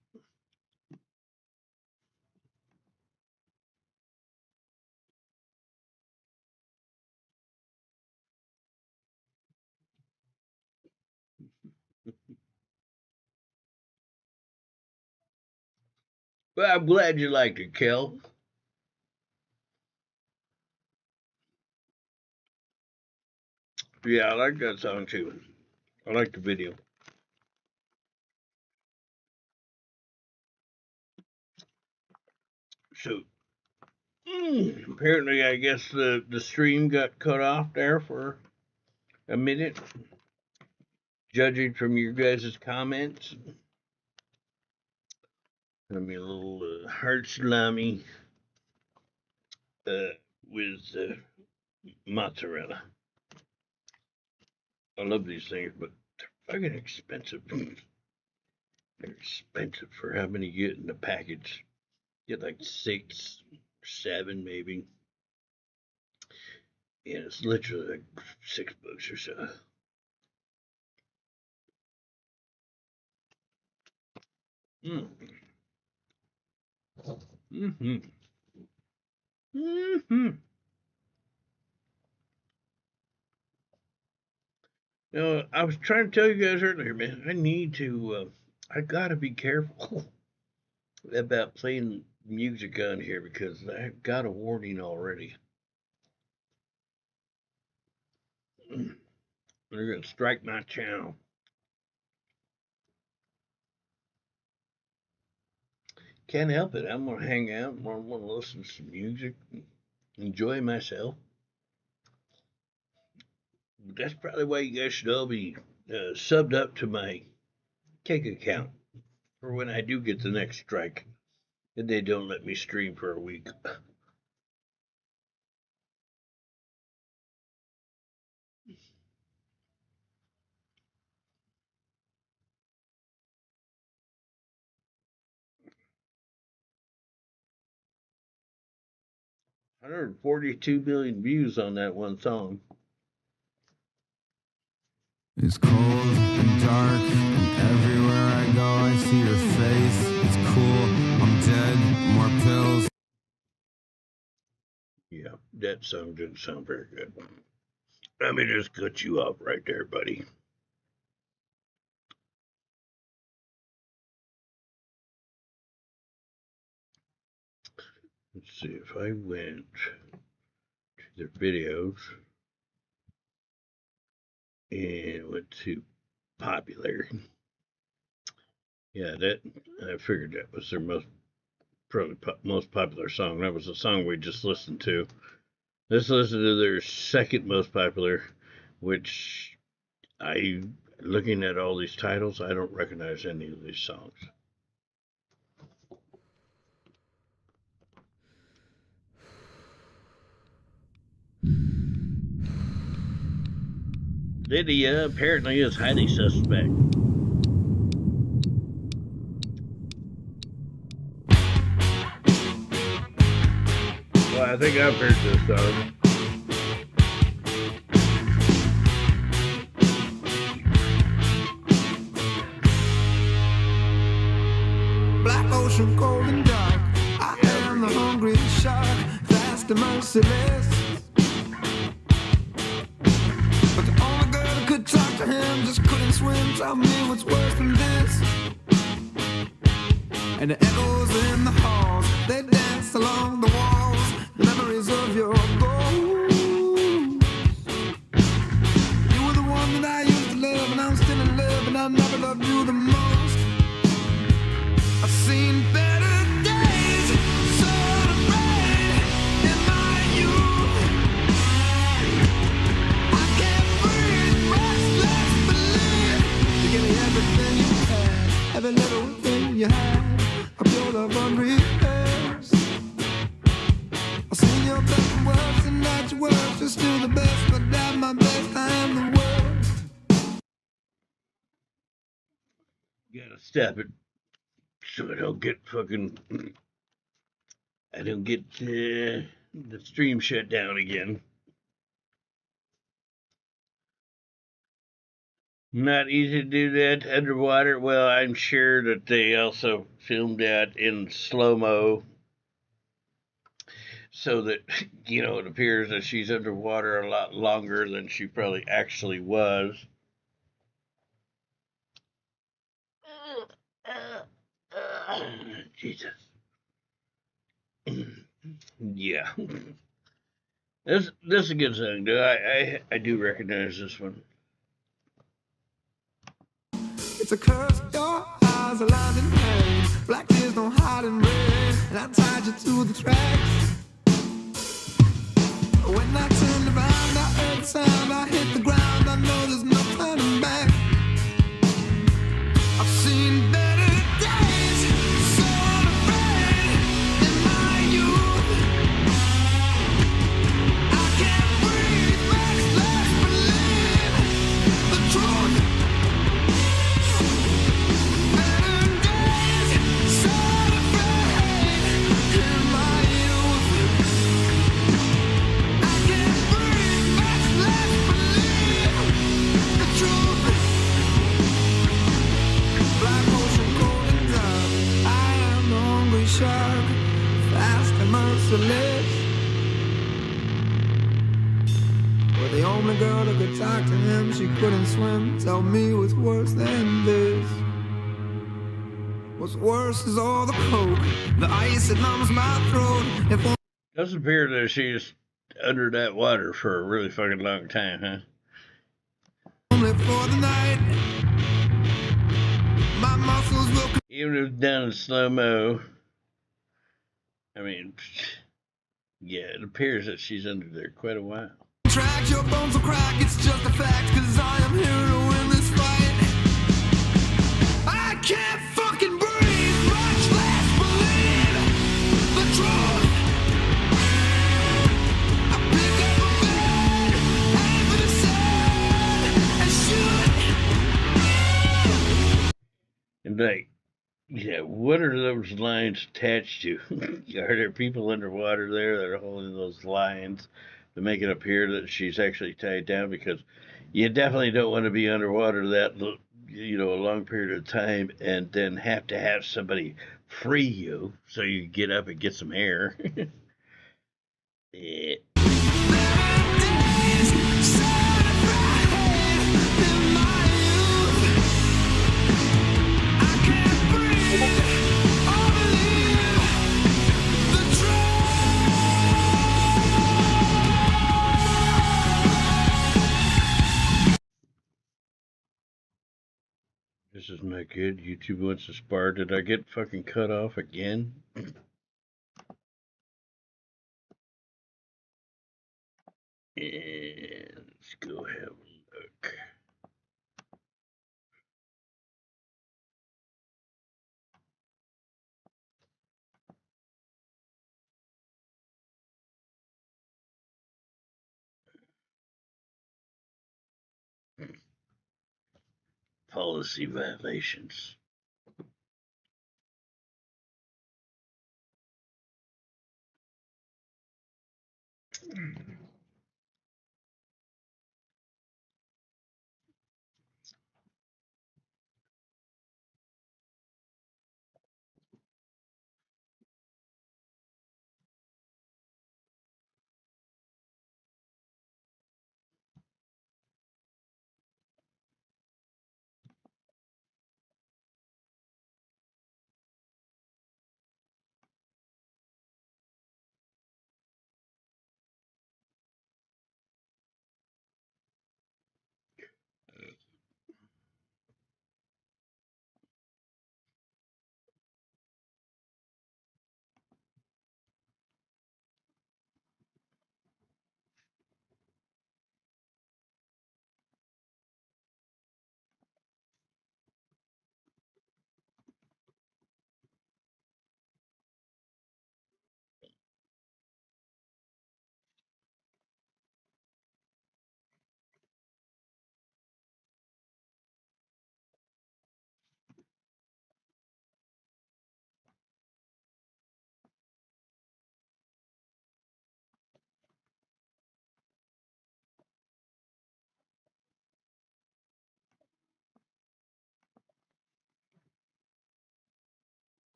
Well, I'm glad you liked it, Kel. Yeah, I like that song too. I like the video. So, apparently, I guess the stream got cut off there for a minute, judging from your guys' comments. I mean, a little heart salami with mozzarella. I love these things, but they're fucking expensive. They're expensive for how many you get in the package. You get like 6, 7 maybe. And it's literally like $6 or so. Mm-hmm. Mm-hmm. I was trying to tell you guys earlier, man. I need to. I gotta be careful about playing music on here because I got a warning already. They're gonna strike my channel. Can't help it. I'm gonna hang out. I'm gonna listen to some music, enjoy myself. That's probably why you guys should all be subbed up to my Cake account for when I do get the next strike and they don't let me stream for a week. I heard 42 million views on that one song. It's cold and dark, and everywhere I go I see your face. It's cool, I'm dead, more pills. Yeah, that song didn't sound very good. Let me just cut you off right there, buddy. Let's see if I went to their videos and went to popular. Yeah, that I figured that was their most popular song. That was the song we just listened to. Let's listen to their second most popular, which looking at all these titles, I don't recognize any of these songs. Lydia apparently is highly suspect. Well, I think I've heard this song. Black ocean, cold and dark. I am the hungry shark, fast and merciless. But the only girl that could talk to him just couldn't swim. Tell me what's worse than this. And the echoes in the halls, they dance along the walls. The memories of your ghost. You were the one that I used to love, and I'm still in love, and I never loved you the most. I've seen better days, so afraid in my youth. I can't breathe, restless believe. You give me everything you had, every little thing you had. Of your love unrehearsed. I've seen your best and worst, and not your worst. You're still the best, but at my best, I am the worst. Gotta stop it so I don't get fucking. I don't get the stream shut down again. Not easy to do that underwater. Well, I'm sure that they also filmed that in slow-mo so that, it appears that she's underwater a lot longer than she probably actually was. Jesus. Yeah. This is a good song, though. I do recognize this one. It's a curse, your eyes are lined in pain. Black tears don't hide in rain, and I tied you to the tracks. When I turned around, I heard the sound, I hit the ground. I know there's no turning back. I've seen better days, so afraid in my youth. I can't breathe, restless believe the truth. Better days, so afraid in my youth. I can't breathe, restless believe the truth. Black ocean, cold and dark. I am the hungry shark, fast and merciless. But the only girl that could talk to him, she couldn't swim. Tell me what's worse than this. What's worse is all the coke, the ice that numbs my throat. If Does appear that she's under that water for a really fucking long time, huh? only for the night, my muscles will Even if it's done in slow-mo. I mean, yeah, it appears that she's under there quite a while. contract, your bones will crack. It's just a fact, 'cause I am here to win this fight. I can't fucking breathe, much less believe the truth. I pick up a gun, aim for the sun, and shoot. And like, yeah, what are those lines attached to? Are there people underwater there that are holding those lines to make it appear that she's actually tied down? Because you definitely don't want to be underwater that, a long period of time and then have to have somebody free you so you get up and get some air. Yeah. This is not good. YouTube wants to spar. Did I get fucking cut off again? And let's go have a look. policy violations.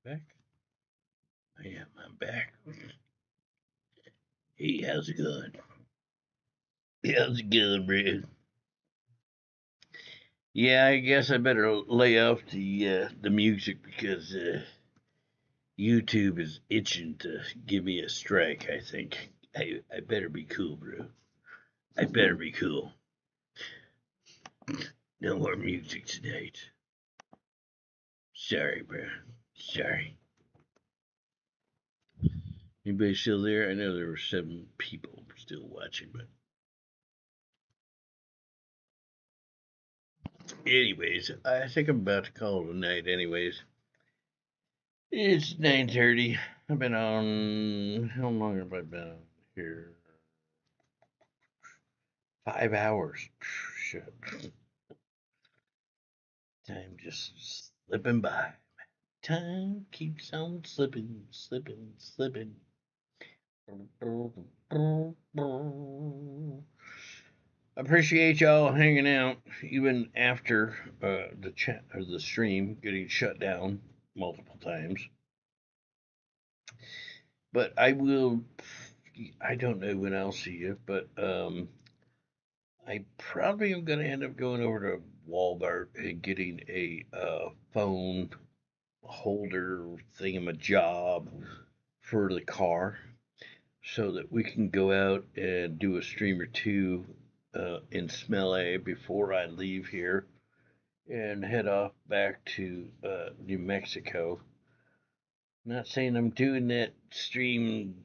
Back? I am. I'm back. Hey, how's it going? How's it going, bro? Yeah, I guess I better lay off the music because YouTube is itching to give me a strike. I think I better be cool, bro. I better be cool. No more music tonight. Sorry, bro. Sorry. Anybody still there? I know there were 7 people still watching, but anyways, I think I'm about to call it a night. Anyways, it's 9:30. I've been on. How long have I been on here? 5 hours. Shit. Time just slipping by. Time keeps on slipping, slipping, slipping. Appreciate y'all hanging out, even after the chat or the stream getting shut down multiple times. But I will. I don't know when I'll see you, but I probably am going to end up going over to Walmart and getting a phone holder thingamajob for the car so that we can go out and do a stream or two in Smele before I leave here and head off back to New Mexico. Not saying I'm doing that stream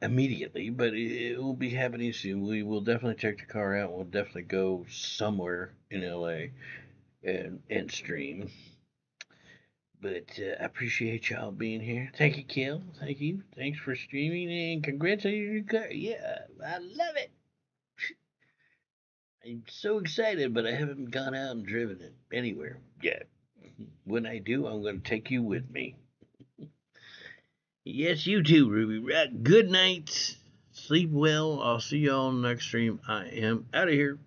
immediately, but it will be happening soon. We will definitely check the car out. We'll definitely go somewhere in LA and stream. But I appreciate y'all being here. Thank you, Kel. Thank you. Thanks for streaming and congrats on your new car. Yeah, I love it. I'm so excited, but I haven't gone out and driven it anywhere yet. When I do, I'm going to take you with me. Yes, you too, Ruby. Right. Good night. Sleep well. I'll see y'all on the next stream. I am out of here.